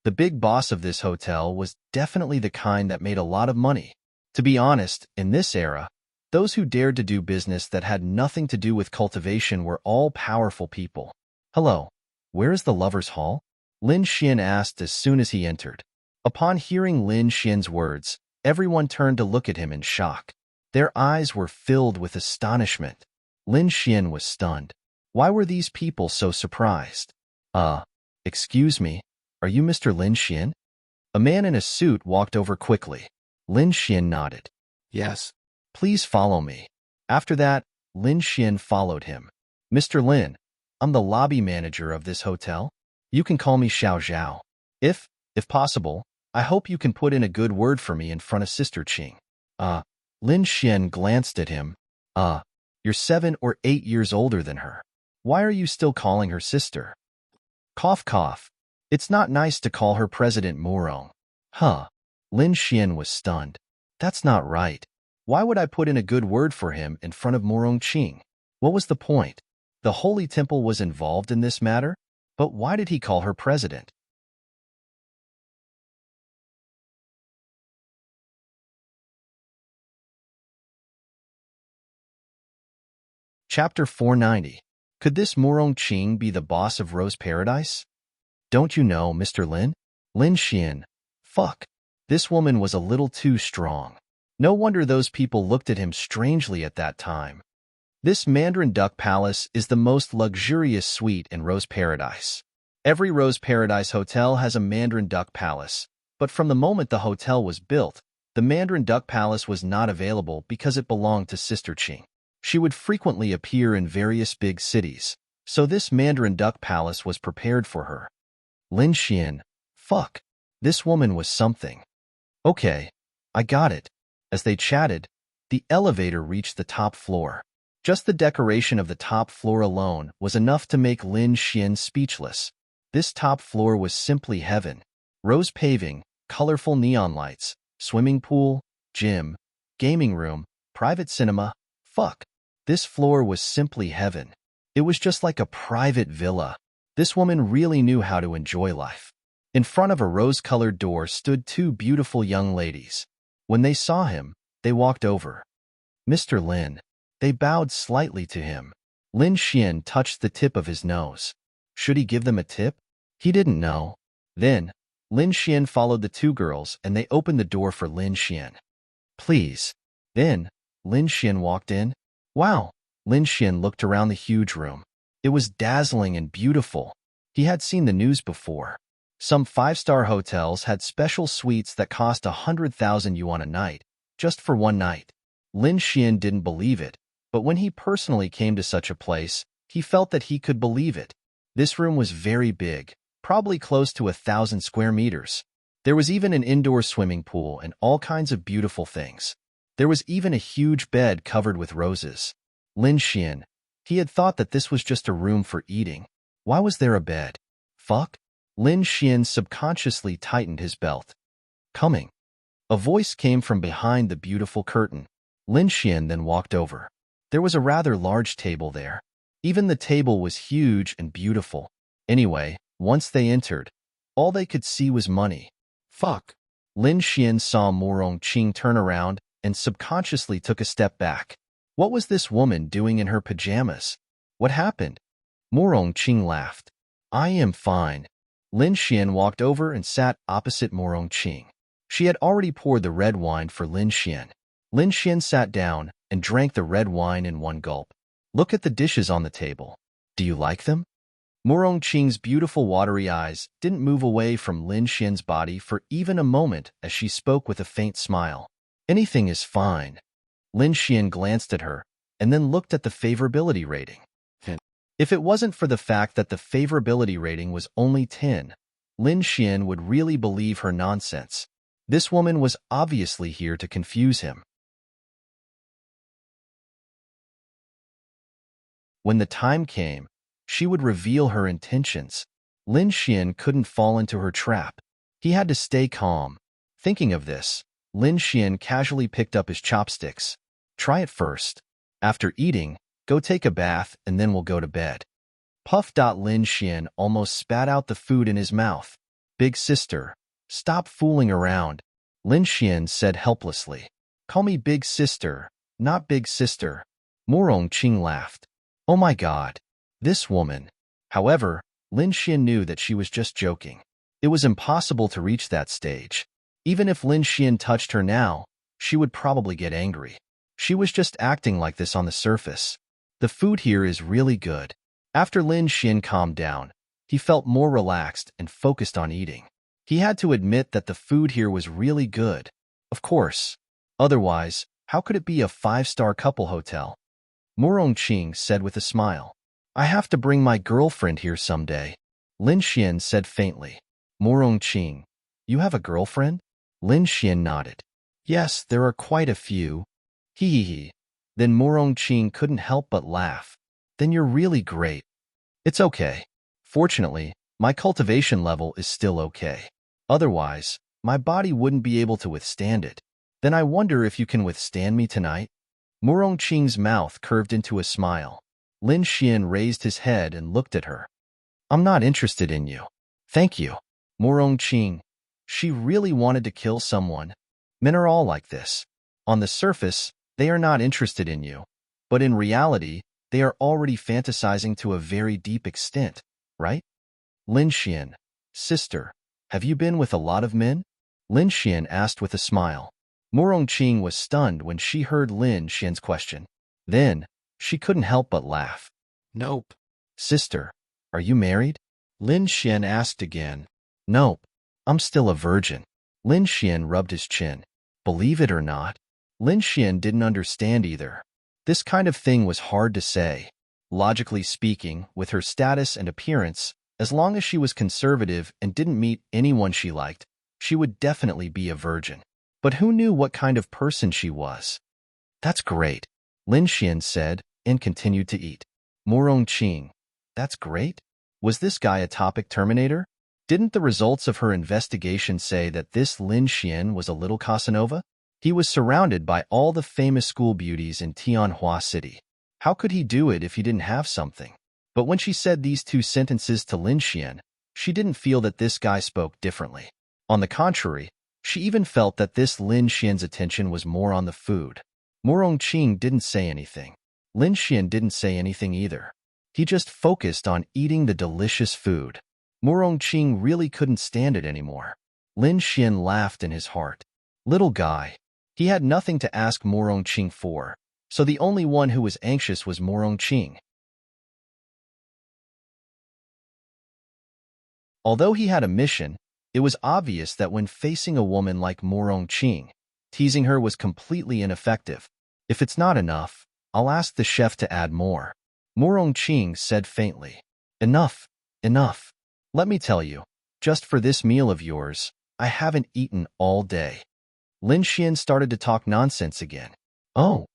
A: The big boss of this hotel was definitely the kind that made a lot of money. To be honest, in this era, those who dared to do business that had nothing to do with cultivation were all powerful people. "Hello, where is the Lovers' Hall?" Lin Xian asked as soon as he entered. Upon hearing Lin Xian's words, everyone turned to look at him in shock. Their eyes were filled with astonishment. Lin Xian was stunned. Why were these people so surprised? Excuse me, are you Mr. Lin Xian? A man in a suit walked over quickly. Lin Xian nodded.
B: Yes.
A: Please follow me. After that, Lin Xian followed him. Mr. Lin, I'm the lobby manager of this hotel. You can call me Xiao Zhao. If possible, I hope you can put in a good word for me in front of Sister Qing. Lin Xian glanced at him. You're 7 or 8 years older than her. Why are you still calling her sister? Cough cough. It's not nice to call her President Murong. Lin Xian was stunned. That's not right. Why would I put in a good word for him in front of Murong Qing? What was the point? The Holy Temple was involved in this matter? But why did he call her president? Chapter 490. Could this Murong Qing be the boss of Rose Paradise? Don't you know, Mr. Lin? Lin Xian. Fuck. This woman was a little too strong. No wonder those people looked at him strangely at that time. This Mandarin Duck Palace is the most luxurious suite in Rose Paradise. Every Rose Paradise hotel has a Mandarin Duck Palace, but from the moment the hotel was built, the Mandarin Duck Palace was not available because it belonged to Sister Qing. She would frequently appear in various big cities, so this Mandarin Duck Palace was prepared for her. Lin Xian. Fuck. This woman was something. Okay, I got it. As they chatted, the elevator reached the top floor. Just the decoration of the top floor alone was enough to make Lin Xian speechless. This top floor was simply heaven. Rose paving, colorful neon lights, swimming pool, gym, gaming room, private cinema. Fuck. This floor was simply heaven. It was just like a private villa. This woman really knew how to enjoy life. In front of a rose-colored door stood 2 beautiful young ladies. When they saw him, they walked over. Mr. Lin. They bowed slightly to him. Lin Xian touched the tip of his nose. Should he give them a tip? He didn't know. Then, Lin Xian followed the 2 girls and they opened the door for Lin Xian. Please. Then, Lin Xian walked in. Wow. Lin Xian looked around the huge room. It was dazzling and beautiful. He had seen the news before. Some 5-star hotels had special suites that cost 100,000 yuan a night, just for one night. Lin Xian didn't believe it, but when he personally came to such a place, he felt that he could believe it. This room was very big, probably close to 1,000 square meters. There was even an indoor swimming pool and all kinds of beautiful things. There was even a huge bed covered with roses. Lin Xian. He had thought that this was just a room for eating. Why was there a bed? Fuck? Lin Xian subconsciously tightened his belt. Coming. A voice came from behind the beautiful curtain. Lin Xian then walked over. There was a rather large table there. Even the table was huge and beautiful. Anyway, once they entered, all they could see was money. Fuck. Lin Xian saw Murong Qing turn around and subconsciously took a step back. What was this woman doing in her pajamas? What happened? Murong Qing laughed. I am fine. Lin Xian walked over and sat opposite Murong Qing. She had already poured the red wine for Lin Xian. Lin Xian sat down and drank the red wine in one gulp. Look at the dishes on the table. Do you like them? Murong Qing's beautiful watery eyes didn't move away from Lin Xian's body for even a moment as she spoke with a faint smile. Anything is fine. Lin Xian glanced at her and then looked at the favorability rating. If it wasn't for the fact that the favorability rating was only 10, Lin Xian would really believe her nonsense. This woman was obviously here to confuse him. When the time came, she would reveal her intentions. Lin Xian couldn't fall into her trap. He had to stay calm. Thinking of this, Lin Xian casually picked up his chopsticks. Try it first. After eating, go take a bath and then we'll go to bed. Puff. Lin Xian almost spat out the food in his mouth. Big sister, stop fooling around, Lin Xian said helplessly. Call me big sister, not big sister. Murong Qing laughed. Oh my god, this woman. However, Lin Xian knew that she was just joking. It was impossible to reach that stage. Even if Lin Xian touched her now, she would probably get angry. She was just acting like this on the surface. The food here is really good. After Lin Xian calmed down, he felt more relaxed and focused on eating. He had to admit that the food here was really good. Of course. Otherwise, how could it be a 5-star couple hotel? Murong Qing said with a smile. I have to bring my girlfriend here someday. Lin Xian said faintly. Murong Qing, you have a girlfriend? Lin Xian nodded. Yes, there are quite a few. Hee. Then Murong Qing couldn't help but laugh. Then you're really great. It's okay. Fortunately, my cultivation level is still okay. Otherwise, my body wouldn't be able to withstand it. Then I wonder if you can withstand me tonight? Murong Qing's mouth curved into a smile. Lin Xian raised his head and looked at her. I'm not interested in you. Thank you. Murong Qing. She really wanted to kill someone. Men are all like this. On the surface, they are not interested in you. But in reality, they are already fantasizing to a very deep extent, right? Lin Xian. Sister, have you been with a lot of men? Lin Xian asked with a smile. Murong Qing was stunned when she heard Lin Xian's question. Then, she couldn't help but laugh. Nope. Sister, are you married? Lin Xian asked again. Nope. I'm still a virgin. Lin Xian rubbed his chin. Believe it or not, Lin Xian didn't understand either. This kind of thing was hard to say. Logically speaking, with her status and appearance, as long as she was conservative and didn't meet anyone she liked, she would definitely be a virgin. But who knew what kind of person she was? That's great, Lin Xian said, and continued to eat. Murong Qing. That's great? Was this guy a topic terminator? Didn't the results of her investigation say that this Lin Xian was a little Casanova? He was surrounded by all the famous school beauties in Tianhua City. How could he do it if he didn't have something? But when she said these 2 sentences to Lin Xian, she didn't feel that this guy spoke differently. On the contrary, she even felt that this Lin Xian's attention was more on the food. Murong Qing didn't say anything. Lin Xian didn't say anything either. He just focused on eating the delicious food. Murong Qing really couldn't stand it anymore. Lin Xian laughed in his heart. Little guy. He had nothing to ask Murong Qing for, so the only one who was anxious was Murong Qing. Although he had a mission, it was obvious that when facing a woman like Murong Qing, teasing her was completely ineffective. If it's not enough, I'll ask the chef to add more. Murong Qing said faintly. Enough. Let me tell you, just for this meal of yours, I haven't eaten all day. Lin Xian started to talk nonsense again. Oh.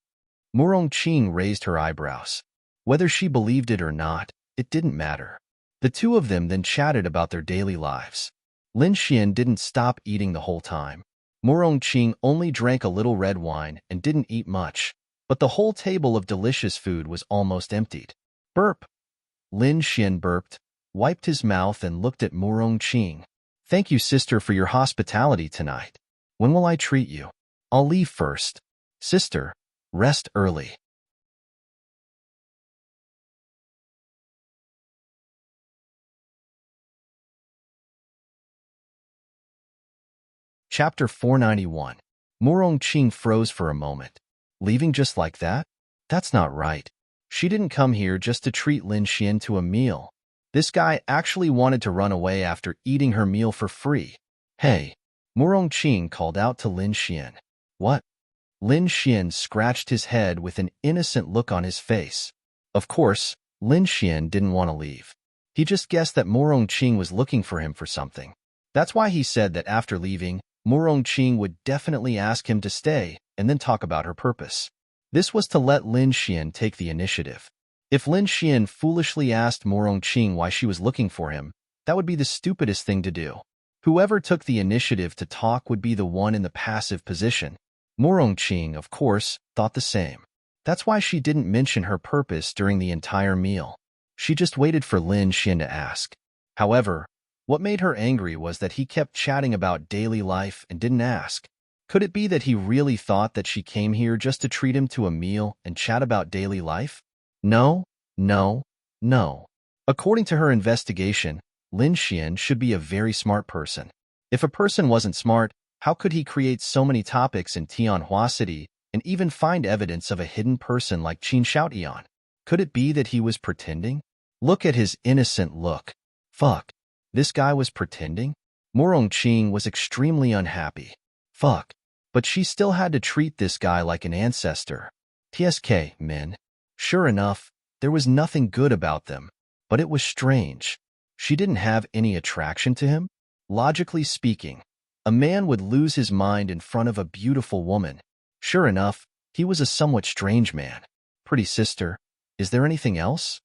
A: Murong Qing raised her eyebrows. Whether she believed it or not, it didn't matter. The 2 of them then chatted about their daily lives. Lin Xian didn't stop eating the whole time. Murong Qing only drank a little red wine and didn't eat much, but the whole table of delicious food was almost emptied. Burp. Lin Xian burped, wiped his mouth and looked at Murong Qing. Thank you, sister, for your hospitality tonight. When will I treat you? I'll leave first. Sister, rest early. Chapter 491. Murong Qing froze for a moment. Leaving just like that? That's not right. She didn't come here just to treat Lin Xian to a meal. This guy actually wanted to run away after eating her meal for free. Hey, Murong Qing called out to Lin Xian. What? Lin Xian scratched his head with an innocent look on his face. Of course, Lin Xian didn't want to leave. He just guessed that Murong Qing was looking for him for something. That's why he said that after leaving, Murong Qing would definitely ask him to stay and then talk about her purpose. This was to let Lin Xian take the initiative. If Lin Xian foolishly asked Murong Qing why she was looking for him, that would be the stupidest thing to do. Whoever took the initiative to talk would be the one in the passive position. Murong Qing, of course, thought the same. That's why she didn't mention her purpose during the entire meal. She just waited for Lin Xian to ask. However, what made her angry was that he kept chatting about daily life and didn't ask. Could it be that he really thought that she came here just to treat him to a meal and chat about daily life? No. According to her investigation, Lin Xian should be a very smart person. If a person wasn't smart, how could he create so many topics in Tianhua City and even find evidence of a hidden person like Qin Shaotian? Could it be that he was pretending? Look at his innocent look. Fuck. This guy was pretending? Murong Qing was extremely unhappy. Fuck. But she still had to treat this guy like an ancestor. TSK, men. Sure enough, there was nothing good about them. But it was strange. She didn't have any attraction to him? Logically speaking, a man would lose his mind in front of a beautiful woman. Sure enough, he was a somewhat strange man. Pretty sister, is there anything else?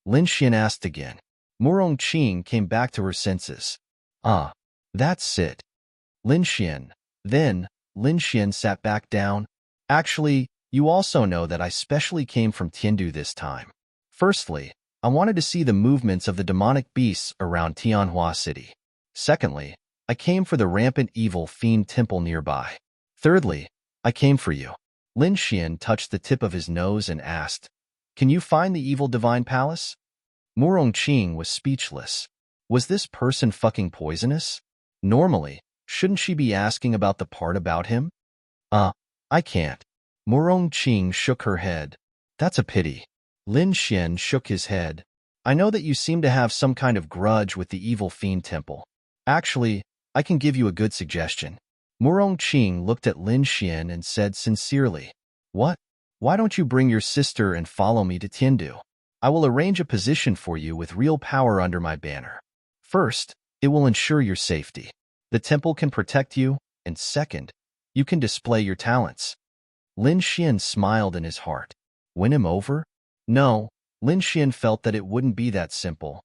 A: Lin Xian asked again. Murong Qing came back to her senses. Ah, that's it. Lin Xian. Then, Lin Xian sat back down. Actually, you also know that I specially came from Tiandu this time. Firstly, I wanted to see the movements of the demonic beasts around Tianhua City. Secondly, I came for the rampant evil fiend temple nearby. Thirdly, I came for you. Lin Xian touched the tip of his nose and asked, "Can you find the evil divine palace?" Murong Qing was speechless. Was this person fucking poisonous? Normally, shouldn't she be asking about the part about him? I can't. Murong Qing shook her head. That's a pity. Lin Xian shook his head. I know that you seem to have some kind of grudge with the evil fiend temple. Actually, I can give you a good suggestion. Murong Qing looked at Lin Xian and said sincerely, "What? Why don't you bring your sister and follow me to Tiandu? I will arrange a position for you with real power under my banner. First, it will ensure your safety. The temple can protect you, and second, you can display your talents." Lin Xian smiled in his heart. Win him over? No, Lin Xian felt that it wouldn't be that simple.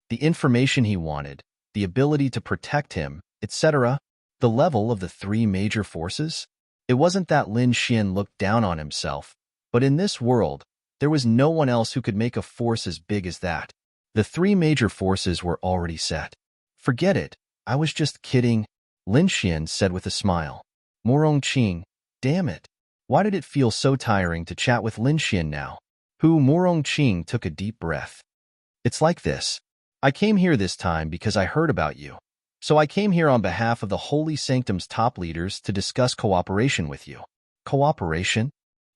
A: The information he wanted, the ability to protect him, etc., the level of the three major forces? It wasn't that Lin Xian looked down on himself, but in this world, there was no one else who could make a force as big as that. The three major forces were already set. Forget it, I was just kidding, Lin Xian said with a smile. Murong Qing, damn it. Why did it feel so tiring to chat with Lin Xian now? Murong Qing took a deep breath. It's like this. I came here this time because I heard about you. So I came here on behalf of the Holy Sanctum's top leaders to discuss cooperation with you. Cooperation?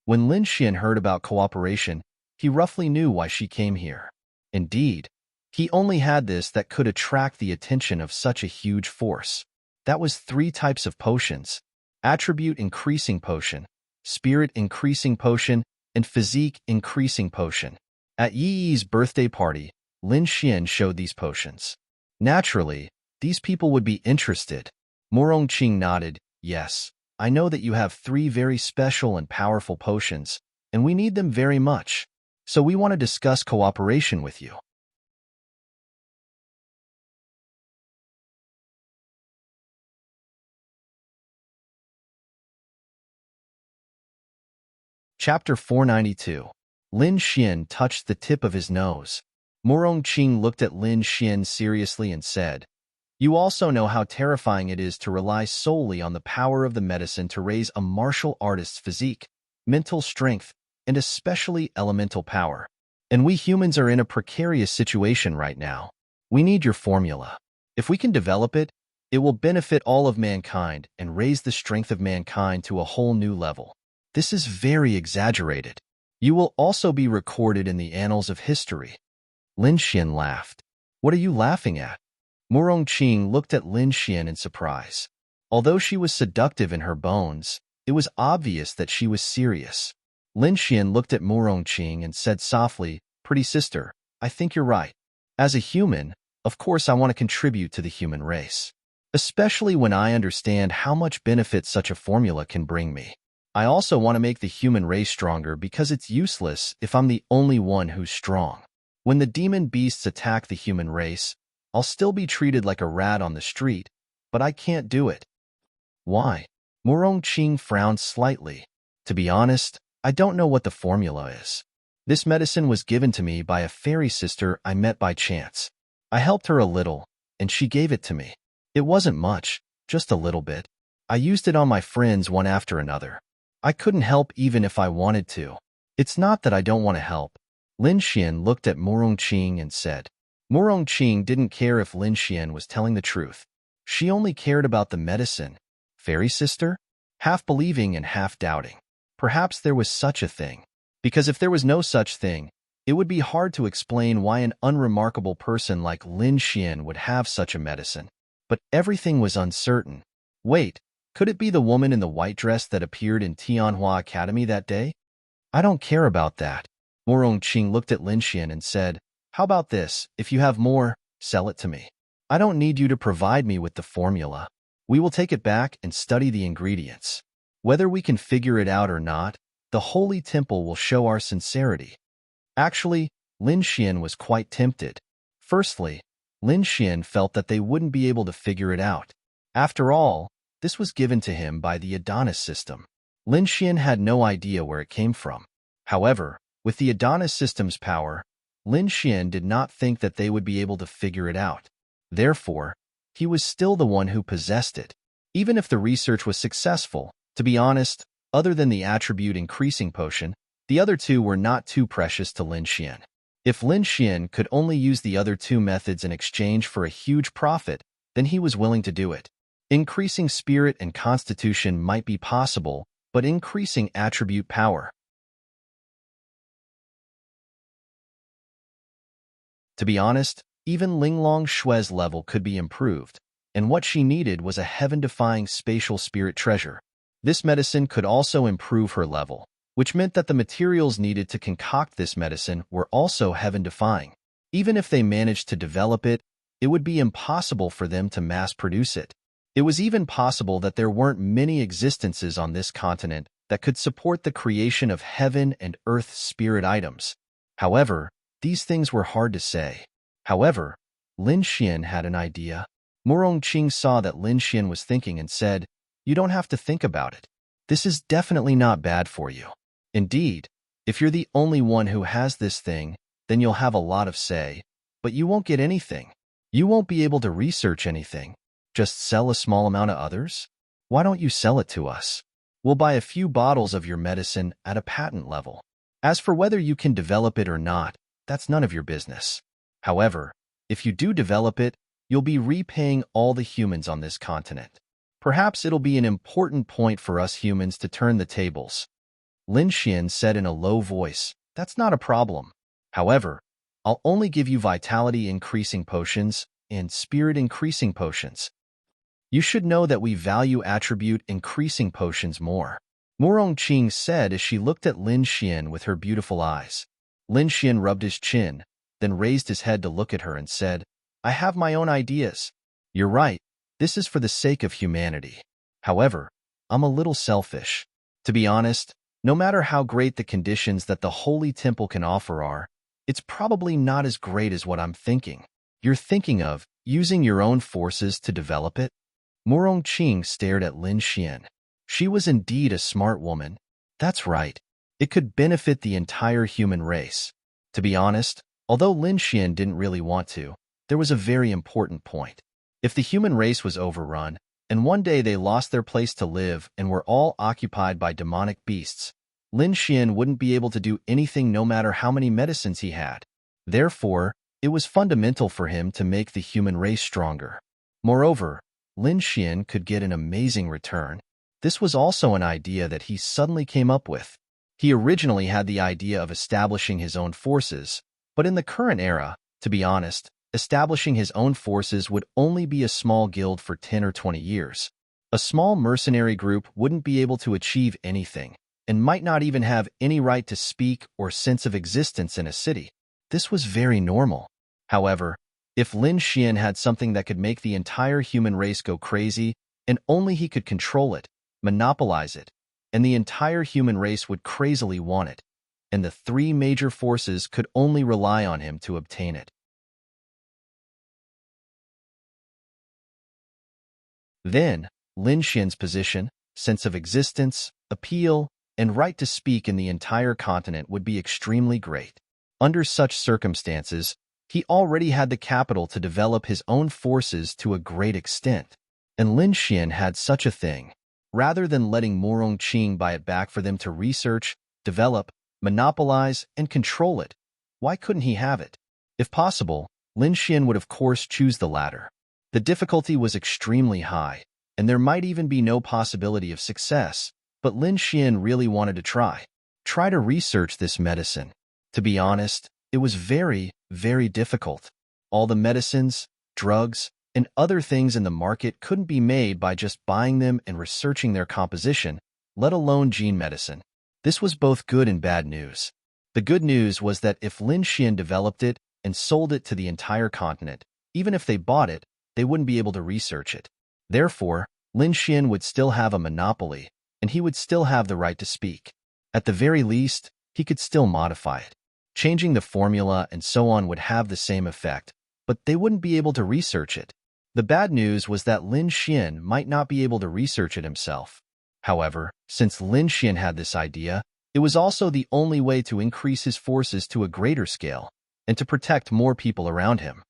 A: When Lin Xian heard about cooperation, he roughly knew why she came here. Indeed, he only had this that could attract the attention of such a huge force. That was 3 types of potions: attribute increasing potion, spirit increasing potion, and physique increasing potion. At Yi Yi's birthday party, Lin Xian showed these potions. Naturally, these people would be interested. Murong Qing nodded. Yes, I know that you have 3 very special and powerful potions, and we need them very much. So we want to discuss cooperation with you. Chapter 492. Lin Xian touched the tip of his nose. Murong Qing looked at Lin Xian seriously and said, "You also know how terrifying it is to rely solely on the power of the medicine to raise a martial artist's physique, mental strength, and especially elemental power. And we humans are in a precarious situation right now. We need your formula. If we can develop it, it will benefit all of mankind and raise the strength of mankind to a whole new level. This is very exaggerated. You will also be recorded in the annals of history." Lin Xian laughed. What are you laughing at? Murong Qing looked at Lin Xian in surprise. Although she was seductive in her bones, it was obvious that she was serious. Lin Xian looked at Murong Qing and said softly, "Pretty sister, I think you're right. As a human, of course I want to contribute to the human race. Especially when I understand how much benefit such a formula can bring me. I also want to make the human race stronger because it's useless if I'm the only one who's strong. When the demon beasts attack the human race, I'll still be treated like a rat on the street, but I can't do it." Why? Murong Qing frowned slightly. To be honest, I don't know what the formula is. This medicine was given to me by a fairy sister I met by chance. I helped her a little, and she gave it to me. It wasn't much, just a little bit. I used it on my friends one after another. I couldn't help even if I wanted to. It's not that I don't want to help. Lin Xian looked at Murongqing and said. Murongqing didn't care if Lin Xian was telling the truth. She only cared about the medicine. Fairy sister? Half believing and half doubting. Perhaps there was such a thing. Because if there was no such thing, it would be hard to explain why an unremarkable person like Lin Xian would have such a medicine. But everything was uncertain. Wait, could it be the woman in the white dress that appeared in Tianhua Academy that day? I don't care about that. Murongqing looked at Lin Xian and said, how about this? If you have more, sell it to me. I don't need you to provide me with the formula. We will take it back and study the ingredients. Whether we can figure it out or not, the Holy Temple will show our sincerity. Actually, Lin Xian was quite tempted. Firstly, Lin Xian felt that they wouldn't be able to figure it out. After all, this was given to him by the Adonis system. Lin Xian had no idea where it came from. However, with the Adonis system's power, Lin Xian did not think that they would be able to figure it out. Therefore, he was still the one who possessed it. Even if the research was successful, to be honest, other than the attribute increasing potion, the other two were not too precious to Lin Xian. If Lin Xian could only use the other two methods in exchange for a huge profit, then he was willing to do it. Increasing spirit and constitution might be possible, but increasing attribute power. To be honest, even Linglong Shue's level could be improved, and what she needed was a heaven-defying spatial spirit treasure. This medicine could also improve her level, which meant that the materials needed to concoct this medicine were also heaven-defying. Even if they managed to develop it, it would be impossible for them to mass-produce it. It was even possible that there weren't many existences on this continent that could support the creation of heaven and earth spirit items. However, these things were hard to say. However, Lin Xian had an idea. Murongqing saw that Lin Xian was thinking and said, you don't have to think about it. This is definitely not bad for you. Indeed, if you're the only one who has this thing, then you'll have a lot of say, but you won't get anything. You won't be able to research anything. Just sell a small amount to others? Why don't you sell it to us? We'll buy a few bottles of your medicine at a patent level. As for whether you can develop it or not, that's none of your business. However, if you do develop it, you'll be repaying all the humans on this continent. Perhaps it'll be an important point for us humans to turn the tables. Lin Xian said in a low voice, that's not a problem. However, I'll only give you vitality-increasing potions and spirit-increasing potions. You should know that we value attribute-increasing potions more. Murongqing said as she looked at Lin Xian with her beautiful eyes. Lin Xian rubbed his chin, then raised his head to look at her and said, I have my own ideas. You're right, this is for the sake of humanity. However, I'm a little selfish. To be honest, no matter how great the conditions that the Holy Temple can offer are, it's probably not as great as what I'm thinking. You're thinking of using your own forces to develop it? Murongqing stared at Lin Xian. She was indeed a smart woman. That's right. It could benefit the entire human race. To be honest, although Lin Xian didn't really want to, there was a very important point. If the human race was overrun, and one day they lost their place to live and were all occupied by demonic beasts, Lin Xian wouldn't be able to do anything no matter how many medicines he had. Therefore, it was fundamental for him to make the human race stronger. Moreover, Lin Xian could get an amazing return. This was also an idea that he suddenly came up with. He originally had the idea of establishing his own forces, but in the current era, to be honest, establishing his own forces would only be a small guild for 10 or 20 years. A small mercenary group wouldn't be able to achieve anything, and might not even have any right to speak or sense of existence in a city. This was very normal. However, if Lin Xian had something that could make the entire human race go crazy, and only he could control it, monopolize it, and the entire human race would crazily want it, and the three major forces could only rely on him to obtain it. Then, Lin Xian's position, sense of existence, appeal, and right to speak in the entire continent would be extremely great. Under such circumstances, he already had the capital to develop his own forces to a great extent, and Lin Xian had such a thing. rather than letting Morong Qing buy it back for them to research, develop, monopolize, and control it. Why couldn't he have it? If possible, Lin Xian would of course choose the latter. The difficulty was extremely high, and there might even be no possibility of success, but Lin Xian really wanted to try. Try to research this medicine. To be honest, it was very, very difficult. All the medicines, drugs, and other things in the market couldn't be made by just buying them and researching their composition, let alone gene medicine. This was both good and bad news. The good news was that if Lin Xian developed it and sold it to the entire continent, even if they bought it, they wouldn't be able to research it. Therefore, Lin Xian would still have a monopoly, and he would still have the right to speak. At the very least, he could still modify it. Changing the formula and so on would have the same effect, but they wouldn't be able to research it. The bad news was that Lin Xian might not be able to research it himself. However, since Lin Xian had this idea, it was also the only way to increase his forces to a greater scale and to protect more people around him.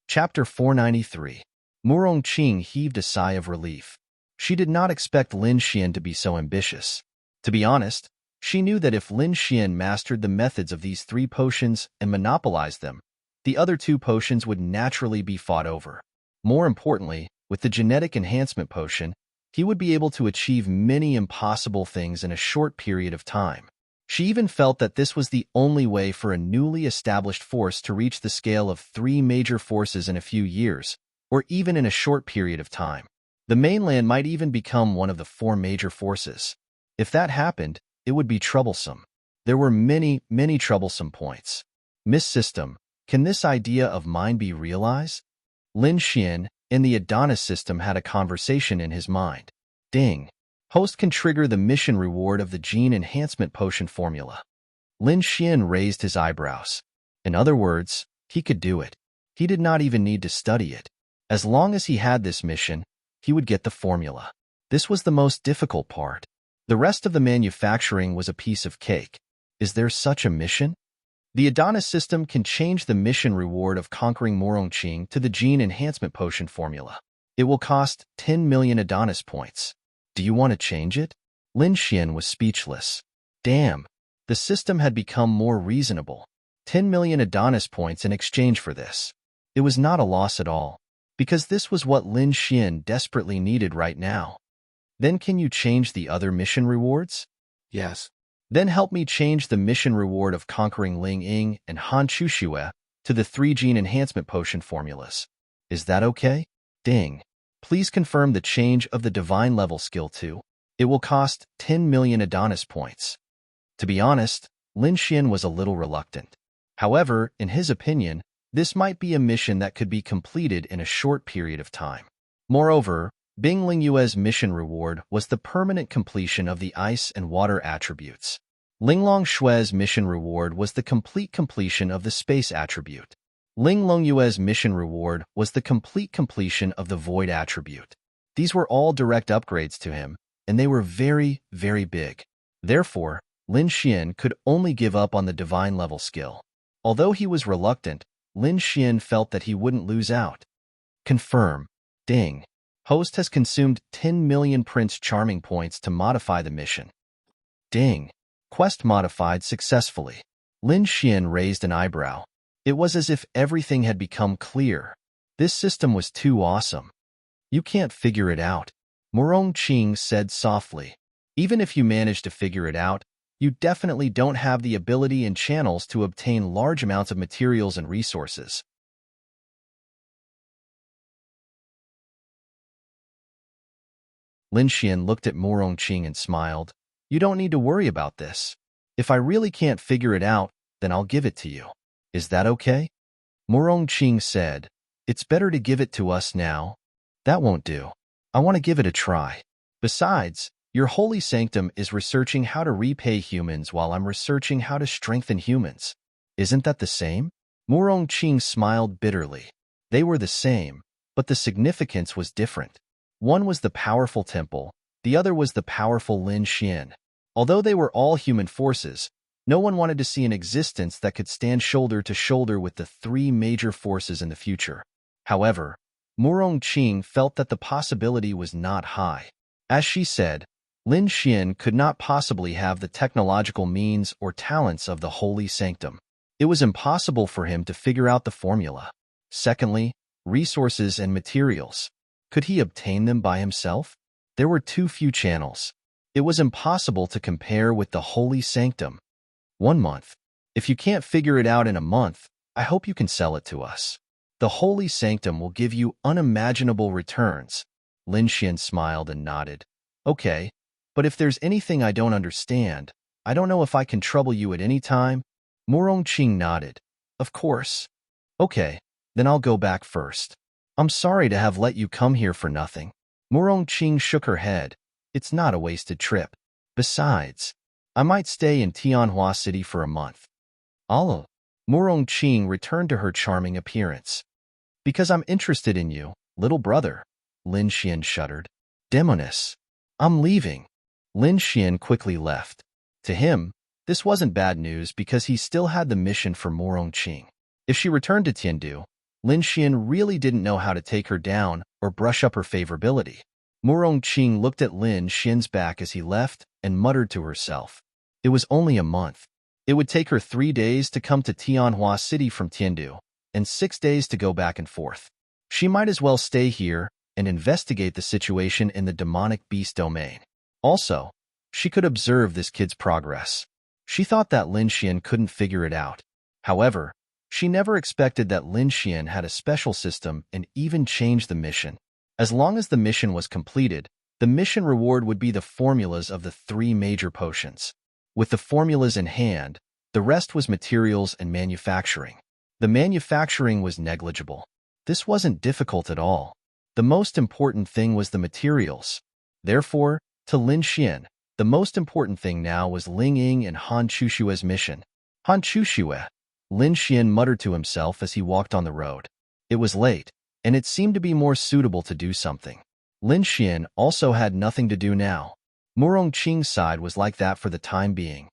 A: Chapter 493. Murong Qing heaved a sigh of relief. She did not expect Lin Xian to be so ambitious. To be honest, she knew that if Lin Xian mastered the methods of these 3 potions and monopolized them, the other 2 potions would naturally be fought over. More importantly, with the genetic enhancement potion, he would be able to achieve many impossible things in a short period of time. She even felt that this was the only way for a newly established force to reach the scale of 3 major forces in a few years, or even in a short period of time. The mainland might even become one of the 4 major forces. If that happened, it would be troublesome. There were many, many troublesome points. Miss System, can this idea of mine be realized? Lin Xian, in the Adonis system, had a conversation in his mind. Ding. Host can trigger the mission reward of the gene enhancement potion formula. Lin Xian raised his eyebrows. In other words, he could do it. He did not even need to study it. As long as he had this mission, he would get the formula. This was the most difficult part. The rest of the manufacturing was a piece of cake. Is there such a mission? The Adonis system can change the mission reward of conquering Morong Qing to the gene enhancement potion formula. It will cost 10 million Adonis points. Do you want to change it? Lin Xian was speechless. Damn, the system had become more reasonable. 10 million Adonis points in exchange for this. It was not a loss at all, because this was what Lin Xian desperately needed right now. Then can you change the other mission rewards?
B: Yes.
A: Then help me change the mission reward of conquering Ling Ying and Han Chuxue to the 3 gene enhancement potion formulas. Is that okay? Ding. Please confirm the change of the divine level skill too. It will cost 10 million Adonis points. To be honest, Lin Xian was a little reluctant. However, in his opinion, this might be a mission that could be completed in a short period of time. Moreover, Bing Lingyue's mission reward was the permanent completion of the ice and water attributes. Linglong Shue's mission reward was the complete completion of the space attribute. Ling Longyue's mission reward was the complete completion of the void attribute. These were all direct upgrades to him, and they were very, very big. Therefore, Lin Xian could only give up on the divine level skill. Although he was reluctant, Lin Xian felt that he wouldn't lose out. Confirm. Ding. Host has consumed 10 million Prince Charming points to modify the mission. Ding. Quest modified successfully. Lin Xian raised an eyebrow. It was as if everything had become clear. This system was too awesome. You can't figure it out, Morong Qing said softly. Even if you manage to figure it out, you definitely don't have the ability and channels to obtain large amounts of materials and resources. Lin Xian looked at Morong Qing and smiled. You don't need to worry about this. If I really can't figure it out, then I'll give it to you. Is that okay? Morong Qing said, It's better to give it to us now. That won't do. I want to give it a try. Besides, your holy sanctum is researching how to repay humans while I'm researching how to strengthen humans. Isn't that the same? Morong Qing smiled bitterly. They were the same, but the significance was different. One was the powerful temple, the other was the powerful Lin Xian. Although they were all human forces, No one wanted to see an existence that could stand shoulder to shoulder with the three major forces in the future. However, Murong-Qing felt that the possibility was not high. As she said, Lin Xian could not possibly have the technological means or talents of the Holy Sanctum. It was impossible for him to figure out the formula. Secondly, resources and materials. Could he obtain them by himself? There were too few channels. It was impossible to compare with the Holy Sanctum. 1 month. If you can't figure it out in a month, I hope you can sell it to us. The Holy Sanctum will give you unimaginable returns. Lin Xian smiled and nodded. Okay, but if there's anything I don't understand, I don't know if I can trouble you at any time. Murong-Qing nodded. Of course. Okay, then I'll go back first. I'm sorry to have let you come here for nothing. Murong-Qing shook her head. It's not a wasted trip. Besides, I might stay in Tianhua City for a month. Allah. Murong-Qing returned to her charming appearance. Because I'm interested in you, little brother. Lin Xian shuddered. Demoness. I'm leaving. Lin Xian quickly left. To him, this wasn't bad news because he still had the mission for Murong-Qing. If she returned to Tiandu, Lin Xian really didn't know how to take her down or brush up her favorability. Murong-Qing looked at Lin Xian's back as he left and muttered to herself. It was only a month. It would take her 3 days to come to Tianhua City from Tiandu, and 6 days to go back and forth. She might as well stay here and investigate the situation in the demonic beast domain. Also, she could observe this kid's progress. She thought that Lin Xian couldn't figure it out. However, she never expected that Lin Xian had a special system and even changed the mission. As long as the mission was completed, the mission reward would be the formulas of the 3 major potions. With the formulas in hand, the rest was materials and manufacturing. The manufacturing was negligible. This wasn't difficult at all. The most important thing was the materials. Therefore, to Lin Xian, the most important thing now was Ling Ying and Han Chushue's mission. Han Chushue, Lin Xian muttered to himself as he walked on the road. It was late, and it seemed to be more suitable to do something. Lin Xian also had nothing to do now. Murong-Qing's side was like that for the time being.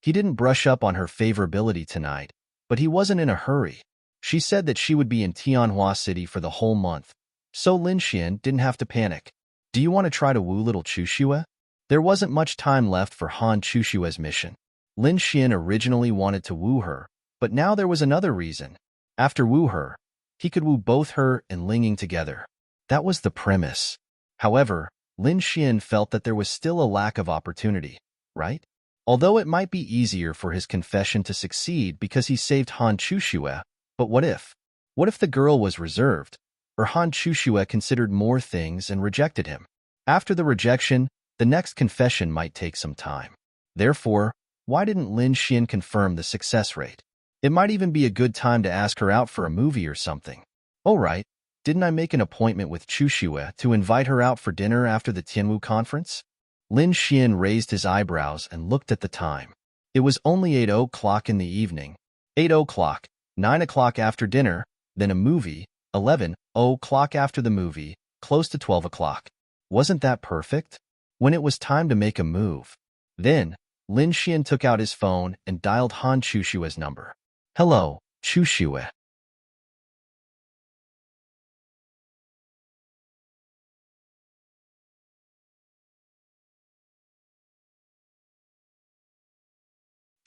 A: He didn't brush up on her favorability tonight, but he wasn't in a hurry. She said that she would be in Tianhua City for the whole month, so Lin Xian didn't have to panic. Do you want to try to woo little Chushue? There wasn't much time left for Han Chushue's mission. Lin Xian originally wanted to woo her, but now there was another reason. After woo her, he could woo both her and Ling Ying together. That was the premise. However, Lin Xian felt that there was still a lack of opportunity, right? Although it might be easier for his confession to succeed because he saved Han Chushue, but what if? What if the girl was reserved, or Han Chushue considered more things and rejected him? After the rejection, the next confession might take some time. Therefore, why didn't Lin Xian confirm the success rate? It might even be a good time to ask her out for a movie or something. Oh right, didn't I make an appointment with Chushue to invite her out for dinner after the Tianwu conference? Lin Xian raised his eyebrows and looked at the time. It was only 8 o'clock in the evening. 8 o'clock, 9 o'clock after dinner, then a movie, 11 o'clock after the movie, close to 12 o'clock. Wasn't that perfect? When it was time to make a move. Then, Lin Xian took out his phone and dialed Han Chushue's number. Hello, Chushue.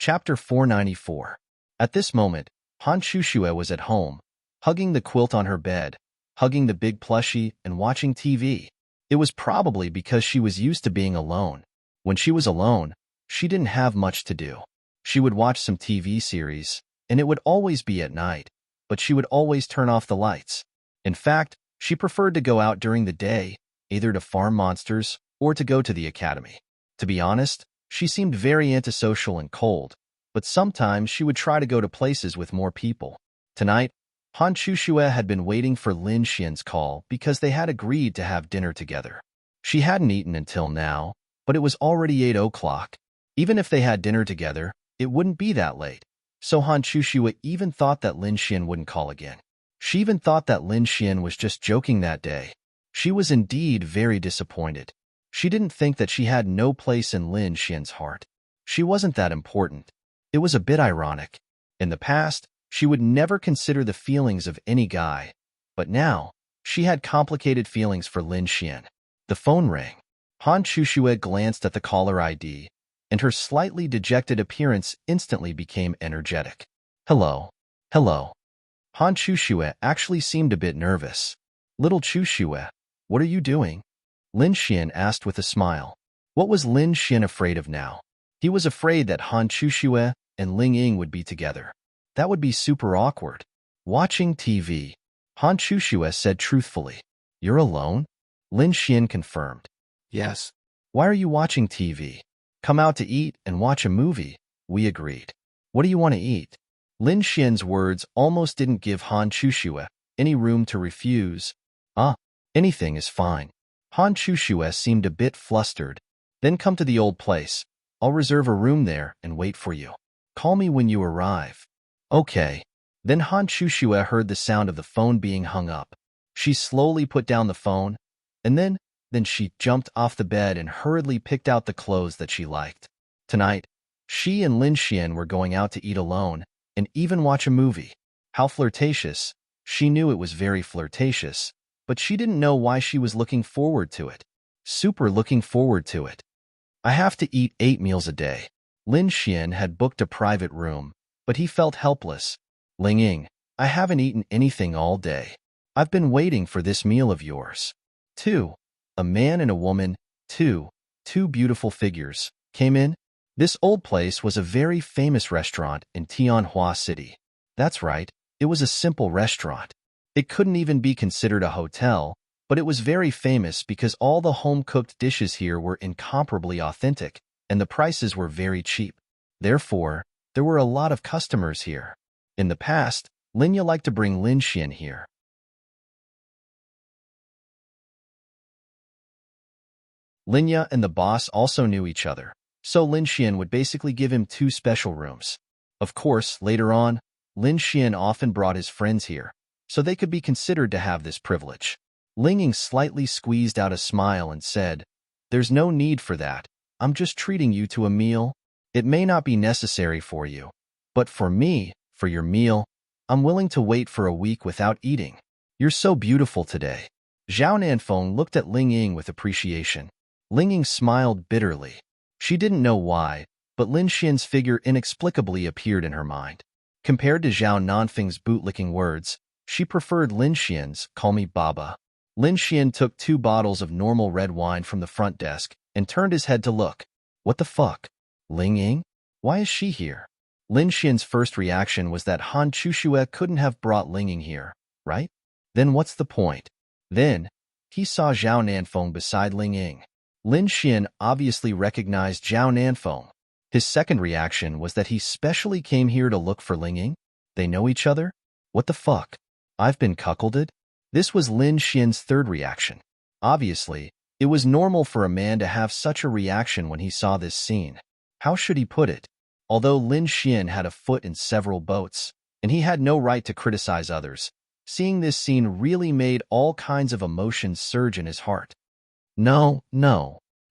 A: Chapter 494. At this moment, Han Chushue was at home, hugging the quilt on her bed, hugging the big plushie, and watching TV. It was probably because she was used to being alone. When she was alone, she didn't have much to do. She would watch some TV series, and it would always be at night, but she would always turn off the lights. In fact, she preferred to go out during the day, either to farm monsters or to go to the academy. To be honest, she seemed very antisocial and cold, but sometimes she would try to go to places with more people. Tonight, Han Chushue had been waiting for Lin Xian's call because they had agreed to have dinner together. She hadn't eaten until now, but it was already 8 o'clock. Even if they had dinner together, it wouldn't be that late. So Han Chushue even thought that Lin Xian wouldn't call again. She even thought that Lin Xian was just joking that day. She was indeed very disappointed. She didn't think that she had no place in Lin Xian's heart. She wasn't that important. It was a bit ironic. In the past, she would never consider the feelings of any guy, but now, she had complicated feelings for Lin Xian. The phone rang. Han Chuxue glanced at the caller ID, and her slightly dejected appearance instantly became energetic. Hello. Hello. Han Chuxue actually seemed a bit nervous. Little Chuxue, what are you doing? Lin Xian asked with a smile. What was Lin Xian afraid of now? He was afraid that Han Chuxue and Ling Ying would be together. That would be super awkward. Watching TV. Han Chuxue said truthfully. You're alone? Lin Xian confirmed.
B: Yes.
A: Why are you watching TV? Come out to eat and watch a movie, we agreed. What do you want to eat? Lin Xian's words almost didn't give Han Chuxue any room to refuse. Anything is fine. Han Chuxue seemed a bit flustered. Then come to the old place. I'll reserve a room there and wait for you. Call me when you arrive. Okay. Then Han Chuxue heard the sound of the phone being hung up. She slowly put down the phone, and then she jumped off the bed and hurriedly picked out the clothes that she liked. Tonight, she and Lin Xian were going out to eat alone and even watch a movie. How flirtatious. She knew it was very flirtatious, but she didn't know why she was looking forward to it. Super looking forward to it. I have to eat 8 meals a day. Lin Xian had booked a private room, but he felt helpless. Ling Ying, I haven't eaten anything all day. I've been waiting for this meal of yours. 2. A man and a woman, two beautiful figures, came in. This old place was a very famous restaurant in Tianhua City. That's right, it was a simple restaurant. It couldn't even be considered a hotel, but it was very famous because all the home-cooked dishes here were incomparably authentic, and the prices were very cheap. Therefore, there were a lot of customers here. In the past, Linya liked to bring Lin Xian here. Linya and the boss also knew each other, so Lin Xian would basically give him 2 special rooms. Of course, later on, Lin Xian often brought his friends here, so they could be considered to have this privilege. Ling Ying slightly squeezed out a smile and said, There's no need for that. I'm just treating you to a meal. It may not be necessary for you, but for me, for your meal, I'm willing to wait for a week without eating. You're so beautiful today. Zhao Nanfeng looked at Ling Ying with appreciation. Ling Ying smiled bitterly. She didn't know why, but Lin Xian's figure inexplicably appeared in her mind. Compared to Zhao Nanfeng's bootlicking words, she preferred Lin Xian's call me Baba. Lin Xian took 2 bottles of normal red wine from the front desk and turned his head to look. What the fuck? Ling Ying? Why is she here? Lin Xian's first reaction was that Han Chuxue couldn't have brought Ling Ying here, right? Then what's the point? Then, he saw Zhao Nanfeng beside Ling Ying. Lin Xian obviously recognized Zhao Nanfeng. His second reaction was that he specially came here to look for Ling Ying. They know each other? What the fuck? I've been cuckolded? This was Lin Xian's third reaction. Obviously, it was normal for a man to have such a reaction when he saw this scene. How should he put it? Although Lin Xian had a foot in several boats, and he had no right to criticize others, seeing this scene really made all kinds of emotions surge in his heart. No.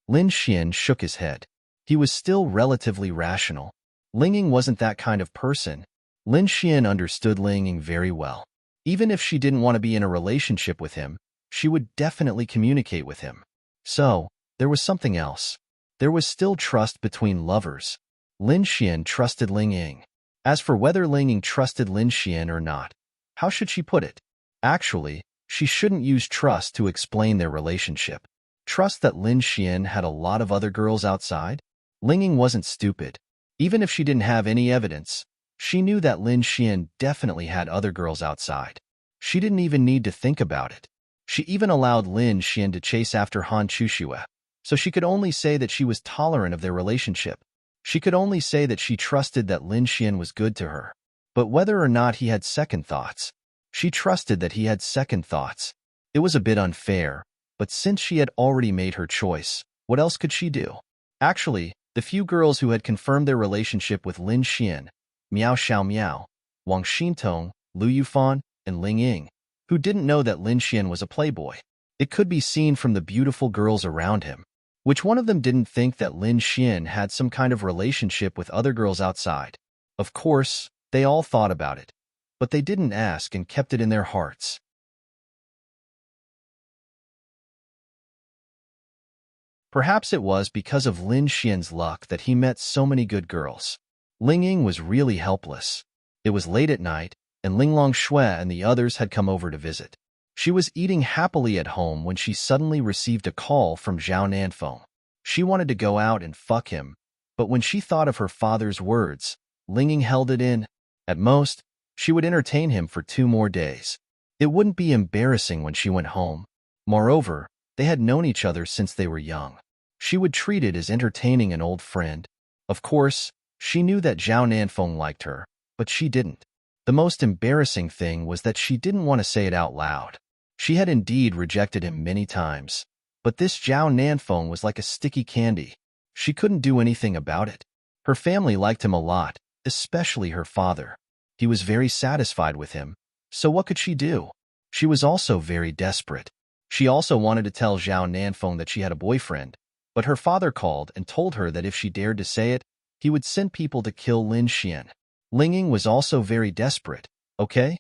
A: Lin Xian shook his head. He was still relatively rational. Ling Ying wasn't that kind of person. Lin Xian understood Ling Ying very well. Even if she didn't want to be in a relationship with him, she would definitely communicate with him. So, there was something else. There was still trust between lovers. Lin Xian trusted Ling Ying. As for whether Ling Ying trusted Lin Xian or not, how should she put it? Actually, she shouldn't use trust to explain their relationship. Trust that Lin Xian had a lot of other girls outside? Ling Ying wasn't stupid. Even if she didn't have any evidence, she knew that Lin Xian definitely had other girls outside. She didn't even need to think about it. She even allowed Lin Xian to chase after Han Chuxue, so she could only say that she was tolerant of their relationship. She could only say that she trusted that Lin Xian was good to her. But whether or not he had second thoughts, she trusted that he had second thoughts. It was a bit unfair, but since she had already made her choice, what else could she do? Actually, the few girls who had confirmed their relationship with Lin Xian, Miao Xiaomiao, Wang Xintong, Lu Yufan, and Ling Ying, who didn't know that Lin Xian was a playboy. It could be seen from the beautiful girls around him. Which one of them didn't think that Lin Xian had some kind of relationship with other girls outside? Of course, they all thought about it, but they didn't ask and kept it in their hearts. Perhaps it was because of Lin Xian's luck that he met so many good girls. Ling Ying was really helpless. It was late at night, and Ling Long Shui and the others had come over to visit. She was eating happily at home when she suddenly received a call from Zhao Nanfeng. She wanted to go out and fuck him, but when she thought of her father's words, Ling Ying held it in. At most, she would entertain him for 2 more days. It wouldn't be embarrassing when she went home. Moreover, they had known each other since they were young. She would treat it as entertaining an old friend. Of course, she knew that Zhao Nanfeng liked her, but she didn't. The most embarrassing thing was that she didn't want to say it out loud. She had indeed rejected him many times, but this Zhao Nanfeng was like a sticky candy. She couldn't do anything about it. Her family liked him a lot, especially her father. He was very satisfied with him, so what could she do? She was also very desperate. She also wanted to tell Zhao Nanfeng that she had a boyfriend, but her father called and told her that if she dared to say it, he would send people to kill Lin Xian. Ling Ying was also very desperate, okay?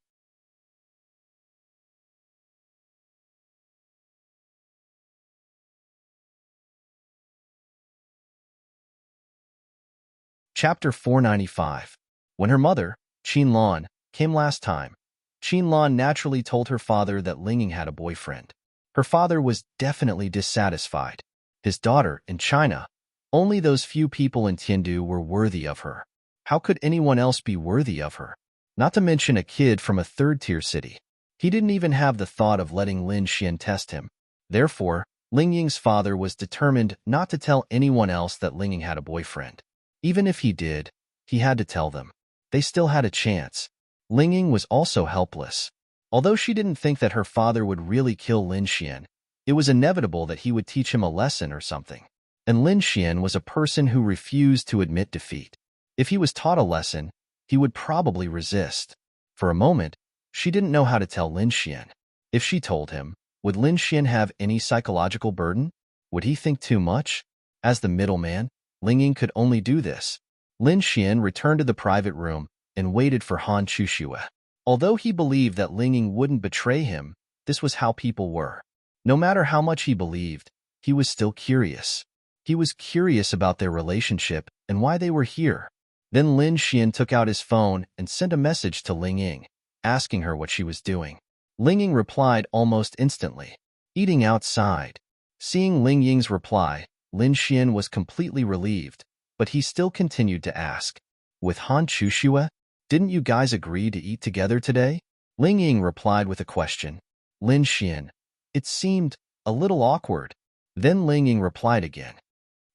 A: Chapter 495. When her mother, Qin Lan, came last time, Qin Lan naturally told her father that Ling Ying had a boyfriend. Her father was definitely dissatisfied. His daughter, in China, only those few people in Tiandu were worthy of her. How could anyone else be worthy of her? Not to mention a kid from a third-tier city. He didn't even have the thought of letting Lin Xian test him. Therefore, Ling Ying's father was determined not to tell anyone else that Ling Ying had a boyfriend. Even if he did, he had to tell them. They still had a chance. Ling Ying was also helpless. Although she didn't think that her father would really kill Lin Xian, it was inevitable that he would teach him a lesson or something. And Lin Xian was a person who refused to admit defeat. If he was taught a lesson, he would probably resist. For a moment, she didn't know how to tell Lin Xian. If she told him, would Lin Xian have any psychological burden? Would he think too much? As the middleman, Ling Ying could only do this. Lin Xian returned to the private room and waited for Han Chushue. Although he believed that Ling Ying wouldn't betray him, this was how people were. No matter how much he believed, he was still curious. He was curious about their relationship and why they were here. Then Lin Xian took out his phone and sent a message to Ling Ying, asking her what she was doing. Ling Ying replied almost instantly, eating outside. Seeing Ling Ying's reply, Lin Xian was completely relieved, but he still continued to ask, with Han Chushue, didn't you guys agree to eat together today? Ling Ying replied with a question. Lin Xian, it seemed a little awkward. Then Ling Ying replied again,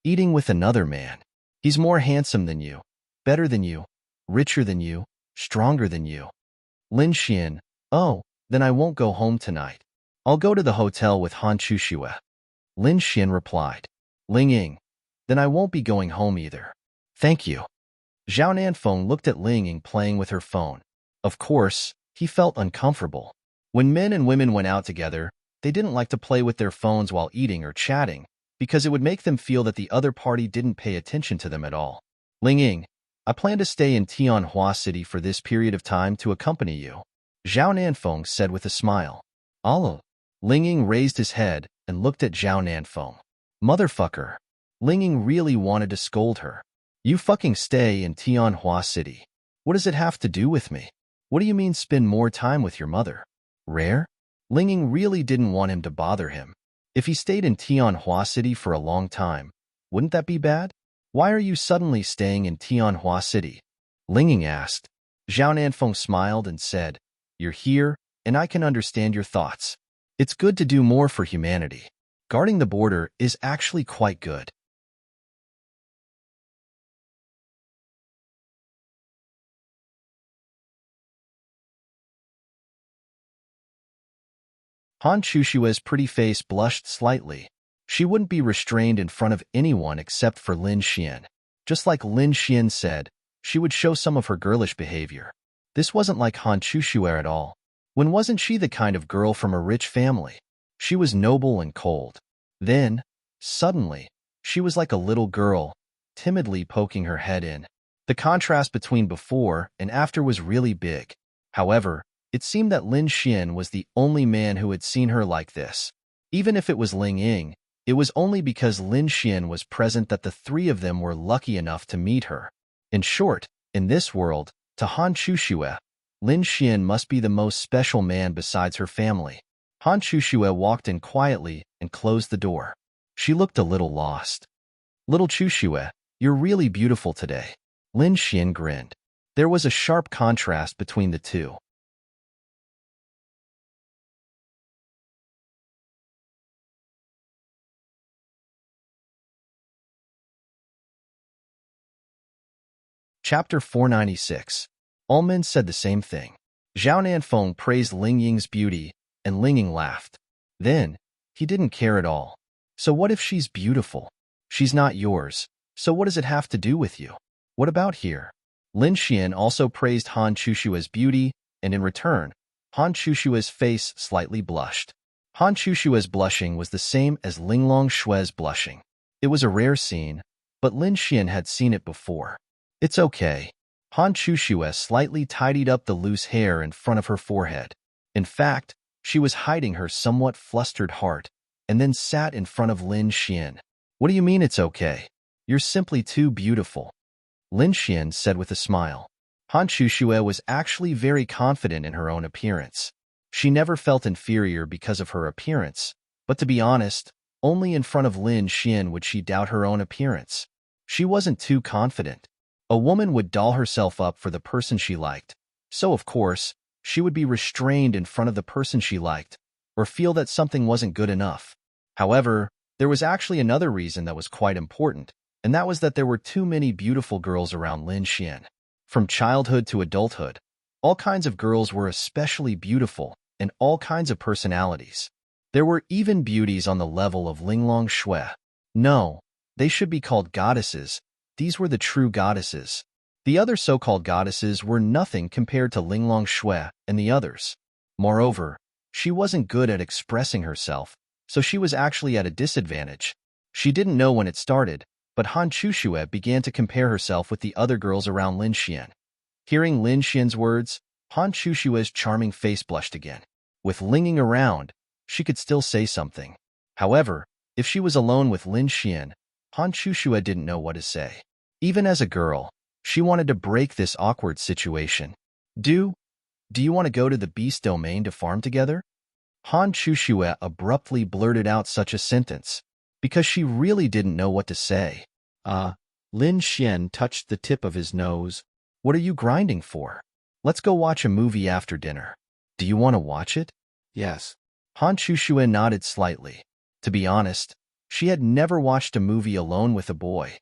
A: eating with another man. He's more handsome than you, better than you, richer than you, stronger than you. Lin Xian, oh, then I won't go home tonight. I'll go to the hotel with Han Chushue. Lin Xian replied. Ling Ying, then I won't be going home either. Thank you. Zhao Nanfeng looked at Ling Ying playing with her phone. Of course, he felt uncomfortable. When men and women went out together, they didn't like to play with their phones while eating or chatting, because it would make them feel that the other party didn't pay attention to them at all. Ling Ying, I plan to stay in Tianhua City for this period of time to accompany you. Zhao Nanfeng said with a smile. Allah. Ling Ying raised his head and looked at Zhao Nanfeng. Motherfucker. Ling Ying really wanted to scold her. You fucking stay in Tianhua City. What does it have to do with me? What do you mean spend more time with your mother? Rare? Ling Ying really didn't want him to bother him. If he stayed in Tianhua City for a long time, wouldn't that be bad? Why are you suddenly staying in Tianhua City? Ling Ying asked. Zhao Nanfeng smiled and said, You're here, and I can understand your thoughts. It's good to do more for humanity. Guarding the border is actually quite good. Han Chushue's pretty face blushed slightly. She wouldn't be restrained in front of anyone except for Lin Xian. Just like Lin Xian said, she would show some of her girlish behavior. This wasn't like Han Chushue at all. When wasn't she the kind of girl from a rich family? She was noble and cold. Then, suddenly, She was like a little girl, timidly poking her head in. The contrast between before and after was really big. However, it seemed that Lin Xian was the only man who had seen her like this. Even if it was Ling Ying, it was only because Lin Xian was present that the three of them were lucky enough to meet her. In short, in this world, to Han Chuxue, Lin Xian must be the most special man besides her family. Han Chuxue walked in quietly and closed the door. She looked a little lost. Little Chuxue, you're really beautiful today. Lin Xian grinned. There was a sharp contrast between the two. Chapter 496. All men said the same thing. Zhao Nanfeng praised Ling Ying's beauty, and Ling Ying laughed. Then, he didn't care at all. So what if she's beautiful? She's not yours, so what does it have to do with you? What about here? Lin Xian also praised Han Chushua's beauty, and in return, Han Chushua's face slightly blushed. Han Chushua's blushing was the same as Linglong Shue's blushing. It was a rare scene, but Lin Xian had seen it before. It's okay. Han Chuxue slightly tidied up the loose hair in front of her forehead. In fact, she was hiding her somewhat flustered heart, and then sat in front of Lin Xian. What do you mean it's okay? You're simply too beautiful. Lin Xian said with a smile. Han Chuxue was actually very confident in her own appearance. She never felt inferior because of her appearance, but to be honest, only in front of Lin Xian would she doubt her own appearance. She wasn't too confident. A woman would doll herself up for the person she liked, so of course, she would be restrained in front of the person she liked, or feel that something wasn't good enough. However, there was actually another reason that was quite important, and that was that there were too many beautiful girls around Lin Xian. From childhood to adulthood, all kinds of girls were especially beautiful, and all kinds of personalities. There were even beauties on the level of Linglong Shui. No, they should be called goddesses. These were the true goddesses. The other so-called goddesses were nothing compared to Linglong Shui and the others. Moreover, she wasn't good at expressing herself, so she was actually at a disadvantage. She didn't know when it started, but Han Chuxue began to compare herself with the other girls around Lin Xian. Hearing Lin Xian's words, Han Chushue's charming face blushed again. With Ling Ying around, she could still say something. However, if she was alone with Lin Xian, Han Chuxue didn't know what to say. Even as a girl, she wanted to break this awkward situation. Do you want to go to the beast domain to farm together? Han Chuxue abruptly blurted out such a sentence, because she really didn't know what to say. Lin Xian touched the tip of his nose. What are you grinding for? Let's go watch a movie after dinner. Do you want to watch it? Yes. Han Chuxue nodded slightly. To be honest, she had never watched a movie alone with a boy.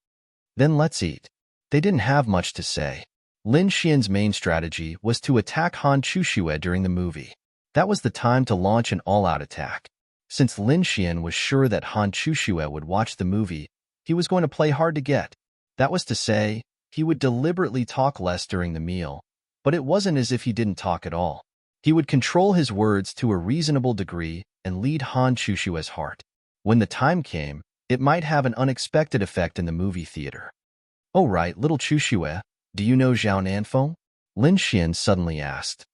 A: Then let's eat. They didn't have much to say. Lin Xian's main strategy was to attack Han Chuxue during the movie. That was the time to launch an all-out attack. Since Lin Xian was sure that Han Chuxue would watch the movie, he was going to play hard to get. That was to say, he would deliberately talk less during the meal, but it wasn't as if he didn't talk at all. He would control his words to a reasonable degree and lead Han Chushue's heart. When the time came, it might have an unexpected effect in the movie theater. "Oh right, little Chuxue, do you know Zhao Nanfeng?" Lin Xian suddenly asked.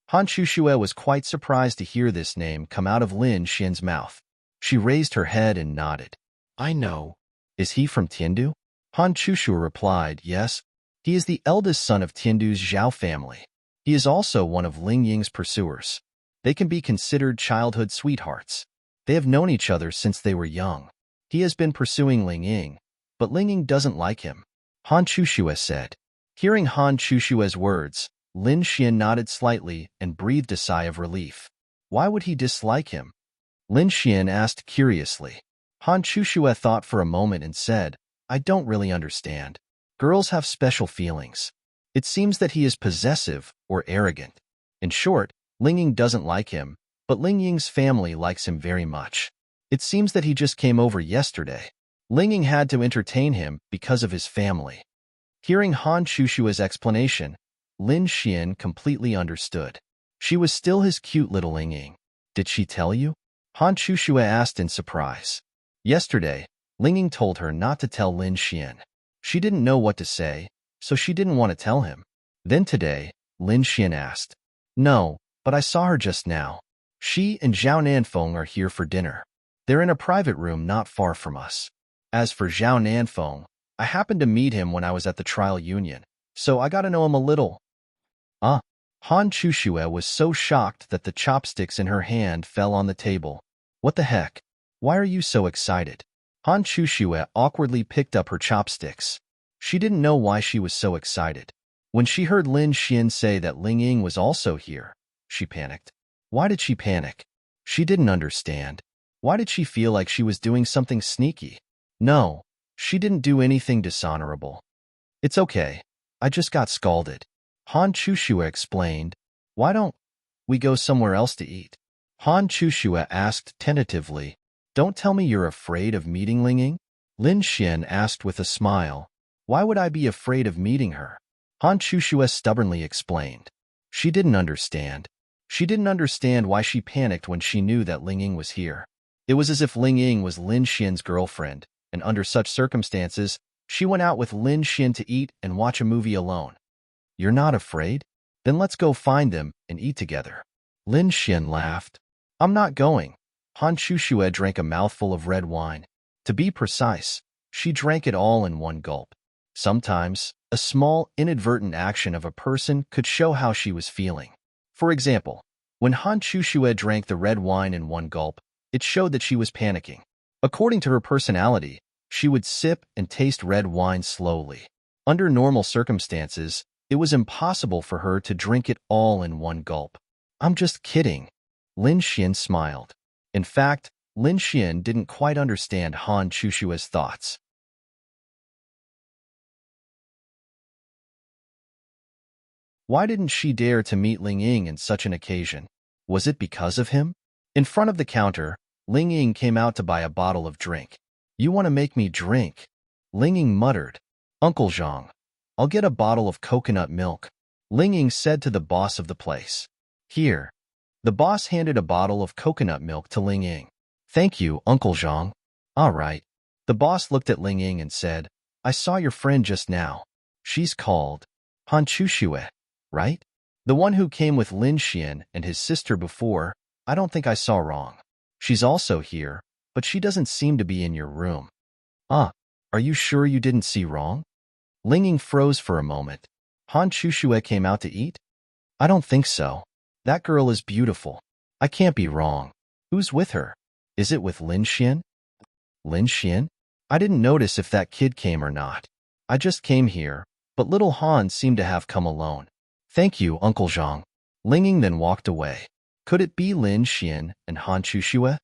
A: Han Chuxue was quite surprised to hear this name come out of Lin Xian's mouth. She raised her head and nodded. "I know. Is he from Tiandu?" Han Chuxue replied, "Yes. He is the eldest son of Tiandu's Zhao family. He is also one of Ling Ying's pursuers. They can be considered childhood sweethearts. They have known each other since they were young. He has been pursuing Ling Ying, but Ling Ying doesn't like him," Han Chuxue said. Hearing Han Chushue's words, Lin Xian nodded slightly and breathed a sigh of relief. Why would he dislike him? Lin Xian asked curiously. Han Chuxue thought for a moment and said, "I don't really understand. Girls have special feelings. It seems that he is possessive or arrogant. In short, Ling Ying doesn't like him, but Ling Ying's family likes him very much. It seems that he just came over yesterday. Ling Ying had to entertain him because of his family." Hearing Han Chushue's explanation, Lin Xian completely understood. She was still his cute little Ling Ying. Did she tell you? Han Chushue asked in surprise. Yesterday, Ling Ying told her not to tell Lin Xian. She didn't know what to say, so she didn't want to tell him. Then today, Lin Xian asked, "No, but I saw her just now. She and Zhao Nanfeng are here for dinner. They're in a private room not far from us. As for Zhao Nanfeng, I happened to meet him when I was at the trial union, so I got to know him a little." Ah, Han Chushue was so shocked that the chopsticks in her hand fell on the table. What the heck? Why are you so excited? Han Chushue awkwardly picked up her chopsticks. She didn't know why she was so excited. When she heard Lin Xian say that Ling Ying was also here, she panicked. Why did she panic? She didn't understand. Why did she feel like she was doing something sneaky? No, she didn't do anything dishonorable. It's okay. I just got scalded. Han Chushue explained. Why don't we go somewhere else to eat? Han Chushue asked tentatively. Don't tell me you're afraid of meeting Ling Ying? Lin Xian asked with a smile. Why would I be afraid of meeting her? Han Chushue stubbornly explained. She didn't understand. She didn't understand why she panicked when she knew that Ling Ying was here. It was as if Ling Ying was Lin Xian's girlfriend, and under such circumstances, she went out with Lin Xian to eat and watch a movie alone. You're not afraid? Then let's go find them and eat together. Lin Xian laughed. I'm not going. Han Chushue drank a mouthful of red wine. To be precise, she drank it all in one gulp. Sometimes, a small, inadvertent action of a person could show how she was feeling. For example, when Han Chushue drank the red wine in one gulp, it showed that she was panicking. According to her personality, she would sip and taste red wine slowly. Under normal circumstances, it was impossible for her to drink it all in one gulp. I'm just kidding. Lin Xian smiled. In fact, Lin Xian didn't quite understand Han Chushue's thoughts. Why didn't she dare to meet Ling Ying in such an occasion? Was it because of him? In front of the counter, Ling Ying came out to buy a bottle of drink. You want to make me drink? Ling Ying muttered. Uncle Zhang, I'll get a bottle of coconut milk, Ling Ying said to the boss of the place. Here. The boss handed a bottle of coconut milk to Ling Ying. Thank you, Uncle Zhang. All right. The boss looked at Ling Ying and said, I saw your friend just now. She's called Han Chushue, right? The one who came with Lin Xian and his sister before. I don't think I saw wrong. She's also here, but she doesn't seem to be in your room. Ah, are you sure you didn't see wrong? Ling Ying froze for a moment. Han Chushue came out to eat? I don't think so. That girl is beautiful. I can't be wrong. Who's with her? Is it with Lin Xian? Lin Xian? I didn't notice if that kid came or not. I just came here, but little Han seemed to have come alone. Thank you, Uncle Zhang. Ling Ying then walked away. Could it be Lin Xian and Han Chushue?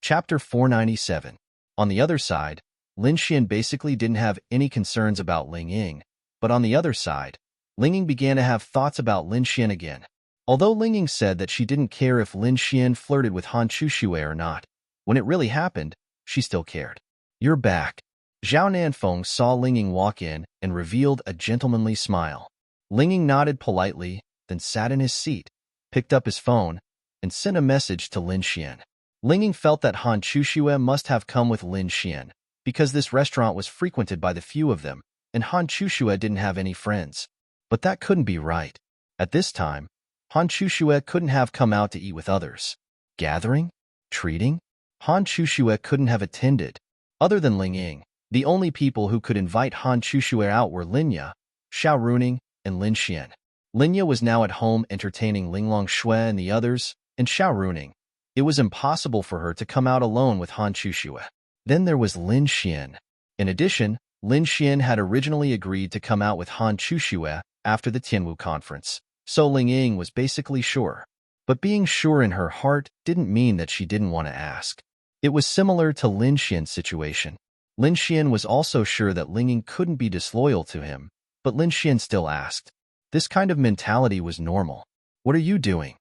A: Chapter 497. On the other side, Lin Xian basically didn't have any concerns about Ling Ying, but on the other side, Ling Ying began to have thoughts about Lin Xian again. Although Ling Ying said that she didn't care if Lin Xian flirted with Han Chushue or not, when it really happened, she still cared. You're back. Zhao Nanfeng saw Ling Ying walk in and revealed a gentlemanly smile. Ling Ying nodded politely, then sat in his seat, picked up his phone, and sent a message to Lin Xian. Ling Ying felt that Han Chushue must have come with Lin Xian, because this restaurant was frequented by the few of them, and Han Chushue didn't have any friends. But that couldn't be right. At this time, Han Chushue couldn't have come out to eat with others. Gathering? Treating? Han Chushue couldn't have attended. Other than Ling Ying, the only people who could invite Han Chushue out were Linya, Xiao Runing, and Lin Xian. Linya was now at home entertaining Linglong Shui and the others, and Xiao Runing. It was impossible for her to come out alone with Han Chushue. Then there was Lin Xian. In addition, Lin Xian had originally agreed to come out with Han Chushue after the Tianwu conference, so Ling Ying was basically sure. But being sure in her heart didn't mean that she didn't want to ask. It was similar to Lin Xian's situation. Lin Xian was also sure that Ling Ying couldn't be disloyal to him, but Lin Xian still asked. This kind of mentality was normal. What are you doing?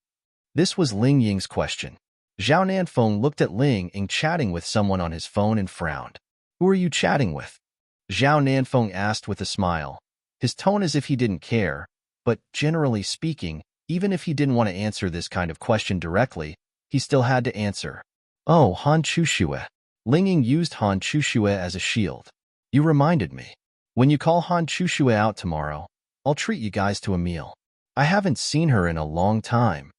A: This was Ling Ying's question. Zhao Nanfeng looked at Ling Ying chatting with someone on his phone and frowned. Who are you chatting with? Zhao Nanfeng asked with a smile, his tone as if he didn't care, but generally speaking, even if he didn't want to answer this kind of question directly, he still had to answer. Oh, Han Chushue. Ling Ying used Han Chushue as a shield. You reminded me. When you call Han Chushue out tomorrow, I'll treat you guys to a meal. I haven't seen her in a long time.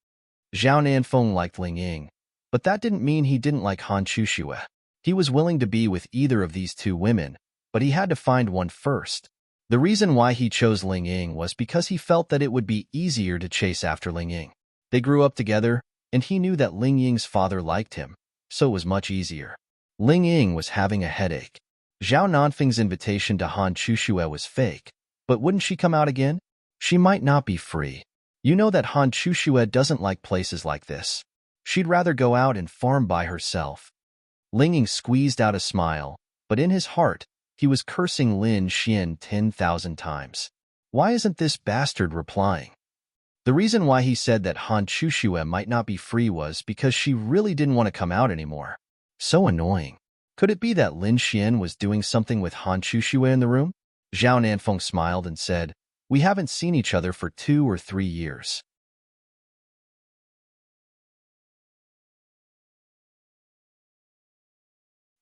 A: Zhao Nanfeng liked Ling Ying, but that didn't mean he didn't like Han Chushue. He was willing to be with either of these two women, but he had to find one first. The reason why he chose Ling Ying was because he felt that it would be easier to chase after Ling Ying. They grew up together, and he knew that Ling Ying's father liked him, so it was much easier. Ling Ying was having a headache. Zhao Nanfeng's invitation to Han Chushue was fake, but wouldn't she come out again? She might not be free. You know that Han Chushue doesn't like places like this. She'd rather go out and farm by herself. Ling Ying squeezed out a smile, but in his heart, he was cursing Lin Xian 10,000 times. Why isn't this bastard replying? The reason why he said that Han Chushue might not be free was because she really didn't want to come out anymore. So annoying. Could it be that Lin Xian was doing something with Han Chushue in the room? Zhao Nanfeng smiled and said, we haven't seen each other for 2 or 3 years.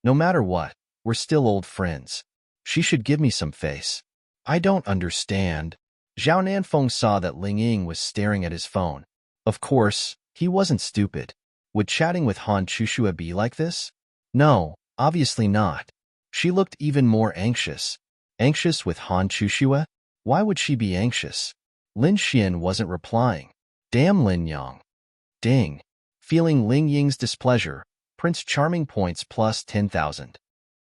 A: No matter what, we're still old friends. She should give me some face. I don't understand. Zhao Nanfeng saw that Ling Ying was staring at his phone. Of course, he wasn't stupid. Would chatting with Han Chushue be like this? No, obviously not. She looked even more anxious. Anxious with Han Chushue? Why would she be anxious? Lin Xian wasn't replying. Damn Lin Yang. Ding. Feeling Ling Ying's displeasure, Prince Charming points plus 10,000.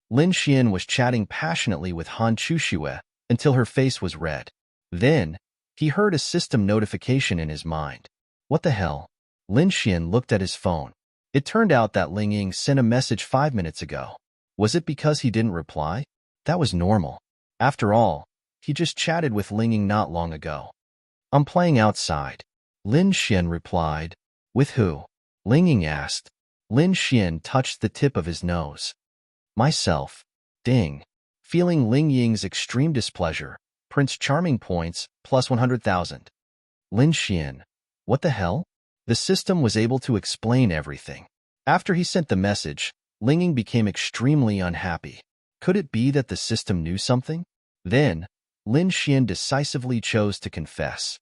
A: Lin Xian was chatting passionately with Han Chushue until her face was red. Then, he heard a system notification in his mind. What the hell? Lin Xian looked at his phone. It turned out that Ling Ying sent a message 5 minutes ago. Was it because he didn't reply? That was normal. After all, he just chatted with Ling Ying not long ago. I'm playing outside. Lin Xian replied. With who? Ling Ying asked. Lin Xian touched the tip of his nose. Myself. Ding. Feeling Ling Ying's extreme displeasure, Prince Charming points plus 100,000. Lin Xian. What the hell? The system was able to explain everything. After he sent the message, Ling Ying became extremely unhappy. Could it be that the system knew something? Then, Lin Xian decisively chose to confess.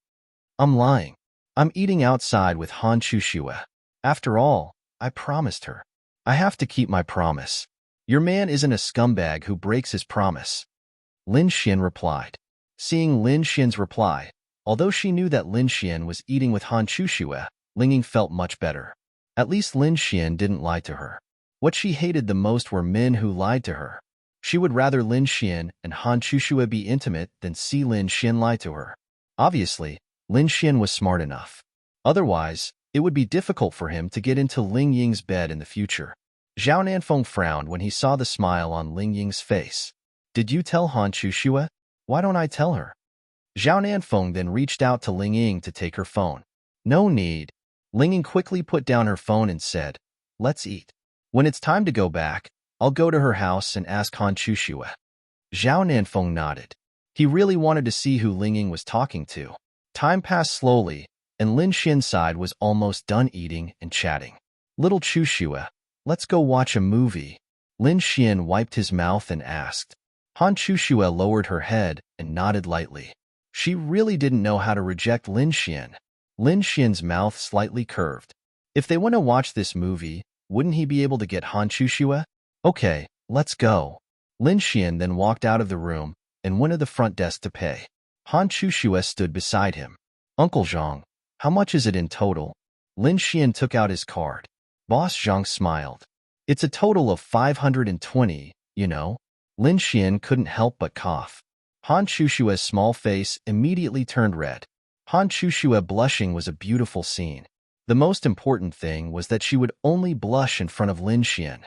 A: I'm lying. I'm eating outside with Han Chushue. After all, I promised her. I have to keep my promise. Your man isn't a scumbag who breaks his promise. Lin Xian replied. Seeing Lin Xian's reply, although she knew that Lin Xian was eating with Han Chushue, Ling Ying felt much better. At least Lin Xian didn't lie to her. What she hated the most were men who lied to her. She would rather Lin Xian and Han Chushue be intimate than see Lin Xian lie to her. Obviously, Lin Xian was smart enough. Otherwise, it would be difficult for him to get into Ling Ying's bed in the future. Zhao Nanfeng frowned when he saw the smile on Ling Ying's face. Did you tell Han Chushue? Why don't I tell her? Zhao Nanfeng then reached out to Ling Ying to take her phone. No need. Ling Ying quickly put down her phone and said, let's eat. When it's time to go back, I'll go to her house and ask Han Chushue. Zhao Nanfeng nodded. He really wanted to see who Ling Ying was talking to. Time passed slowly, and Lin Xian's side was almost done eating and chatting. Little Chushue, let's go watch a movie. Lin Xian wiped his mouth and asked. Han Chushue lowered her head and nodded lightly. She really didn't know how to reject Lin Xian. Lin Xian's mouth slightly curved. If they want to watch this movie, wouldn't he be able to get Han Chushue? Okay, let's go. Lin Xian then walked out of the room and went to the front desk to pay. Han Chushue stood beside him. Uncle Zhang, how much is it in total? Lin Xian took out his card. Boss Zhang smiled. It's a total of 520, you know. Lin Xian couldn't help but cough. Han Chushue's small face immediately turned red. Han Chushue blushing was a beautiful scene. The most important thing was that she would only blush in front of Lin Xian.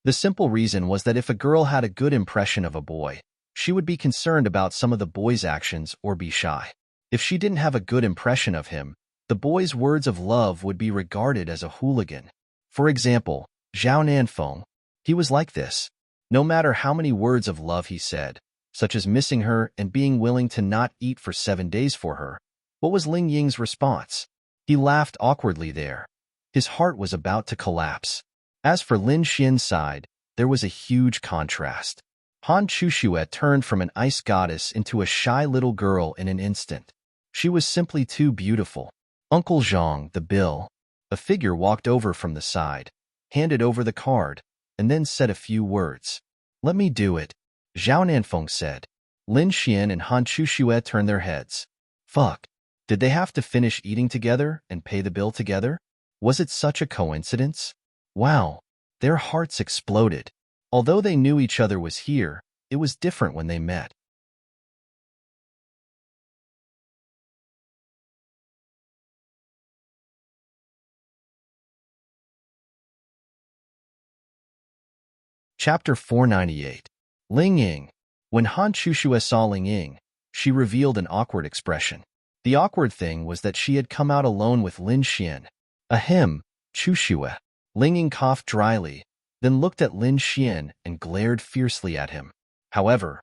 A: The simple reason was that if a girl had a good impression of a boy, she would be concerned about some of the boy's actions or be shy. If she didn't have a good impression of him, the boy's words of love would be regarded as a hooligan. For example, Zhao Nanfeng, he was like this. No matter how many words of love he said, such as missing her and being willing to not eat for 7 days for her, what was Ling Ying's response? He laughed awkwardly there. His heart was about to collapse. As for Lin Xian's side, there was a huge contrast. Han Chuxue turned from an ice goddess into a shy little girl in an instant. She was simply too beautiful. Uncle Zhang, the bill. A figure walked over from the side, handed over the card, and then said a few words. "Let me do it," Zhao Nanfeng said. Lin Xian and Han Chuxue turned their heads. Fuck. Did they have to finish eating together and pay the bill together? Was it such a coincidence? Wow. Their hearts exploded. Although they knew each other was here, it was different when they met. Chapter 498. Ling Ying. When Han Chuxue saw Ling Ying, she revealed an awkward expression. The awkward thing was that she had come out alone with Lin Xian. Ahem, Chuxue. Ling Ying coughed dryly, then looked at Lin Xian and glared fiercely at him. However,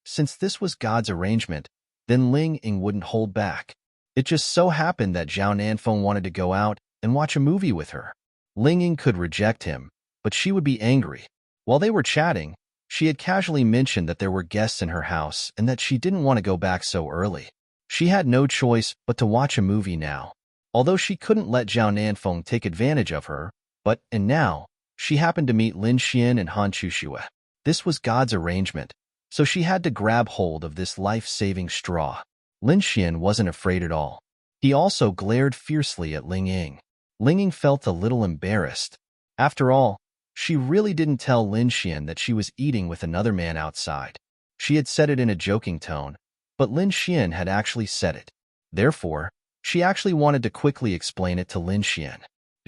A: since this was God's arrangement, then Ling Ying wouldn't hold back. It just so happened that Zhao Nanfeng wanted to go out and watch a movie with her. Ling Ying could reject him, but she would be angry. While they were chatting, she had casually mentioned that there were guests in her house and that she didn't want to go back so early. She had no choice but to watch a movie now. Although she couldn't let Zhao Nanfeng take advantage of her, and now, she happened to meet Lin Xian and Han Chuxue. This was God's arrangement, so she had to grab hold of this life-saving straw. Lin Xian wasn't afraid at all. He also glared fiercely at Ling Ying. Ling Ying felt a little embarrassed. After all, she really didn't tell Lin Xian that she was eating with another man outside. She had said it in a joking tone, but Lin Xian had actually said it. Therefore, she actually wanted to quickly explain it to Lin Xian.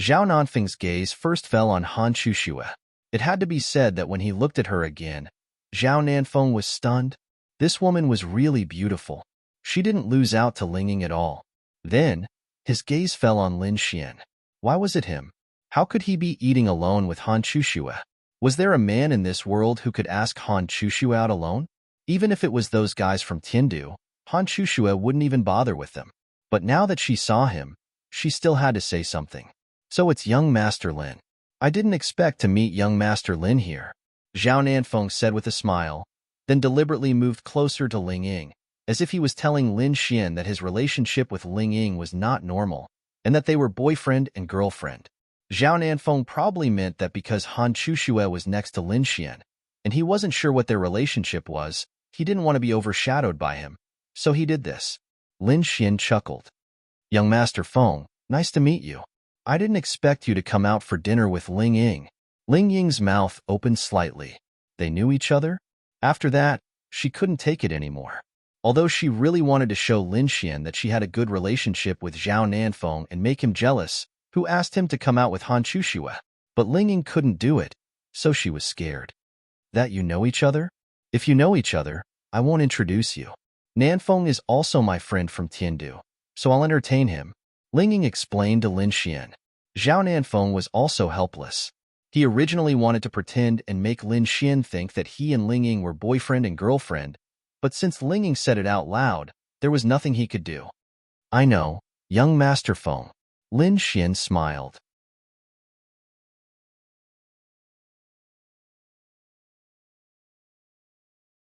A: Zhao Nanfeng's gaze first fell on Han Chuxue. It had to be said that when he looked at her again, Zhao Nanfeng was stunned. This woman was really beautiful. She didn't lose out to Ling Ying at all. Then, his gaze fell on Lin Xian. Why was it him? How could he be eating alone with Han Chuxue? Was there a man in this world who could ask Han Chuxue out alone? Even if it was those guys from Tiandu, Han Chuxue wouldn't even bother with them. But now that she saw him, she still had to say something. So it's young Master Lin. I didn't expect to meet young Master Lin here, Zhao Nanfeng said with a smile, then deliberately moved closer to Ling Ying, as if he was telling Lin Xian that his relationship with Ling Ying was not normal, and that they were boyfriend and girlfriend. Zhao Nanfeng probably meant that because Han Chuxue was next to Lin Xian, and he wasn't sure what their relationship was, he didn't want to be overshadowed by him, so he did this. Lin Xian chuckled. Young Master Feng, nice to meet you. I didn't expect you to come out for dinner with Ling Ying. Ling Ying's mouth opened slightly. They knew each other? After that, she couldn't take it anymore. Although she really wanted to show Lin Xian that she had a good relationship with Zhao Nanfeng and make him jealous, who asked him to come out with Han Chuxue. But Ling Ying couldn't do it, so she was scared. That you know each other? If you know each other, I won't introduce you. Nanfeng is also my friend from Tiandu, so I'll entertain him, Ling Ying explained to Lin Xian. Zhao Nanfeng was also helpless. He originally wanted to pretend and make Lin Xian think that he and Ling Ying were boyfriend and girlfriend, but since Ling Ying said it out loud, there was nothing he could do. I know, young Master Feng. Lin Xian smiled.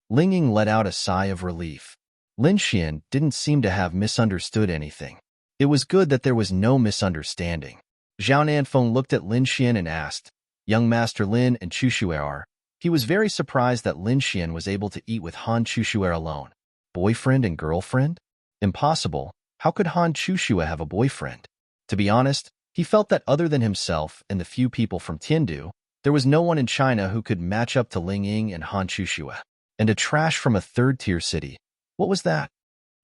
A: Ling Ying let out a sigh of relief. Lin Xian didn't seem to have misunderstood anything. It was good that there was no misunderstanding. Zhao Nanfeng looked at Lin Xian and asked, Young Master Lin and Chuxue are. He was very surprised that Lin Xian was able to eat with Han Chuxue alone. Boyfriend and girlfriend? Impossible. How could Han Chuxue have a boyfriend? To be honest, he felt that other than himself and the few people from Tiandu, there was no one in China who could match up to Ling Ying and Han Chuxue. And a trash from a third-tier city. What was that?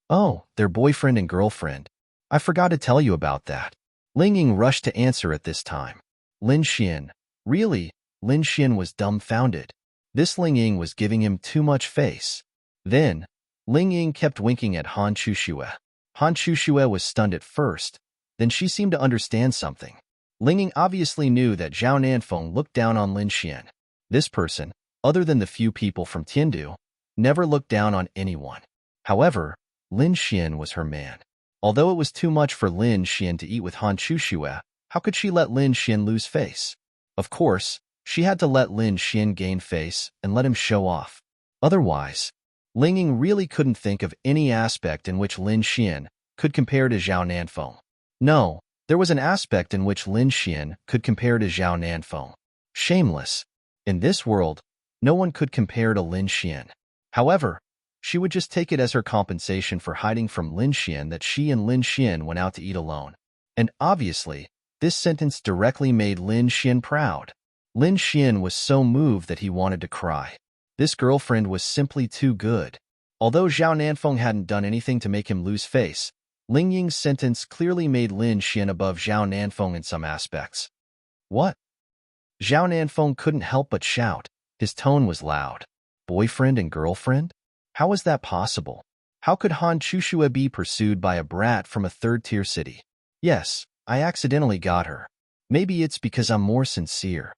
A: Oh, their boyfriend and girlfriend. I forgot to tell you about that. Ling Ying rushed to answer at this time. Lin Xian. Really? Lin Xian was dumbfounded. This Ling Ying was giving him too much face. Then, Ling Ying kept winking at Han Chuxue. Han Chuxue was stunned at first, Then she seemed to understand something. Ling Ying obviously knew that Zhao Nanfeng looked down on Lin Xian. This person, other than the few people from Tiandu, never looked down on anyone. However, Lin Xian was her man. Although it was too much for Lin Xian to eat with Han Chuxue, how could she let Lin Xian lose face? Of course, she had to let Lin Xian gain face and let him show off. Otherwise, Ling Ying really couldn't think of any aspect in which Lin Xian could compare to Zhao Nanfeng. No, there was an aspect in which Lin Xian could compare to Zhao Nanfeng. Shameless. In this world, no one could compare to Lin Xian. However, she would just take it as her compensation for hiding from Lin Xian that she and Lin Xian went out to eat alone. And obviously, this sentence directly made Lin Xian proud. Lin Xian was so moved that he wanted to cry. This girlfriend was simply too good. Although Zhao Nanfeng hadn't done anything to make him lose face, Ling Ying's sentence clearly made Lin Xian above Zhao Nanfeng in some aspects. What? Zhao Nanfeng couldn't help but shout. His tone was loud. Boyfriend and girlfriend? How was that possible? How could Han Chuxue be pursued by a brat from a third-tier city? Yes, I accidentally got her. Maybe it's because I'm more sincere.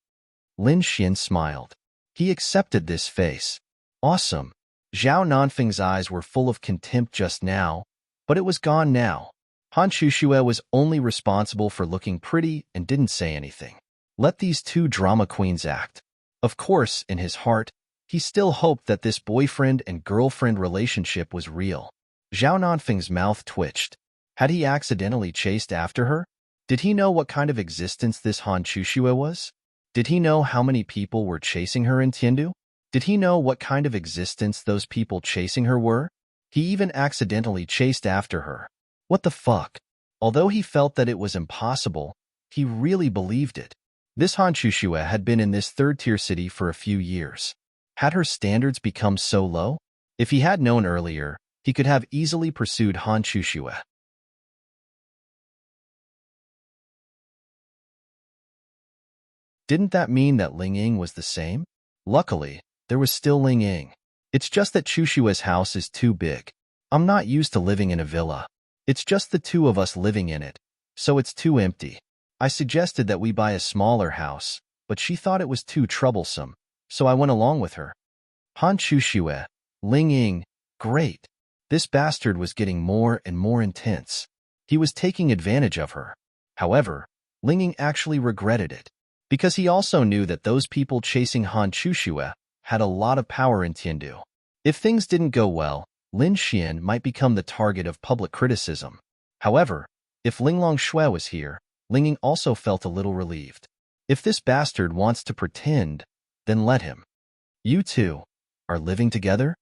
A: Lin Xian smiled. He accepted this face. Awesome. Zhao Nanfeng's eyes were full of contempt just now, but it was gone now. Han Chuxue was only responsible for looking pretty and didn't say anything. Let these two drama queens act. Of course, in his heart, he still hoped that this boyfriend and girlfriend relationship was real. Zhao Nanfeng's mouth twitched. Had he accidentally chased after her? Did he know what kind of existence this Han Chuxue was? Did he know how many people were chasing her in Tiandu? Did he know what kind of existence those people chasing her were? He even accidentally chased after her. What the fuck? Although he felt that it was impossible, he really believed it. This Han Chuxue had been in this third-tier city for a few years. Had her standards become so low? If he had known earlier, he could have easily pursued Han Chuxue. Didn't that mean that Ling Ying was the same? Luckily, there was still Ling Ying. It's just that Chushua's house is too big. I'm not used to living in a villa. It's just the two of us living in it, so it's too empty. I suggested that we buy a smaller house, but she thought it was too troublesome, so I went along with her. Han Chuxue, Ling Ying, great. This bastard was getting more and more intense. He was taking advantage of her. However, Ling Ying actually regretted it, because he also knew that those people chasing Han Chuxue had a lot of power in Tiandu. If things didn't go well, Lin Xian might become the target of public criticism. However, if Ling Longshui was here, Ling Ying also felt a little relieved. If this bastard wants to pretend, then let him. You two are living together?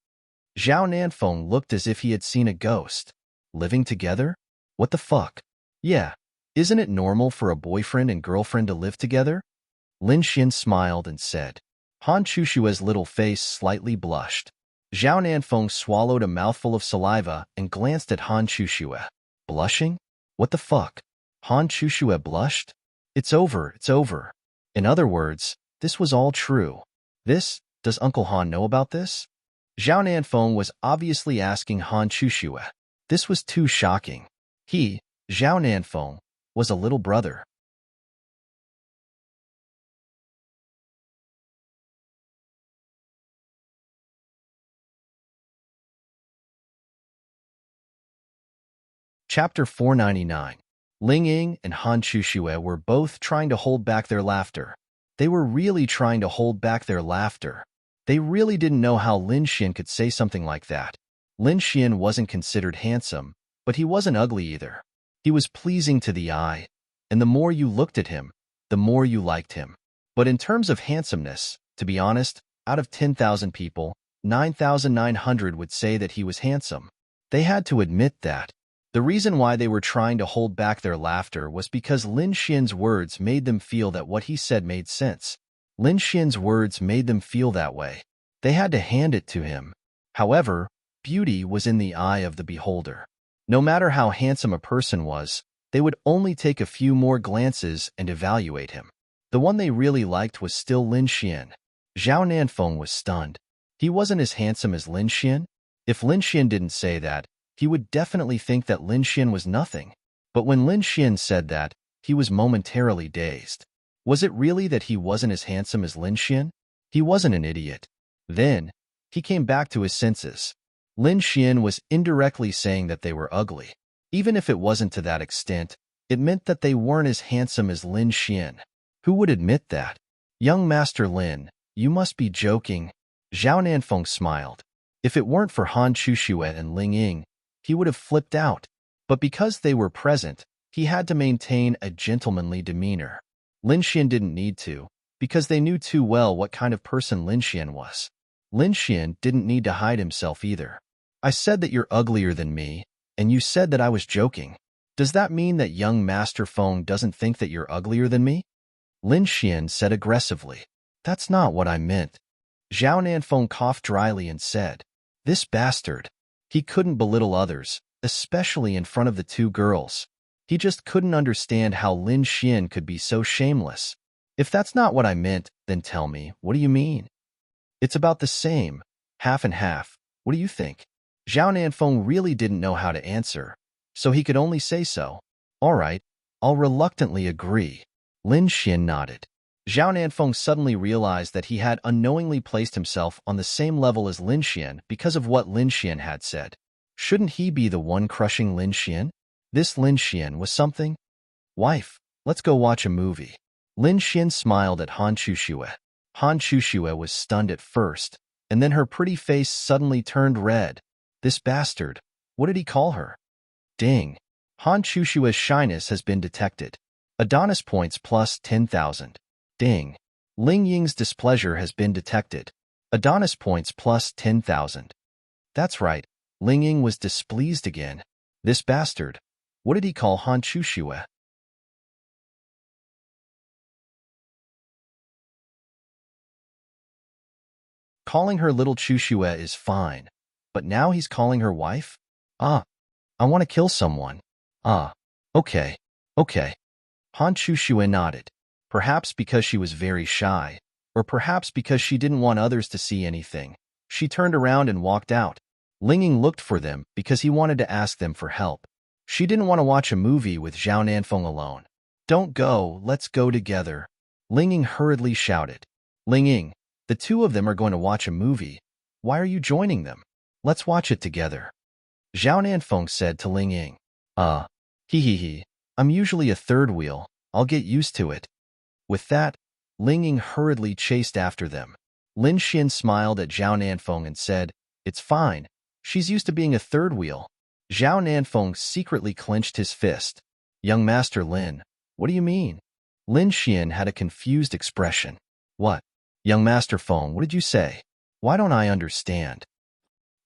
A: Zhao Nanfeng looked as if he had seen a ghost. Living together? What the fuck? Yeah, isn't it normal for a boyfriend and girlfriend to live together? Lin Xian smiled and said. Han Chushue's little face slightly blushed. Zhao Nanfeng swallowed a mouthful of saliva and glanced at Han Chuxue. Blushing? What the fuck? Han Chuxue blushed? It's over, it's over. In other words, this was all true. Does Uncle Han know about this? Zhao Nanfeng was obviously asking Han Chuxue. This was too shocking. He, Zhao Nanfeng, was a little brother. Chapter 499. Ling Ying and Han Chuxue were both trying to hold back their laughter. They were really trying to hold back their laughter. They really didn't know how Lin Xian could say something like that. Lin Xian wasn't considered handsome, but he wasn't ugly either. He was pleasing to the eye, and the more you looked at him, the more you liked him. But in terms of handsomeness, to be honest, out of 10,000 people, 9,900 would say that he was handsome. They had to admit that. The reason why they were trying to hold back their laughter was because Lin Xian's words made them feel that what he said made sense. Lin Xian's words made them feel that way. They had to hand it to him. However, beauty was in the eye of the beholder. No matter how handsome a person was, they would only take a few more glances and evaluate him. The one they really liked was still Lin Xian. Zhao Nanfeng was stunned. He wasn't as handsome as Lin Xian? If Lin Xian didn't say that, he would definitely think that Lin Xian was nothing. But when Lin Xian said that, he was momentarily dazed. Was it really that he wasn't as handsome as Lin Xian? He wasn't an idiot. Then, he came back to his senses. Lin Xian was indirectly saying that they were ugly. Even if it wasn't to that extent, it meant that they weren't as handsome as Lin Xian. Who would admit that? Young Master Lin, you must be joking. Zhao Nanfeng smiled. If it weren't for Han Chuxue and Ling Ying, he would have flipped out. But because they were present, he had to maintain a gentlemanly demeanor. Lin Xian didn't need to, because they knew too well what kind of person Lin Xian was. Lin Xian didn't need to hide himself either. I said that you're uglier than me, and you said that I was joking. Does that mean that young Master Feng doesn't think that you're uglier than me? Lin Xian said aggressively. That's not what I meant. Zhao Nanfeng coughed dryly and said, this bastard. He couldn't belittle others, especially in front of the two girls. He just couldn't understand how Lin Xian could be so shameless. If that's not what I meant, then tell me, what do you mean? It's about the same, half and half. What do you think? Zhao Nanfeng really didn't know how to answer, so he could only say so. All right, I'll reluctantly agree. Lin Xian nodded. Zhao Nanfeng suddenly realized that he had unknowingly placed himself on the same level as Lin Xian because of what Lin Xian had said. Shouldn't he be the one crushing Lin Xian? This Lin Xian was something? Wife, let's go watch a movie. Lin Xian smiled at Han Chuxue. Han Chuxue was stunned at first, and then her pretty face suddenly turned red. This bastard. What did he call her? Ding. Han Chuxue's shyness has been detected. Adonis points plus 10,000. Ding. Ling Ying's displeasure has been detected. Adonis points plus 10,000. That's right. Ling Ying was displeased again. This bastard. What did he call Han Chuxue? Calling her little Chuxue is fine, but now he's calling her wife? Ah, I want to kill someone. Ah, okay. Han Chuxue nodded. Perhaps because she was very shy, or perhaps because she didn't want others to see anything. She turned around and walked out. Ling Ying looked for them because he wanted to ask them for help. She didn't want to watch a movie with Zhao Nanfeng alone. Don't go, let's go together. Ling Ying hurriedly shouted. Ling Ying, the two of them are going to watch a movie. Why are you joining them? Let's watch it together. Zhao Nanfeng said to Ling Ying. He. I'm usually a third wheel. I'll get used to it. With that, Ling Ying hurriedly chased after them. Lin Xian smiled at Zhao Nanfeng and said, it's fine. She's used to being a third wheel. Zhao Nanfeng secretly clenched his fist. Young Master Lin, what do you mean? Lin Xian had a confused expression. What? Young Master Feng, what did you say? Why don't I understand?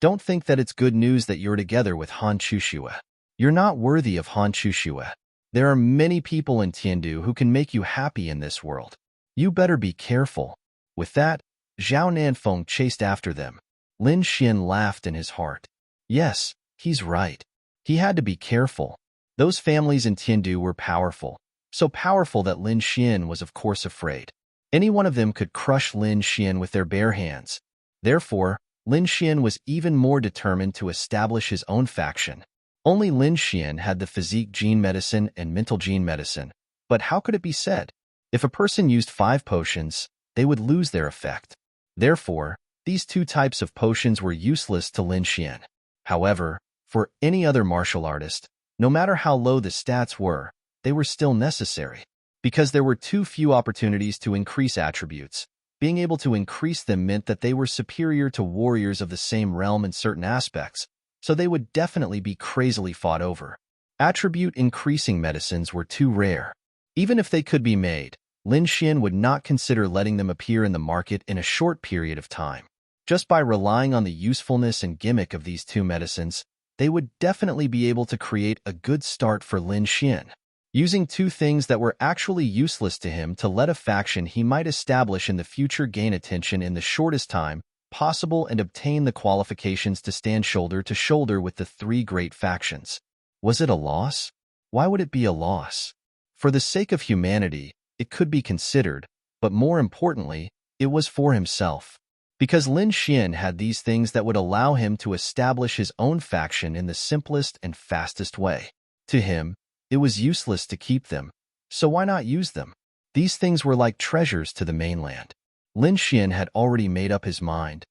A: Don't think that it's good news that you're together with Han Chuxue. You're not worthy of Han Chuxue. There are many people in Tiandu who can make you happy in this world. You better be careful. With that, Zhao Nanfeng chased after them. Lin Xian laughed in his heart. Yes, he's right. He had to be careful. Those families in Tiandu were powerful, so powerful that Lin Xian was of course afraid. Any one of them could crush Lin Xian with their bare hands. Therefore, Lin Xian was even more determined to establish his own faction. Only Lin Xian had the physique gene medicine and mental gene medicine. But how could it be said? If a person used 5 potions, they would lose their effect. Therefore, these 2 types of potions were useless to Lin Xian. However, for any other martial artist, no matter how low the stats were, they were still necessary. Because there were too few opportunities to increase attributes, being able to increase them meant that they were superior to warriors of the same realm in certain aspects, so they would definitely be crazily fought over. Attribute-increasing medicines were too rare. Even if they could be made, Lin Xian would not consider letting them appear in the market in a short period of time. Just by relying on the usefulness and gimmick of these 2 medicines, they would definitely be able to create a good start for Lin Xian. Using 2 things that were actually useless to him to let a faction he might establish in the future gain attention in the shortest time possible and obtain the qualifications to stand shoulder to shoulder with the 3 great factions. Was it a loss? Why would it be a loss? For the sake of humanity, it could be considered, but more importantly, it was for himself. Because Lin Xian had these things that would allow him to establish his own faction in the simplest and fastest way. To him, It was useless to keep them, so why not use them? These things were like treasures to the mainland. Lin Xian had already made up his mind.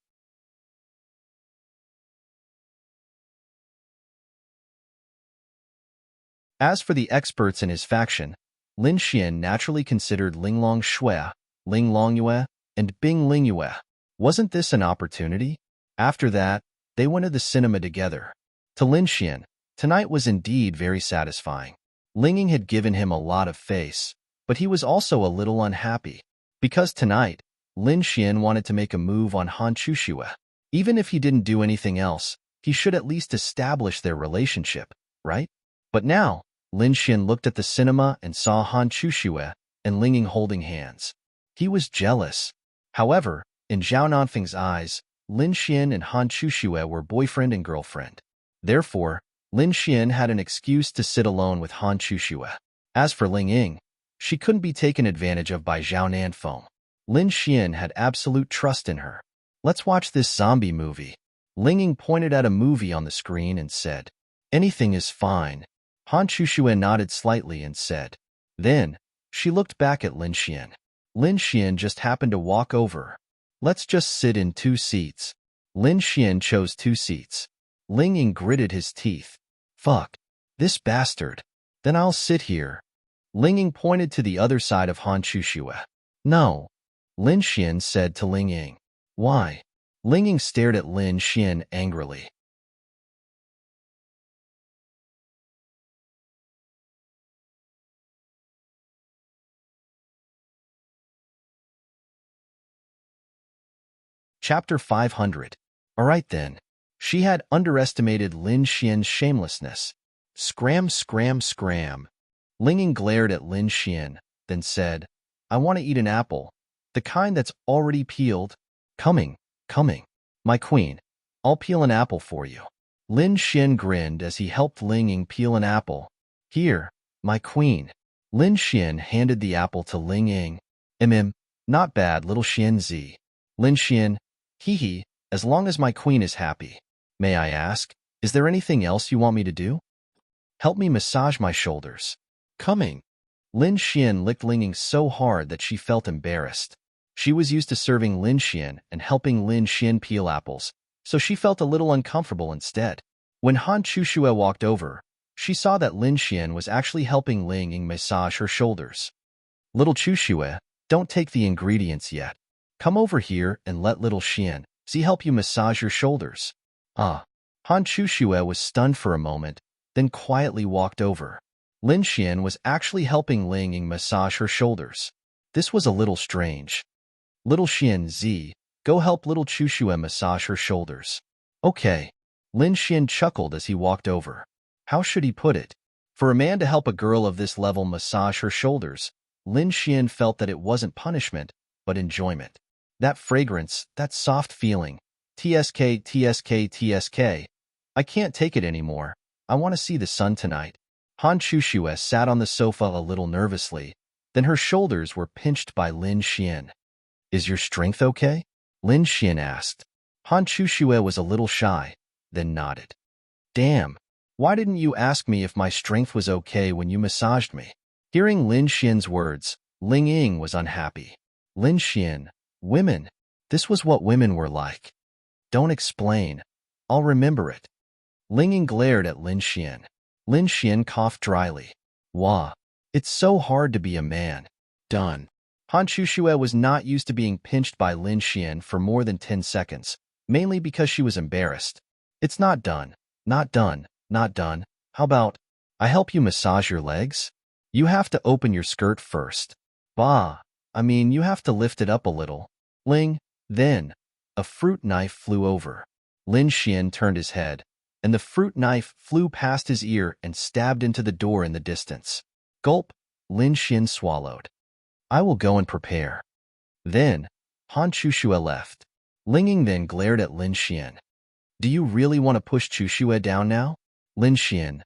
A: As for the experts in his faction, Lin Xian naturally considered Ling Long Shui, Ling Longyue, and Bing Lingyue. Wasn't this an opportunity? After that, they went to the cinema together. To Lin Xian, tonight was indeed very satisfying. Ling Ying had given him a lot of face, but he was also a little unhappy. Because tonight, Lin Xian wanted to make a move on Han Chuxue. Even if he didn't do anything else, he should at least establish their relationship, right? But now, Lin Xian looked at the cinema and saw Han Chuxue and Ling Ying holding hands. He was jealous. However, in Zhao Nanfeng's eyes, Lin Xian and Han Chuxue were boyfriend and girlfriend. Therefore, Lin Xian had an excuse to sit alone with Han Chuxue. As for Ling Ying, she couldn't be taken advantage of by Zhao Nanfeng. Lin Xian had absolute trust in her. Let's watch this zombie movie. Ling Ying pointed at a movie on the screen and said, anything is fine. Han Chuxue nodded slightly and said. Then, she looked back at Lin Xian. Lin Xian just happened to walk over. Let's just sit in 2 seats. Lin Xian chose 2 seats. Ling Ying gritted his teeth. Fuck. This bastard. Then I'll sit here. Ling Ying pointed to the other side of Han Chuxue. No. Lin Xian said to Ling Ying. Why? Ling Ying stared at Lin Xian angrily. Chapter 500. Alright then. She had underestimated Lin Xian's shamelessness. Scram, scram, scram. Ling Ying glared at Lin Xian, then said, I want to eat an apple. The kind that's already peeled. Coming. My queen, I'll peel an apple for you. Lin Xian grinned as he helped Ling Ying peel an apple. Here, my queen. Lin Xian handed the apple to Ling Ying. Not bad, little Xian Zi. Lin Xian, hee, as long as my queen is happy. May I ask, is there anything else you want me to do? Help me massage my shoulders. Coming. Lin Xian licked Ling Ying so hard that she felt embarrassed. She was used to serving Lin Xian and helping Lin Xian peel apples, so she felt a little uncomfortable instead. When Han Chuxue walked over, she saw that Lin Xian was actually helping Ling Ying massage her shoulders. Little Chuxue, don't take the ingredients yet. Come over here and let little Xian Zi help you massage your shoulders. Han Chuxue was stunned for a moment, then quietly walked over. Lin Xian was actually helping Ling Ying massage her shoulders. This was a little strange. Little Xian Zi, go help little Chuxue massage her shoulders. Okay. Lin Xian chuckled as he walked over. How should he put it? For a man to help a girl of this level massage her shoulders, Lin Xian felt that it wasn't punishment, but enjoyment. That fragrance, that soft feeling. TSK, TSK, TSK. I can't take it anymore. I want to see the sun tonight. Han Chuxue sat on the sofa a little nervously. Then her shoulders were pinched by Lin Xian. Is your strength okay? Lin Xian asked. Han Chuxue was a little shy, then nodded. Damn. Why didn't you ask me if my strength was okay when you massaged me? Hearing Lin Xian's words, Ling Ying was unhappy. Lin Xian, women. This was what women were like. Don't explain. I'll remember it. Ling Ying glared at Lin Xian. Lin Xian coughed dryly. Wah. It's so hard to be a man. Done. Han Chuxue was not used to being pinched by Lin Xian for more than 10 seconds, mainly because she was embarrassed. It's not done. Not done. Not done. How about, I help you massage your legs? You have to open your skirt first. Bah. You have to lift it up a little. Ling. Then, a fruit knife flew over. Lin Xian turned his head, and the fruit knife flew past his ear and stabbed into the door in the distance. Gulp. Lin Xian swallowed. I will go and prepare. Then, Han Chuxue left. Ling Ying then glared at Lin Xian. Do you really want to push Chuxue down now? Lin Xian.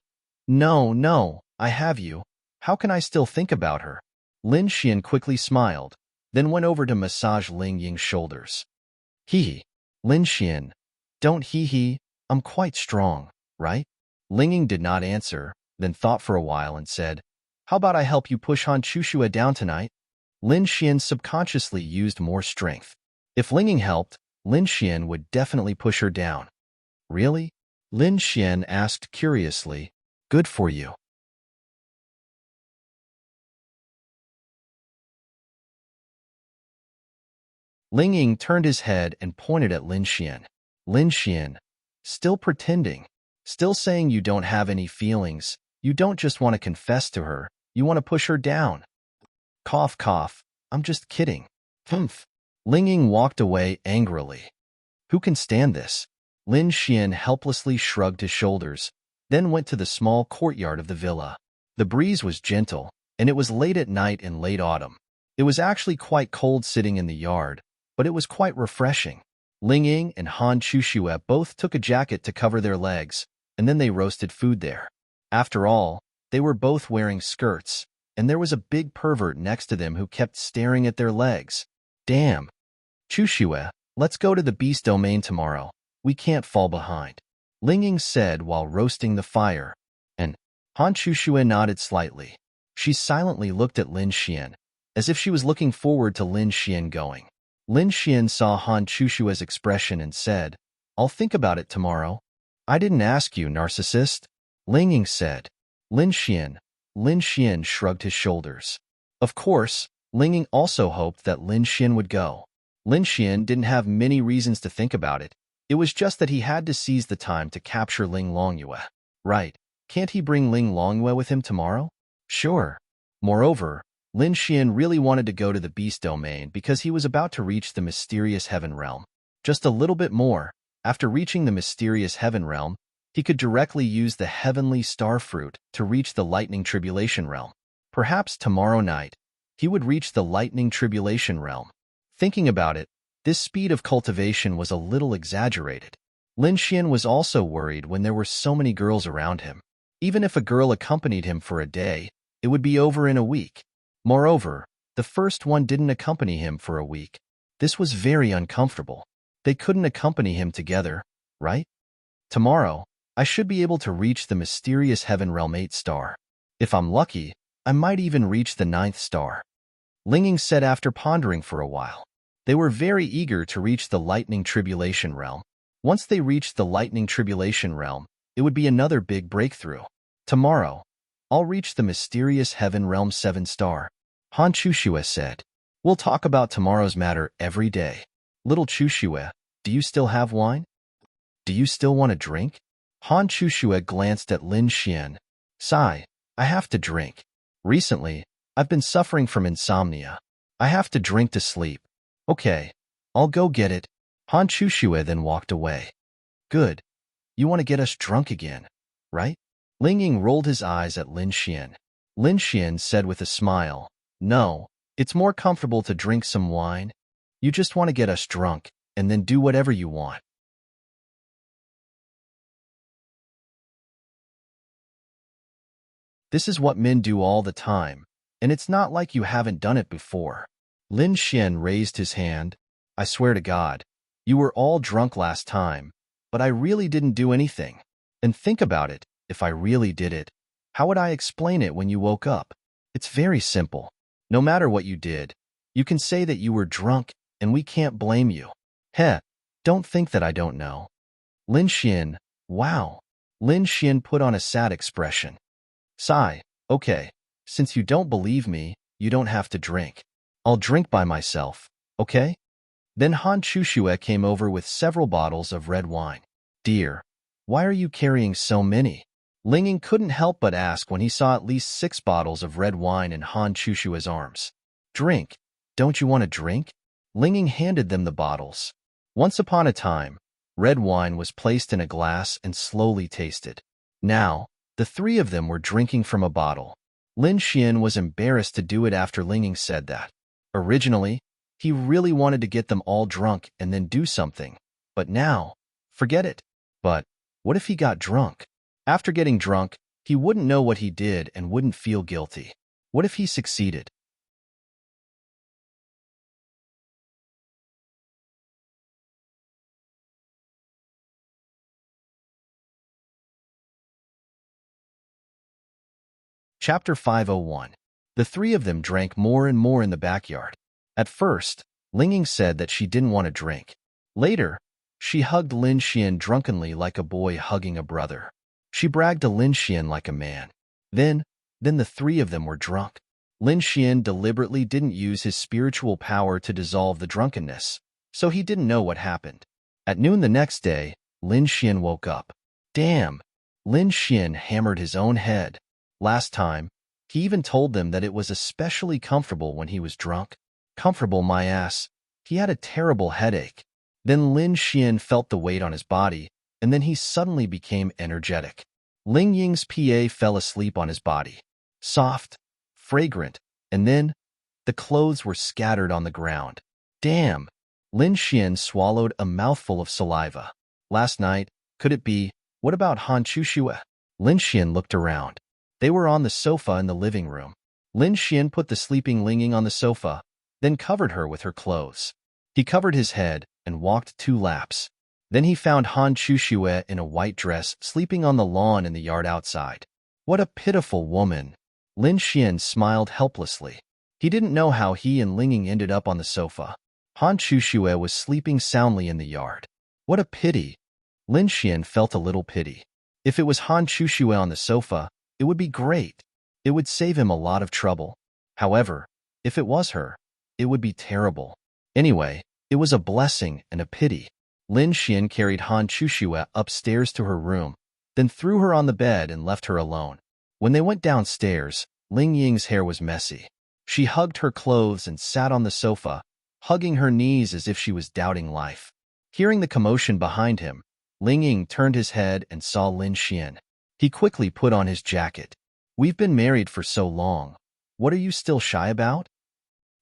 A: No, I have you. How can I still think about her? Lin Xian quickly smiled, then went over to massage Ling Ying's shoulders. Hee. Lin Xian. Don't hee. I'm quite strong, right? Ling Ying did not answer, then thought for a while and said, "How about I help you push Han Chushue down tonight?" Lin Xian subconsciously used more strength. If Linging helped, Lin Xian would definitely push her down. Really? Lin Xian asked curiously. Good for you. Ling Ying turned his head and pointed at Lin Xian. Lin Xian, still pretending, still saying you don't have any feelings, you don't just want to confess to her, you want to push her down. Cough, cough, I'm just kidding. Humph. Ling Ying walked away angrily. Who can stand this? Lin Xian helplessly shrugged his shoulders, then went to the small courtyard of the villa. The breeze was gentle, and it was late at night in late autumn. It was actually quite cold sitting in the yard, but it was quite refreshing. Ling Ying and Han Chushue both took a jacket to cover their legs, and then they roasted food there. After all, they were both wearing skirts, and there was a big pervert next to them who kept staring at their legs. Damn. Chushue, let's go to the beast domain tomorrow. We can't fall behind. Ling Ying said while roasting the fire, and Han Chushue nodded slightly. She silently looked at Lin Xian, as if she was looking forward to Lin Xian going. Lin Xian saw Han Chushue's expression and said, "I'll think about it tomorrow." "I didn't ask you, narcissist," Ling Ying said. Lin Xian shrugged his shoulders. Of course, Ling Ying also hoped that Lin Xian would go. Lin Xian didn't have many reasons to think about it. It was just that he had to seize the time to capture Ling Longyue. Right, can't he bring Ling Longyue with him tomorrow? Sure. Moreover, Lin Xian really wanted to go to the beast domain because he was about to reach the mysterious heaven realm. Just a little bit more, after reaching the mysterious heaven realm, he could directly use the heavenly star fruit to reach the lightning tribulation realm. Perhaps tomorrow night, he would reach the lightning tribulation realm. Thinking about it, this speed of cultivation was a little exaggerated. Lin Xian was also worried when there were so many girls around him. Even if a girl accompanied him for a day, it would be over in a week. Moreover, the first one didn't accompany him for a week. This was very uncomfortable. They couldn't accompany him together, right? Tomorrow, I should be able to reach the mysterious heaven realm 8 star. If I'm lucky, I might even reach the 9th star. Ling Ying said after pondering for a while. They were very eager to reach the lightning tribulation realm. Once they reached the lightning tribulation realm, it would be another big breakthrough. Tomorrow, I'll reach the mysterious heaven realm 7 star. Han Chushue said. We'll talk about tomorrow's matter every day. Little Chushue, do you still have wine? Do you still want to drink? Han Chushue glanced at Lin Xian. Sigh, I have to drink. Recently, I've been suffering from insomnia. I have to drink to sleep. Okay, I'll go get it. Han Chushue then walked away. Good. You want to get us drunk again, right? Ling Ying rolled his eyes at Lin Xian. Lin Xian said with a smile, No, it's more comfortable to drink some wine. You just want to get us drunk, and then do whatever you want. This is what men do all the time, and it's not like you haven't done it before. Lin Xian raised his hand. I swear to God, you were all drunk last time, but I really didn't do anything. And think about it, if I really did it, how would I explain it when you woke up? It's very simple. No matter what you did, you can say that you were drunk, and we can't blame you. Heh, don't think that I don't know. Lin Xian, wow. Lin Xian put on a sad expression. Sigh, okay, since you don't believe me, you don't have to drink. I'll drink by myself, okay? Then Han Chushue came over with several bottles of red wine. Dear, why are you carrying so many? Ling Ying couldn't help but ask when he saw at least 6 bottles of red wine in Han Chushue's arms. Drink. Don't you want to drink? Ling Ying handed them the bottles. Once upon a time, red wine was placed in a glass and slowly tasted. Now, the 3 of them were drinking from a bottle. Lin Xian was embarrassed to do it after Ling Ying said that. Originally, he really wanted to get them all drunk and then do something. But now, forget it. But what if he got drunk? After getting drunk, he wouldn't know what he did and wouldn't feel guilty. What if he succeeded? Chapter 501. The three of them drank more and more in the backyard. At first, Linging said that she didn't want to drink. Later, she hugged Lin Xian drunkenly like a boy hugging a brother. She bragged to Lin Xian like a man. Then the three of them were drunk. Lin Xian deliberately didn't use his spiritual power to dissolve the drunkenness, so he didn't know what happened. At noon the next day, Lin Xian woke up. Damn! Lin Xian hammered his own head. Last time, he even told them that it was especially comfortable when he was drunk. Comfortable my ass. He had a terrible headache. Then Lin Xian felt the weight on his body, and then he suddenly became energetic. Ling Ying's PA fell asleep on his body. Soft, fragrant, and then the clothes were scattered on the ground. Damn! Lin Xian swallowed a mouthful of saliva. Last night, could it be? What about Han Chushue? Lin Xian looked around. They were on the sofa in the living room. Lin Xian put the sleeping Linging on the sofa, then covered her with her clothes. He covered his head and walked 2 laps. Then he found Han Chushue in a white dress sleeping on the lawn in the yard outside. What a pitiful woman! Lin Xian smiled helplessly. He didn't know how he and Linging ended up on the sofa. Han Chushue was sleeping soundly in the yard. What a pity! Lin Xian felt a little pity. If it was Han Chushue on the sofa, it would be great. It would save him a lot of trouble. However, if it was her, it would be terrible. Anyway, it was a blessing and a pity. Lin Xian carried Han Chushue upstairs to her room, then threw her on the bed and left her alone. When they went downstairs, Ling Ying's hair was messy. She hugged her clothes and sat on the sofa, hugging her knees as if she was doubting life. Hearing the commotion behind him, Ling Ying turned his head and saw Lin Xian. He quickly put on his jacket. We've been married for so long. What are you still shy about?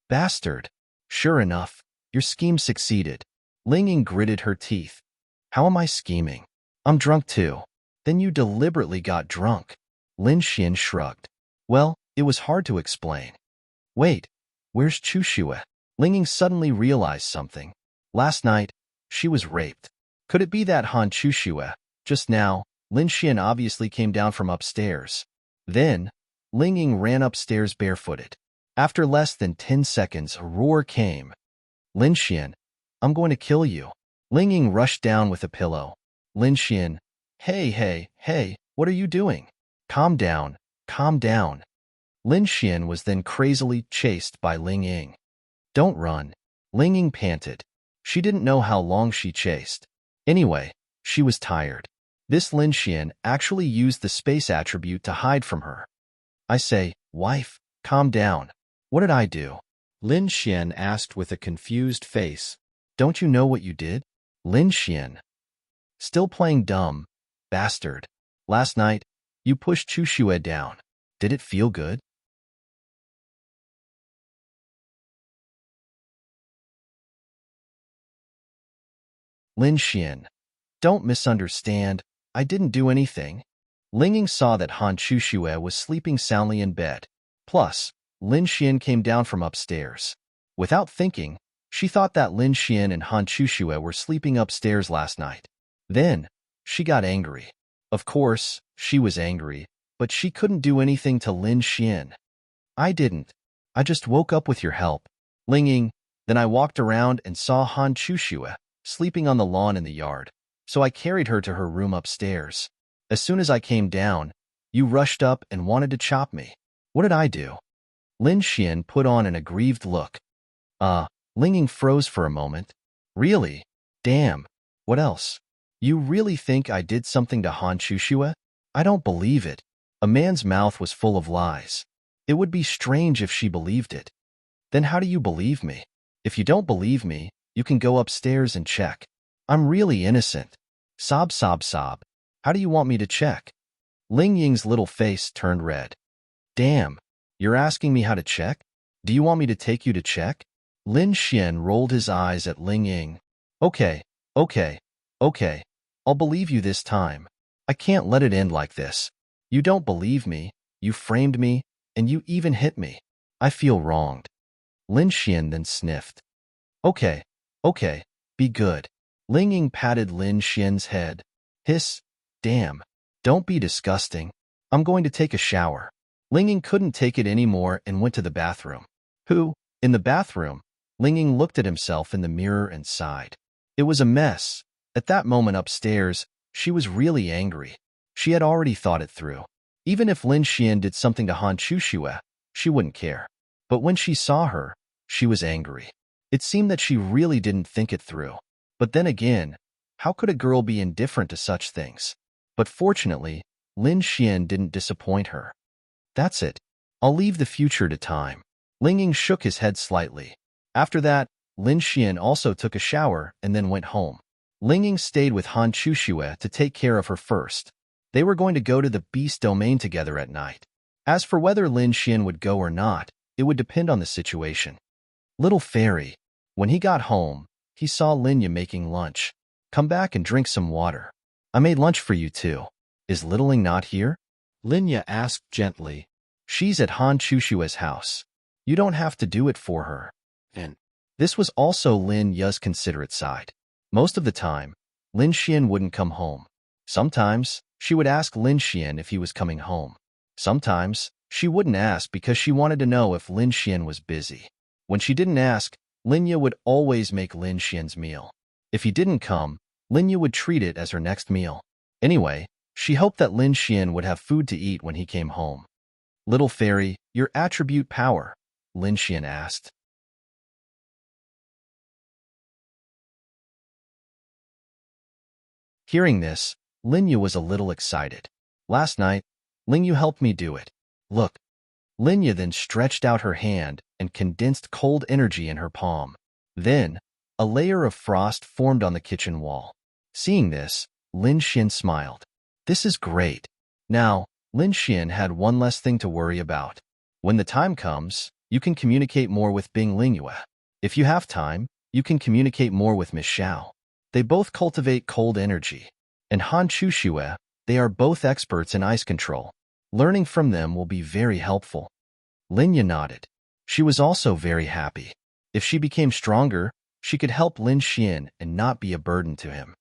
A: Bastard. Sure enough, your scheme succeeded. Ling Ying gritted her teeth. How am I scheming? I'm drunk too. Then you deliberately got drunk. Lin Xian shrugged. Well, it was hard to explain. Wait, where's Chushue? Ling Ying suddenly realized something. Last night, she was raped. Could it be that Han Chushue? Just now, Lin Xian obviously came down from upstairs. Then, Ling Ying ran upstairs barefooted. After less than 10 seconds, a roar came. Lin Xian, I'm going to kill you. Ling Ying rushed down with a pillow. Lin Xian, hey, what are you doing? Calm down, calm down. Lin Xian was then crazily chased by Ling Ying. Don't run. Ling Ying panted. She didn't know how long she chased. Anyway, she was tired. This Lin Xian actually used the space attribute to hide from her. I say, wife, calm down. What did I do? Lin Xian asked with a confused face. Don't you know what you did? Lin Xian. Still playing dumb, bastard. Last night, you pushed Chushue down. Did it feel good? Lin Xian. Don't misunderstand. I didn't do anything. Ling Ying saw that Han Chushue was sleeping soundly in bed. Plus, Lin Xian came down from upstairs. Without thinking, she thought that Lin Xian and Han Chushue were sleeping upstairs last night. Then, she got angry. Of course, she was angry, but she couldn't do anything to Lin Xian. I didn't. I just woke up with your help. Ling Ying. Then I walked around and saw Han Chushue sleeping on the lawn in the yard, so I carried her to her room upstairs. As soon as I came down, you rushed up and wanted to chop me. What did I do? Lin Xian put on an aggrieved look. Ling Ying froze for a moment. Really? Damn. What else? You really think I did something to Han Chushue? I don't believe it. A man's mouth was full of lies. It would be strange if she believed it. Then how do you believe me? If you don't believe me, you can go upstairs and check. I'm really innocent. Sob, sob, sob. How do you want me to check? Ling Ying's little face turned red. Damn, you're asking me how to check? Do you want me to take you to check? Lin Xian rolled his eyes at Ling Ying. Okay. I'll believe you this time. I can't let it end like this. You don't believe me, you framed me, and you even hit me. I feel wronged. Lin Xian then sniffed. Okay, be good. Ling Ying patted Lin Xian's head. Hiss, damn, don't be disgusting. I'm going to take a shower. Ling couldn't take it anymore and went to the bathroom. In the bathroom, Ling looked at himself in the mirror and sighed. It was a mess. At that moment upstairs, she was really angry. She had already thought it through. Even if Lin Xian did something to Han Chuxue, she wouldn't care. But when she saw her, she was angry. It seemed that she really didn't think it through. But then again, how could a girl be indifferent to such things? But fortunately, Lin Xian didn't disappoint her. That's it. I'll leave the future to time. Ling Ying shook his head slightly. After that, Lin Xian also took a shower and then went home. Ling Ying stayed with Han Chuxue to take care of her first. They were going to go to the beast domain together at night. As for whether Lin Xian would go or not, it would depend on the situation. Little fairy. When he got home, he saw Lin Yu making lunch. Come back and drink some water. I made lunch for you too. Is Little Ling not here? Lin Yu asked gently. She's at Han Chuxue's house. You don't have to do it for her. And this was also Lin Yu's considerate side. Most of the time, Lin Xian wouldn't come home. Sometimes, she would ask Lin Xian if he was coming home. Sometimes, she wouldn't ask because she wanted to know if Lin Xian was busy. When she didn't ask, Lin Yu would always make Lin Xian's meal. If he didn't come, Lin Yu would treat it as her next meal. Anyway, she hoped that Lin Xian would have food to eat when he came home. Little fairy, your attribute power, Lin Xian asked. Hearing this, Lin Yu was a little excited. Last night, Ling Yu helped me do it. Look. Lin Yu then stretched out her hand and condensed cold energy in her palm. Then, a layer of frost formed on the kitchen wall. Seeing this, Lin Xian smiled. This is great. Now, Lin Xian had one less thing to worry about. When the time comes, you can communicate more with Bing Lingyue. If you have time, you can communicate more with Miss Xiao. They both cultivate cold energy. And Han Chuxue, they are both experts in ice control. Learning from them will be very helpful. Lin Yu nodded. She was also very happy. If she became stronger, she could help Lin Xian and not be a burden to him.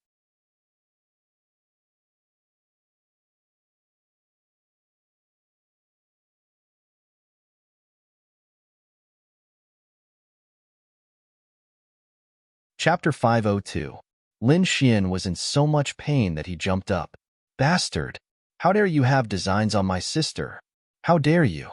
A: Chapter 502. Lin Xian was in so much pain that he jumped up. Bastard! How dare you have designs on my sister? How dare you?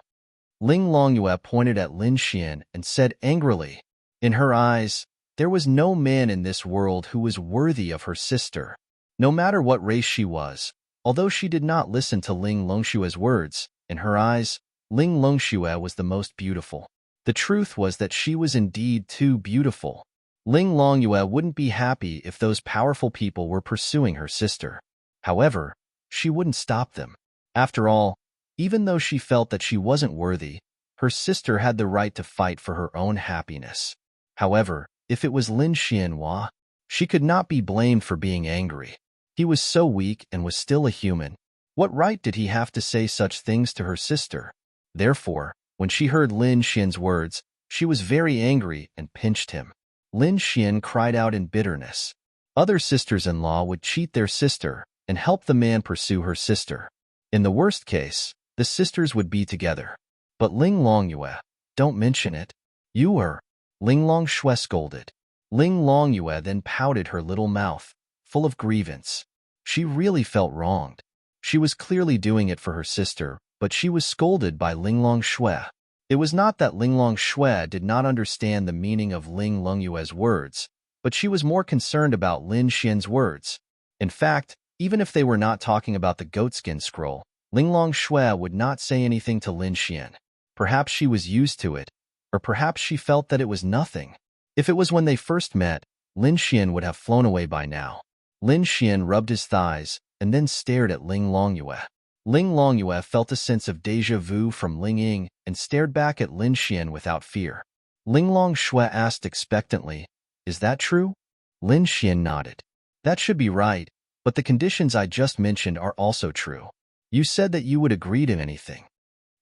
A: Ling Longyue pointed at Lin Xian and said angrily. In her eyes, there was no man in this world who was worthy of her sister. No matter what race she was, although she did not listen to Ling Longshue's words, in her eyes, Ling Longxue was the most beautiful. The truth was that she was indeed too beautiful. Ling Longyue wouldn't be happy if those powerful people were pursuing her sister. However, she wouldn't stop them. After all, even though she felt that she wasn't worthy, her sister had the right to fight for her own happiness. However, if it was Lin Xianhua, she could not be blamed for being angry. He was so weak and was still a human. What right did he have to say such things to her sister? Therefore, when she heard Lin Xian's words, she was very angry and pinched him. Lin Xian cried out in bitterness. Other sisters-in-law would cheat their sister and help the man pursue her sister. In the worst case, the sisters would be together. But Ling Longyue, don't mention it. You were. Ling Longxue scolded. Ling Longyue then pouted her little mouth, full of grievance. She really felt wronged. She was clearly doing it for her sister, but she was scolded by Ling Longxue. It was not that Ling Longxue did not understand the meaning of Ling Longyue's words, but she was more concerned about Lin Xian's words. In fact, even if they were not talking about the goatskin scroll, Ling Longxue would not say anything to Lin Xian. Perhaps she was used to it, or perhaps she felt that it was nothing. If it was when they first met, Lin Xian would have flown away by now. Lin Xian rubbed his thighs and then stared at Ling Longyue. Ling Longyue felt a sense of déjà vu from Ling Ying and stared back at Lin Xian without fear. Ling Longxue asked expectantly, "Is that true?" Lin Xian nodded. "That should be right, but the conditions I just mentioned are also true. You said that you would agree to anything."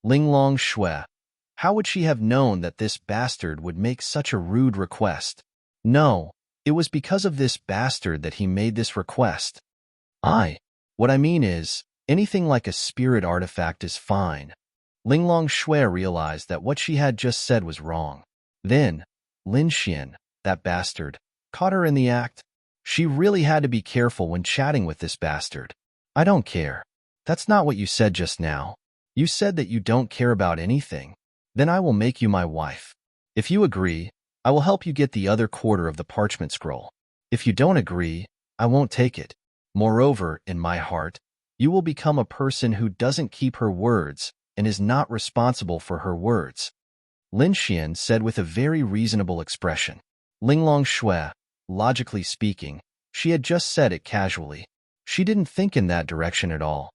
A: Ling Longxue. How would she have known that this bastard would make such a rude request? No, it was because of this bastard that he made this request. What I mean is, anything like a spirit artifact is fine. Linglong Shui realized that what she had just said was wrong. Then, Lin Xian, that bastard, caught her in the act. She really had to be careful when chatting with this bastard. I don't care. That's not what you said just now. You said that you don't care about anything. Then I will make you my wife. If you agree, I will help you get the other quarter of the parchment scroll. If you don't agree, I won't take it. Moreover, in my heart, you will become a person who doesn't keep her words and is not responsible for her words. Lin Xian said with a very reasonable expression. Linglong Shui, logically speaking, she had just said it casually. She didn't think in that direction at all.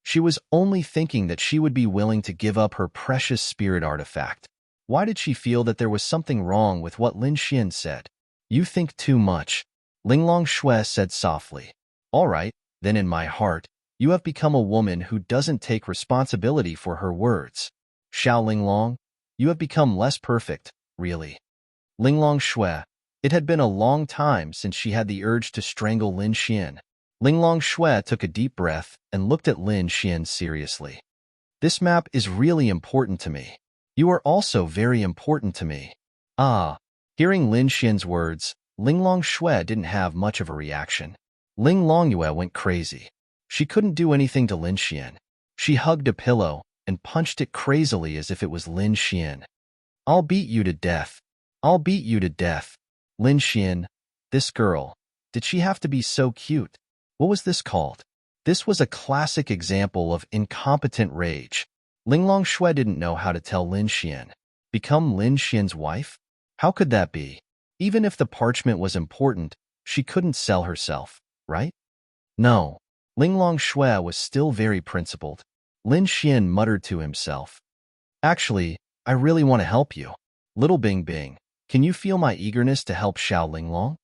A: She was only thinking that she would be willing to give up her precious spirit artifact. Why did she feel that there was something wrong with what Lin Xian said? You think too much, Linglong Shui said softly. All right, then in my heart, you have become a woman who doesn't take responsibility for her words. Xiao Linglong, you have become less perfect, really. Linglong Shui, it had been a long time since she had the urge to strangle Lin Xian. Linglong Shui took a deep breath and looked at Lin Xian seriously. This map is really important to me. You are also very important to me. Ah. Hearing Lin Xian's words, Linglong Shui didn't have much of a reaction. Linglong Yue went crazy. She couldn't do anything to Lin Xian. She hugged a pillow and punched it crazily as if it was Lin Xian. I'll beat you to death. I'll beat you to death. Lin Xian, this girl, did she have to be so cute? What was this called? This was a classic example of incompetent rage. Linglong Shui didn't know how to tell Lin Xian. Become Lin Xian's wife? How could that be? Even if the parchment was important, she couldn't sell herself, right? No. Linglong Shui was still very principled. Lin Xian muttered to himself. Actually, I really want to help you. Little Bing Bing, can you feel my eagerness to help Xiao Linglong?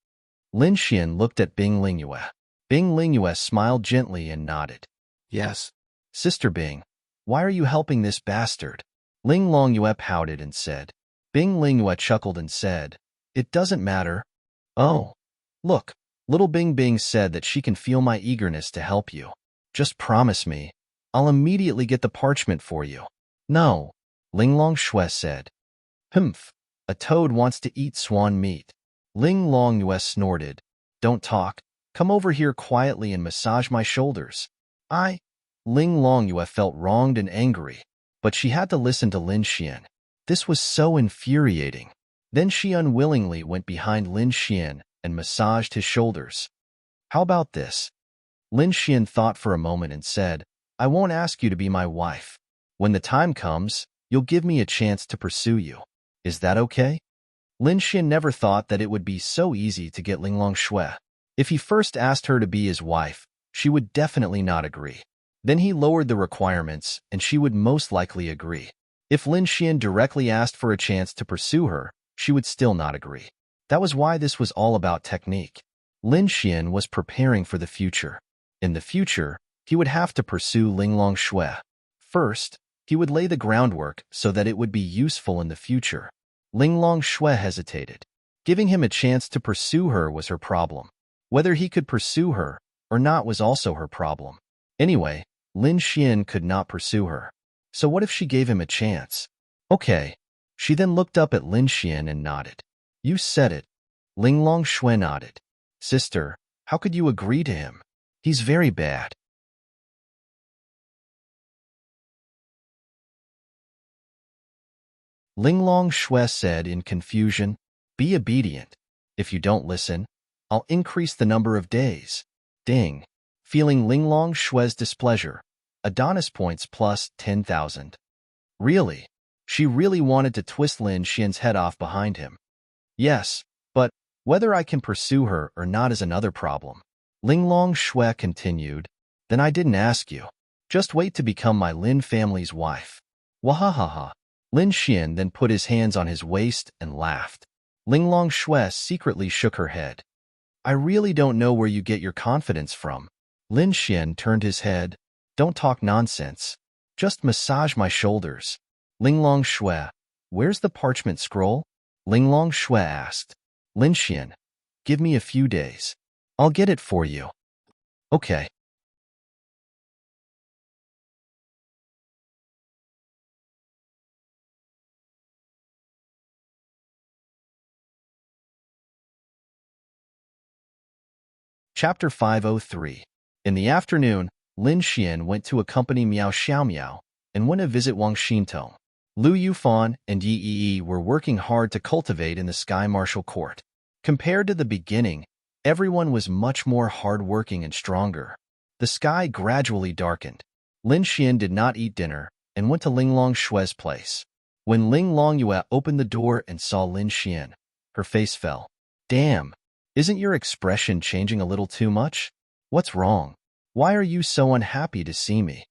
A: Lin Xian looked at Bing Lingyue. Bing Lingyue smiled gently and nodded.
B: Yes.
A: Sister Bing, why are you helping this bastard? Linglong Yue pouted and said. Bing Lingyue chuckled and said, It doesn't matter. Oh. Look, little Bing Bing said that she can feel my eagerness to help you. Just promise me. I'll immediately get the parchment for you. No. Linglong Shui said. Humph. A toad wants to eat swan meat. Linglong Yue snorted. Don't talk. Come over here quietly and massage my shoulders. Linglong Yue felt wronged and angry, but she had to listen to Lin Xian. This was so infuriating. Then she unwillingly went behind Lin Xian and massaged his shoulders. How about this? Lin Xian thought for a moment and said, I won't ask you to be my wife. When the time comes, you'll give me a chance to pursue you. Is that okay? Lin Xian never thought that it would be so easy to get Linglong Shui. If he first asked her to be his wife, she would definitely not agree. Then he lowered the requirements, and she would most likely agree. If Lin Xian directly asked for a chance to pursue her, she would still not agree. That was why this was all about technique. Lin Xian was preparing for the future. In the future, he would have to pursue Linglong Shui. First, he would lay the groundwork so that it would be useful in the future. Linglong Shui hesitated. Giving him a chance to pursue her was her problem. Whether he could pursue her or not was also her problem. Anyway, Lin Xian could not pursue her. So what if she gave him a chance? Okay. She then looked up at Lin Xian and nodded. You said it. Linglong Shui nodded. Sister, how could you agree to him? He's very bad. Linglong Shui said in confusion, Be obedient. If you don't listen, I'll increase the number of days. Ding. Feeling Linglong Shui's displeasure, Adonis points plus 10,000. Really? She really wanted to twist Lin Xian's head off behind him. Yes, but whether I can pursue her or not is another problem. Linglong Shui continued. Then I didn't ask you. Just wait to become my Lin family's wife. Wahahaha. Lin Xian then put his hands on his waist and laughed. Linglong Shui secretly shook her head. I really don't know where you get your confidence from. Lin Xian turned his head. Don't talk nonsense. Just massage my shoulders. Linglong Shui, where's the parchment scroll? Linglong Shui asked. Lin Xian, give me a few days. I'll get it for you. Okay. Chapter 503. In the afternoon, Lin Xian went to accompany Miao Xiaomiao and went to visit Wang Xintong. Lu Yufan and Yi Yi were working hard to cultivate in the Sky Martial Court. Compared to the beginning, everyone was much more hardworking and stronger. The sky gradually darkened. Lin Xian did not eat dinner and went to Ling Long Shue's place. When Ling Longyue opened the door and saw Lin Xian, her face fell. Damn! Isn't your expression changing a little too much? What's wrong? Why are you so unhappy to see me?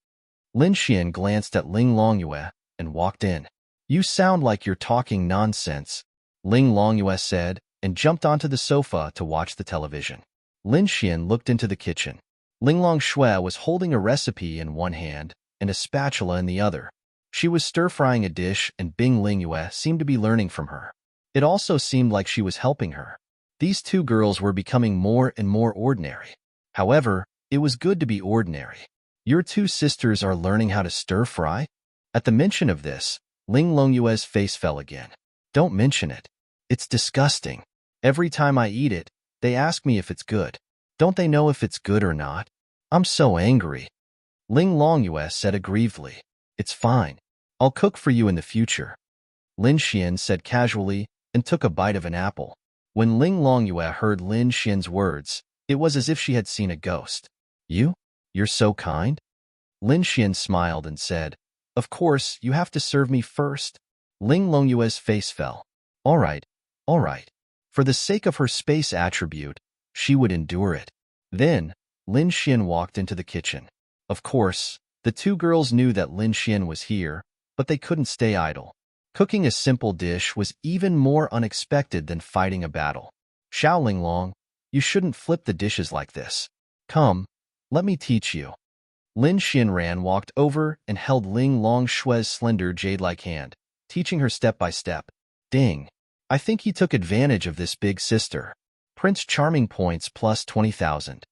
A: Lin Xian glanced at Ling Longyue and walked in. You sound like you're talking nonsense, Ling Longyue said, and jumped onto the sofa to watch the television. Lin Xian looked into the kitchen. Ling Longshui was holding a recipe in one hand and a spatula in the other. She was stir-frying a dish, and Bing Lingyue seemed to be learning from her. It also seemed like she was helping her. These two girls were becoming more and more ordinary. However, it was good to be ordinary. Your two sisters are learning how to stir-fry? At the mention of this, Ling Longyue's face fell again. Don't mention it. It's disgusting. Every time I eat it, they ask me if it's good. Don't they know if it's good or not? I'm so angry. Ling Longyue said aggrievedly. It's fine. I'll cook for you in the future. Lin Xian said casually and took a bite of an apple. When Ling Longyue heard Lin Xian's words, it was as if she had seen a ghost. You're so kind? Lin Xian smiled and said, Of course, you have to serve me first. Ling Longyue's face fell. All right. For the sake of her space attribute, she would endure it. Then, Lin Xian walked into the kitchen. Of course, the two girls knew that Lin Xian was here, but they couldn't stay idle. Cooking a simple dish was even more unexpected than fighting a battle. Xiao Linglong, you shouldn't flip the dishes like this. Come, let me teach you. Lin Xianran walked over and held Ling Longshue's slender jade-like hand, teaching her step by step. Ding. I think he took advantage of this big sister. Prince Charming points plus 20,000.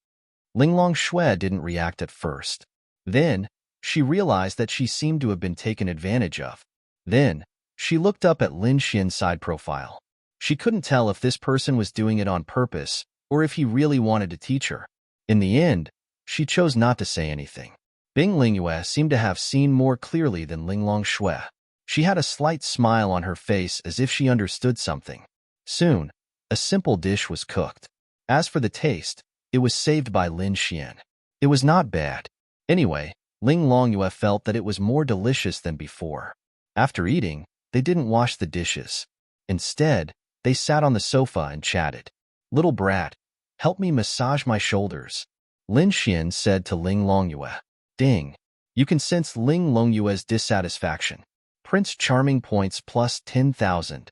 A: Ling Longshue didn't react at first. Then, she realized that she seemed to have been taken advantage of. Then, she looked up at Lin Xian's side profile. She couldn't tell if this person was doing it on purpose or if he really wanted to teach her. In the end, she chose not to say anything. Bing Lingyue seemed to have seen more clearly than Ling Longshue. She had a slight smile on her face as if she understood something. Soon, a simple dish was cooked. As for the taste, it was saved by Lin Xian. It was not bad. Anyway, Ling Longyue felt that it was more delicious than before. After eating, they didn't wash the dishes. Instead, they sat on the sofa and chatted. Little brat, help me massage my shoulders, Lin Xian said to Ling Longyue. Ding. You can sense Ling Longyue's dissatisfaction. Prince Charming points plus 10,000.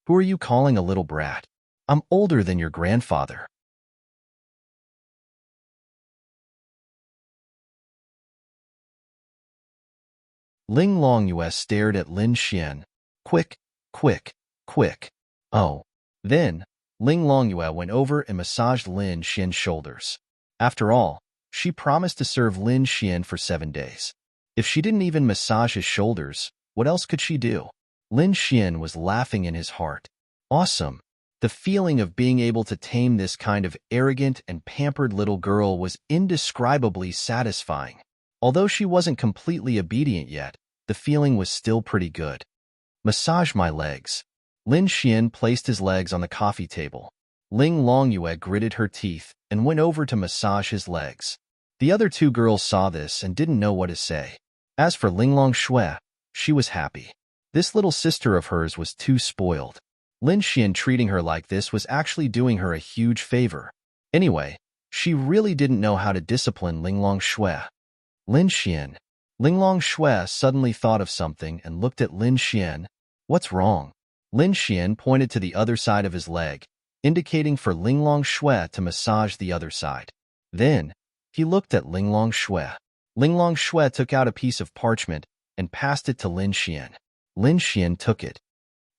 A: Who are you calling a little brat? I'm older than your grandfather. Ling Longyue stared at Lin Xian. Quick. Oh. Then, Ling Longyue went over and massaged Lin Xian's shoulders. After all, she promised to serve Lin Xian for 7 days. If she didn't even massage his shoulders, what else could she do? Lin Xian was laughing in his heart. Awesome. The feeling of being able to tame this kind of arrogant and pampered little girl was indescribably satisfying. Although she wasn't completely obedient yet, the feeling was still pretty good. Massage my legs. Lin Xian placed his legs on the coffee table. Ling Longyue gritted her teeth and went over to massage his legs. The other two girls saw this and didn't know what to say. As for Ling Longshue, she was happy. This little sister of hers was too spoiled. Lin Xian treating her like this was actually doing her a huge favor. Anyway, she really didn't know how to discipline Ling Longshue. Lin Xian. Ling Longshue suddenly thought of something and looked at Lin Xian. What's wrong? Lin Xian pointed to the other side of his leg, indicating for Ling Longshue to massage the other side. Then, he looked at Ling Longshue. Ling Longshue took out a piece of parchment and passed it to Lin Xian. Lin Xian took it.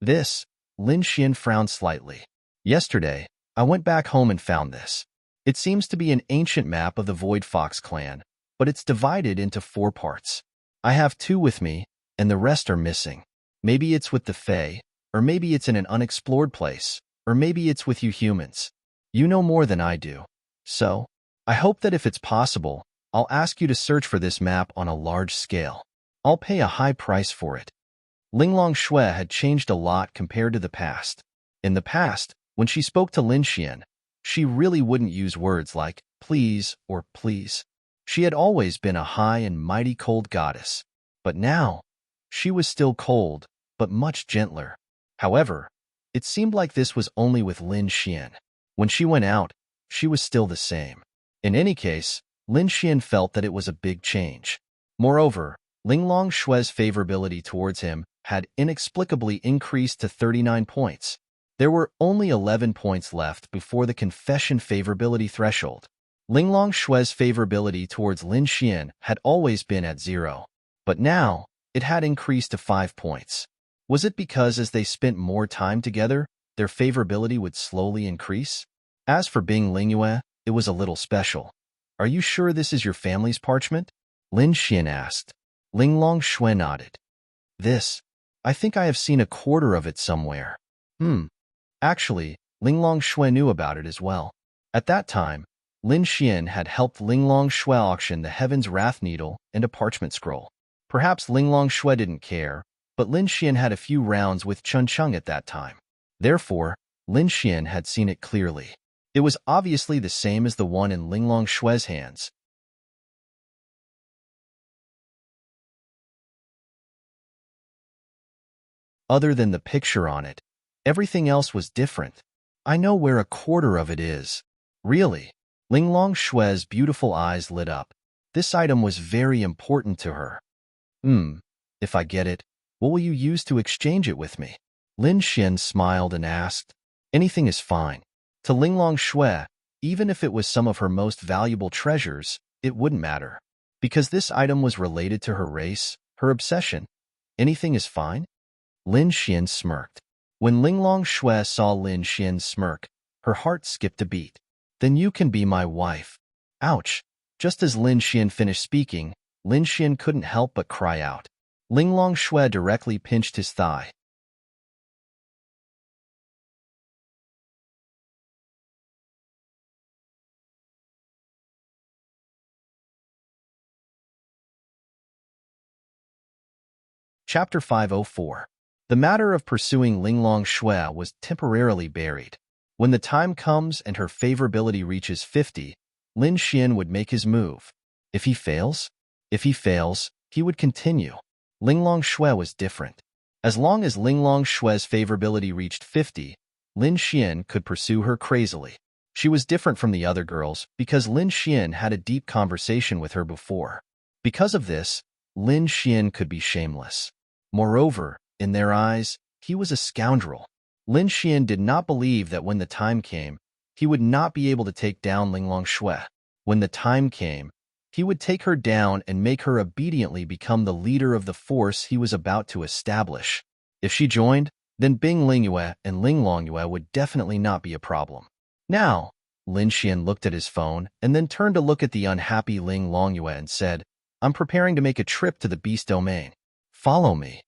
A: Lin Xian frowned slightly. Yesterday, I went back home and found this. It seems to be an ancient map of the Void Fox clan, but it's divided into 4 parts. I have 2 with me, and the rest are missing. Maybe it's with the Fae, or maybe it's in an unexplored place, or maybe it's with you humans. You know more than I do. So, I hope that if it's possible, I'll ask you to search for this map on a large scale. I'll pay a high price for it. Linglong Shui had changed a lot compared to the past. In the past, when she spoke to Lin Xian, she really wouldn't use words like please or please. She had always been a high and mighty cold goddess. But now, she was still cold, but much gentler. However, it seemed like this was only with Lin Xian. When she went out, she was still the same. In any case, Lin Xian felt that it was a big change. Moreover, Linglong Shui's favorability towards him had inexplicably increased to 39 points. There were only 11 points left before the confession favorability threshold. Linglong Shui's favorability towards Lin Xian had always been at 0, but now it had increased to 5 points. Was it because as they spent more time together, their favorability would slowly increase? As for Bing Lingyue, it was a little special. Are you sure this is your family's parchment? Lin Xian asked. Linglong Shui nodded. I think I have seen a quarter of it somewhere. Actually, Linglong Shui knew about it as well. At that time, Lin Xian had helped Linglong Shui auction the Heaven's Wrath Needle and a parchment scroll. Perhaps Linglong Shui didn't care, but Lin Xian had a few rounds with Chun Chung at that time. Therefore, Lin Xian had seen it clearly. It was obviously the same as the one in Linglong Shui's hands. Other than the picture on it, everything else was different. I know where a quarter of it is. Really? Linglong Shui's beautiful eyes lit up. This item was very important to her. If I get it, what will you use to exchange it with me? Lin Xian smiled and asked. Anything is fine. To Linglong Shui, even if it was some of her most valuable treasures, it wouldn't matter. Because this item was related to her race, her obsession, anything is fine? Lin Xian smirked. When Linglong Shui saw Lin Xian smirk, her heart skipped a beat. Then you can be my wife. Ouch. Just as Lin Xian finished speaking, Lin Xian couldn't help but cry out. Linglong Shui directly pinched his thigh. Chapter 504. The matter of pursuing Linglong Shui was temporarily buried. When the time comes and her favorability reaches 50, Lin Xian would make his move. If he fails, he would continue. Linglong Shui was different. As long as Linglong Shui's favorability reached 50, Lin Xian could pursue her crazily. She was different from the other girls because Lin Xian had a deep conversation with her before. Because of this, Lin Xian could be shameless. Moreover, in their eyes, he was a scoundrel. Lin Xian did not believe that when the time came, he would not be able to take down Linglong Shui. When the time came, he would take her down and make her obediently become the leader of the force he was about to establish. If she joined, then Bing Lingyue and Linglong Yue would definitely not be a problem. Now, Lin Xian looked at his phone and then turned to look at the unhappy Linglong Yue and said, I'm preparing to make a trip to the Beast Domain. Follow me.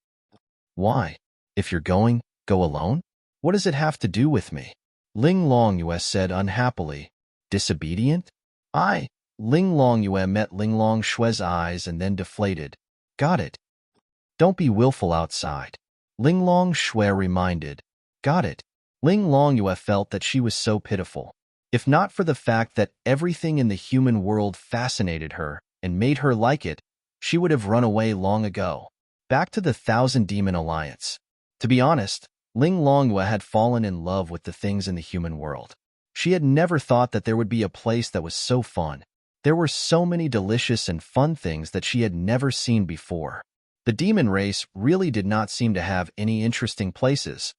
A: Why? If you're going, go alone? What does it have to do with me? Linglong Yue said unhappily. Disobedient? Linglong Yue met Linglong Shui's eyes and then deflated. Got it. Don't be willful outside. Linglong Shui reminded. Got it. Linglong Yue felt that she was so pitiful. If not for the fact that everything in the human world fascinated her and made her like it, she would have run away long ago. Back to the Thousand Demon Alliance. To be honest, Linglong Yue had fallen in love with the things in the human world. She had never thought that there would be a place that was so fun. There were so many delicious and fun things that she had never seen before. The demon race really did not seem to have any interesting places.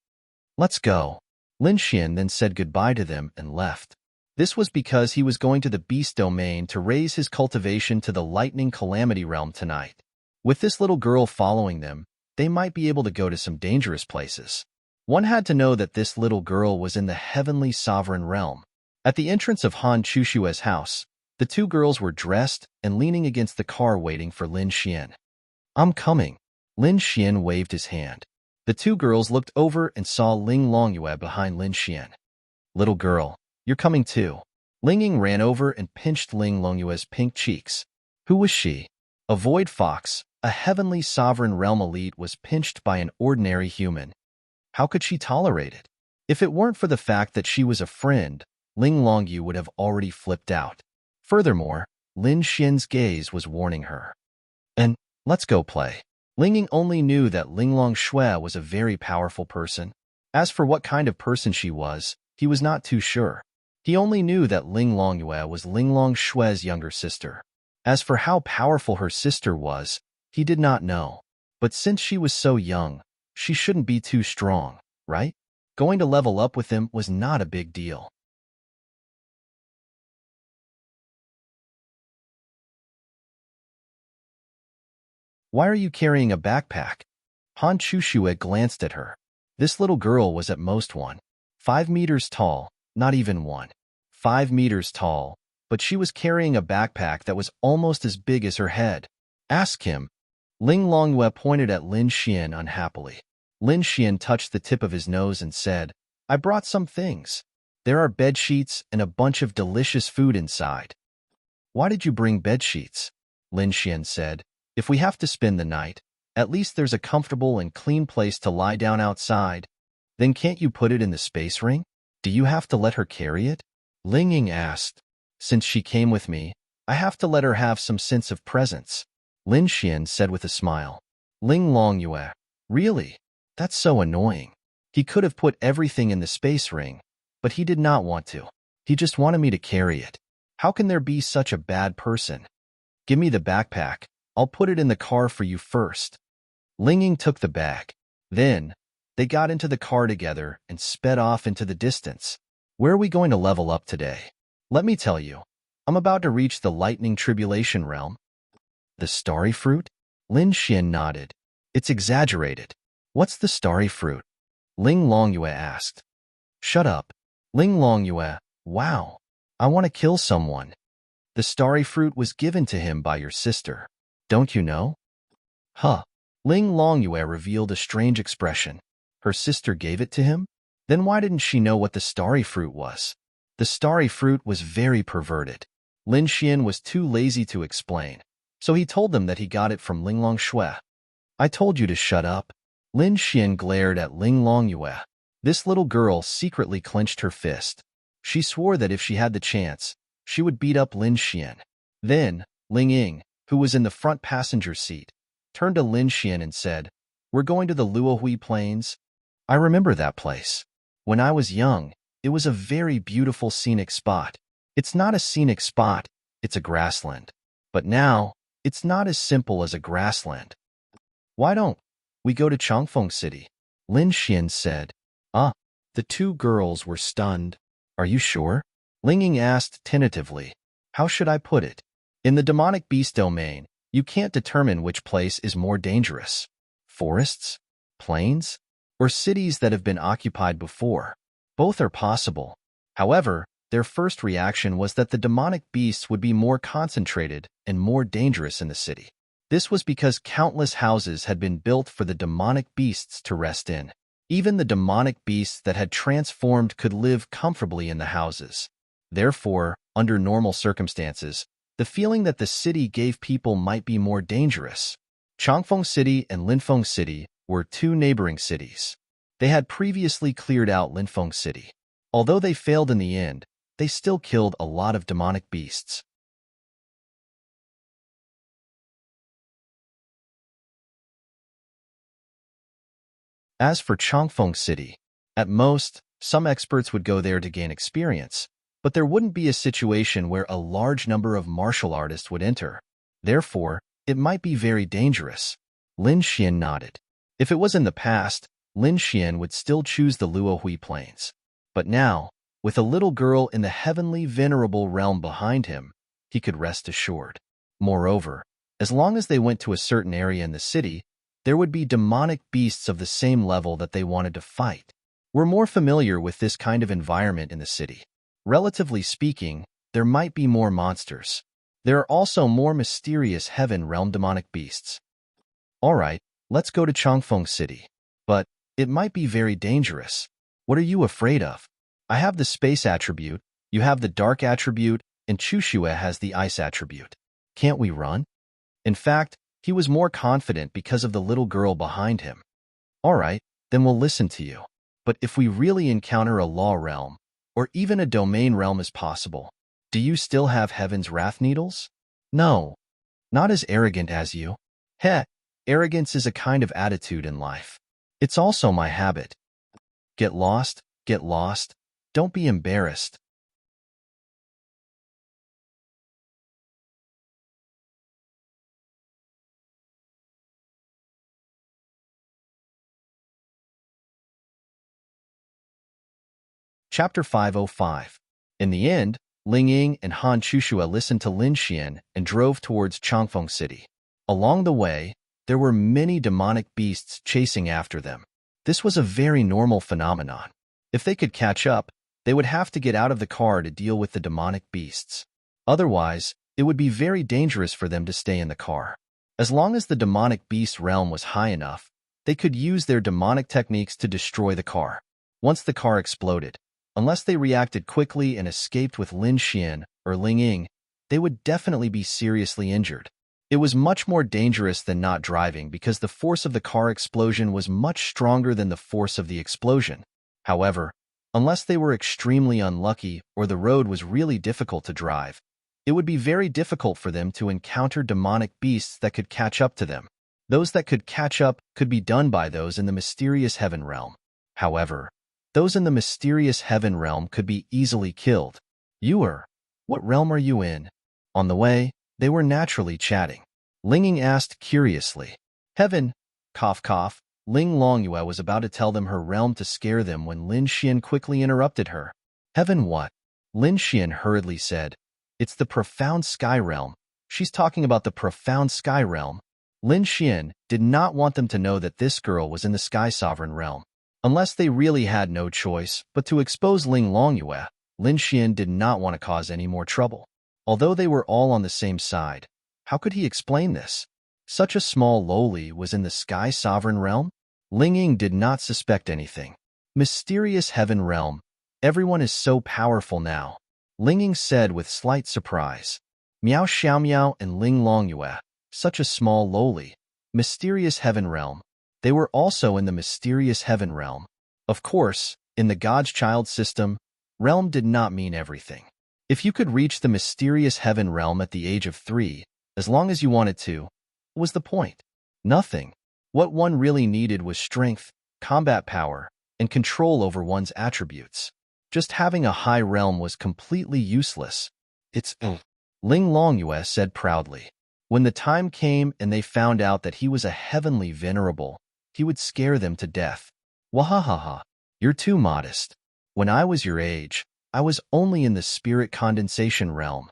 A: Let's go. Lin Xian then said goodbye to them and left. This was because he was going to the Beast Domain to raise his cultivation to the Lightning Calamity Realm tonight. With this little girl following them, they might be able to go to some dangerous places. One had to know that this little girl was in the Heavenly Sovereign Realm. At the entrance of Han Chushue's house, the two girls were dressed and leaning against the car waiting for Lin Xian. I'm coming. Lin Xian waved his hand. The two girls looked over and saw Ling Longyue behind Lin Xian. Little girl, you're coming too. Ling Ying ran over and pinched Ling Longyue's pink cheeks. Who was she? A void fox, a heavenly sovereign realm elite, was pinched by an ordinary human. How could she tolerate it? If it weren't for the fact that she was a friend, Ling Longyu would have already flipped out. Furthermore, Lin Xian's gaze was warning her. And let's go play. Ling Ying only knew that Ling Longshui was a very powerful person. As for what kind of person she was, he was not too sure. He only knew that Ling Longyue was Ling Longshui's younger sister. As for how powerful her sister was, he did not know. But since she was so young, she shouldn't be too strong, right? Going to level up with him was not a big deal. Why are you carrying a backpack? Han Chushue glanced at her. This little girl was at most 5 meters tall, not even 5 meters tall, but she was carrying a backpack that was almost as big as her head. Ask him. Ling Longyue pointed at Lin Xian unhappily. Lin Xian touched the tip of his nose and said, I brought some things. There are bedsheets and a bunch of delicious food inside. Why did you bring bedsheets? Lin Xian said. If we have to spend the night, at least there's a comfortable and clean place to lie down outside. Then can't you put it in the space ring? Do you have to let her carry it? Ling Ying asked. Since she came with me, I have to let her have some sense of presence. Lin Xian said with a smile. Ling Longyue, really? That's so annoying. He could have put everything in the space ring, but he did not want to. He just wanted me to carry it. How can there be such a bad person? Give me the backpack. I'll put it in the car for you first. Ling Ying took the bag. Then, they got into the car together and sped off into the distance. Where are we going to level up today? Let me tell you. I'm about to reach the lightning tribulation realm. The starry fruit? Lin Xian nodded. It's exaggerated. What's the starry fruit? Ling Longyue asked. Shut up. Ling Longyue, wow. I want to kill someone. The starry fruit was given to him by your sister. Don't you know? Huh. Ling Longyue revealed a strange expression. Her sister gave it to him? Then why didn't she know what the starry fruit was? The starry fruit was very perverted. Lin Xian was too lazy to explain, so he told them that he got it from Ling Longshui. I told you to shut up. Lin Xian glared at Ling Longyue. This little girl secretly clenched her fist. She swore that if she had the chance, she would beat up Lin Xian. Then, Ling Ying, who was in the front passenger seat, turned to Lin Xian and said, We're going to the Luohui Plains. I remember that place. When I was young, it was a very beautiful scenic spot. It's not a scenic spot, it's a grassland. But now, it's not as simple as a grassland. Why don't we go to Chongfeng City? Lin Xian said. The two girls were stunned. Are you sure? Ling Ying asked tentatively. How should I put it? In the demonic beast domain, you can't determine which place is more dangerous. Forests? Plains? Or cities that have been occupied before? Both are possible. However, their first reaction was that the demonic beasts would be more concentrated and more dangerous in the city. This was because countless houses had been built for the demonic beasts to rest in. Even the demonic beasts that had transformed could live comfortably in the houses. Therefore, under normal circumstances, the feeling that the city gave people might be more dangerous. Chongfeng City and Linfeng City were two neighboring cities. They had previously cleared out Linfeng City. Although they failed in the end, they still killed a lot of demonic beasts. As for Chongfeng City, at most, some experts would go there to gain experience, but there wouldn't be a situation where a large number of martial artists would enter. Therefore, it might be very dangerous. Lin Xian nodded. If it was in the past, Lin Xian would still choose the Luohui Plains. But now, with a little girl in the heavenly venerable realm behind him, he could rest assured. Moreover, as long as they went to a certain area in the city, there would be demonic beasts of the same level that they wanted to fight. We're more familiar with this kind of environment in the city. Relatively speaking, there might be more monsters. There are also more mysterious heaven realm demonic beasts. Alright, let's go to Changfeng City. But it might be very dangerous. What are you afraid of? I have the space attribute, you have the dark attribute, and Chushue has the ice attribute. Can't we run? In fact, he was more confident because of the little girl behind him. Alright, then we'll listen to you. But if we really encounter a law realm, or even a domain realm as possible, do you still have Heaven's Wrath Needles? No, not as arrogant as you. Heh, arrogance is a kind of attitude in life. It's also my habit. Get lost, don't be embarrassed. Chapter 505. In the end, Ling Ying and Han Chushue listened to Lin Xian and drove towards Changfeng City. Along the way, there were many demonic beasts chasing after them. This was a very normal phenomenon. If they could catch up, they would have to get out of the car to deal with the demonic beasts. Otherwise, it would be very dangerous for them to stay in the car. As long as the demonic beast realm was high enough, they could use their demonic techniques to destroy the car. Once the car exploded, unless they reacted quickly and escaped with Lin Xian or Ling Ying, they would definitely be seriously injured. It was much more dangerous than not driving because the force of the car explosion was much stronger than the force of the explosion. However, unless they were extremely unlucky or the road was really difficult to drive, it would be very difficult for them to encounter demonic beasts that could catch up to them. Those that could catch up could be done by those in the mysterious heaven realm. However, those in the mysterious heaven realm could be easily killed. What realm are you in? On the way, they were naturally chatting. Ling Ying asked curiously. Heaven, cough cough. Ling Longyue was about to tell them her realm to scare them when Lin Xian quickly interrupted her. Heaven what? Lin Xian hurriedly said. It's the profound sky realm. She's talking about the profound sky realm. Lin Xian did not want them to know that this girl was in the sky sovereign realm. Unless they really had no choice but to expose Ling Longyue, Lin Xian did not want to cause any more trouble. Although they were all on the same side, how could he explain this? Such a small lowly was in the sky sovereign realm? Ling Ying did not suspect anything. Mysterious heaven realm. Everyone is so powerful now. Ling Ying said with slight surprise. Miao Xiaomiao and Ling Longyue, such a small lowly. Mysterious heaven realm. They were also in the mysterious heaven realm. Of course, in the God's Child system, realm did not mean everything. If you could reach the mysterious heaven realm at the age of 3, as long as you wanted to, what was the point? Nothing. What one really needed was strength, combat power, and control over one's attributes. Just having a high realm was completely useless. Ling Longyue said proudly. When the time came and they found out that he was a heavenly venerable, he would scare them to death. Wahahaha, you're too modest. When I was your age, I was only in the spirit condensation realm.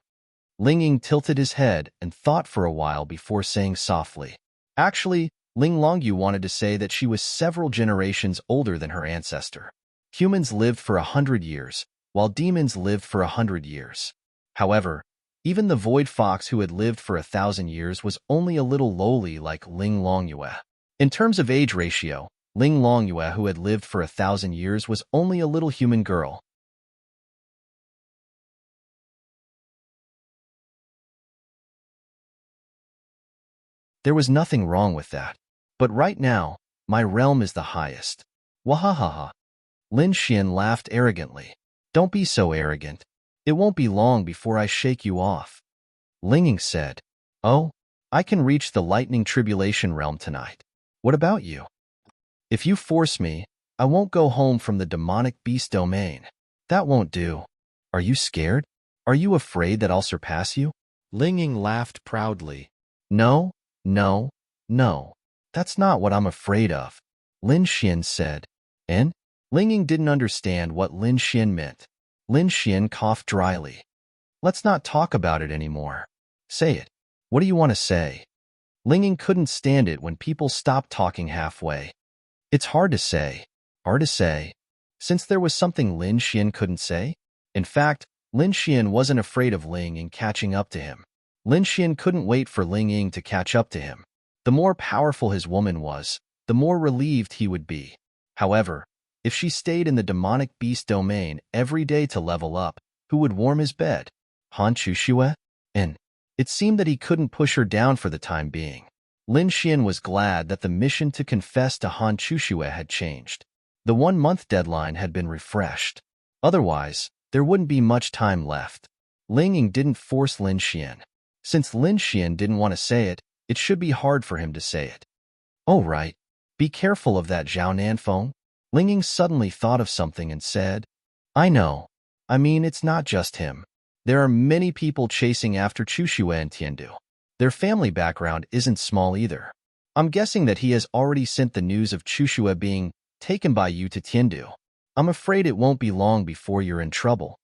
A: Ling Ying tilted his head and thought for a while before saying softly. Actually, Ling Longyue wanted to say that she was several generations older than her ancestor. Humans lived for 100 years, while demons lived for 100 years. However, even the Void Fox who had lived for 1,000 years was only a little lowly like Ling Longyue. In terms of age ratio, Ling Longyue who had lived for 1,000 years was only a little human girl. There was nothing wrong with that. But right now, my realm is the highest. Wahahaha. Lin Xian laughed arrogantly. Don't be so arrogant. It won't be long before I shake you off. Ling Ying said. Oh, I can reach the lightning tribulation realm tonight. What about you? If you force me, I won't go home from the demonic beast domain. That won't do. Are you scared? Are you afraid that I'll surpass you? Ling Ying laughed proudly. No. That's not what I'm afraid of. Lin Xian said. And? Ling Ying didn't understand what Lin Xian meant. Lin Xian coughed dryly. Let's not talk about it anymore. Say it. What do you want to say? Ling Ying couldn't stand it when people stopped talking halfway. It's hard to say. Since there was something Lin Xian couldn't say? In fact, Lin Xian wasn't afraid of Ling Ying catching up to him. Lin Xian couldn't wait for Ling Ying to catch up to him. The more powerful his woman was, the more relieved he would be. However, if she stayed in the demonic beast domain every day to level up, who would warm his bed? Han Chuxue? And it seemed that he couldn't push her down for the time being. Lin Xian was glad that the mission to confess to Han Chuxue had changed. The 1-month deadline had been refreshed. Otherwise, there wouldn't be much time left. Ling Ying didn't force Lin Xian. Since Lin Xian didn't want to say it, it should be hard for him to say it. Oh right, be careful of that Zhao Nanfeng. Ling Ying suddenly thought of something and said, I know. I mean, it's not just him. There are many people chasing after Chuxue and Tiandu. Their family background isn't small either. I'm guessing that he has already sent the news of Chuxue being taken by you to Tiandu. I'm afraid it won't be long before you're in trouble.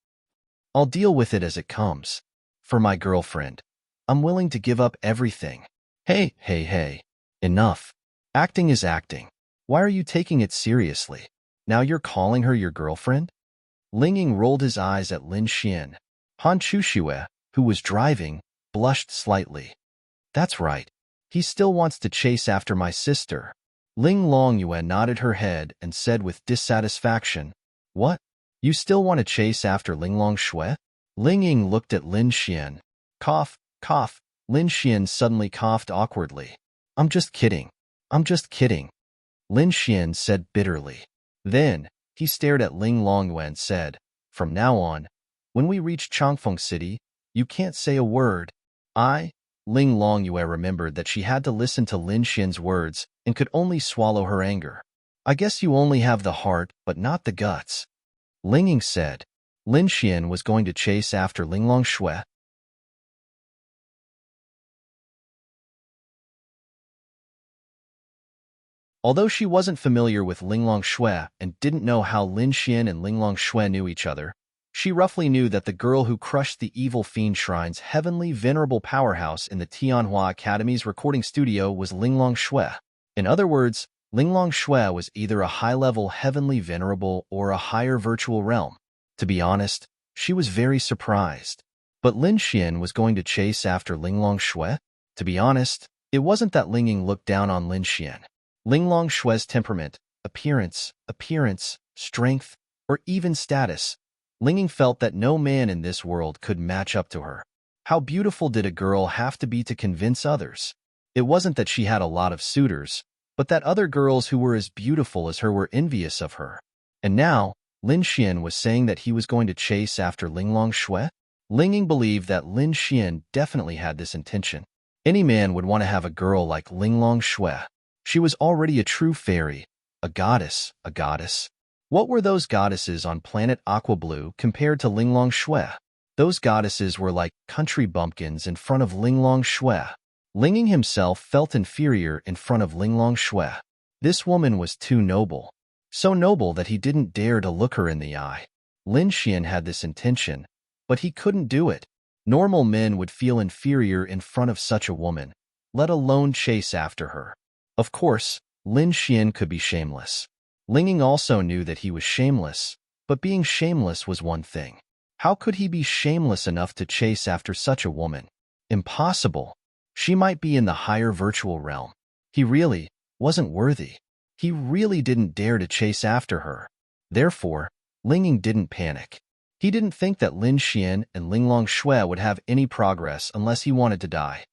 A: I'll deal with it as it comes. For my girlfriend, I'm willing to give up everything. Hey. Enough. Acting is acting. Why are you taking it seriously? Now you're calling her your girlfriend? Ling Ying rolled his eyes at Lin Xian. Han Chuxue, who was driving, blushed slightly. That's right. He still wants to chase after my sister. Ling Longyue nodded her head and said with dissatisfaction, What? You still want to chase after Ling Longshui? Ling Ying looked at Lin Xian. Cough. Lin Xian suddenly coughed awkwardly. I'm just kidding. Lin Xian said bitterly. Then, he stared at Ling Longyue and said, From now on, when we reach Changfeng City, you can't say a word. Ling Longyue remembered that she had to listen to Lin Xian's words and could only swallow her anger. I guess you only have the heart, but not the guts. Ling Ying said. Lin Xian was going to chase after Ling Longshui. Although she wasn't familiar with Ling Longshui and didn't know how Lin Xian and Ling Longshui knew each other, she roughly knew that the girl who crushed the evil fiend shrine's heavenly venerable powerhouse in the Tianhua Academy's recording studio was Ling Longshui. In other words, Ling Longshui was either a high-level heavenly venerable or a higher virtual realm. To be honest, she was very surprised. But Lin Xian was going to chase after Ling Longshui? To be honest, it wasn't that Ling Ying looked down on Lin Xian. Ling Longshui's temperament, appearance, strength, or even status, Ling Ying felt that no man in this world could match up to her. How beautiful did a girl have to be to convince others? It wasn't that she had a lot of suitors, but that other girls who were as beautiful as her were envious of her. And now, Lin Xian was saying that he was going to chase after Ling Longshui? Ling Ying believed that Lin Xian definitely had this intention. Any man would want to have a girl like Ling Longshui. She was already a true fairy, a goddess. What were those goddesses on planet Aqua Blue compared to Ling Longshui? Those goddesses were like country bumpkins in front of Ling Longshui. Ling Ying himself felt inferior in front of Ling Longshui. This woman was too noble. So noble that he didn't dare to look her in the eye. Lin Xian had this intention, but he couldn't do it. Normal men would feel inferior in front of such a woman, let alone chase after her. Of course, Lin Xian could be shameless. Ling Ying also knew that he was shameless, but being shameless was one thing. How could he be shameless enough to chase after such a woman? Impossible. She might be in the higher virtual realm. He really wasn't worthy. He really didn't dare to chase after her. Therefore, Ling Ying didn't panic. He didn't think that Lin Xian and Ling Longshui would have any progress unless he wanted to die.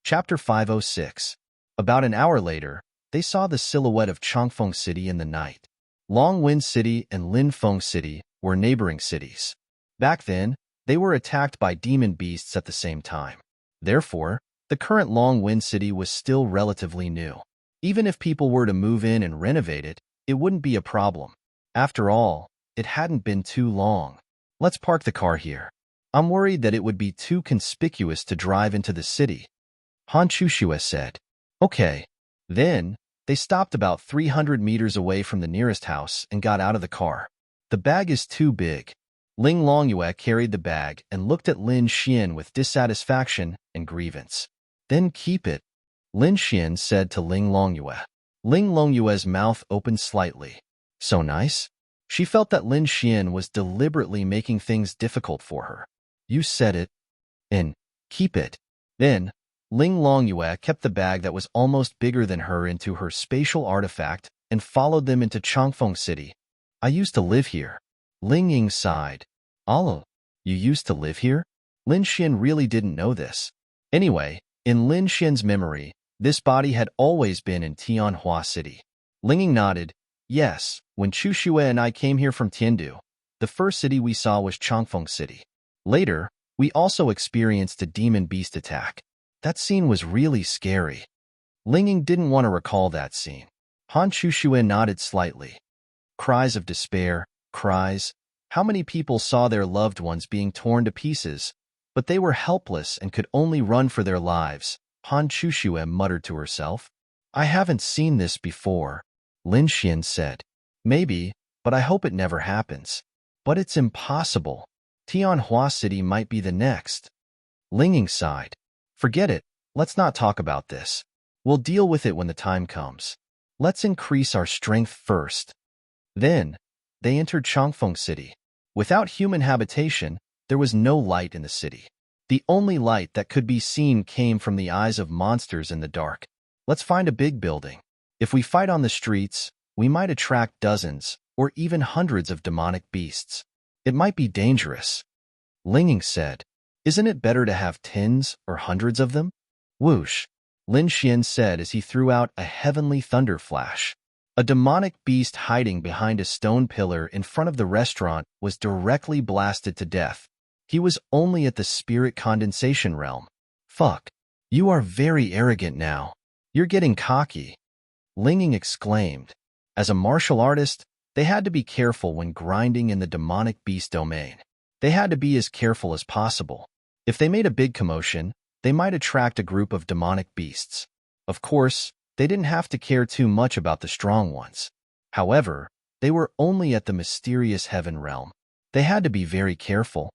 A: Chapter 506. About an hour later, they saw the silhouette of Changfeng City in the night. Longwind City and Linfeng City were neighboring cities. Back then, they were attacked by demon beasts at the same time. Therefore, the current Longwind City was still relatively new. Even if people were to move in and renovate it, it wouldn't be a problem. After all, it hadn't been too long. Let's park the car here. I'm worried that it would be too conspicuous to drive into the city. Han Chuxue said. Okay. Then, they stopped about 300 meters away from the nearest house and got out of the car. The bag is too big. Ling Longyue carried the bag and looked at Lin Xian with dissatisfaction and grievance. Then keep it, Lin Xian said to Ling Longyue. Ling Longyue's mouth opened slightly. So nice? She felt that Lin Xian was deliberately making things difficult for her. You said it. And keep it. Then, Ling Longyue kept the bag that was almost bigger than her into her spatial artifact and followed them into Changfeng City. I used to live here. Ling Ying sighed. Oh, you used to live here? Lin Xian really didn't know this. Anyway, in Lin Xian's memory, this body had always been in Tianhua City. Ling Ying nodded. Yes, when Chu Xue and I came here from Tiandu, the first city we saw was Changfeng City. Later, we also experienced a demon beast attack. That scene was really scary. Ling Ying didn't want to recall that scene. Han Chu Xue nodded slightly. Cries of despair, cries. How many people saw their loved ones being torn to pieces, but they were helpless and could only run for their lives, Han Chu Xue muttered to herself. I haven't seen this before, Lin Xian said. Maybe, but I hope it never happens. But it's impossible. Tianhua City might be the next. Ling Ying sighed. Forget it. Let's not talk about this. We'll deal with it when the time comes. Let's increase our strength first. Then, they entered Changfeng City. Without human habitation, there was no light in the city. The only light that could be seen came from the eyes of monsters in the dark. Let's find a big building. If we fight on the streets, we might attract dozens or even hundreds of demonic beasts. It might be dangerous. Ling Ying said. Isn't it better to have tens or hundreds of them? Whoosh, Lin Xian said as he threw out a heavenly thunder flash. A demonic beast hiding behind a stone pillar in front of the restaurant was directly blasted to death. He was only at the spirit condensation realm. Fuck. You are very arrogant now. You're getting cocky. Ling Ying exclaimed. As a martial artist, they had to be careful when grinding in the demonic beast domain. They had to be as careful as possible. If they made a big commotion, they might attract a group of demonic beasts. Of course, they didn't have to care too much about the strong ones. However, they were only at the mysterious heaven realm. They had to be very careful.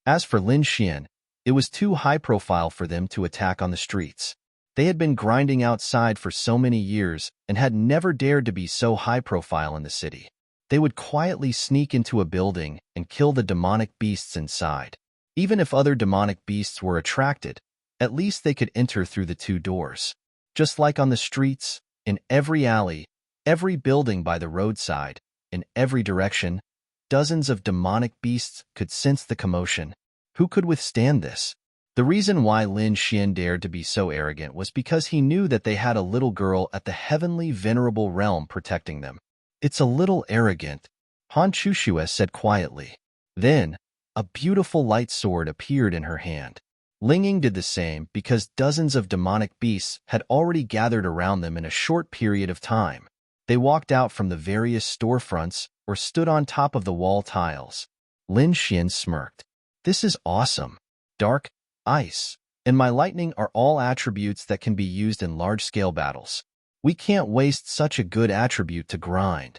A: As for Lin Xian, it was too high profile for them to attack on the streets. They had been grinding outside for so many years and had never dared to be so high profile in the city. They would quietly sneak into a building and kill the demonic beasts inside. Even if other demonic beasts were attracted, at least they could enter through the two doors. Just like on the streets, in every alley, every building by the roadside, in every direction, dozens of demonic beasts could sense the commotion. Who could withstand this? The reason why Lin Xian dared to be so arrogant was because he knew that they had a little girl at the heavenly venerable realm protecting them. It's a little arrogant, Han Chu Xue said quietly. Then, a beautiful light sword appeared in her hand. Ling Ying did the same because dozens of demonic beasts had already gathered around them in a short period of time. They walked out from the various storefronts or stood on top of the wall tiles. Lin Xian smirked. This is awesome. Dark, ice, and my lightning are all attributes that can be used in large-scale battles. We can't waste such a good attribute to grind.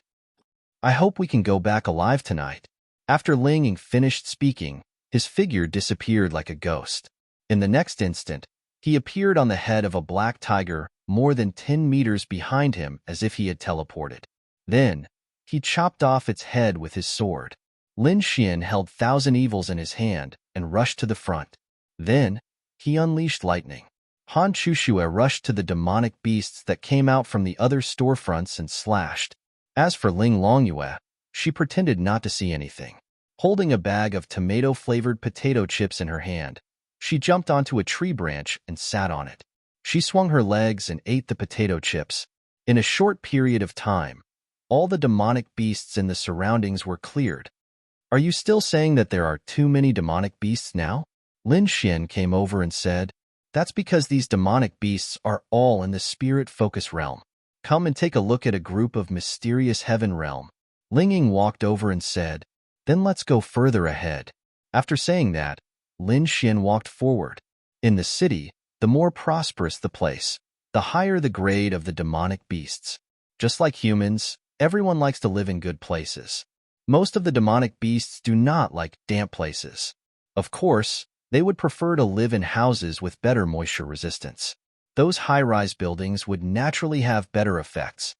A: I hope we can go back alive tonight. After Ling Ying finished speaking, his figure disappeared like a ghost. In the next instant, he appeared on the head of a black tiger more than 10 meters behind him as if he had teleported. Then, he chopped off its head with his sword. Lin Xian held Thousand Evils in his hand and rushed to the front. Then, he unleashed lightning. Han Chu Xue rushed to the demonic beasts that came out from the other storefronts and slashed. As for Ling Longyue, she pretended not to see anything. Holding a bag of tomato-flavored potato chips in her hand, she jumped onto a tree branch and sat on it. She swung her legs and ate the potato chips. In a short period of time, all the demonic beasts in the surroundings were cleared. Are you still saying that there are too many demonic beasts now? Lin Xian came over and said, That's because these demonic beasts are all in the spirit focus realm. Come and take a look at a group of mysterious heaven realm. Ling Ying walked over and said, Then let's go further ahead. After saying that, Lin Xian walked forward. In the city, the more prosperous the place, the higher the grade of the demonic beasts. Just like humans, everyone likes to live in good places. Most of the demonic beasts do not like damp places. Of course, they would prefer to live in houses with better moisture resistance. Those high-rise buildings would naturally have better effects.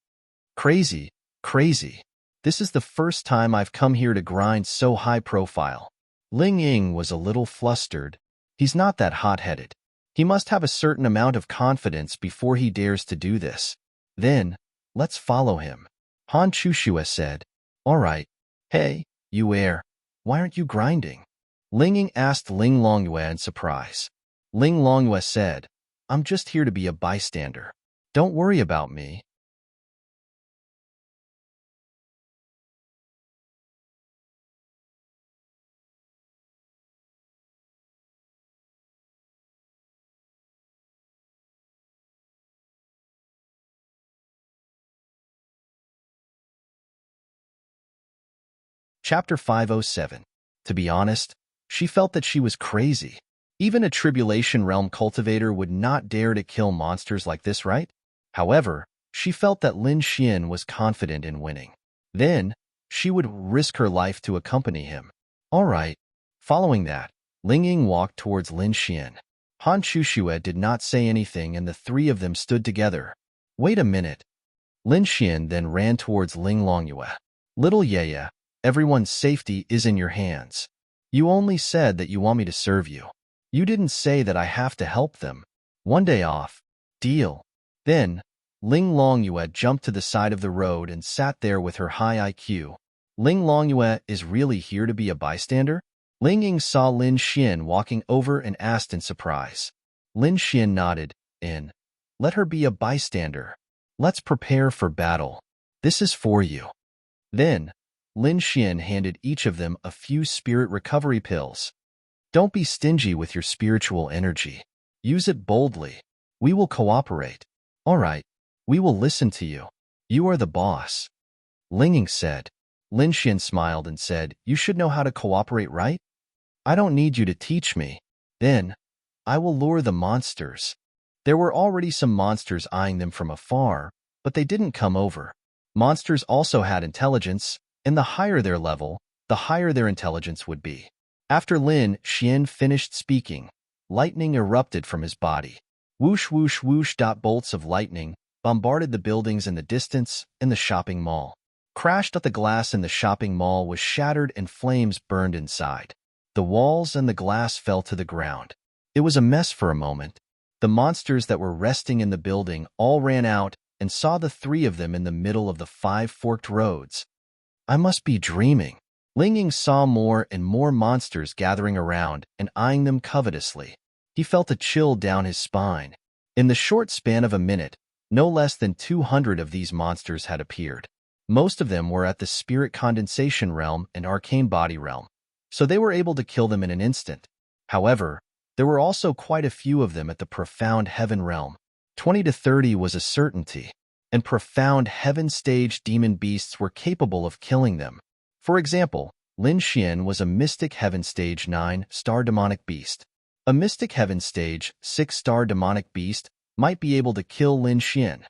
A: Crazy, crazy. This is the first time I've come here to grind so high profile. Ling Ying was a little flustered. He's not that hot-headed. He must have a certain amount of confidence before he dares to do this. Then, let's follow him. Han Chushue said. All right. Hey, you heir, why aren't you grinding? Ling Ying asked Ling Longyue in surprise. Ling Longyue said, I'm just here to be a bystander. Don't worry about me. Chapter 507. To be honest, she felt that she was crazy. Even a Tribulation Realm cultivator would not dare to kill monsters like this, right? However, she felt that Lin Xian was confident in winning. Then, she would risk her life to accompany him. All right. Following that, Ling Ying walked towards Lin Xian. Han Chushue did not say anything and the three of them stood together. Wait a minute. Lin Xian then ran towards Ling Longyue. Little Yaya, everyone's safety is in your hands. You only said that you want me to serve you. You didn't say that I have to help them. One day off. Deal. Then, Ling Longyue jumped to the side of the road and sat there with her high IQ. Ling Longyue is really here to be a bystander? Ling Ying saw Lin Xian walking over and asked in surprise. Lin Xian nodded, in. Let her be a bystander. Let's prepare for battle. This is for you. Then, Lin Xian handed each of them a few spirit recovery pills. Don't be stingy with your spiritual energy. Use it boldly. We will cooperate. All right, we will listen to you. You are the boss. Ling Ying said. Lin Xian smiled and said, You should know how to cooperate, right? I don't need you to teach me. Then, I will lure the monsters. There were already some monsters eyeing them from afar, but they didn't come over. Monsters also had intelligence, and the higher their level, the higher their intelligence would be. After Lin Xian finished speaking, lightning erupted from his body. Whoosh, whoosh, whoosh. Bolts of lightning bombarded the buildings in the distance and the shopping mall. Crashed at the glass in the shopping mall was shattered and flames burned inside. The walls and the glass fell to the ground. It was a mess for a moment. The monsters that were resting in the building all ran out and saw the three of them in the middle of the 5 forked roads. I must be dreaming. Ling Ying saw more and more monsters gathering around and eyeing them covetously. He felt a chill down his spine. In the short span of a minute, no less than 200 of these monsters had appeared. Most of them were at the Spirit Condensation Realm and Arcane Body Realm, so they were able to kill them in an instant. However, there were also quite a few of them at the Profound Heaven Realm. 20 to 30 was a certainty, and Profound Heaven Stage demon beasts were capable of killing them. For example, Lin Xian was a Mystic Heaven Stage 9-star demonic beast. A Mystic Heaven Stage 6-star demonic beast might be able to kill Lin Xian.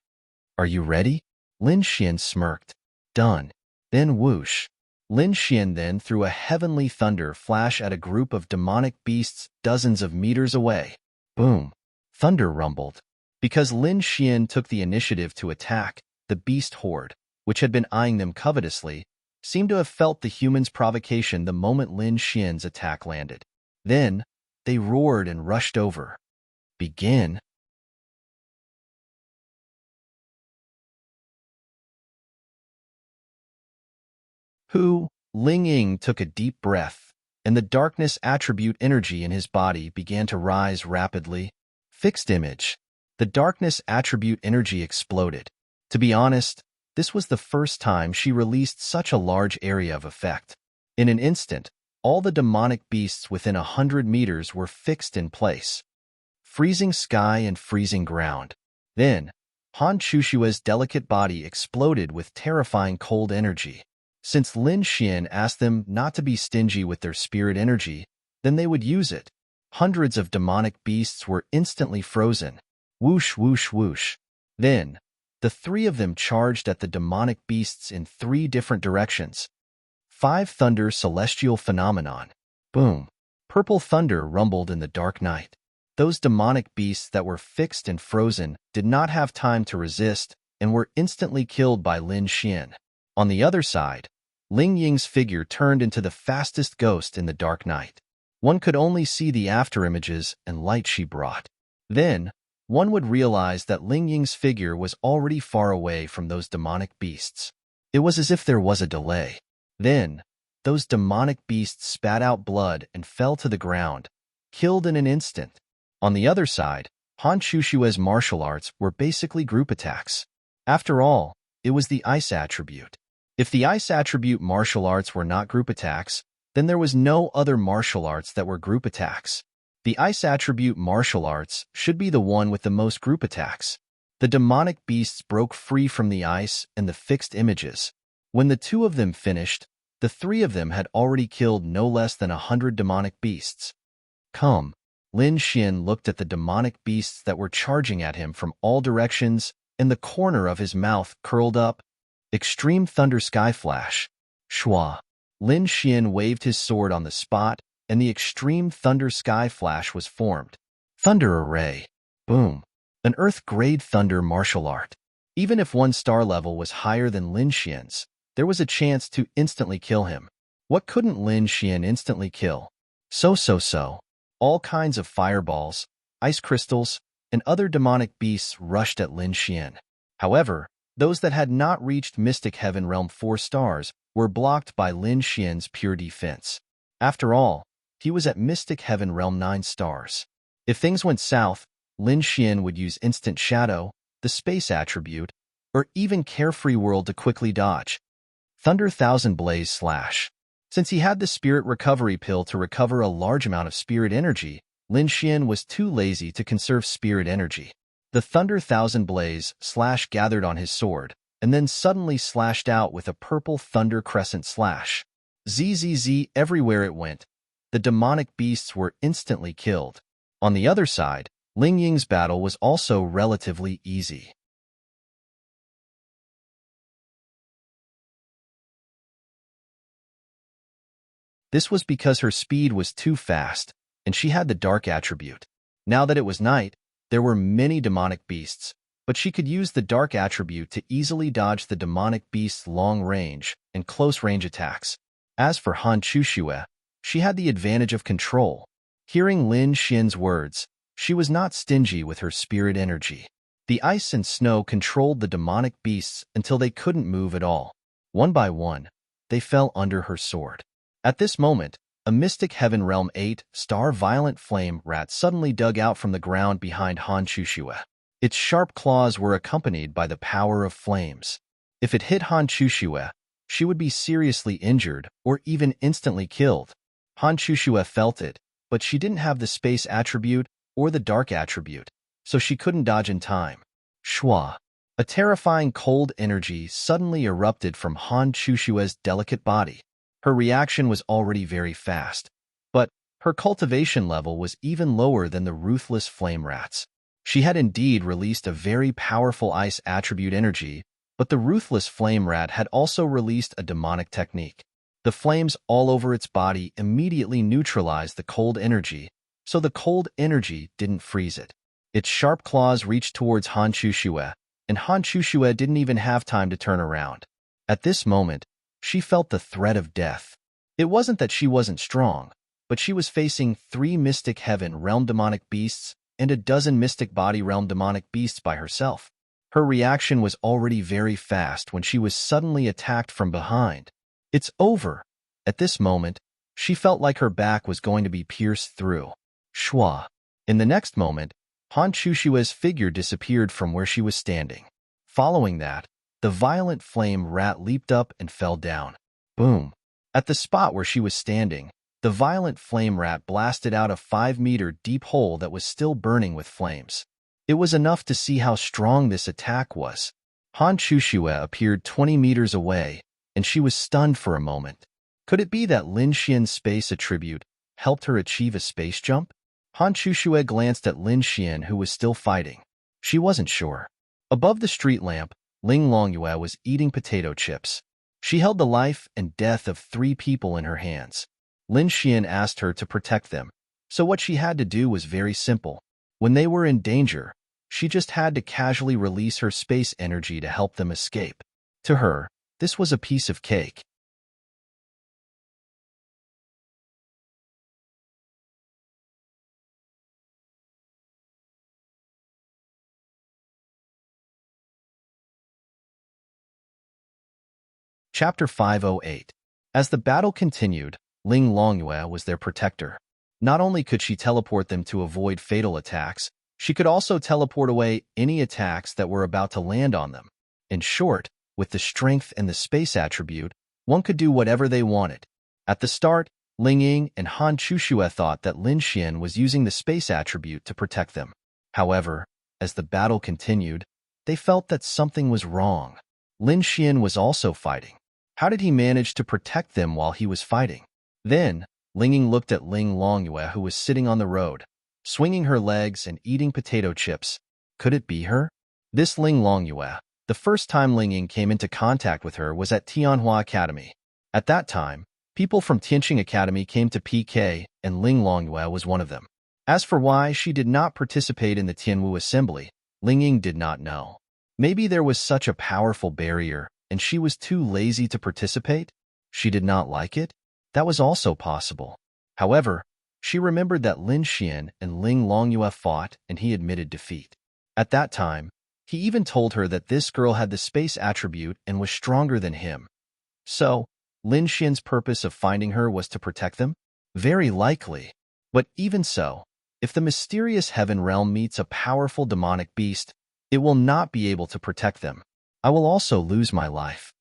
A: Are you ready? Lin Xian smirked. Done. Then whoosh. Lin Xian then threw a heavenly thunder flash at a group of demonic beasts dozens of meters away. Boom. Thunder rumbled. Because Lin Xian took the initiative to attack, the beast horde, which had been eyeing them covetously, seemed to have felt the humans' provocation the moment Lin Xian's attack landed. Then, they roared and rushed over. Begin. Ling Ying took a deep breath, and the darkness attribute energy in his body began to rise rapidly. Fixed image. The darkness attribute energy exploded. To be honest, this was the first time she released such a large area of effect. In an instant, all the demonic beasts within 100 meters were fixed in place. Freezing sky and freezing ground. Then, Han Chushua's delicate body exploded with terrifying cold energy. Since Lin Xian asked them not to be stingy with their spirit energy, then they would use it. Hundreds of demonic beasts were instantly frozen. Whoosh, whoosh, whoosh. Then, the three of them charged at the demonic beasts in three different directions. 5 Thunder Celestial Phenomenon. Boom. Purple thunder rumbled in the dark night. Those demonic beasts that were fixed and frozen did not have time to resist and were instantly killed by Lin Xian. On the other side, Ling Ying's figure turned into the fastest ghost in the dark night. One could only see the afterimages and light she brought. Then, one would realize that Ling Ying's figure was already far away from those demonic beasts. It was as if there was a delay. Then, those demonic beasts spat out blood and fell to the ground, killed in an instant. On the other side, Han Shushue's martial arts were basically group attacks. After all, it was the ice attribute. If the ice attribute martial arts were not group attacks, then there was no other martial arts that were group attacks. The ice attribute martial arts should be the one with the most group attacks. The demonic beasts broke free from the ice and the fixed images. When the two of them finished, the three of them had already killed no less than 100 demonic beasts. Come. Lin Xian looked at the demonic beasts that were charging at him from all directions, and the corner of his mouth curled up. Extreme Thunder Sky Flash. Shua. Lin Xian waved his sword on the spot, and the Extreme Thunder Sky Flash was formed. Thunder Array. Boom. An Earth-grade thunder martial art. Even if one star level was higher than Lin Xian's, there was a chance to instantly kill him. What couldn't Lin Xian instantly kill? So. All kinds of fireballs, ice crystals, and other demonic beasts rushed at Lin Xian. However, those that had not reached Mystic Heaven Realm 4 stars were blocked by Lin Xian's pure defense. After all, he was at Mystic Heaven Realm 9 stars. If things went south, Lin Xian would use Instant Shadow, the space attribute, or even Carefree World to quickly dodge. Thunder Thousand Blaze Slash. Since he had the Spirit Recovery Pill to recover a large amount of spirit energy, Lin Xian was too lazy to conserve spirit energy. The Thunder Thousand Blaze Slash gathered on his sword, and then suddenly slashed out with a purple Thunder Crescent Slash. Zzz everywhere it went. The demonic beasts were instantly killed. On the other side, Ling Ying's battle was also relatively easy. This was because her speed was too fast, and she had the dark attribute. Now that it was night, there were many demonic beasts, but she could use the dark attribute to easily dodge the demonic beasts' long-range and close-range attacks. As for Han Chushue, she had the advantage of control. Hearing Lin Xian's words, she was not stingy with her spirit energy. The ice and snow controlled the demonic beasts until they couldn't move at all. One by one, they fell under her sword. At this moment, a Mystic Heaven Realm 8 star Violent Flame rat suddenly dug out from the ground behind Han Chushue. Its sharp claws were accompanied by the power of flames. If it hit Han Chushue, she would be seriously injured or even instantly killed. Han Chushue felt it, but she didn't have the space attribute or the dark attribute, so she couldn't dodge in time. Shua. A terrifying cold energy suddenly erupted from Han Chushue's delicate body. Her reaction was already very fast, but her cultivation level was even lower than the ruthless flame rats. She had indeed released a very powerful ice attribute energy, but the ruthless flame rat had also released a demonic technique. The flames all over its body immediately neutralized the cold energy, so the cold energy didn't freeze it. Its sharp claws reached towards Han Chushue, and Han Chushue didn't even have time to turn around. At this moment, she felt the threat of death. It wasn't that she wasn't strong, but she was facing 3 Mystic Heaven Realm demonic beasts and a dozen Mystic Body Realm demonic beasts by herself. Her reaction was already very fast when she was suddenly attacked from behind. It's over. At this moment, she felt like her back was going to be pierced through. Shua. In the next moment, Han Chushue's figure disappeared from where she was standing. Following that, the Violent Flame rat leaped up and fell down. Boom. At the spot where she was standing, the Violent Flame rat blasted out a 5-meter deep hole that was still burning with flames. It was enough to see how strong this attack was. Han Chushue appeared 20 meters away, and she was stunned for a moment. Could it be that Lin Xian's space attribute helped her achieve a space jump? Han Chushue glanced at Lin Xian, who was still fighting. She wasn't sure. Above the street lamp, Ling Longyue was eating potato chips. She held the life and death of 3 people in her hands. Lin Xian asked her to protect them, so what she had to do was very simple. When they were in danger, she just had to casually release her space energy to help them escape. To her, this was a piece of cake. Chapter 508. As the battle continued, Ling Longyue was their protector. Not only could she teleport them to avoid fatal attacks, she could also teleport away any attacks that were about to land on them. In short, with the strength and the space attribute, one could do whatever they wanted. At the start, Ling Ying and Han Chushue thought that Lin Xian was using the space attribute to protect them. However, as the battle continued, they felt that something was wrong. Lin Xian was also fighting. How did he manage to protect them while he was fighting? Then, Ling Ying looked at Ling Longyue, who was sitting on the road, swinging her legs and eating potato chips. Could it be her? This Ling Longyue. The first time Ling Ying came into contact with her was at Tianhua Academy. At that time, people from Tianqing Academy came to PK, and Ling Longyue was one of them. As for why she did not participate in the Tianwu Assembly, Ling Ying did not know. Maybe there was such a powerful barrier, and she was too lazy to participate? She did not like it? That was also possible. However, she remembered that Lin Xian and Ling Longyue fought, and he admitted defeat. At that time, he even told her that this girl had the space attribute and was stronger than him. So, Lin Xian's purpose of finding her was to protect them? Very likely. But even so, if the mysterious heaven realm meets a powerful demonic beast, it will not be able to protect them. I will also lose my life.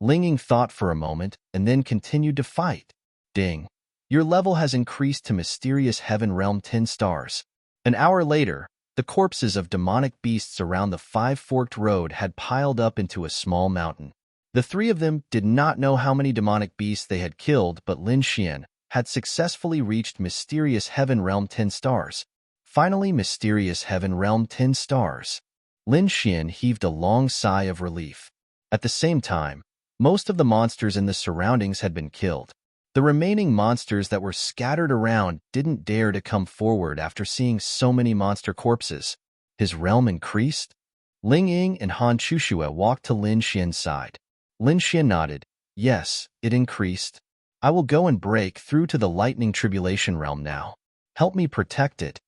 A: Ling Ying thought for a moment and then continued to fight. Ding. Your level has increased to mysterious heaven realm 10 stars. An hour later, the corpses of demonic beasts around the 5-forked road had piled up into a small mountain. The 3 of them did not know how many demonic beasts they had killed, but Lin Xian had successfully reached mysterious heaven realm 10 stars. Finally, mysterious heaven realm 10 stars. Lin Xian heaved a long sigh of relief. At the same time, most of the monsters in the surroundings had been killed. The remaining monsters that were scattered around didn't dare to come forward after seeing so many monster corpses. His realm increased? Ling Ying and Han Chushue walked to Lin Xian's side. Lin Xian nodded. Yes, it increased. I will go and break through to the lightning tribulation realm now. Help me protect it.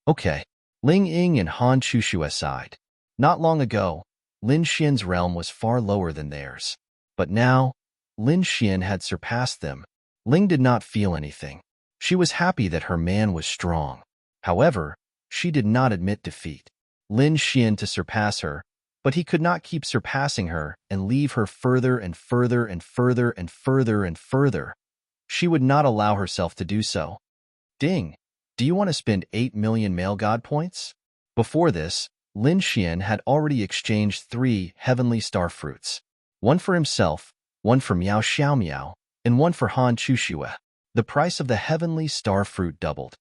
A: Okay. Ling Ying and Han Chushue sighed. Not long ago, Lin Xian's realm was far lower than theirs. But now, Lin Xian had surpassed them. Ling did not feel anything. She was happy that her man was strong. However, she did not admit defeat. Lin Xian to surpass her, but he could not keep surpassing her and leave her further and further and further and further and further. She would not allow herself to do so. Ding! Do you want to spend 8 million male god points? Before this, Lin Xian had already exchanged 3 heavenly star fruits. One for himself, one for Miao Xiaomiao, and one for Han Chushue. The price of the heavenly star fruit doubled.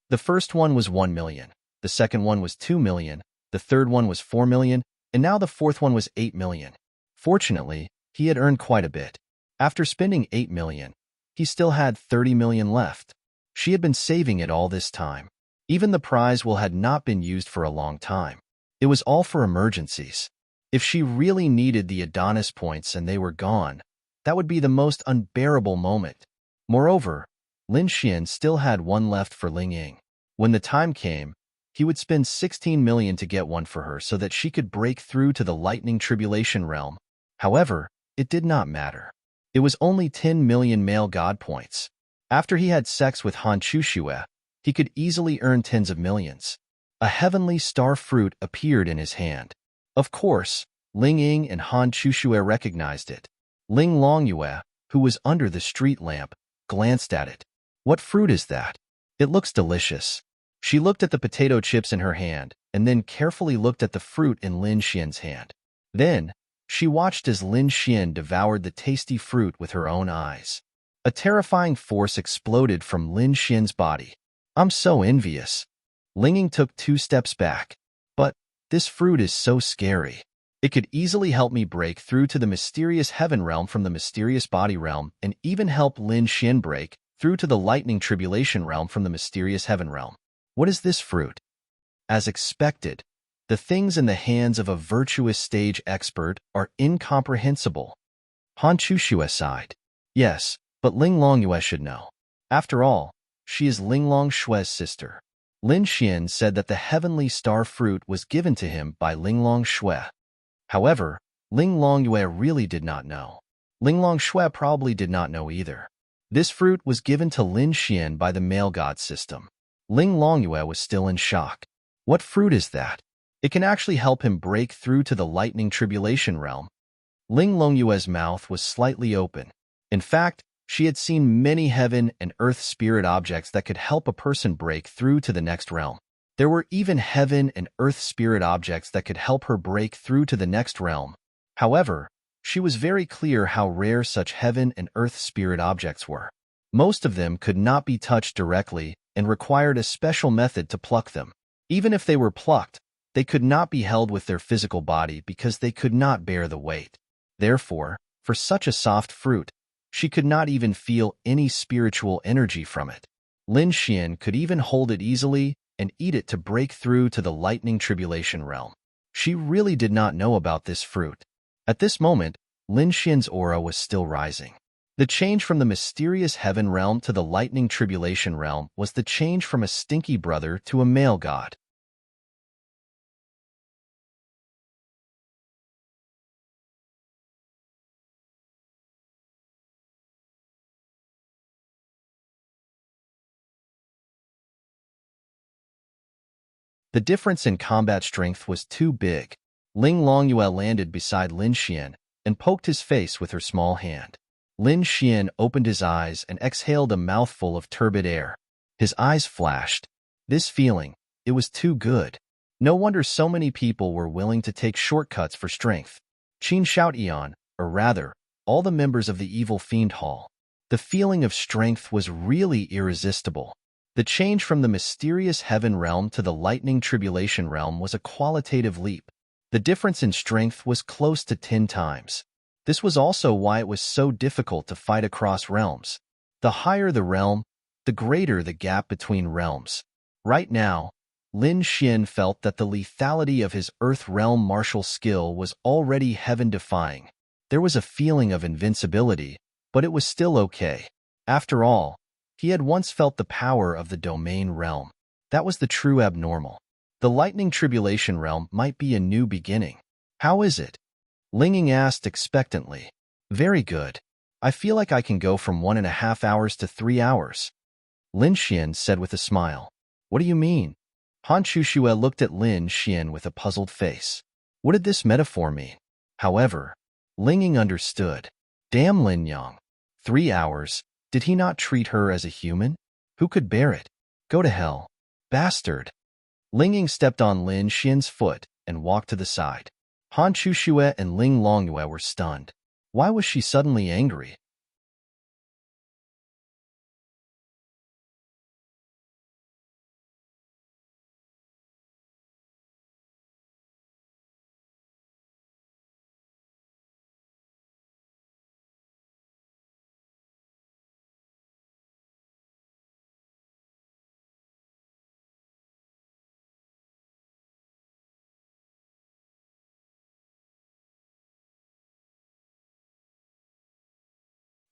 A: The first one was 1 million, the second one was 2 million, the third one was 4 million, and now the fourth one was 8 million. Fortunately, he had earned quite a bit. After spending 8 million, he still had 30 million left. She had been saving it all this time. Even the prize will had not been used for a long time. It was all for emergencies. If she really needed the Adonis points and they were gone, that would be the most unbearable moment. Moreover, Lin Xian still had one left for Ling Ying. When the time came, he would spend 16 million to get one for her so that she could break through to the lightning tribulation realm. However, it did not matter. It was only 10 million male god points. After he had sex with Han Chushue, he could easily earn tens of millions. A heavenly star fruit appeared in his hand. Of course, Ling Ying and Han Chushue recognized it. Ling Longyue, who was under the street lamp, glanced at it. What fruit is that? It looks delicious. She looked at the potato chips in her hand and then carefully looked at the fruit in Lin Xian's hand. Then, She watched as Lin Xian devoured the tasty fruit with her own eyes. A terrifying force exploded from Lin Xian's body. I'm so envious. Ling Ying took 2 steps back. But this fruit is so scary. It could easily help me break through to the mysterious heaven realm from the mysterious body realm, and even help Lin Xian break through to the lightning tribulation realm from the mysterious heaven realm. What is this fruit? As expected, the things in the hands of a virtuous stage expert are incomprehensible. Han Chuxue sighed. Yes, but Ling Longyue should know. After all, she is Ling Longshue's sister. Lin Xian said that the heavenly star fruit was given to him by Ling Longshue. However, Ling Longyue really did not know. Ling Longshue probably did not know either. This fruit was given to Lin Xian by the male god system. Ling Longyue was still in shock. What fruit is that? It can actually help him break through to the lightning tribulation realm. Ling Longyue's mouth was slightly open. In fact, she had seen many heaven and earth spirit objects that could help a person break through to the next realm. There were even heaven and earth spirit objects that could help her break through to the next realm. However, she was very clear how rare such heaven and earth spirit objects were. Most of them could not be touched directly and required a special method to pluck them. Even if they were plucked, they could not be held with their physical body because they could not bear the weight. Therefore, for such a soft fruit, she could not even feel any spiritual energy from it. Lin Xian could even hold it easily and eat it to break through to the lightning tribulation realm. She really did not know about this fruit. At this moment, Lin Xian's aura was still rising. The change from the mysterious heaven realm to the lightning tribulation realm was the change from a stinky brother to a male god. The difference in combat strength was too big. Ling Longyue landed beside Lin Xian and poked his face with her small hand. Lin Xian opened his eyes and exhaled a mouthful of turbid air. His eyes flashed. This feeling, it was too good. No wonder so many people were willing to take shortcuts for strength. Qin Shout Eon, or rather, all the members of the Evil Fiend Hall. The feeling of strength was really irresistible. The change from the mysterious heaven realm to the lightning tribulation realm was a qualitative leap. The difference in strength was close to 10 times. This was also why it was so difficult to fight across realms. The higher the realm, the greater the gap between realms. Right now, Lin Xian felt that the lethality of his Earth realm martial skill was already heaven-defying. There was a feeling of invincibility, but it was still okay. After all, he had once felt the power of the domain realm. That was the true abnormal. The lightning tribulation realm might be a new beginning. How is it? Ling Ying asked expectantly. Very good. I feel like I can go from 1.5 hours to 3 hours. Lin Xian said with a smile. What do you mean? Han Chuxue looked at Lin Xian with a puzzled face. What did this metaphor mean? However, Ling Ying understood. Damn Lin Yang. 3 hours. Did he not treat her as a human? Who could bear it? Go to hell. Bastard. Ling Ying stepped on Lin Xian's foot and walked to the side. Han Chuxue and Ling Longyue were stunned. Why was she suddenly angry?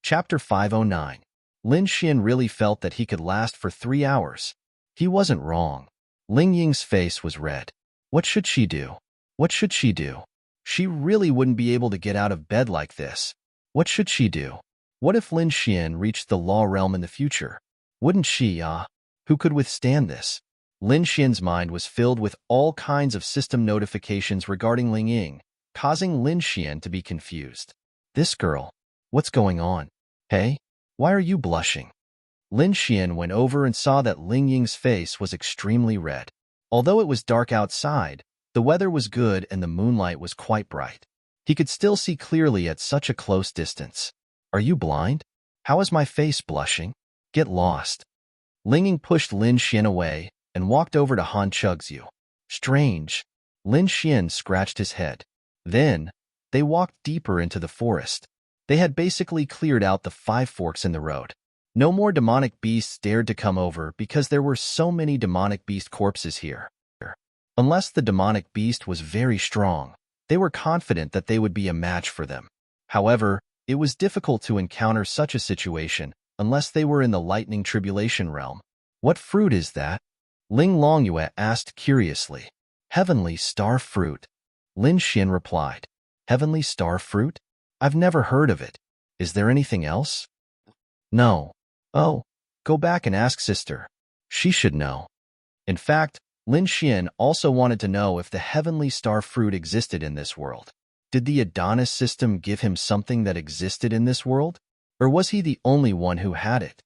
A: Chapter 509. Lin Xian really felt that he could last for 3 hours. He wasn't wrong. Ling Ying's face was red. What should she do? What should she do? She really wouldn't be able to get out of bed like this. What should she do? What if Lin Xian reached the law realm in the future? Wouldn't she, Who could withstand this? Lin Xian's mind was filled with all kinds of system notifications regarding Ling Ying, causing Lin Xian to be confused. This girl, what's going on? Hey, why are you blushing? Lin Xian went over and saw that Ling Ying's face was extremely red. Although it was dark outside, the weather was good and the moonlight was quite bright. He could still see clearly at such a close distance. Are you blind? How is my face blushing? Get lost. Ling Ying pushed Lin Xian away and walked over to Han Chugzhu. Strange. Lin Xian scratched his head. Then, they walked deeper into the forest. They had basically cleared out the 5 forks in the road. No more demonic beasts dared to come over because there were so many demonic beast corpses here. Unless the demonic beast was very strong, they were confident that they would be a match for them. However, it was difficult to encounter such a situation unless they were in the lightning tribulation realm. What fruit is that? Ling Longyue asked curiously. Heavenly star fruit. Lin Xian replied. Heavenly star fruit? I've never heard of it. Is there anything else? No. Oh, go back and ask sister. She should know. In fact, Lin Xian also wanted to know if the heavenly star fruit existed in this world. Did the Adonis system give him something that existed in this world? Or was he the only one who had it?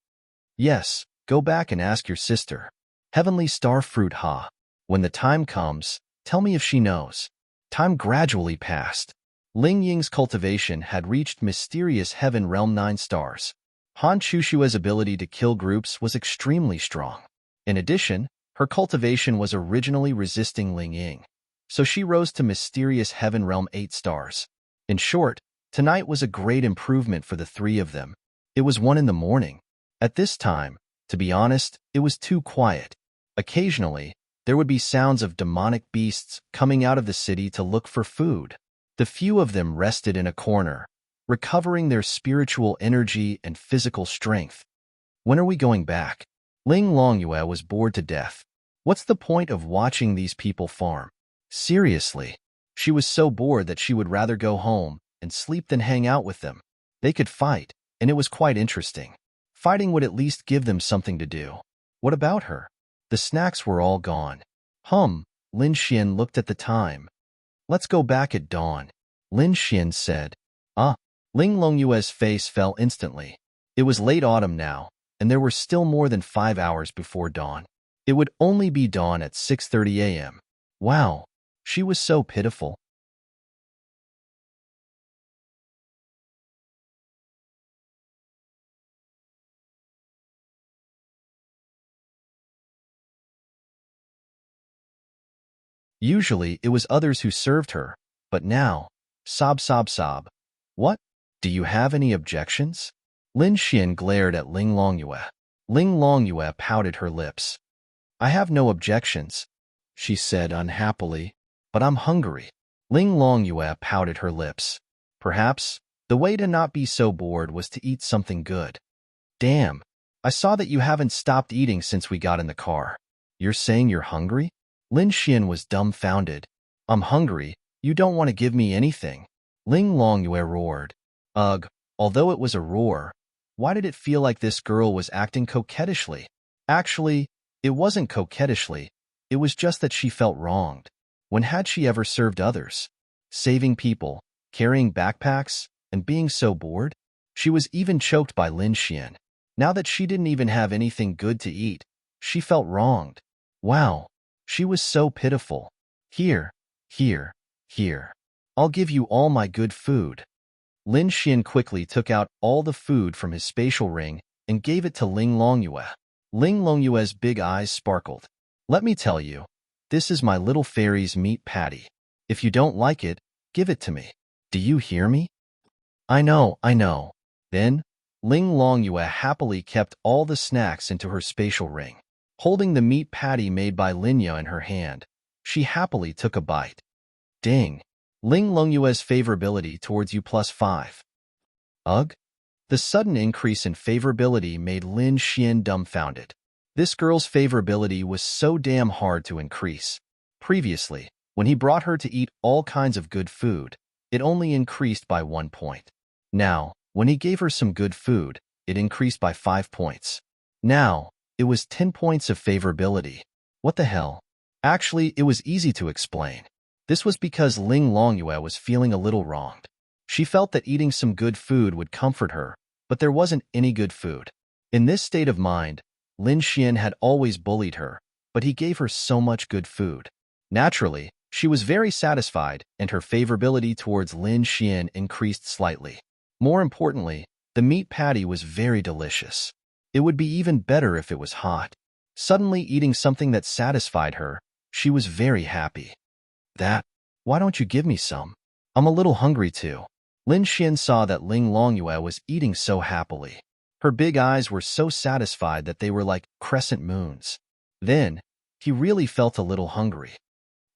A: Yes, go back and ask your sister. Heavenly star fruit, ha. When the time comes, tell me if she knows. Time gradually passed. Ling Ying's cultivation had reached mysterious heaven realm 9 stars. Han Chushua's ability to kill groups was extremely strong. In addition, her cultivation was originally resisting Ling Ying, so she rose to mysterious heaven realm 8 stars. In short, tonight was a great improvement for the 3 of them. It was 1 in the morning. At this time, to be honest, it was too quiet. Occasionally, there would be sounds of demonic beasts coming out of the city to look for food. The few of them rested in a corner, recovering their spiritual energy and physical strength. When are we going back? Ling Longyue was bored to death. What's the point of watching these people farm? Seriously, she was so bored that she would rather go home and sleep than hang out with them. They could fight, and it was quite interesting. Fighting would at least give them something to do. What about her? The snacks were all gone. Lin Xian looked at the time. Let's go back at dawn, Lin Xian said. Ling Longyue's face fell instantly. It was late autumn now, and there were still more than 5 hours before dawn. It would only be dawn at 6:30 a.m. Wow, she was so pitiful. Usually it was others who served her, but now, sob sob sob. What? Do you have any objections? Lin Xian glared at Ling Longyue. Ling Longyue pouted her lips. I have no objections, she said unhappily, but I'm hungry. Ling Longyue pouted her lips. Perhaps the way to not be so bored was to eat something good. Damn, I saw that you haven't stopped eating since we got in the car. You're saying you're hungry? Lin Xian was dumbfounded. I'm hungry, you don't want to give me anything. Ling Longyue roared. Ugh, although it was a roar, why did it feel like this girl was acting coquettishly? Actually, it wasn't coquettishly, it was just that she felt wronged. When had she ever served others? Saving people, carrying backpacks, and being so bored? She was even choked by Lin Xian. Now that she didn't even have anything good to eat, she felt wronged. Wow, she was so pitiful. Here. I'll give you all my good food. Lin Xian quickly took out all the food from his spatial ring and gave it to Ling Longyue. Ling Longyue's big eyes sparkled. Let me tell you, this is my little fairy's meat patty. If you don't like it, give it to me. Do you hear me? I know. Then, Ling Longyue happily kept all the snacks into her spatial ring. Holding the meat patty made by Linya in her hand, she happily took a bite. Ding! Ling Longyue's favorability towards you +5. Ugh! The sudden increase in favorability made Lin Xian dumbfounded. This girl's favorability was so damn hard to increase. Previously, when he brought her to eat all kinds of good food, it only increased by 1 point. Now, when he gave her some good food, it increased by 5 points. Now, it was 10 points of favorability. What the hell? Actually, it was easy to explain. This was because Ling Longyue was feeling a little wronged. She felt that eating some good food would comfort her, but there wasn't any good food. In this state of mind, Lin Xian had always bullied her, but he gave her so much good food. Naturally, She was very satisfied, and her favorability towards Lin Xian increased slightly. More importantly, the meat patty was very delicious. It would be even better if it was hot. Suddenly eating something that satisfied her, she was very happy. Why don't you give me some? I'm a little hungry too. Lin Xian saw that Ling Longyue was eating so happily. Her big eyes were so satisfied that they were like crescent moons. Then, he really felt a little hungry.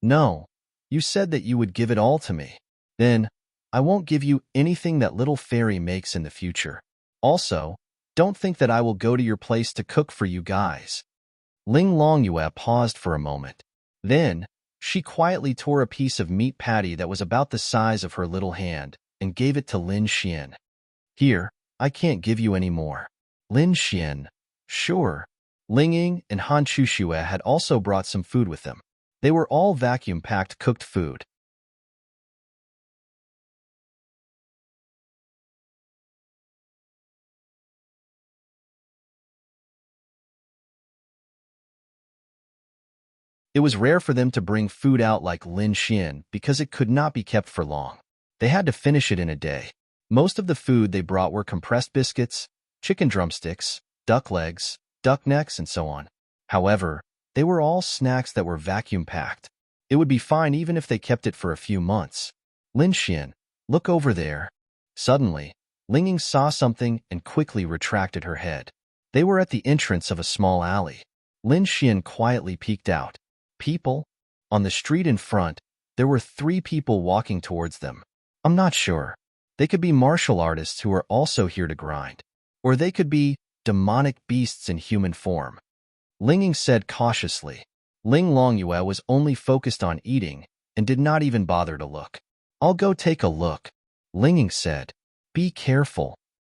A: No, you said that you would give it all to me. Then, I won't give you anything that little fairy makes in the future. Also, don't think that I will go to your place to cook for you guys. Ling Longyue paused for a moment. Then, she quietly tore a piece of meat patty that was about the size of her little hand and gave it to Lin Xian. Here, I can't give you any more. Lin Xian, sure. Ling Ying and Han Chuxue had also brought some food with them. They were all vacuum-packed cooked food. It was rare for them to bring food out like Lin Xian because it could not be kept for long. They had to finish it in a day. Most of the food they brought were compressed biscuits, chicken drumsticks, duck legs, duck necks, and so on. However, they were all snacks that were vacuum-packed. It would be fine even if they kept it for a few months. Lin Xian, look over there. Suddenly, Ling Ying saw something and quickly retracted her head. They were at the entrance of a small alley. Lin Xian quietly peeked out. People? On the street in front, there were 3 people walking towards them. I'm not sure. They could be martial artists who are also here to grind. Or they could be demonic beasts in human form. Ling Ying said cautiously. Ling Longyue was only focused on eating and did not even bother to look. I'll go take a look. Ling Ying said. Be careful.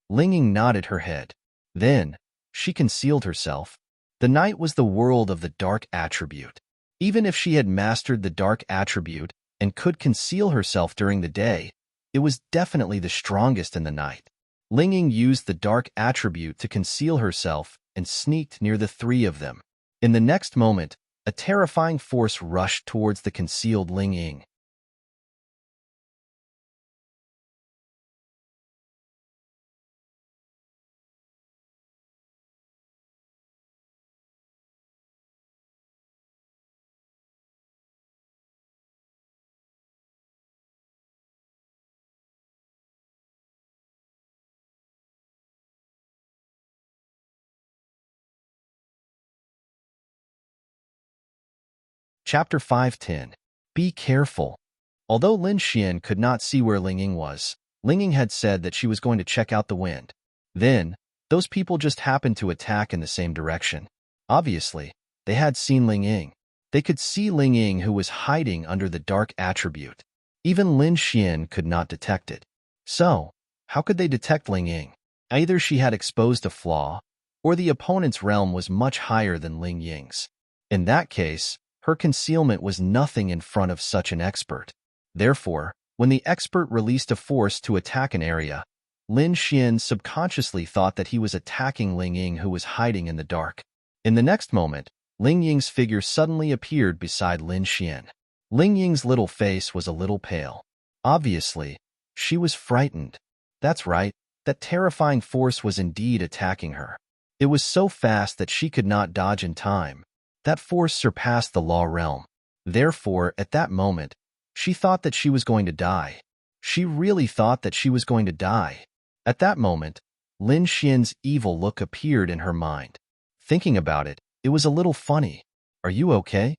A: Ling Ying nodded her head. Then, she concealed herself. The night was the world of the dark attribute. Even if she had mastered the dark attribute and could conceal herself during the day, it was definitely the strongest in the night. Ling Ying used the dark attribute to conceal herself and sneaked near the 3 of them. In the next moment, a terrifying force rushed towards the concealed Ling Ying. Chapter 5:10. Be careful. Although Lin Xian could not see where Ling Ying was, Ling Ying had said that she was going to check out the wind. Then, those people just happened to attack in the same direction. Obviously, they had seen Ling Ying. They could see Ling Ying who was hiding under the dark attribute. Even Lin Xian could not detect it. So, how could they detect Ling Ying? Either she had exposed a flaw, or the opponent's realm was much higher than Ling Ying's. In that case, her concealment was nothing in front of such an expert. Therefore, when the expert released a force to attack an area, Lin Xian subconsciously thought that he was attacking Ling Ying who was hiding in the dark. In the next moment, Ling Ying's figure suddenly appeared beside Lin Xian. Ling Ying's little face was a little pale. Obviously, she was frightened. That's right, that terrifying force was indeed attacking her. It was so fast that she could not dodge in time. That force surpassed the law realm. Therefore, at that moment, she thought that she was going to die. She really thought that she was going to die. At that moment, Lin Xian's evil look appeared in her mind. Thinking about it, it was a little funny. Are you okay?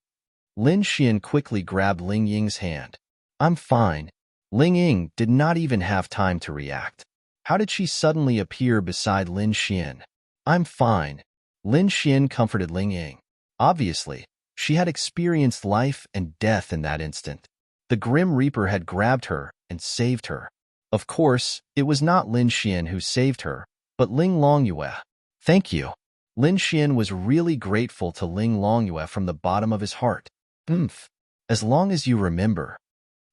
A: Lin Xian quickly grabbed Ling Ying's hand. I'm fine. Ling Ying did not even have time to react. How did she suddenly appear beside Lin Xian? I'm fine. Lin Xian comforted Ling Ying. Obviously, she had experienced life and death in that instant. The Grim Reaper had grabbed her and saved her. Of course, it was not Lin Xian who saved her, but Ling Longyue. Thank you. Lin Xian was really grateful to Ling Longyue from the bottom of his heart. As long as you remember.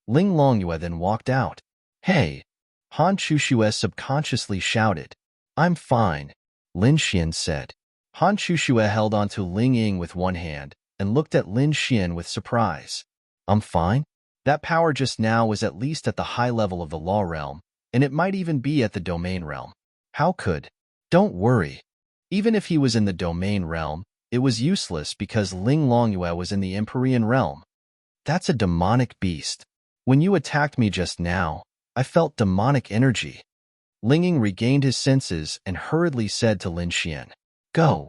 A: Ling Longyue then walked out. Hey! Han Chuxue subconsciously shouted. I'm fine, Lin Xian said. Han Chuxue held onto Ling Ying with one hand and looked at Lin Xian with surprise. I'm fine. That power just now was at least at the high level of the law realm, and it might even be at the domain realm. How could? Don't worry. Even if he was in the domain realm, it was useless because Ling Longyue was in the Empyrean realm. That's a demonic beast. When you attacked me just now, I felt demonic energy. Ling Ying regained his senses and hurriedly said to Lin Xian, "Go."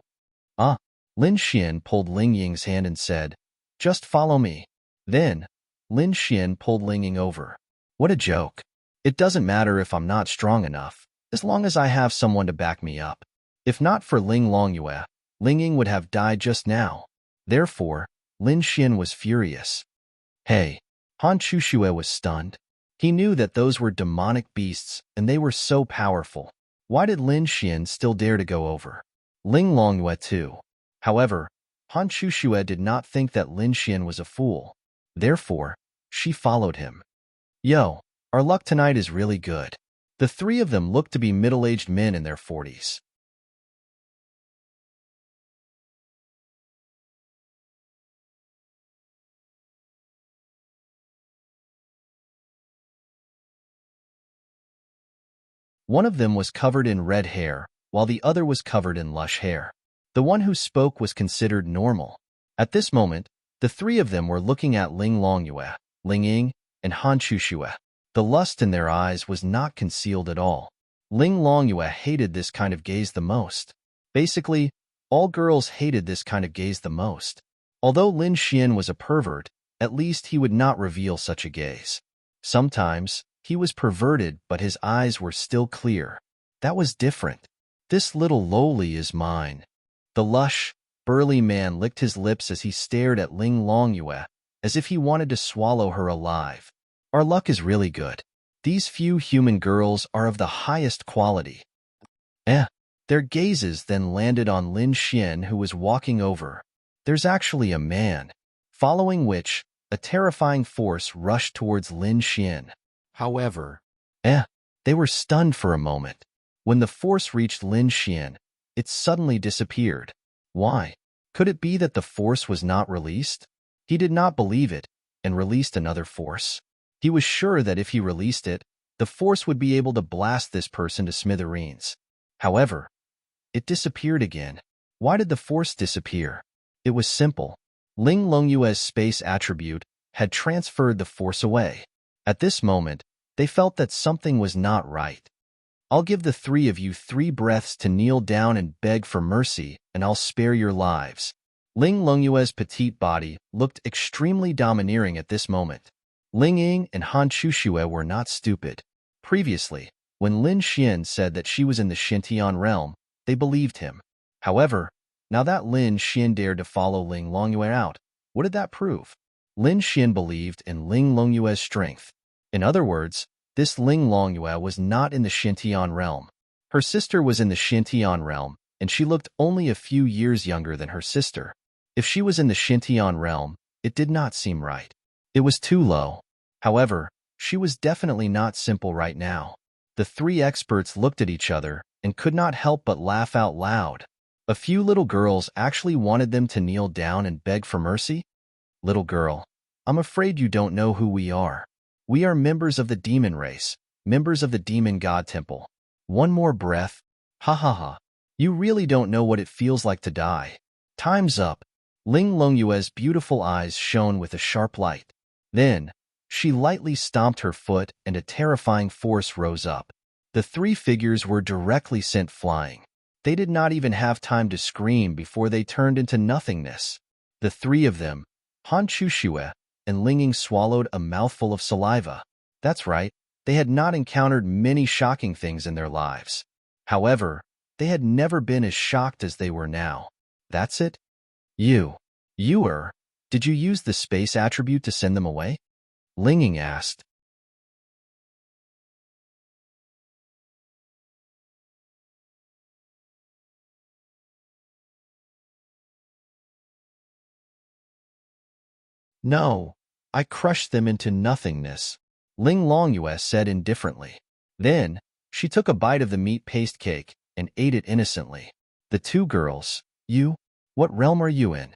A: Lin Xian pulled Ling Ying's hand and said, "Just follow me." Then, Lin Xian pulled Ling Ying over. What a joke. It doesn't matter if I'm not strong enough, as long as I have someone to back me up. If not for Ling Longyue, Ling Ying would have died just now. Therefore, Lin Xian was furious. Hey, Han Chushue was stunned. He knew that those were demonic beasts and they were so powerful. Why did Lin Xian still dare to go over? Ling Longyue too. However, Han Chushue did not think that Lin Xian was a fool. Therefore, she followed him. Yo, our luck tonight is really good. The three of them looked to be middle-aged men in their 40s. One of them was covered in red hair, while the other was covered in lush hair. The one who spoke was considered normal. At this moment, the three of them were looking at Ling Longyue, Ling Ying, and Han Chushue. The lust in their eyes was not concealed at all. Ling Longyue hated this kind of gaze the most. Basically, all girls hated this kind of gaze the most. Although Lin Xian was a pervert, at least he would not reveal such a gaze. Sometimes, he was perverted, but his eyes were still clear. That was different. This little lowly is mine. The lush, burly man licked his lips as he stared at Ling Longyue, as if he wanted to swallow her alive. Our luck is really good. These few human girls are of the highest quality. Their gazes then landed on Lin Xian, who was walking over. There's actually a man. Following which, a terrifying force rushed towards Lin Xian. However, they were stunned for a moment. When the force reached Lin Xian, it suddenly disappeared. Why? Could it be that the force was not released? He did not believe it, and released another force. He was sure that if he released it, the force would be able to blast this person to smithereens. However, it disappeared again. Why did the force disappear? It was simple. Ling Longyue's space attribute had transferred the force away. At this moment, they felt that something was not right. I'll give the three of you 3 breaths to kneel down and beg for mercy, and I'll spare your lives. Ling Longyue's petite body looked extremely domineering at this moment. Ling Ying and Han Chushue were not stupid. Previously, when Lin Xian said that she was in the Xintian realm, they believed him. However, now that Lin Xian dared to follow Ling Longyue out, what did that prove? Lin Xian believed in Ling Longyue's strength. In other words, this Ling Longyue was not in the Xintian realm. Her sister was in the Xintian realm, and she looked only a few years younger than her sister. If she was in the Xintian realm, it did not seem right. It was too low. However, she was definitely not simple right now. The 3 experts looked at each other and could not help but laugh out loud. A few little girls actually wanted them to kneel down and beg for mercy. Little girl, I'm afraid you don't know who we are. We are members of the demon race, members of the demon god temple. One more breath. Ha ha ha. You really don't know what it feels like to die. Time's up. Ling Longyue's beautiful eyes shone with a sharp light. Then, she lightly stomped her foot and a terrifying force rose up. The 3 figures were directly sent flying. They did not even have time to scream before they turned into nothingness. The 3 of them, Han Chushue and Ling Ying, swallowed a mouthful of saliva. That's right, they had not encountered many shocking things in their lives. However, they had never been as shocked as they were now. That's it? Did you use the space attribute to send them away? Ling Ying asked. No, I crushed them into nothingness, Ling Longyue said indifferently. Then, she took a bite of the meat paste cake and ate it innocently. The 2 girls, what realm are you in?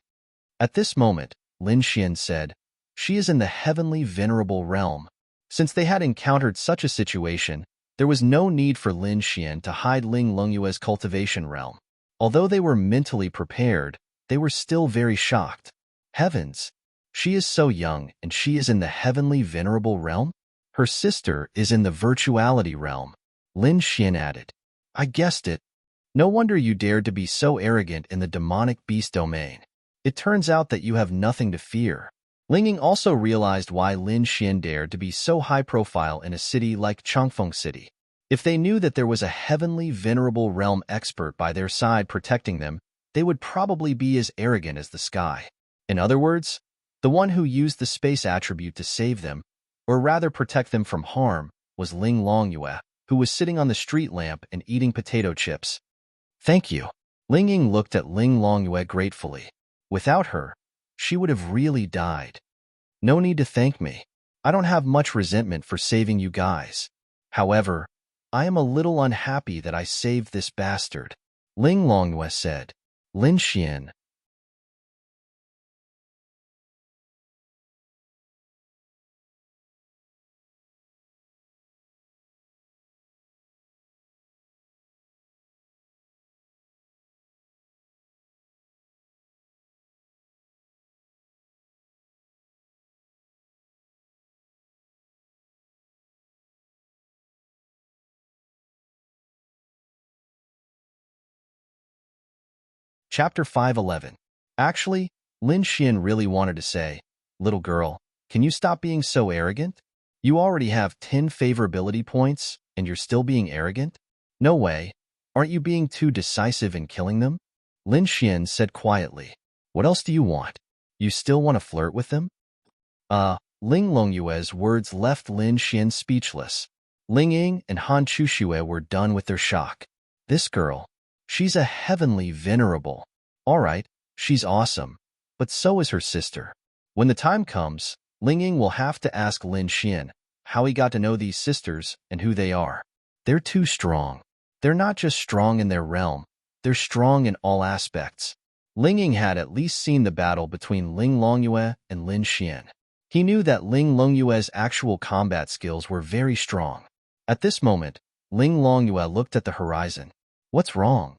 A: At this moment, Lin Xian said, She is in the heavenly venerable realm. Since they had encountered such a situation, there was no need for Lin Xian to hide Ling Longyue's cultivation realm. Although they were mentally prepared, they were still very shocked. Heavens! She is so young, and she is in the heavenly venerable realm? Her sister is in the virtuality realm. Lin Xian added. I guessed it. No wonder you dared to be so arrogant in the demonic beast domain. It turns out that you have nothing to fear. Linging also realized why Lin Xian dared to be so high-profile in a city like Changfeng City. If they knew that there was a heavenly venerable realm expert by their side protecting them, they would probably be as arrogant as the sky. In other words, the one who used the space attribute to save them, or rather protect them from harm, was Ling Longyue, who was sitting on the street lamp and eating potato chips. Thank you. Ling Ying looked at Ling Longyue gratefully. Without her, she would have really died. No need to thank me. I don't have much resentment for saving you guys. However, I am a little unhappy that I saved this bastard. Ling Longyue said. Lin Xian. Chapter 511. Actually, Lin Xian really wanted to say, little girl, can you stop being so arrogant? You already have 10 favorability points, and you're still being arrogant? No way. Aren't you being too decisive in killing them? Lin Xian said quietly. What else do you want? You still want to flirt with them? Ling Longyue's words left Lin Xian speechless. Ling Ying and Han Chuxue were done with their shock. This girl, she's a heavenly venerable. All right, she's awesome, but so is her sister. When the time comes, Ling Ying will have to ask Lin Xian how he got to know these sisters and who they are. They're too strong. They're not just strong in their realm, they're strong in all aspects. Ling Ying had at least seen the battle between Ling Longyue and Lin Xian. He knew that Ling Longyue's actual combat skills were very strong. At this moment, Ling Longyue looked at the horizon. What's wrong?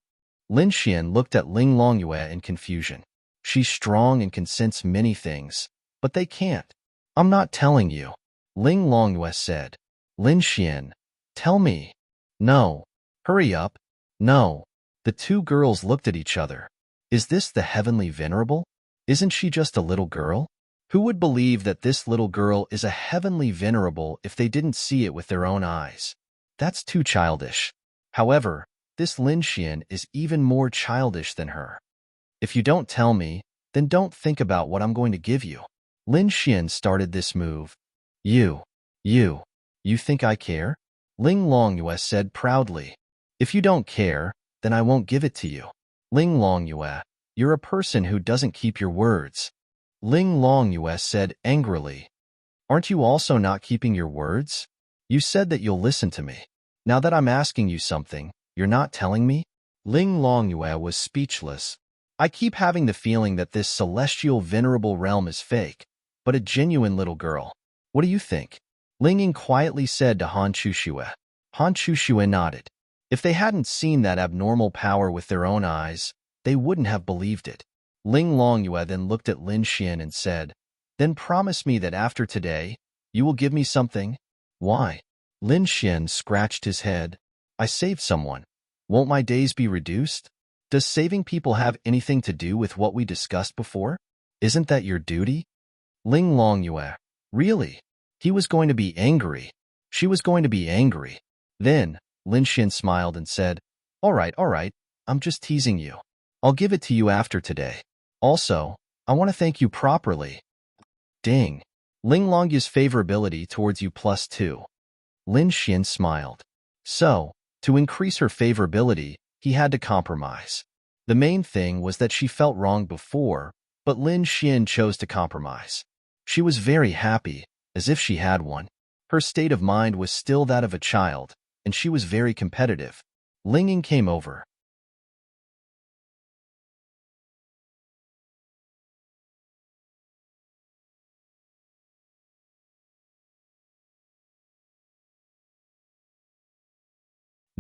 A: Lin Xian looked at Ling Longyue in confusion. She's strong and can sense many things, but they can't. I'm not telling you. Ling Longyue said. Lin Xian, tell me. No. Hurry up. No. The two girls looked at each other. Is this the heavenly venerable? Isn't she just a little girl? Who would believe that this little girl is a heavenly venerable if they didn't see it with their own eyes? That's too childish. However, this Lin Xian is even more childish than her. If you don't tell me, then don't think about what I'm going to give you. Lin Xian started this move. You think I care? Ling Longyue said proudly. If you don't care, then I won't give it to you. Ling Longyue, you're a person who doesn't keep your words. Ling Longyue said angrily. Aren't you also not keeping your words? You said that you'll listen to me. Now that I'm asking you something, you're not telling me? Ling Longyue was speechless. I keep having the feeling that this celestial venerable realm is fake, but a genuine little girl. What do you think? Ling Ying quietly said to Han Chuxue. Han Chuxue nodded. If they hadn't seen that abnormal power with their own eyes, they wouldn't have believed it. Ling Longyue then looked at Lin Xian and said, Then promise me that after today, you will give me something. Why? Lin Xian scratched his head. I saved someone. Won't my days be reduced? Does saving people have anything to do with what we discussed before? Isn't that your duty? Ling Longyue. Really? He was going to be angry. She was going to be angry. Then, Lin Xian smiled and said, all right, I'm just teasing you. I'll give it to you after today. Also, I want to thank you properly. Ding. Ling Longyue's favorability towards you +2. Lin Xian smiled. So, to increase her favorability, he had to compromise. The main thing was that she felt wrong before, but Lin Xian chose to compromise. She was very happy, as if she had one. Her state of mind was still that of a child, and she was very competitive. Ling Ying came over.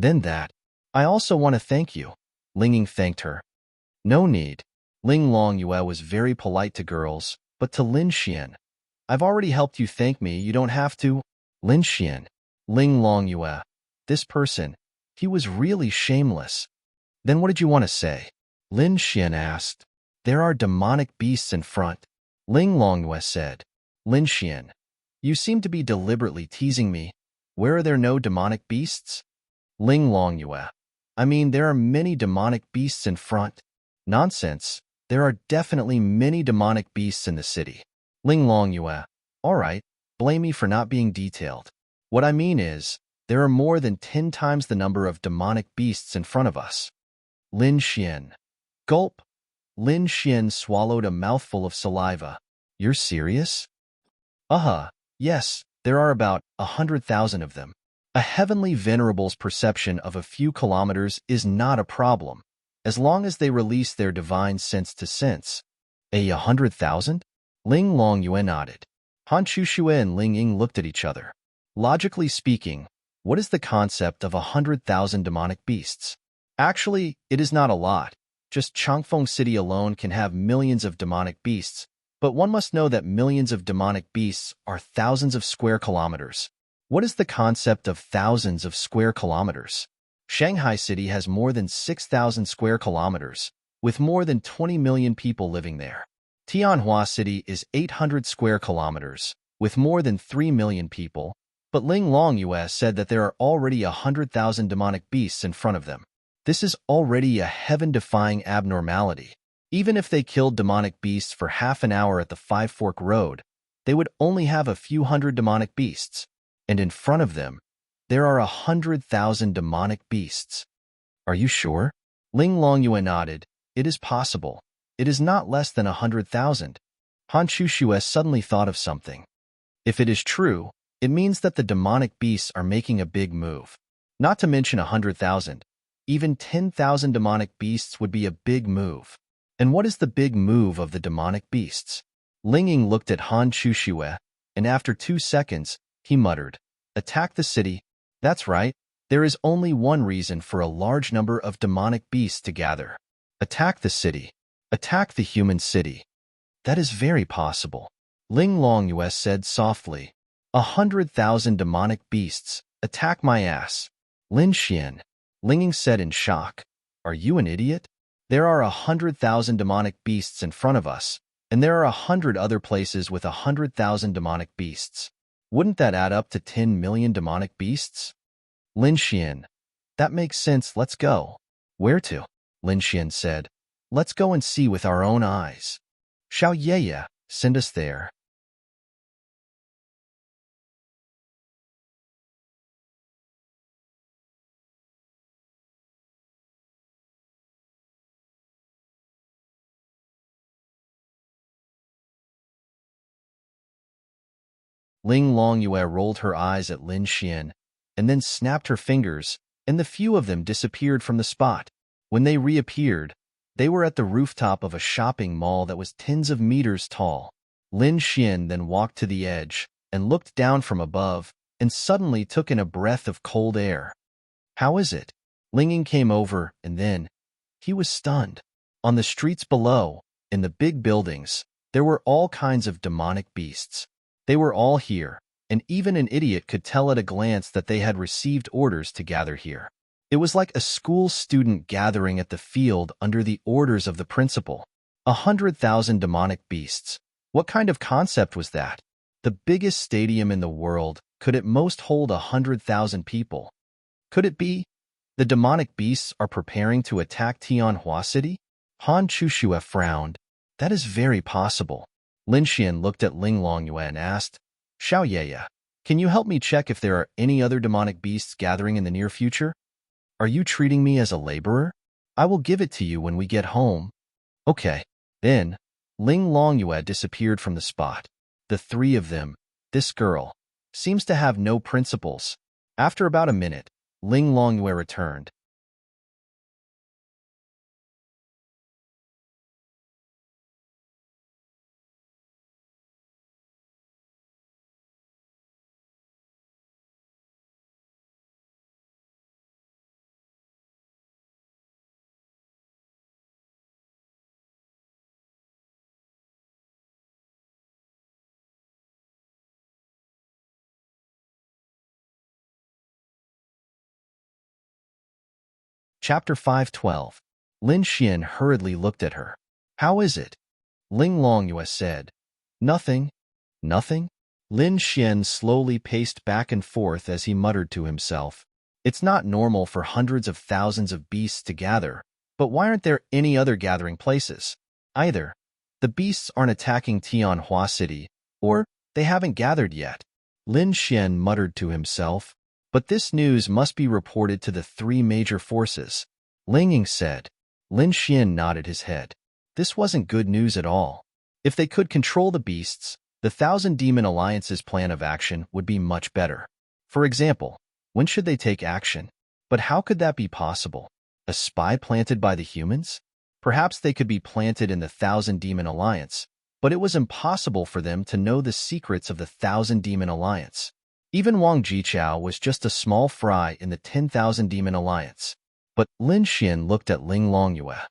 A: Then that. I also want to thank you. Ling Ying thanked her. No need. Ling Longyue was very polite to girls, but to Lin Xian. I've already helped you thank me, you don't have to. Lin Xian. Ling Longyue. This person. He was really shameless. Then what did you want to say? Lin Xian asked. There are demonic beasts in front. Ling Longyue said. Lin Xian. You seem to be deliberately teasing me. Where are there no demonic beasts? Ling Longyue. I mean, there are many demonic beasts in front. Nonsense. There are definitely many demonic beasts in the city. Ling Longyue. All right, blame me for not being detailed. What I mean is, there are more than 10 times the number of demonic beasts in front of us. Lin Xian. Gulp. Lin Xian swallowed a mouthful of saliva. You're serious? Yes, there are about 100,000 of them. A heavenly venerable's perception of a few kilometers is not a problem, as long as they release their divine sense to sense. 100,000? Ling Longyue nodded. Han Chuxue and Ling Ying looked at each other. Logically speaking, what is the concept of 100,000 demonic beasts? Actually, it is not a lot. Just Changfeng City alone can have millions of demonic beasts, but one must know that millions of demonic beasts are thousands of square kilometers. What is the concept of thousands of square kilometers? Shanghai City has more than 6,000 square kilometers, with more than 20 million people living there. Tianhua City is 800 square kilometers, with more than 3 million people, but Ling Longyue said that there are already 100,000 demonic beasts in front of them. This is already a heaven-defying abnormality. Even if they killed demonic beasts for half an hour at the Five Fork Road, they would only have a few hundred demonic beasts. And in front of them, there are 100,000 demonic beasts. Are you sure? Ling Longyue nodded. It is possible. It is not less than 100,000. Han Chuxue suddenly thought of something. If it is true, it means that the demonic beasts are making a big move. Not to mention 100,000. Even 10,000 demonic beasts would be a big move. And what is the big move of the demonic beasts? Ling Ying looked at Han Chuxue, and after 2 seconds, he muttered, Attack the city. That's right. There is only one reason for a large number of demonic beasts to gather. Attack the city. Attack the human city. That is very possible. Ling Longyue said softly, 100,000 demonic beasts. Attack my ass. Lin Xian. Ling Ying said in shock, Are you an idiot? There are 100,000 demonic beasts in front of us, and there are 100 other places with 100,000 demonic beasts. Wouldn't that add up to 10 million demonic beasts? Lin Xian. That makes sense, let's go. Where to? Lin Xian said. Let's go and see with our own eyes. Xiao Yeye, send us there. Ling Longyue rolled her eyes at Lin Xian, and then snapped her fingers, and the few of them disappeared from the spot. When they reappeared, they were at the rooftop of a shopping mall that was tens of meters tall. Lin Xian then walked to the edge and looked down from above and suddenly took in a breath of cold air. How is it? Ling Ying came over, and then he was stunned. On the streets below, in the big buildings, there were all kinds of demonic beasts. They were all here, and even an idiot could tell at a glance that they had received orders to gather here. It was like a school student gathering at the field under the orders of the principal. 100,000 demonic beasts. What kind of concept was that? The biggest stadium in the world could at most hold 100,000 people. Could it be? The demonic beasts are preparing to attack Tianhua City? Han Chuxue frowned. That is very possible. Lin Xian looked at Ling Longyue and asked, Xiao Yeye, can you help me check if there are any other demonic beasts gathering in the near future? Are you treating me as a laborer? I will give it to you when we get home. Okay. Then, Ling Longyue disappeared from the spot. The three of them, this girl, seems to have no principles. After about a minute, Ling Longyue returned. Chapter 512. Lin Xian hurriedly looked at her. How is it? Ling Longyue said. Nothing. Nothing? Lin Xian slowly paced back and forth as he muttered to himself. It's not normal for hundreds of thousands of beasts to gather, but why aren't there any other gathering places? Either the beasts aren't attacking Tianhua City, or they haven't gathered yet. Lin Xian muttered to himself. But this news must be reported to the three major forces. Ling Ying said. Lin Xian nodded his head. This wasn't good news at all. If they could control the beasts, the Thousand Demon Alliance's plan of action would be much better. For example, when should they take action? But how could that be possible? A spy planted by the humans? Perhaps they could be planted in the Thousand Demon Alliance, but it was impossible for them to know the secrets of the Thousand Demon Alliance. Even Wang Jiqiao was just a small fry in the 10,000 Demon Alliance. But Lin Xian looked at Ling Longyue.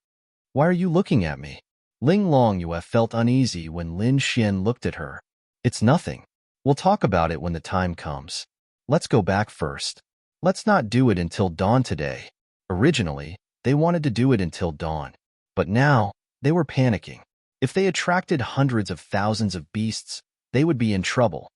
A: Why are you looking at me? Ling Longyue felt uneasy when Lin Xian looked at her. It's nothing. We'll talk about it when the time comes. Let's go back first. Let's not do it until dawn today. Originally, they wanted to do it until dawn. But now, they were panicking. If they attracted hundreds of thousands of beasts, they would be in trouble.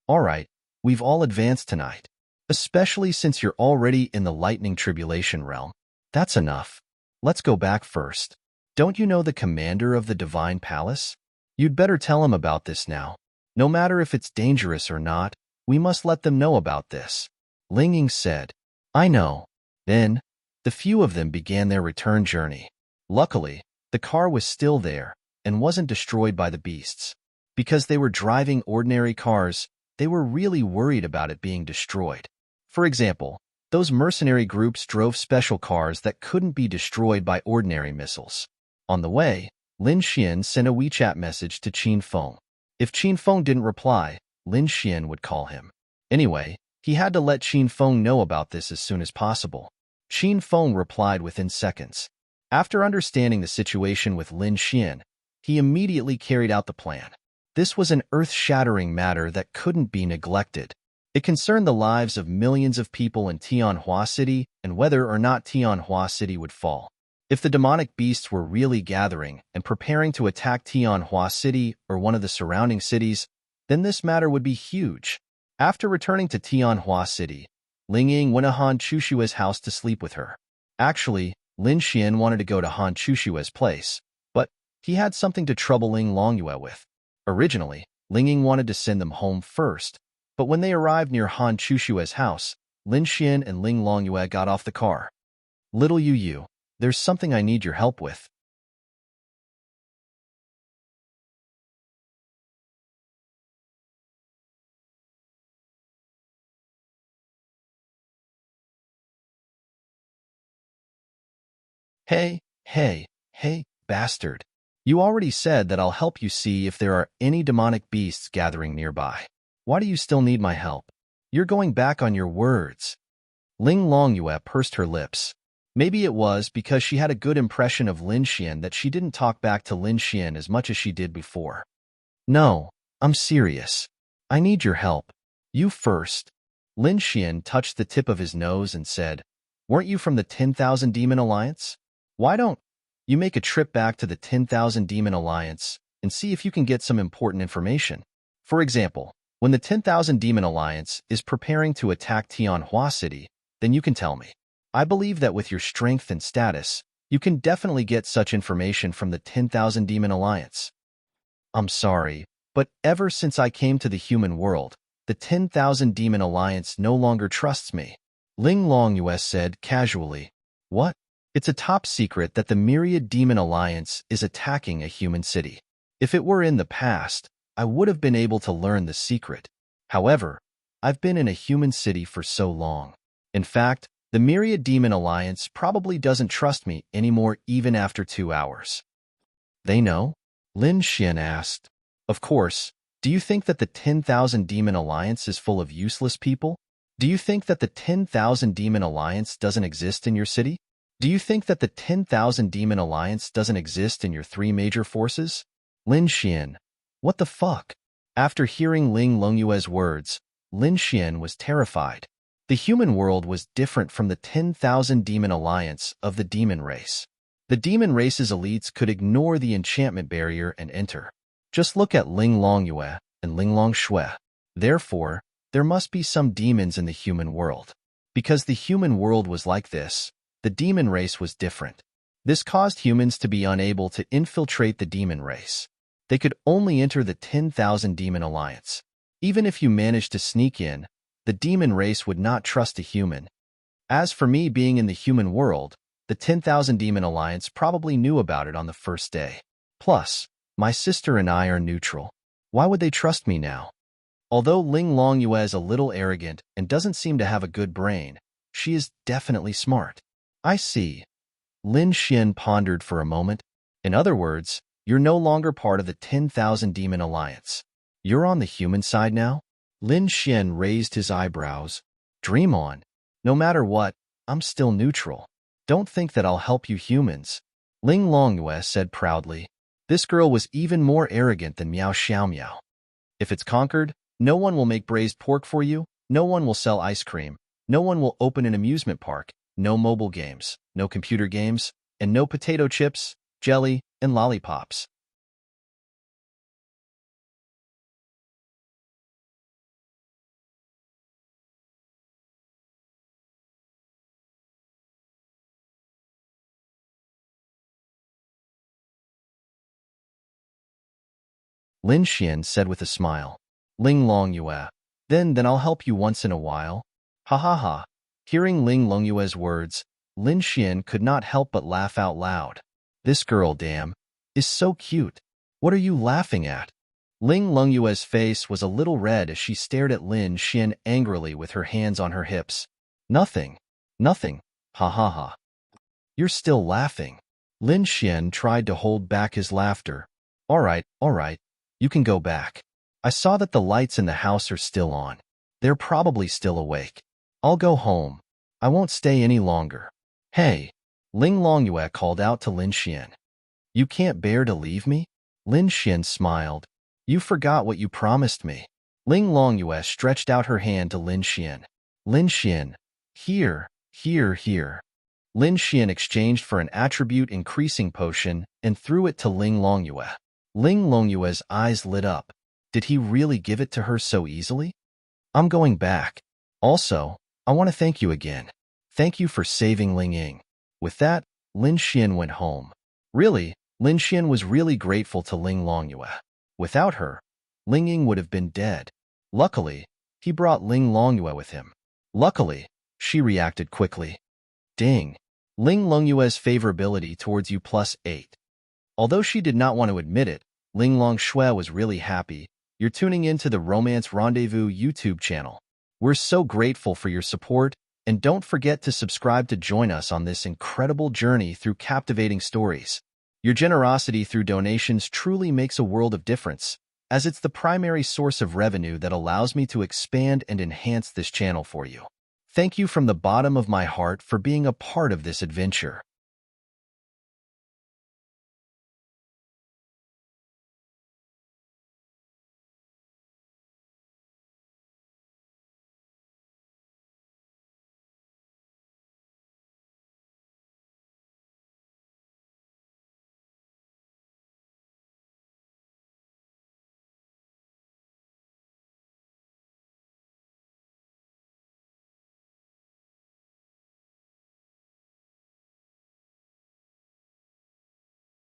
A: All right, we've all advanced tonight. Especially since you're already in the lightning tribulation realm. That's enough. Let's go back first. Don't you know the commander of the Divine Palace? You'd better tell him about this now. No matter if it's dangerous or not, we must let them know about this. Ling Ying said. I know. Then, the few of them began their return journey. Luckily, the car was still there and wasn't destroyed by the beasts. Because they were driving ordinary cars, they were really worried about it being destroyed. For example, those mercenary groups drove special cars that couldn't be destroyed by ordinary missiles. On the way, Lin Xian sent a WeChat message to Qin Feng. If Qin Feng didn't reply, Lin Xian would call him. Anyway, he had to let Qin Feng know about this as soon as possible. Qin Feng replied within seconds. After understanding the situation with Lin Xian, he immediately carried out the plan. This was an earth-shattering matter that couldn't be neglected. It concerned the lives of millions of people in Tianhua City and whether or not Tianhua City would fall. If the demonic beasts were really gathering and preparing to attack Tianhua City or one of the surrounding cities, then this matter would be huge. After returning to Tianhua City, Ling Ying went to Han Chushue's house to sleep with her. Actually, Lin Xian wanted to go to Han Chushue's place, but he had something to trouble Ling Longyue with. Originally, Ling Ying wanted to send them home first, but when they arrived near Han Chushue's house, Lin Xian and Ling Longyue got off the car. Little Yu, there's something I need your help with. Hey, bastard. You already said that I'll help you see if there are any demonic beasts gathering nearby. Why do you still need my help? You're going back on your words. Ling Longyue pursed her lips. Maybe it was because she had a good impression of Lin Xian that she didn't talk back to Lin Xian as much as she did before. No, I'm serious. I need your help. You first. Lin Xian touched the tip of his nose and said, Weren't you from the 10,000 Demon Alliance? Why don't you make a trip back to the 10,000 Demon Alliance and see if you can get some important information? For example, when the 10,000 Demon Alliance is preparing to attack Tianhua City, then you can tell me. I believe that with your strength and status, you can definitely get such information from the 10,000 Demon Alliance. I'm sorry, but ever since I came to the human world, the 10,000 Demon Alliance no longer trusts me. Ling Longyue said casually. What? It's a top secret that the Myriad Demon Alliance is attacking a human city. If it were in the past, I would have been able to learn the secret. However, I've been in a human city for so long. In fact, the Myriad Demon Alliance probably doesn't trust me anymore even after 2 hours. They know? Lin Xian asked. Of course. Do you think that the 10,000 Demon Alliance is full of useless people? Do you think that the 10,000 Demon Alliance doesn't exist in your city? Do you think that the 10,000 Demon Alliance doesn't exist in your 3 major forces? Lin Xian. What the fuck? After hearing Ling Longyue's words, Lin Xian was terrified. The human world was different from the 10,000 demon alliance of the demon race. The demon race's elites could ignore the enchantment barrier and enter. Just look at Ling Longyue and Ling Longshui. Therefore, there must be some demons in the human world. Because the human world was like this, the demon race was different. This caused humans to be unable to infiltrate the demon race. They could only enter the 10,000 demon alliance. Even if you managed to sneak in, the demon race would not trust a human. As for me being in the human world, the 10,000 demon alliance probably knew about it on the first day. Plus, my sister and I are neutral. Why would they trust me now? Although Ling Longyue is a little arrogant and doesn't seem to have a good brain, she is definitely smart. I see. Lin Xian pondered for a moment. In other words, you're no longer part of the 10,000 demon alliance. You're on the human side now? Lin Xian raised his eyebrows. Dream on. No matter what, I'm still neutral. Don't think that I'll help you humans. Ling Longyue said proudly. This girl was even more arrogant than Miao Xiaomiao. If it's conquered, no one will make braised pork for you, no one will sell ice cream, no one will open an amusement park, no mobile games, no computer games, and no potato chips, jelly, and lollipops. Lin Xian said with a smile. Ling Longyue. Then I'll help you once in a while. Ha ha ha. Hearing Ling Longyue's words, Lin Xian could not help but laugh out loud. This girl, damn, is so cute. What are you laughing at? Ling Longyue's face was a little red as she stared at Lin Xian angrily with her hands on her hips. Nothing. Nothing. Ha ha ha. You're still laughing. Lin Xian tried to hold back his laughter. All right. You can go back. I saw that the lights in the house are still on. They're probably still awake. I'll go home. I won't stay any longer. Hey, Ling Longyue called out to Lin Xian. You can't bear to leave me? Lin Xian smiled. You forgot what you promised me. Ling Longyue stretched out her hand to Lin Xian. Lin Xian, here. Lin Xian exchanged for an attribute increasing potion and threw it to Ling Longyue. Ling Longyue's eyes lit up. Did he really give it to her so easily? I'm going back. Also, I want to thank you again. Thank you for saving Ling Ying. With that, Lin Xian went home. Really, Lin Xian was really grateful to Ling Longyue. Without her, Ling Ying would have been dead. Luckily, he brought Ling Longyue with him. Luckily, she reacted quickly. Ding. Ling Longyue's favorability towards you +8. Although she did not want to admit it, Ling Longshui was really happy. You're tuning in to the Romance Rendezvous YouTube channel. We're so grateful for your support, and don't forget to subscribe to join us on this incredible journey through captivating stories. Your generosity through donations truly makes a world of difference, as it's the primary source of revenue that allows me to expand and enhance this channel for you. Thank you from the bottom of my heart for being a part of this adventure.